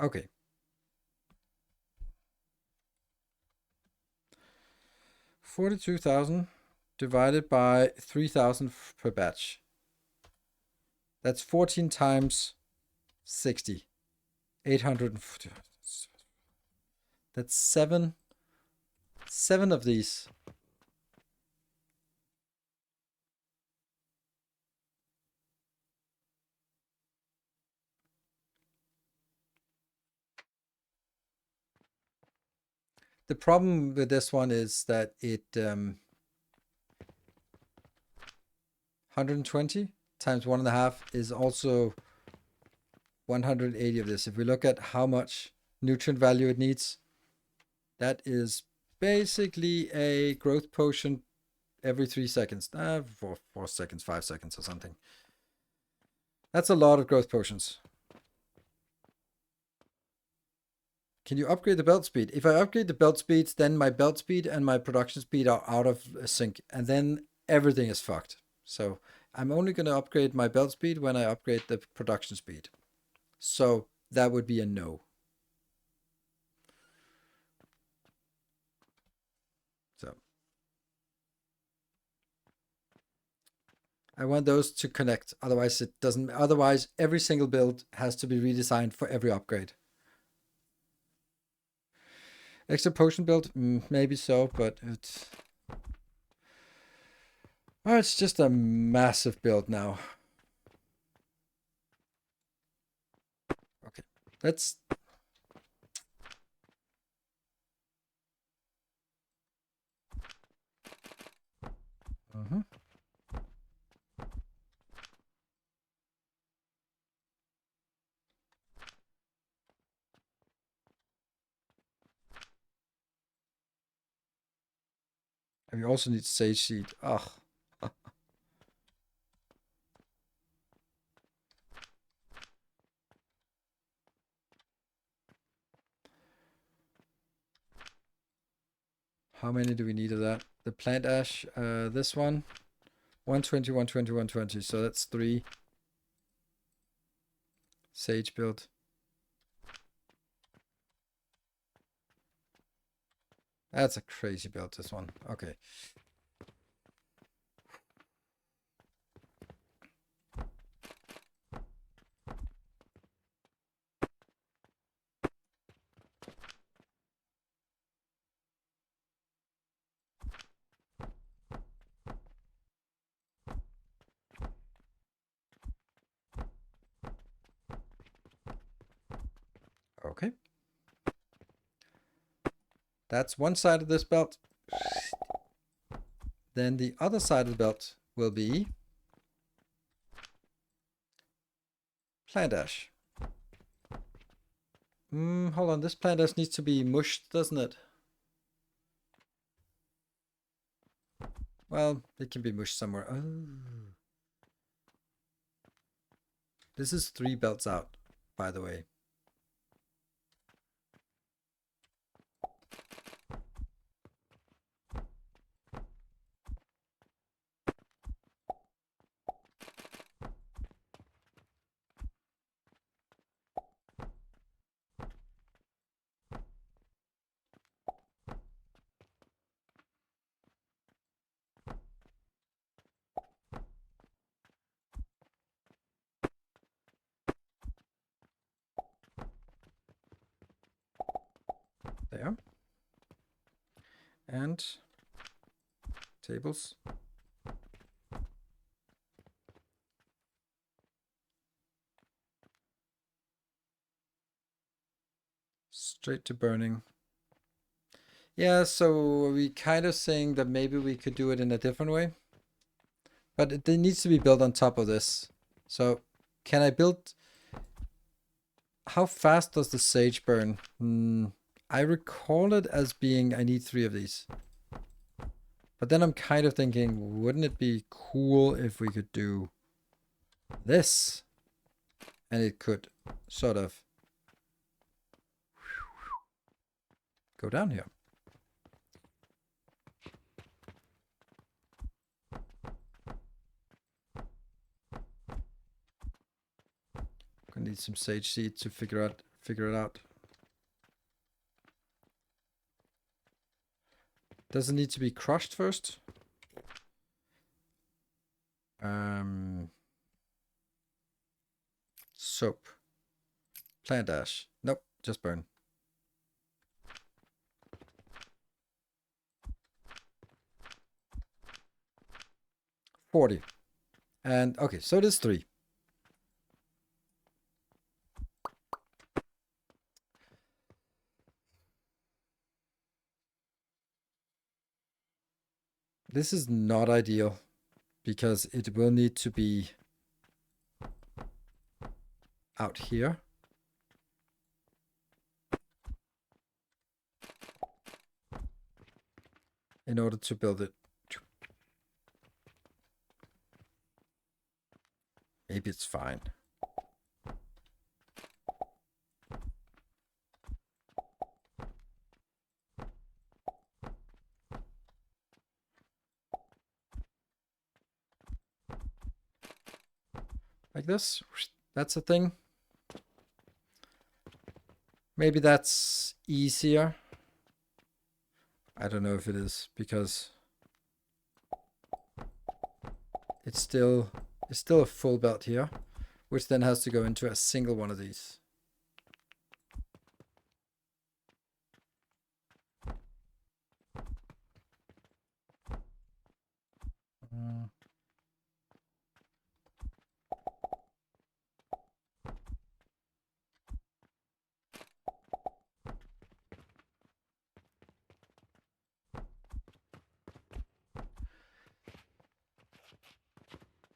Okay. 42,000 divided by 3,000 per batch. That's 14 times 60. 850. That's 7 of these. The problem with this one is that it 120 times 1.5 is also 180 of this. If we look at how much nutrient value it needs, that is basically a growth potion every 3 seconds. 4 seconds, 5 seconds or something. That's a lot of growth potions. Can you upgrade the belt speed? If I upgrade the belt speeds, then my belt speed and my production speed are out of sync, and then everything is fucked. So I'm only going to upgrade my belt speed when I upgrade the production speed. So that would be a no. So I want those to connect. Otherwise it doesn't. Otherwise every single build has to be redesigned for every upgrade. Extra potion build? Maybe so, but it's just a massive build now. Okay, let's... And we also need sage seed. Ugh. How many do we need of that? The plant ash, this one, 120, 120, 120. So that's 3. Sage build. That's a crazy build, this one. Okay. Okay. That's one side of this belt. Then the other side of the belt will be plant ash. Hold on, this plant ash needs to be mushed, doesn't it? Well, it can be mushed somewhere. Oh. This is 3 belts out, by the way. There. And tables. Straight to burning. Yeah, so we kind of saying that maybe we could do it in a different way. But it needs to be built on top of this. So can I build... How fast does the sage burn? I recall it as being I need 3 of these. But then I'm kind of thinking, wouldn't it be cool if we could do this? And it could sort of go down here. Gonna need some sage seed to figure it out. Does it need to be crushed first? Soap. Plant ash. Nope, just burn. $40. And okay, so it is 3. This is not ideal because it will need to be out here. In order to build it. Maybe it's fine. Like this. That's a thing. Maybe that's easier. I don't know if it is because it's still a full belt here, which then has to go into a single one of these.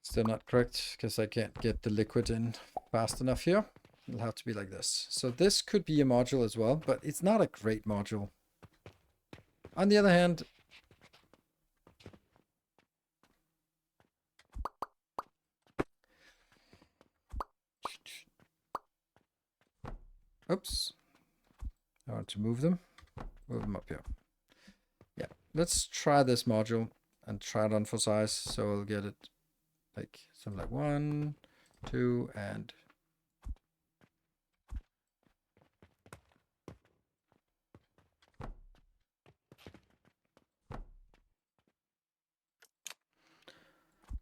Still not correct because I can't get the liquid in fast enough here. It'll have to be like this. So this could be a module as well, but it's not a great module. On the other hand, oops, I want to move them up here. Yeah, let's try this module and try it on for size. So I'll get it like something like 1, 2, and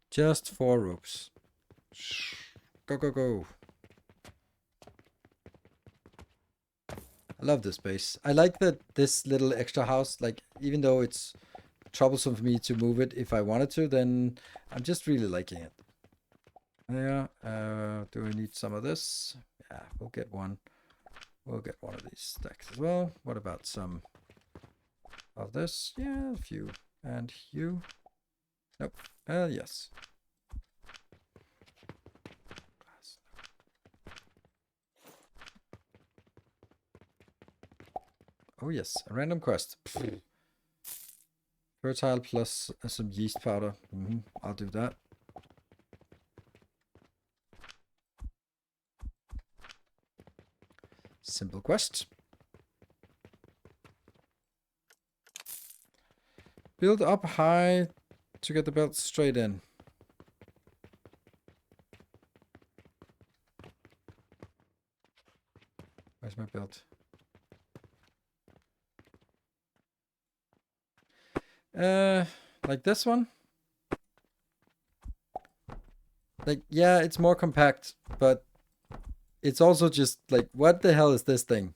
just 4 ropes. Go, go, go. I love this base. I like that this little extra house, like, even though it's troublesome for me to move it if I wanted to, then I'm just really liking it. Yeah, do we need some of this? Yeah, we'll get one. We'll get one of these stacks as well. What about some of this? Yeah, a few. And you? Nope. Yes. Oh yes, a random quest. Fertile plus some yeast powder. I'll do that. Simple quest. Build up high to get the belt straight in. Where's my belt? Like this one? Like, yeah, it's more compact, but it's also just like, what the hell is this thing?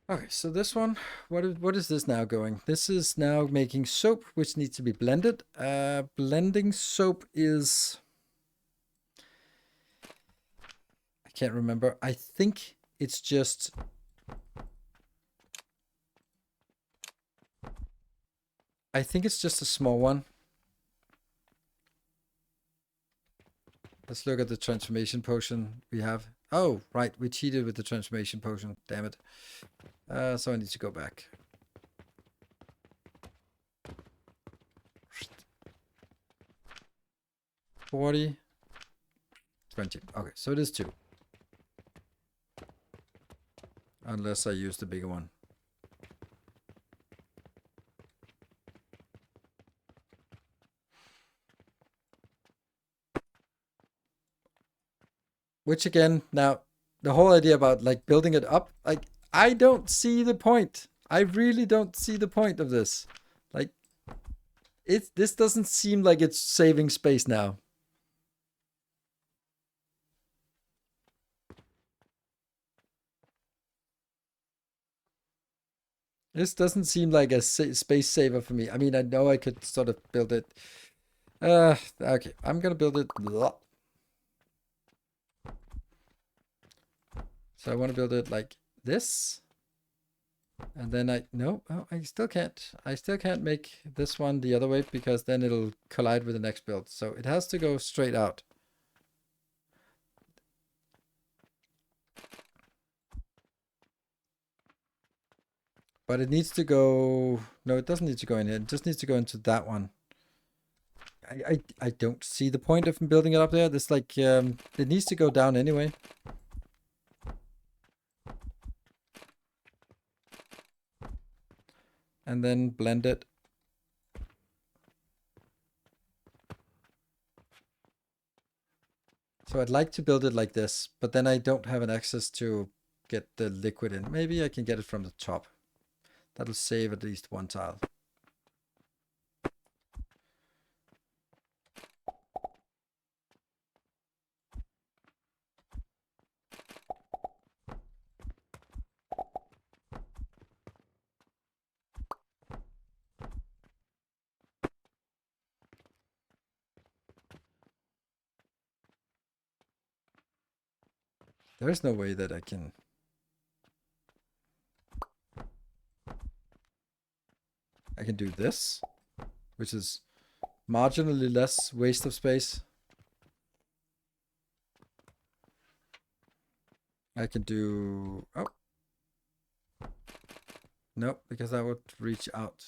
Okay, so this one, what is this now going? This is now making soap, which needs to be blended. Blending soap is... I can't remember. I think it's just... I think it's just a small one. Let's look at the transformation potion we have. Oh, right, we cheated with the transformation potion. Damn it. So I need to go back. $40, $20. Okay, so it is 2. Unless I use the bigger one. Which again, now, the whole idea about like building it up, like, I don't see the point. I really don't see the point of this. Like, this doesn't seem like it's saving space now. This doesn't seem like a space saver for me. I mean, I know I could sort of build it. Okay, I'm gonna build it. Blah. So I want to build it like this. And then I still can't. I still can't make this one the other way because then it'll collide with the next build. So it has to go straight out. But it needs to go... No, it doesn't need to go in here. It just needs to go into that one. I don't see the point of building it up there. This like... it needs to go down anyway. And then blend it. So I'd like to build it like this, but then I don't have an access to get the liquid in. Maybe I can get it from the top. That'll save at least one tile. There's no way that I can... I can do this, which is marginally less waste of space. I can do... Oh. No, because that would reach out.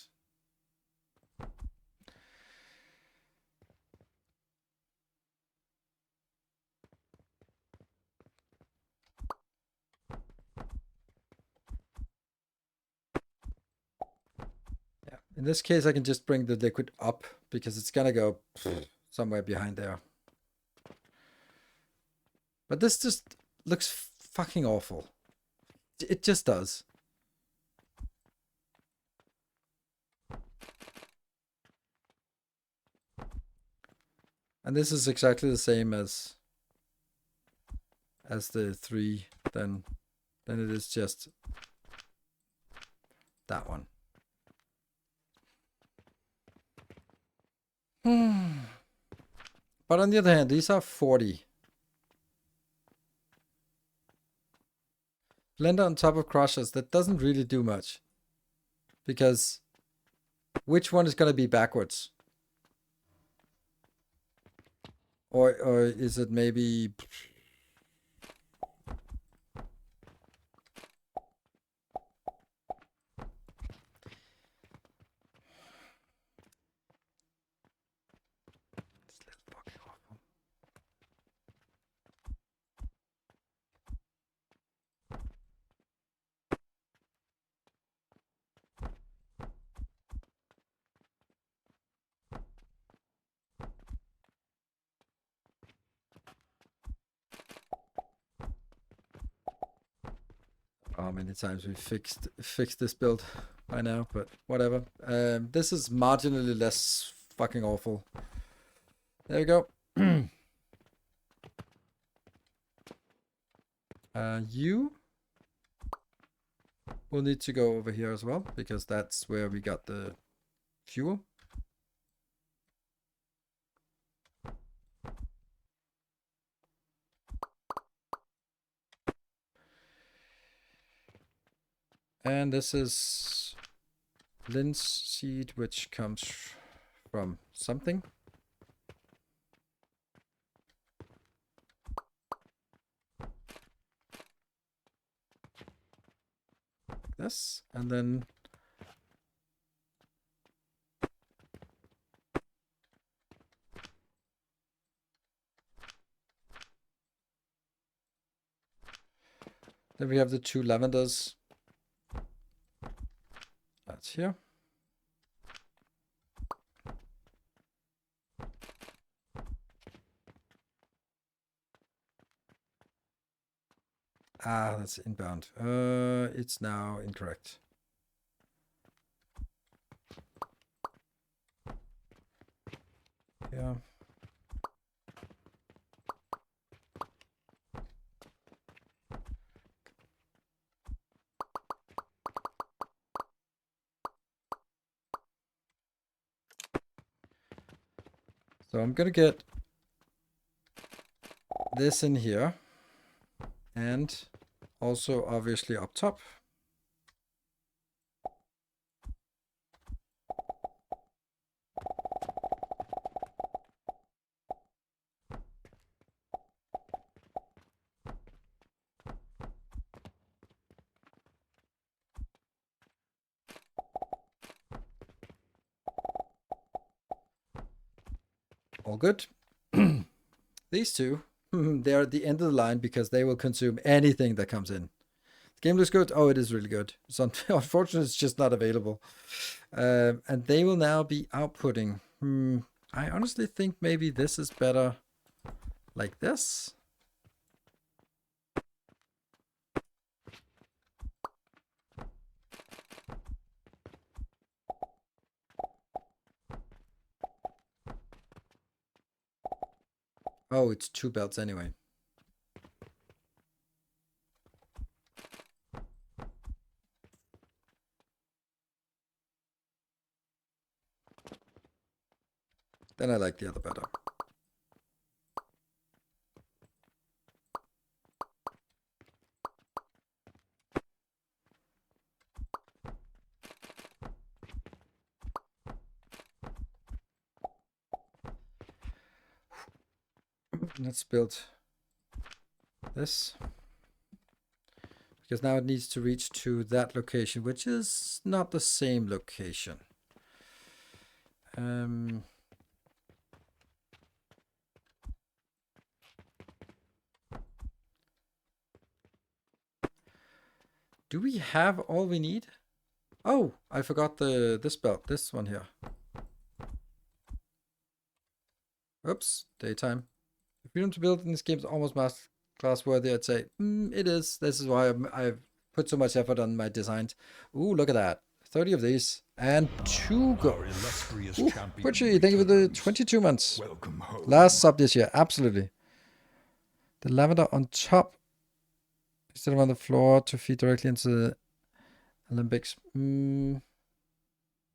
Yeah. In this case, I can just bring the liquid up because it's gonna go somewhere behind there. But this just looks fucking awful. It just does. And this is exactly the same as the 3, then it is just that one. But on the other hand, these are 40. Blender on top of crushers, that doesn't really do much. Because which one is going to be backwards? Or is it maybe... How many times we fixed this build by now, but whatever. This is marginally less fucking awful. There we go. You will need to go over here as well, because that's where we got the fuel. And this is linseed, which comes from something. Like this. And then we have the 2 lavenders. That's here. Ah, that's inbound. It's now incorrect. Yeah. So I'm gonna get this in here, and also obviously up top. All good. These two, they're at the end of the line because they will consume anything that comes in. The game looks good. Oh, it is really good. It's unfortunately, it's just not available. And they will now be outputting. I honestly think maybe this is better like this. Oh, it's 2 belts anyway. Then I like the other better. Let's build this. Because now it needs to reach to that location, which is not the same location. Do we have all we need? Oh, I forgot this belt, this one here. Oops, daytime. The freedom to build in this game is almost master class worthy, I'd say. It is. This is why I've put so much effort on my designs. Ooh, look at that. 30 of these. And 2 go. Ooh, Butchie, thank you for the 22 months. Welcome home. Last sub this year, absolutely. The lavender on top instead of on the floor to feed directly into the Olympics.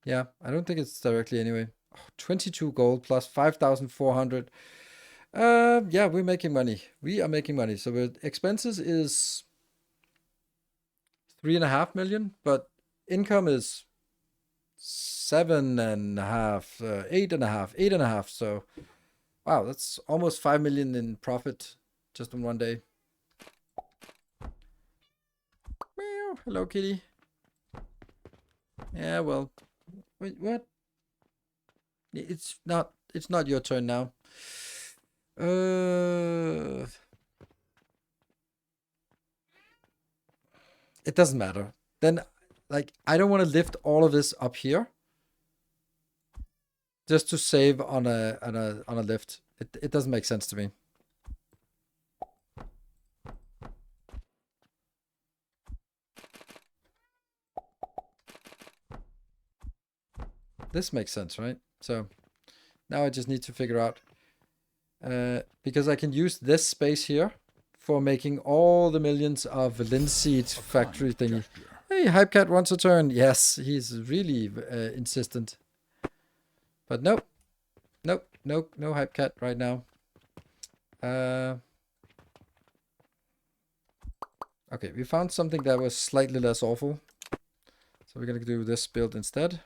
Yeah, I don't think it's directly anyway. 22 gold plus 5,400. Yeah, we're making money. We are making money. So the expenses is 3.5 million, but income is 7.5, 8.5, 8.5. So wow, that's almost 5 million in profit just in one day. Meow. Hello, kitty. Yeah, well, wait, what? It's not your turn now. It doesn't matter. Then, like, I don't want to lift all of this up here just to save on a lift. It doesn't make sense to me. This makes sense, right? So now I just need to figure out because I can use this space here for making all the millions of linseed factory thingy. Hey, Hypecat wants a turn. Yes, he's really insistent. But nope. Nope. Nope. No Hypecat right now. Okay, we found something that was slightly less awful. So we're going to do this build instead.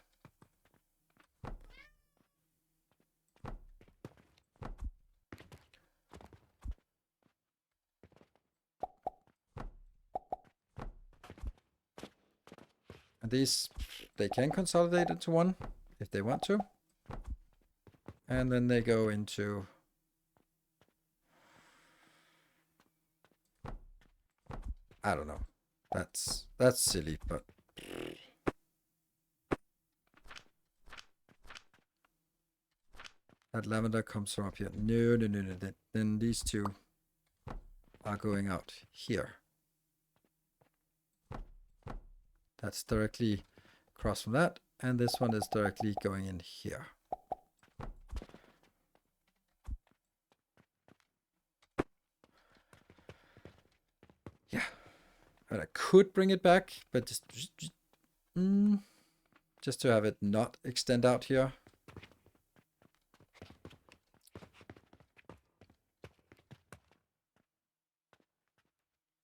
And these, they can consolidate into one if they want to. And then they go into... I don't know. That's silly, but... That lavender comes from up here. No. Then these two are going out here. That's directly across from that. And this one is directly going in here. Yeah. And I could bring it back, but just to have it not extend out here.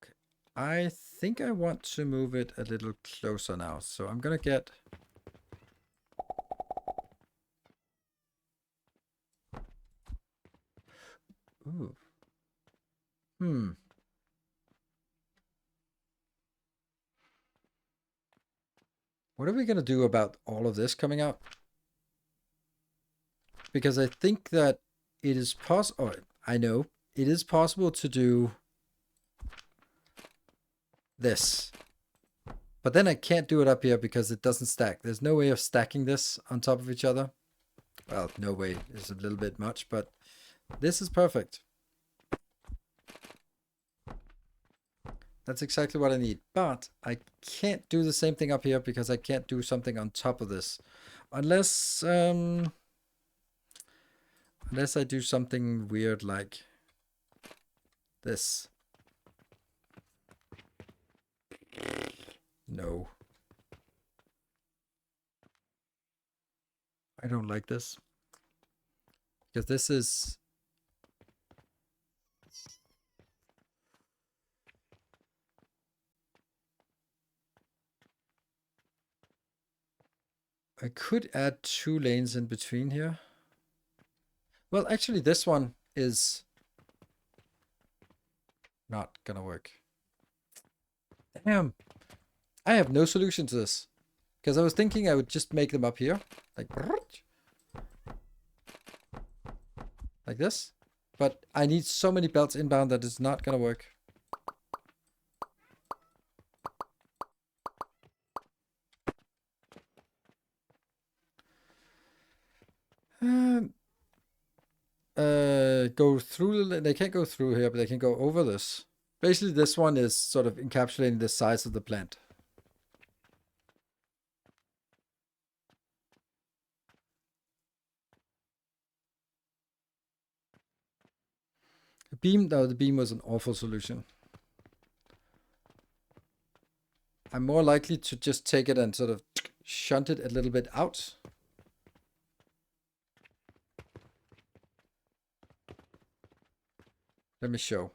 Okay. I think I want to move it a little closer now. So I'm going to get... Ooh. What are we going to do about all of this coming out? Because I think that it is possible... I know it is possible to do this. But then I can't do it up here because it doesn't stack. There's no way of stacking this on top of each other. Well, no way is a little bit much, but this is perfect. That's exactly what I need. But I can't do the same thing up here because I can't do something on top of this. Unless I do something weird like this. No. I don't like this. Because this is... I could add 2 lanes in between here. Well, actually this one is not gonna work. Damn. I have no solution to this. Because I was thinking I would just make them up here. Like this. But I need so many belts inbound that it's not gonna work. Go through, they can't go through here, but they can go over this. Basically, this one is sort of encapsulating the size of the plant. The beam, though, the beam was an awful solution. I'm more likely to just take it and sort of shunt it a little bit out. Let me show.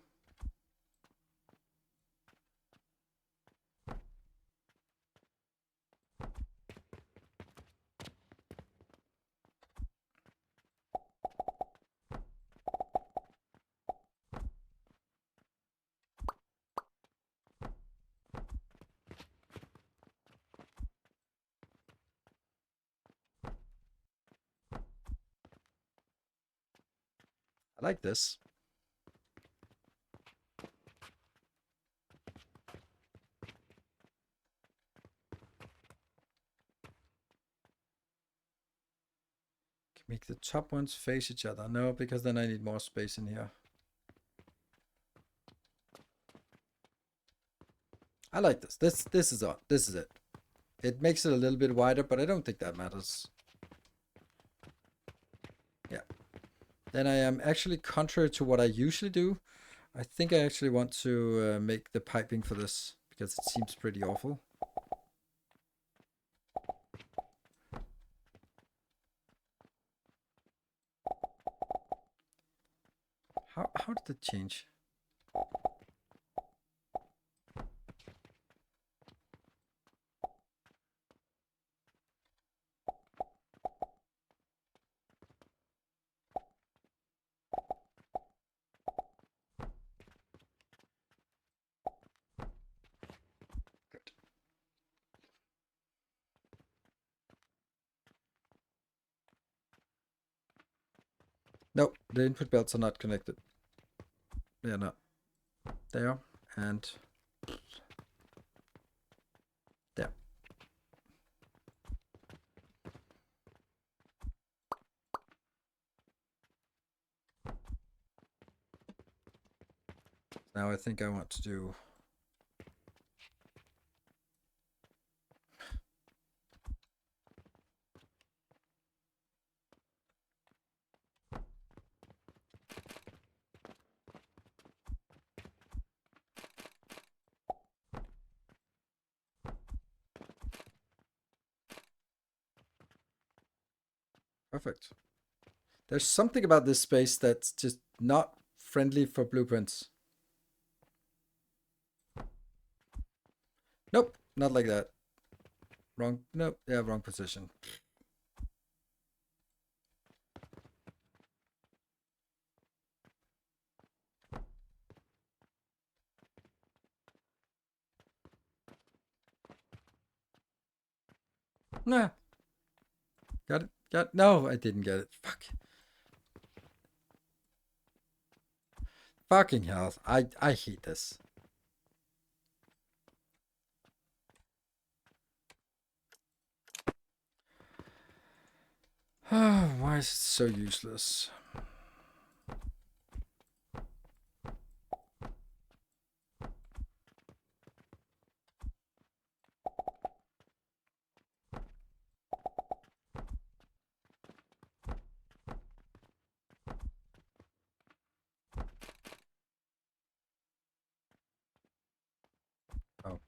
I like this. Make the top ones face each other. No, because then I need more space in here. I like this. This is on. This is it. It makes it a little bit wider, but I don't think that matters. Yeah. Then I am actually contrary to what I usually do. I think I actually want to make the piping for this because it seems pretty awful. How did it change? Good. Nope, the input belts are not connected. They are not. There and there. Now I think I want to do perfect. There's something about this space that's just not friendly for blueprints. Nope, not like that. Wrong, nope, yeah, wrong position. Nah. Got it? Got it? No, I didn't get it. Fuck. Fucking hell. I hate this. Why is it so useless? Oh.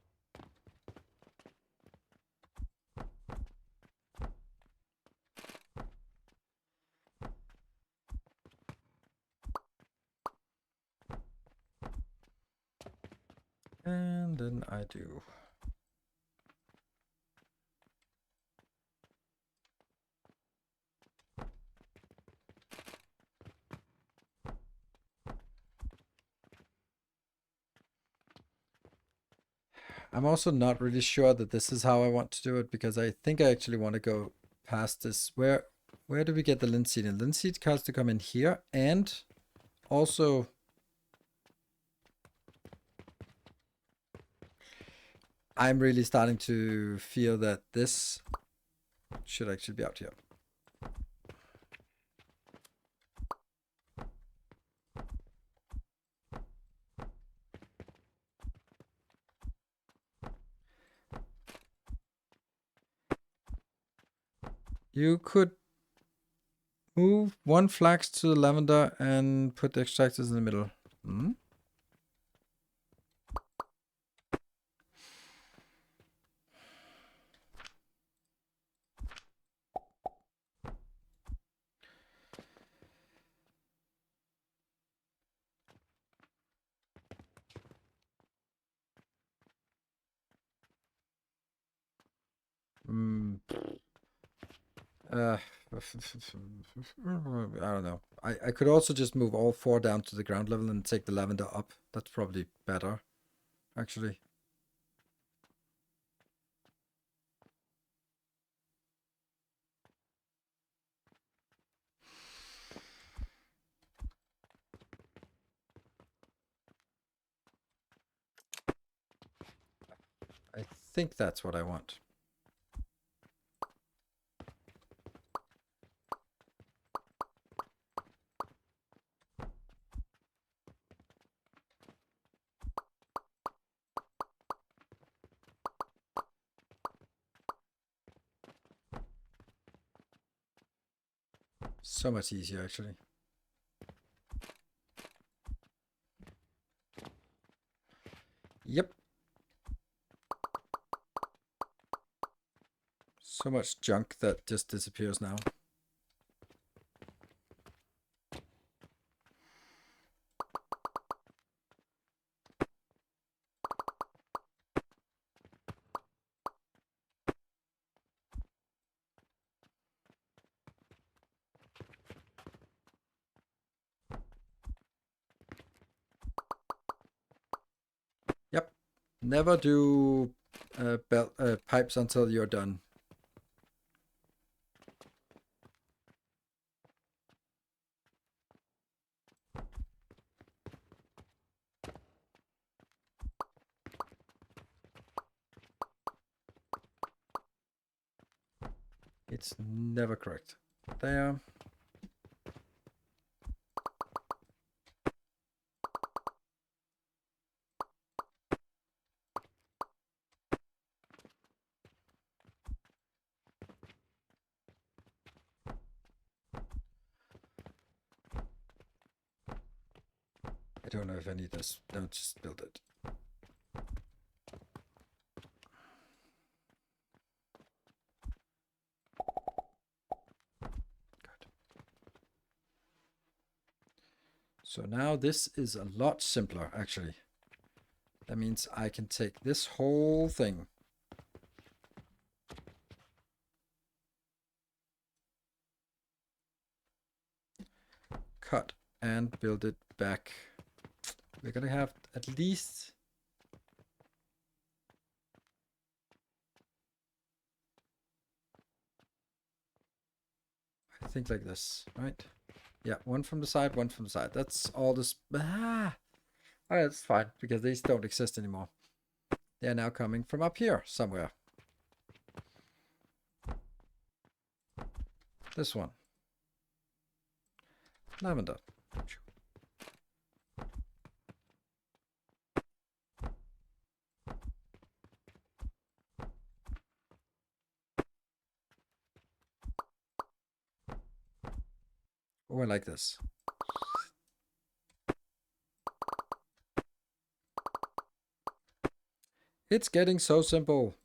And then I do. I'm also not really sure that this is how I want to do it, because I think I actually want to go past this. Where do we get the linseed? And linseed has to come in here, and also I'm really starting to feel that this should actually be out here. You could move one flax to the lavender and put the extractors in the middle. Hmm? I don't know. I could also just move all 4 down to the ground level and take the lavender up. That's probably better, actually. I think that's what I want. So much easier, actually. Yep. So much junk that just disappears now. Yep. Never do pipes until you're done. It's never correct. There. I don't know if I need this. Don't just build it. Good. So now this is a lot simpler, actually. That means I can take this whole thing. Cut and build it back. We're gonna have at least I think like this, right? Yeah, one from the side, one from the side. That's all this. Alright, that's fine, because these don't exist anymore. They are now coming from up here somewhere. This one. Lavender. Oh, I like this. It's getting so simple.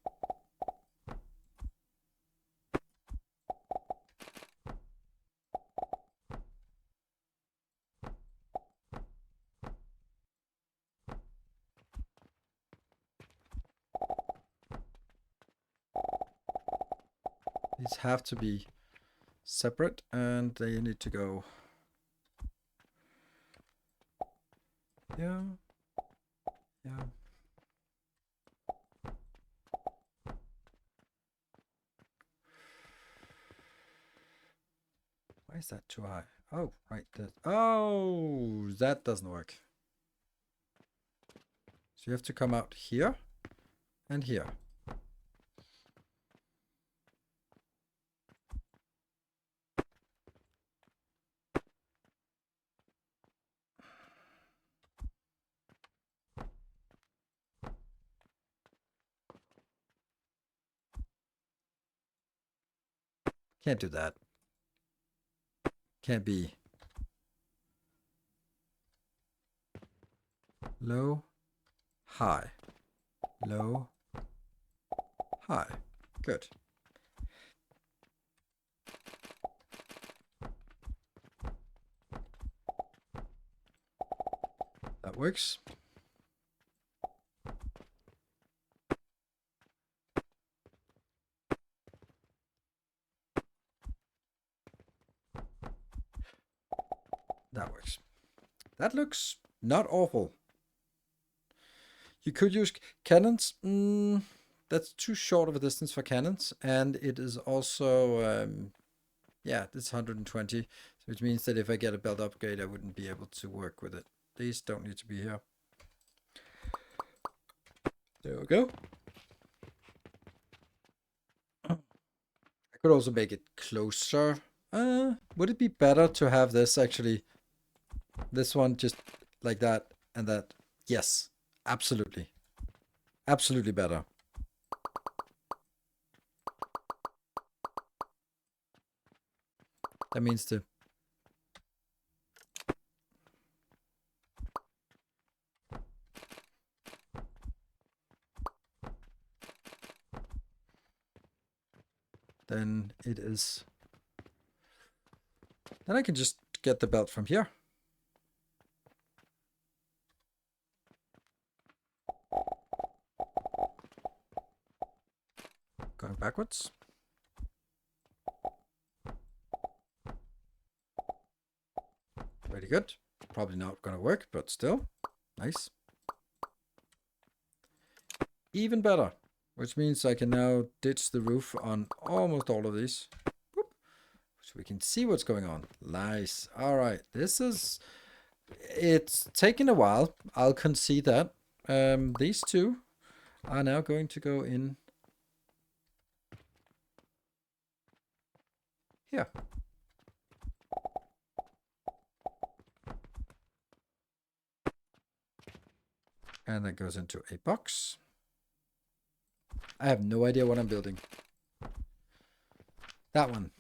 These have to be separate, and they need to go. Yeah. Yeah. is that too high? Oh, right. Oh, that doesn't work. So you have to come out here and here. Can't do that. Can't be. Low, high. Low, high. Good. That works. That works. That looks not awful. You could use cannons. That's too short of a distance for cannons. And it is also, yeah, it's 120. Which means that if I get a belt upgrade, I wouldn't be able to work with it. These don't need to be here. There we go. I could also make it closer. Would it be better to have this actually, this one just like that and that? Yes, absolutely. Absolutely better. That means to then it is, then I can just get the belt from here. Going backwards. Very good. Probably not going to work, but still. Nice. Even better. Which means I can now ditch the roof on almost all of these. Whoop. So we can see what's going on. Nice. All right. This is... It's taken a while. I'll concede that. These two are now going to go in here. And that goes into a box. I have no idea what I'm building. That one.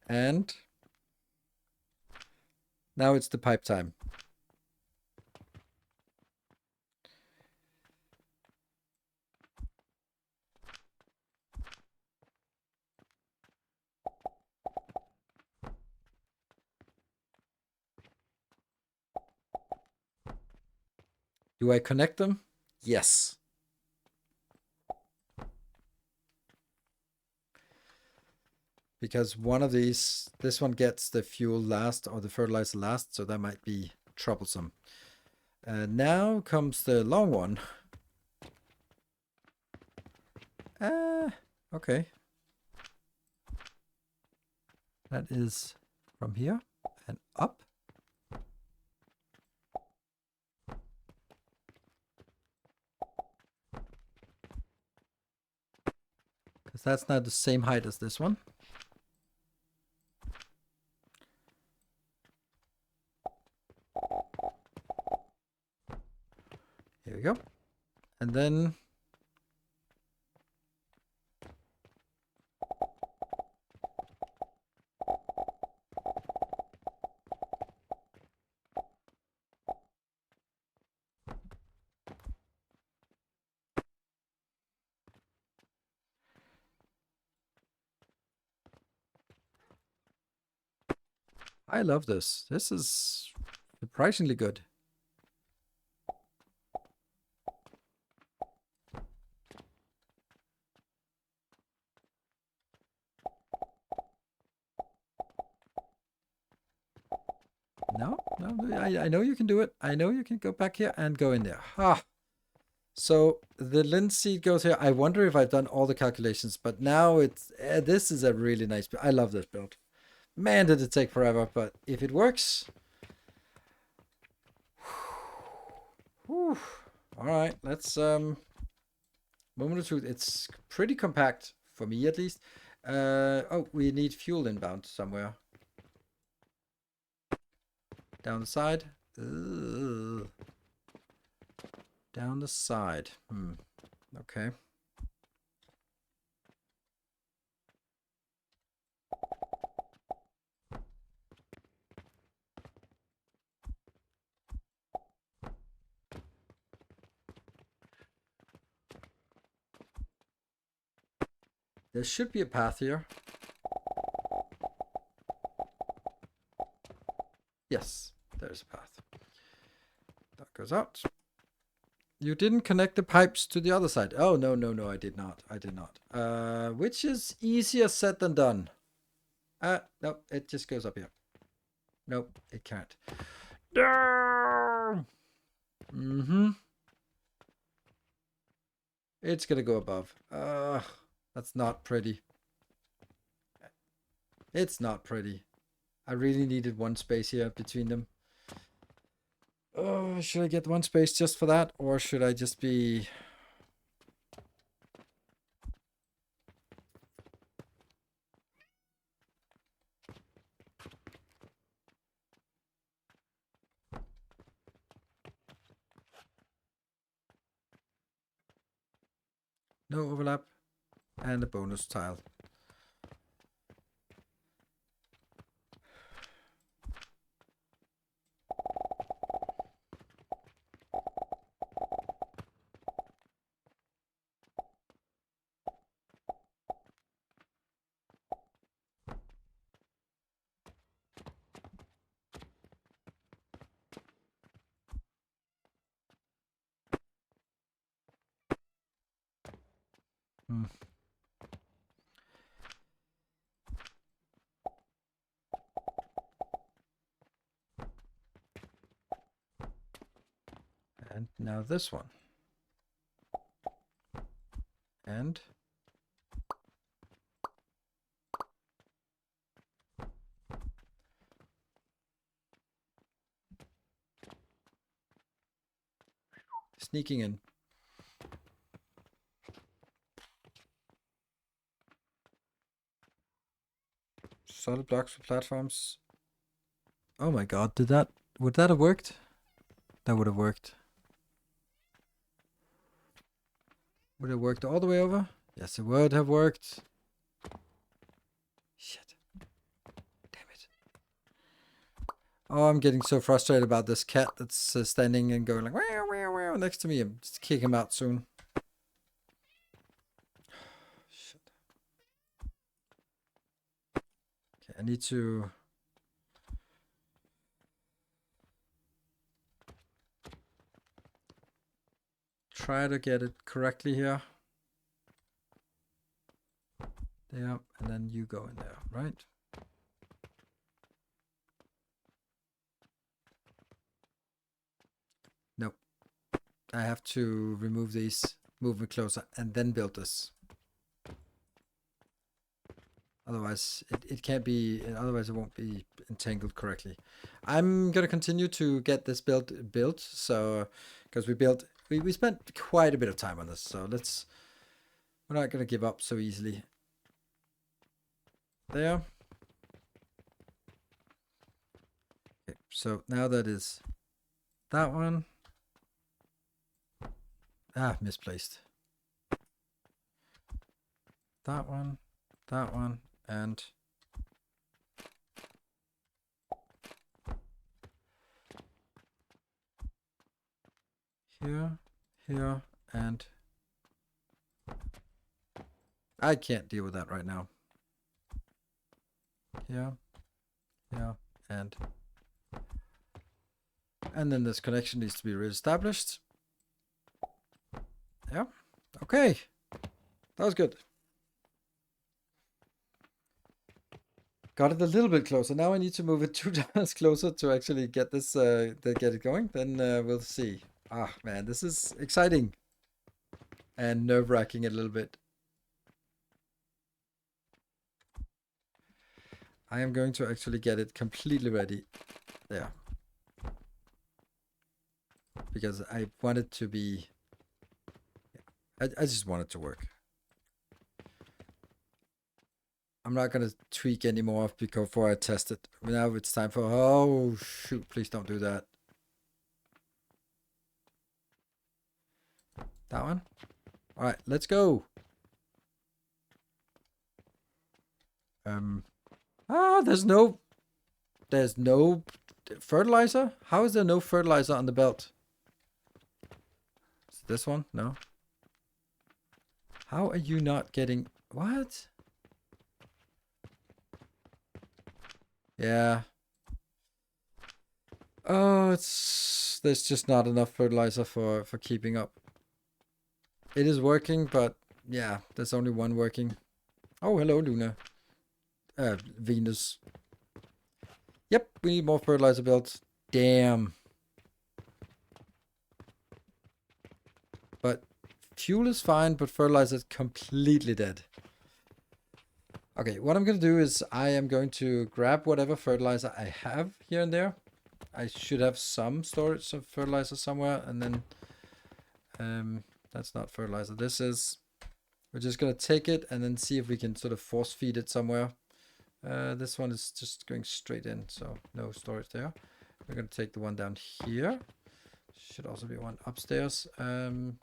And now it's the pipe time. Do I connect them? Yes. Because one of these, this one gets the fuel last or the fertilizer last, so that might be troublesome. Now comes the long one. Okay. That is from here and up. Because that's not the same height as this one. Here we go. And then I love this. This is surprisingly good. No, I know you can do it. I know you can go back here and go in there. Ha! So the linseed goes here. I wonder if I've done all the calculations, but now it's, this is a really nice build. I love this build. Man, did it take forever, but if it works... Whew. All right, let's... Moment of truth, it's pretty compact, for me at least. Oh, we need fuel inbound somewhere. Down the side. Ugh. Down the side. Okay. There should be a path here. Yes, there's a path. That goes out. You didn't connect the pipes to the other side. Oh, no, I did not. I did not. Which is easier said than done. No, it just goes up here. Nope, it can't. It's gonna go above. That's not pretty. It's not pretty. I really needed one space here between them. Oh, should I get one space just for that? Or should I just be... No overlap. And a bonus tile. And now this one. And... sneaking in. Solid blocks for platforms. Oh my god, would that have worked? That would have worked. Would it have worked all the way over? Yes, it would have worked. Shit. Damn it. Oh, I'm getting so frustrated about this cat that's standing and going like, wow, wow, wow, next to me. I'm just kick him out soon. Shit. Okay, I need to... try to get it correctly here. There, and then you go in there, right? Nope. I have to remove these, move it closer, and then build this. Otherwise, it can't be, otherwise it won't be entangled correctly. I'm going to continue to get this built, so, because we spent quite a bit of time on this, so we're not going to give up so easily. There. Okay, so now that is that one. Misplaced. That one, and here, and I can't deal with that right now. Here, and then this connection needs to be reestablished. Yeah, okay, that was good. Got it a little bit closer. Now I need to move it 2 times closer to actually get this, get it going. Then we'll see. Ah, man, this is exciting and nerve-wracking a little bit. I am going to actually get it completely ready there. Because I want it to be... I just want it to work. I'm not going to tweak anymore before I test it. Now it's time for... Oh, shoot. Please don't do that. That one? Alright, let's go. There's no fertilizer? How is there no fertilizer on the belt? Is it this one? No. How are you not getting... What? Yeah. Oh, there's just not enough fertilizer for keeping up. It is working, but yeah, there's only one working. Oh, hello, Luna. Venus. Yep, we need more fertilizer belts. Damn. But fuel is fine, but fertilizer is completely dead. Okay, what I'm going to do is I am going to grab whatever fertilizer I have here and there. I should have some storage of fertilizer somewhere, and then that's not fertilizer. This is... We're just going to take it and then see if we can sort of force feed it somewhere. This one is just going straight in, so no storage there. We're going to take the one down here. Should also be one upstairs. There.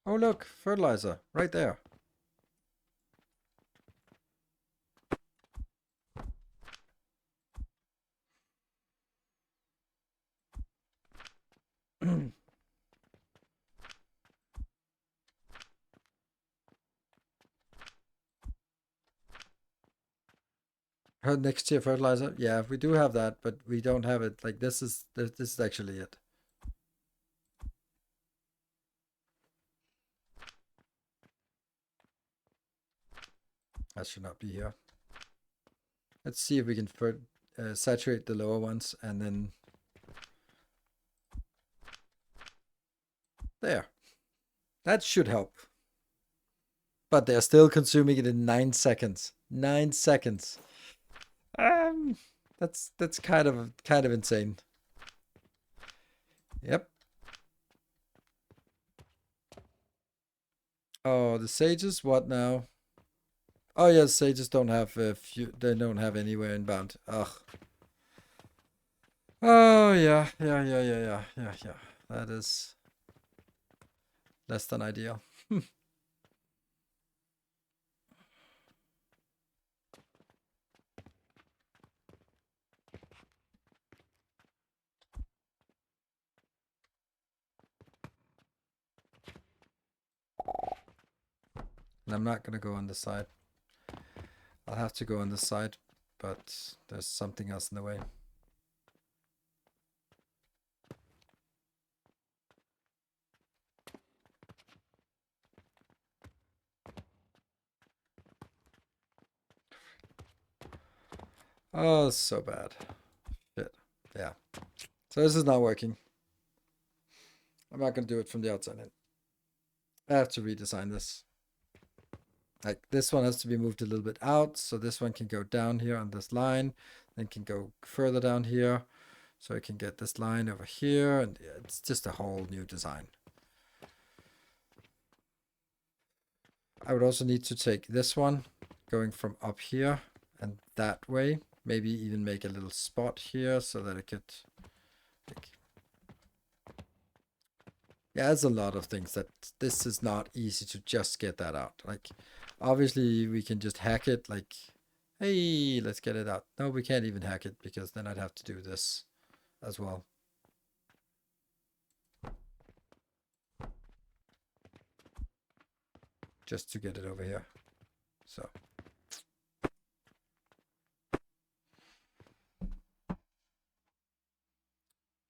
Oh look, fertilizer, right there. Her next tier fertilizer, yeah, we do have that, but we don't have it. Like this is actually it. That should not be here. Let's see if we can saturate the lower ones, and then there. That should help. But they're still consuming it in 9 seconds. 9 seconds. That's kind of insane. Yep. Oh, the sages, what now? Oh yeah, sages don't have they don't have anywhere inbound. Ugh. Oh yeah. That is less than ideal. And I'm not gonna go on this side. I'll have to go on this side, but there's something else in the way. Oh, so bad. Shit. Yeah. So this is not working. I'm not gonna do it from the outside in. I have to redesign this. Like this one has to be moved a little bit out, so this one can go down here on this line, then can go further down here, so I can get this line over here, and it's just a whole new design. I would also need to take this one going from up here and that way, maybe even make a little spot here so that it could, like, yeah, there's a lot of things that this is not easy to just get that out. Like, obviously we can just hack it, like, hey, let's get it out. No, we can't even hack it, because then I'd have to do this as well. Just to get it over here. So.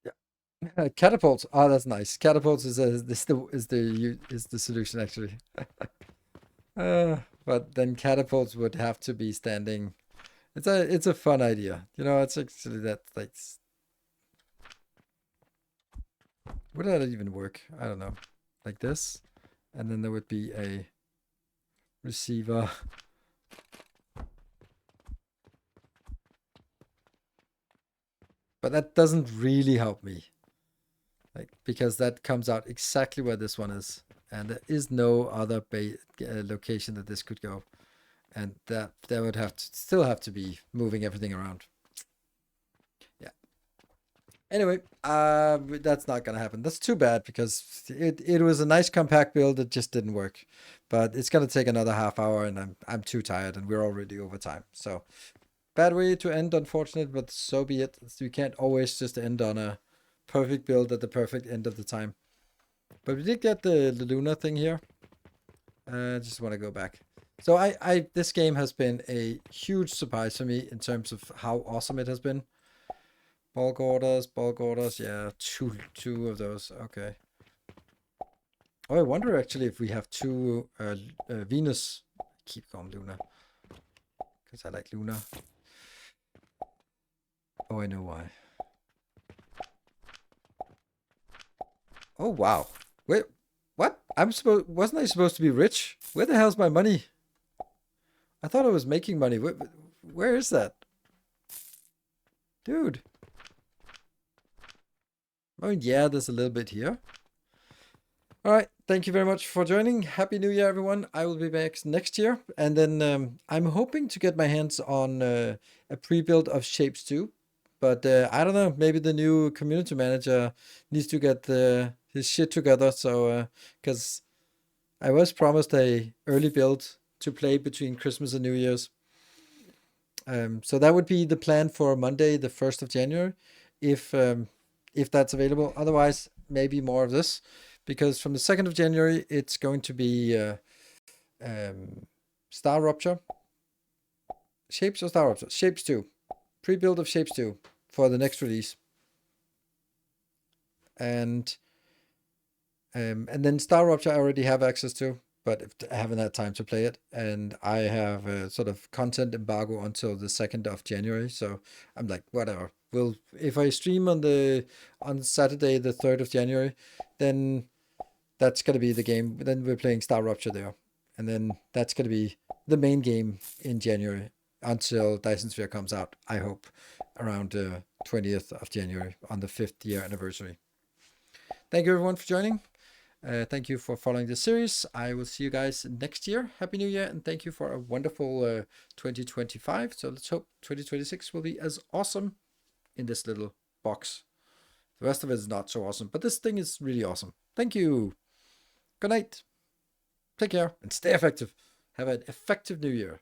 Yeah. Catapults. Oh, that's nice. Catapults is the solution actually. But then catapults would have to be standing. It's a fun idea. You know, it's actually that, like, Would that even work? I don't know. Like this. And then there would be a receiver. But that doesn't really help me. Like, because that comes out exactly where this one is. And there is no other location that this could go. And that would have to still have to be moving everything around. Yeah. Anyway, that's not gonna happen. That's too bad because it was a nice compact build. It just didn't work. But it's gonna take another half hour, and I'm too tired, and we're already over time. So bad way to end, unfortunate, but so be it. You can't always just end on a perfect build at the perfect end of the time. But we did get the Luna thing here. I just want to go back. So this game has been a huge surprise for me in terms of how awesome it has been. Bulk orders, yeah, two of those. Okay. Oh, I wonder actually if we have two Venus. I keep going Luna because I like Luna. Oh, I know why. Oh wow. Wait, what? Wasn't I supposed to be rich? Where the hell's my money? I thought I was making money. Where is that? Dude. Oh yeah, there's a little bit here. All right, thank you very much for joining. Happy New Year, everyone. I will be back next year. And then I'm hoping to get my hands on a pre-build of Shapes 2. But I don't know, maybe the new community manager needs to get his shit together. So, because I was promised a early build to play between Christmas and New Year's. So that would be the plan for Monday, the 1st of January, if that's available. Otherwise, maybe more of this, because from the 2nd of January, it's going to be Star Rupture. Shapes or Star Rupture? Shapes 2. Pre-build of Shapes 2 for the next release. And then Star Rupture I already have access to, but I haven't had time to play it. And I have a sort of content embargo until the 2nd of January. So I'm like, whatever. If I stream on Saturday, the 3rd of January, then that's going to be the game. Then we're playing Star Rupture there. And then that's going to be the main game in January until Dyson Sphere comes out, I hope, around 20th of January on the 5th year anniversary. Thank you everyone for joining. Thank you for following this series. I will see you guys next year. Happy New Year, and thank you for a wonderful 2025. So let's hope 2026 will be as awesome in this little box. The rest of it is not so awesome, but this thing is really awesome. Thank you. Good night. Take care and stay effective. Have an effective New Year.